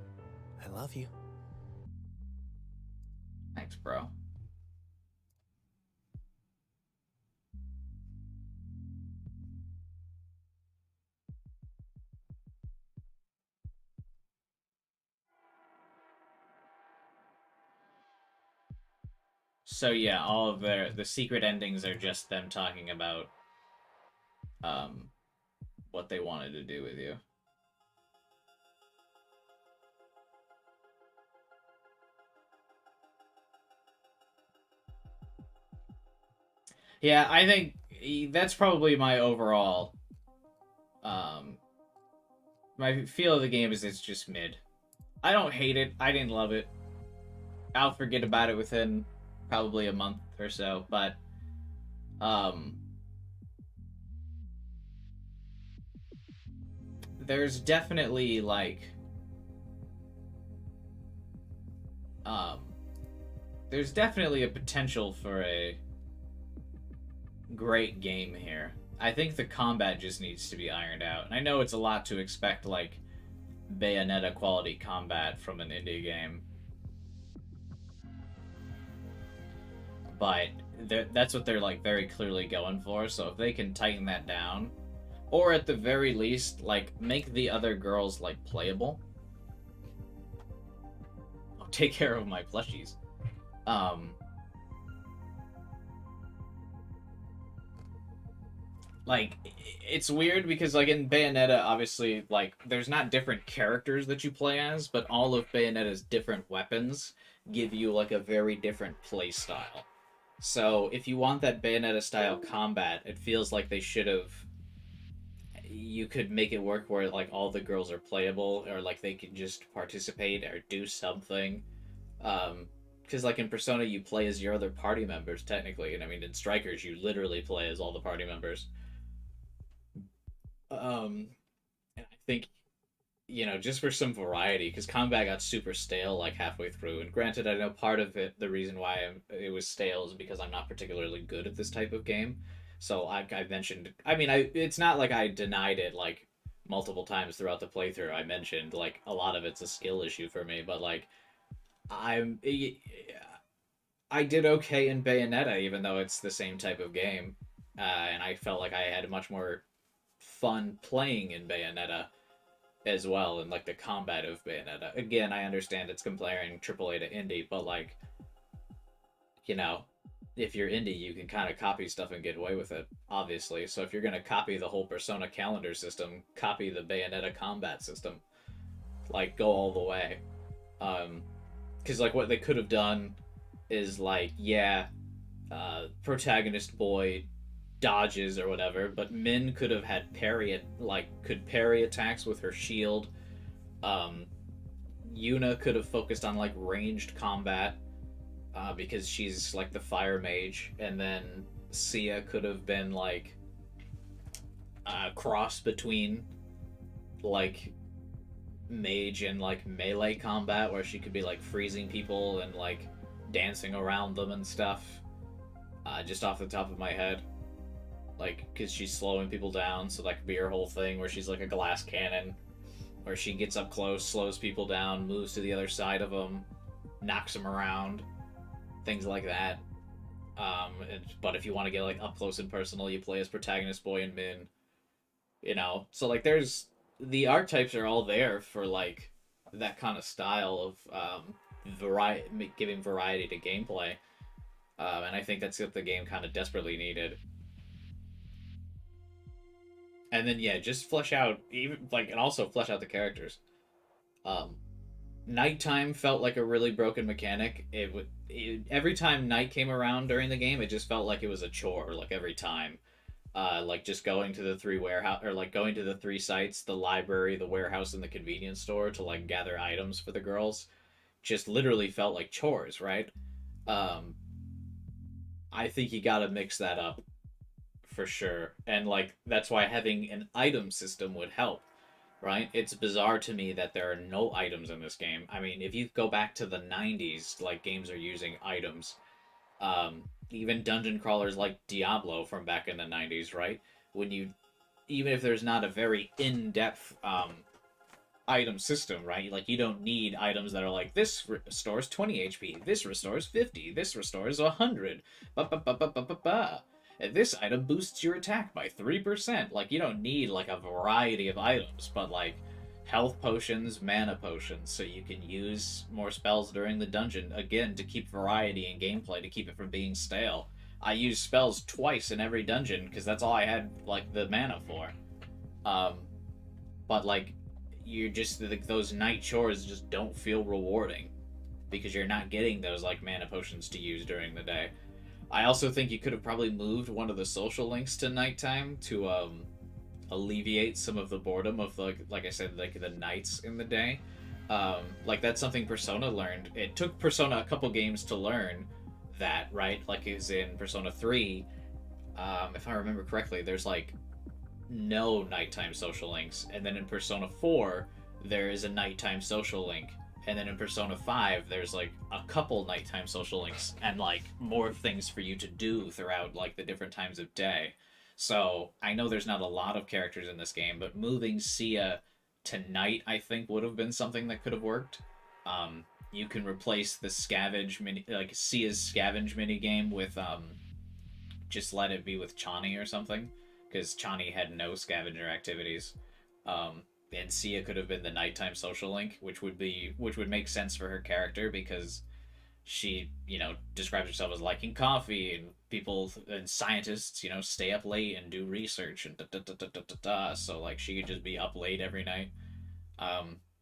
I love you. Thanks, bro. So yeah, all of the secret endings are just them talking about what they wanted to do with you. Yeah, I think that's probably my overall my feel of the game is it's just mid. I don't hate it. I didn't love it. I'll forget about it within probably a month or so, but there's definitely like there's definitely a potential for a great game here. I think the combat just needs to be ironed out. And I know it's a lot to expect like Bayonetta quality combat from an indie game. But that's what they're like very clearly going for. So if they can tighten that down, or at the very least, like make the other girls like playable. I'll take care of my plushies. Like it's weird because like in Bayonetta, obviously like there's not different characters that you play as, but all of Bayonetta's different weapons give you like a very different play style. So if you want that Bayonetta style combat, it feels like they should have. You could make it work where like all the girls are playable, or like they can just participate or do something. Because like in Persona, you play as your other party members technically, and I mean in Strikers, you literally play as all the party members. And I think, you know, just for some variety, because combat got super stale like halfway through. And granted, I know part of it, the reason why it was stale is because I'm not particularly good at this type of game. So I mentioned, I mean, it's not like I denied it like multiple times throughout the playthrough. I mentioned like a lot of it's a skill issue for me, but like I did okay in Bayonetta, even though it's the same type of game, and I felt like I had much more fun playing in Bayonetta as well, and like the combat of Bayonetta. Again, I understand it's comparing AAA to indie, but like, you know, if you're indie, you can kind of copy stuff and get away with it, obviously. So if you're gonna copy the whole Persona calendar system, copy the Bayonetta combat system. Like, go all the way. Because like what they could have done is like, yeah, protagonist boy dodges or whatever, but Min could have had could parry attacks with her shield. Yuna could have focused on like ranged combat because she's like the fire mage, and then Sia could have been like a cross between like mage and like melee combat, where she could be like freezing people and like dancing around them and stuff. Just off the top of my head, like, because she's slowing people down, so that could be her whole thing, where she's like a glass cannon, where she gets up close, slows people down, moves to the other side of them, knocks them around, things like that. But if you want to get like up close and personal, you play as protagonist Boy and Min. You know, so like there's the archetypes are all there for like that kind of style of variety, giving variety to gameplay. And I think that's what the game kind of desperately needed. And then yeah, just flesh out even like, and also flesh out the characters. Nighttime felt like a really broken mechanic. Every time night came around during the game, it just felt like it was a chore. Like every time, like just going to the three warehouse, or like going to the three sites, the library, the warehouse, and the convenience store to like gather items for the girls, just literally felt like chores, right? I think you gotta mix that up for sure. And like that's why having an item system would help, right? It's bizarre to me that there are no items in this game. I mean, if you go back to the 90s, like games are using items. Even dungeon crawlers like Diablo from back in the 90s, right? When you, even if there's not a very in-depth item system, right? Like you don't need items that are like, this restores 20 HP, this restores 50, this restores 100, and this item boosts your attack by 3%. Like you don't need like a variety of items, but like health potions, mana potions, so you can use more spells during the dungeon, again, to keep variety in gameplay, to keep it from being stale. I use spells twice in every dungeon because that's all I had like the mana for. But like you're just like, those night chores just don't feel rewarding because you're not getting those like mana potions to use during the day. I also think you could have probably moved one of the social links to nighttime to alleviate some of the boredom of like I said, like the nights in the day. Like that's something Persona learned. It took Persona a couple games to learn that, right? Like is in Persona 3, if I remember correctly, there's like no nighttime social links, and then in Persona 4 there is a nighttime social link, and then in Persona 5 there's like a couple nighttime social links and like more things for you to do throughout like the different times of day. So I know there's not a lot of characters in this game, but moving Sia to night I think would have been something that could have worked. You can replace the scavenge mini, like Sia's scavenge mini game, with just let it be with Chani or something, because Chani had no scavenger activities. And Sia could have been the nighttime social link, which would make sense for her character because she, you know, describes herself as liking coffee, and people and scientists, you know, stay up late and do research and so like she could just be up late every night.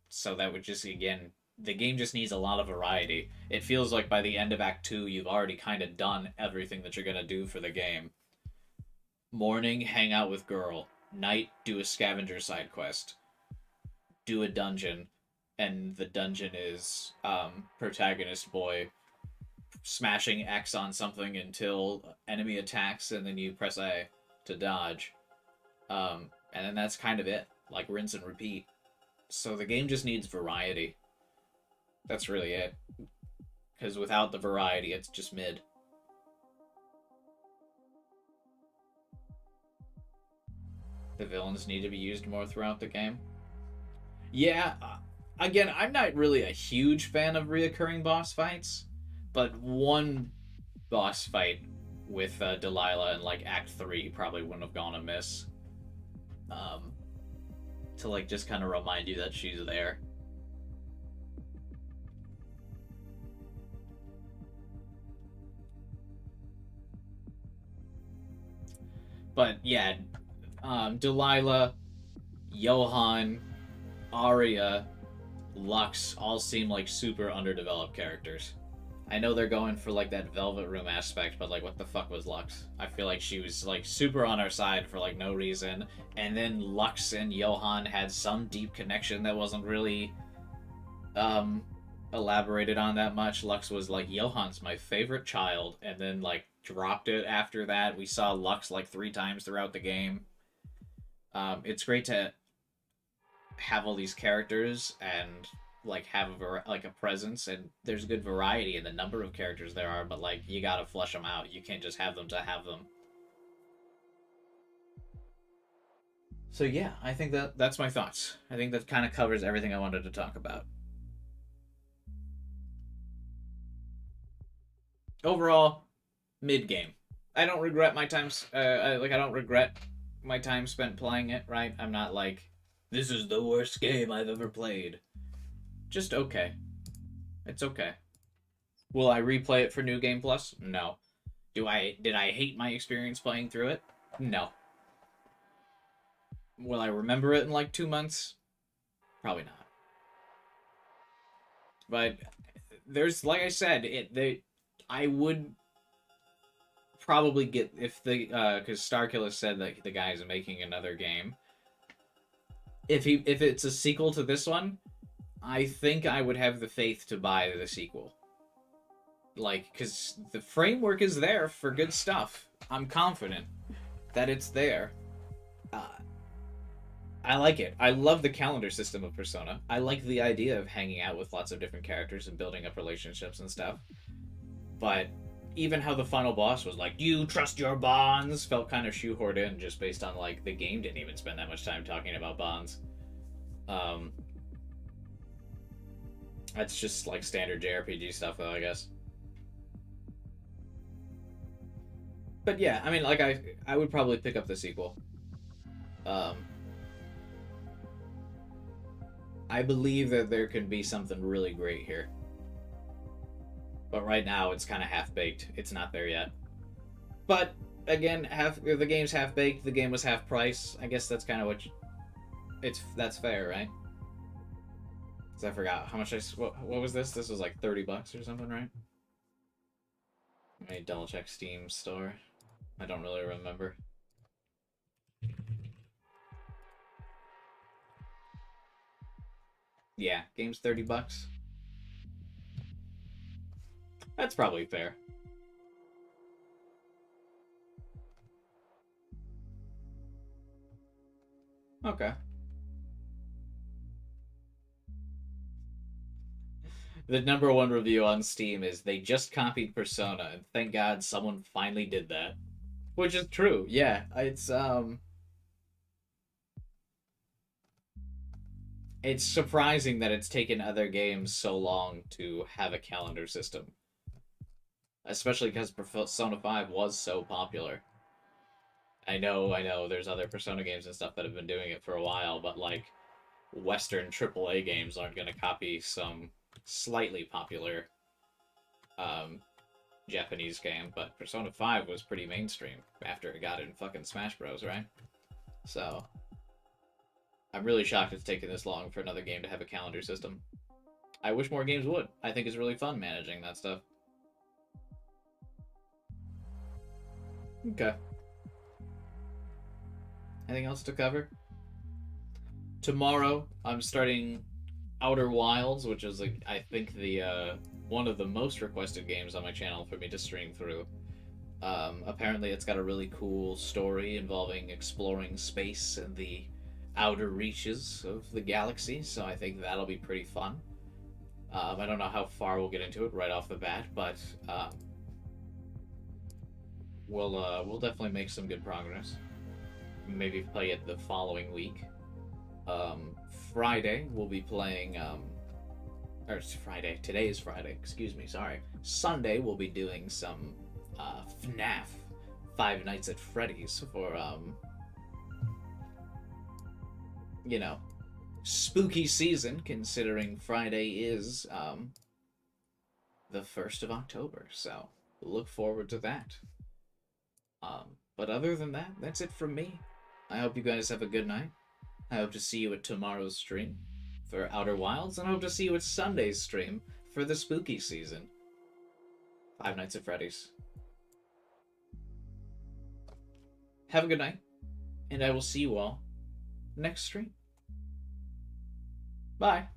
So that would just, again, the game just needs a lot of variety. It feels like by the end of Act 2 you've already kind of done everything that you're gonna do for the game. Morning, hang out with girl. Night, do a scavenger side quest. Do a dungeon, and the dungeon is protagonist boy smashing X on something until enemy attacks, and then you press A to dodge. And then that's kind of it. Like rinse and repeat. So the game just needs variety. That's really it. Because without the variety, it's just mid. The villains need to be used more throughout the game. Yeah, again, I'm not really a huge fan of reoccurring boss fights, but one boss fight with Delilah in like Act 3 probably wouldn't have gone amiss. To like just kind of remind you that she's there. But yeah, Delilah, Johann, Arya, Lux all seem like super underdeveloped characters. I know they're going for like that Velvet Room aspect, but like what the fuck was Lux? I feel like she was like super on our side for like no reason, and then Lux and Johann had some deep connection that wasn't really elaborated on that much. Lux was like, Johan's my favorite child, and then like dropped it after that. We saw Lux like 3 times throughout the game. It's great to have all these characters and like have like a presence, and there's good variety in the number of characters there are, but like you gotta flesh them out. You can't just have them to have them. So yeah, I think that's my thoughts. I think that kind of covers everything I wanted to talk about. Overall, mid game. I don't regret my times. I don't regret my time spent playing it. Right? I'm not like, this is the worst game I've ever played. Just okay. It's okay. Will I replay it for New Game Plus? No. Did I hate my experience playing through it? No. Will I remember it in like 2 months? Probably not. But there's, like I said, I would probably get, if the because Starkiller said that the guy is making another game. If it's a sequel to this one, I think I would have the faith to buy the sequel. Like, because the framework is there for good stuff. I'm confident that it's there. I like it. I love the calendar system of Persona. I like the idea of hanging out with lots of different characters and building up relationships and stuff. But even how the final boss was like, you trust your bonds, felt kind of shoehorned in just based on, like, the game didn't even spend that much time talking about bonds. That's just, like, standard JRPG stuff, though, I guess. But yeah, I mean, like, I would probably pick up the sequel. I believe that there can be something really great here. But right now, it's kind of half-baked. It's not there yet. But, again, the game's half-baked, the game was half-price. I guess that's kind of that's fair, right? Because I forgot how much what was this? This was like $30 or something, right? Let me double-check Steam store. I don't really remember. Yeah, game's $30. That's probably fair. Okay. The #1 review on Steam is, they just copied Persona, and thank God someone finally did that. Which is true, yeah. It's surprising that it's taken other games so long to have a calendar system. Especially because Persona 5 was so popular. I know, there's other Persona games and stuff that have been doing it for a while, but, like, Western AAA games aren't going to copy some slightly popular Japanese game, but Persona 5 was pretty mainstream after it got in fucking Smash Bros, right? So, I'm really shocked it's taken this long for another game to have a calendar system. I wish more games would. I think it's really fun managing that stuff. Okay. Anything else to cover? Tomorrow, I'm starting Outer Wilds, which is, like, I think the one of the most requested games on my channel for me to stream through. Apparently, it's got a really cool story involving exploring space and the outer reaches of the galaxy, so I think that'll be pretty fun. I don't know how far we'll get into it right off the bat, but we'll definitely make some good progress. Maybe play it the following week. Friday we'll be playing or it's Friday. Today is Friday. Excuse me. Sorry. Sunday we'll be doing some FNAF, Five Nights at Freddy's for you know, spooky season. Considering Friday is the 1st of October, so look forward to that. But other than that, that's it from me. I hope you guys have a good night. I hope to see you at tomorrow's stream for Outer Wilds, and I hope to see you at Sunday's stream for the spooky season. Five Nights at Freddy's. Have a good night, and I will see you all next stream. Bye.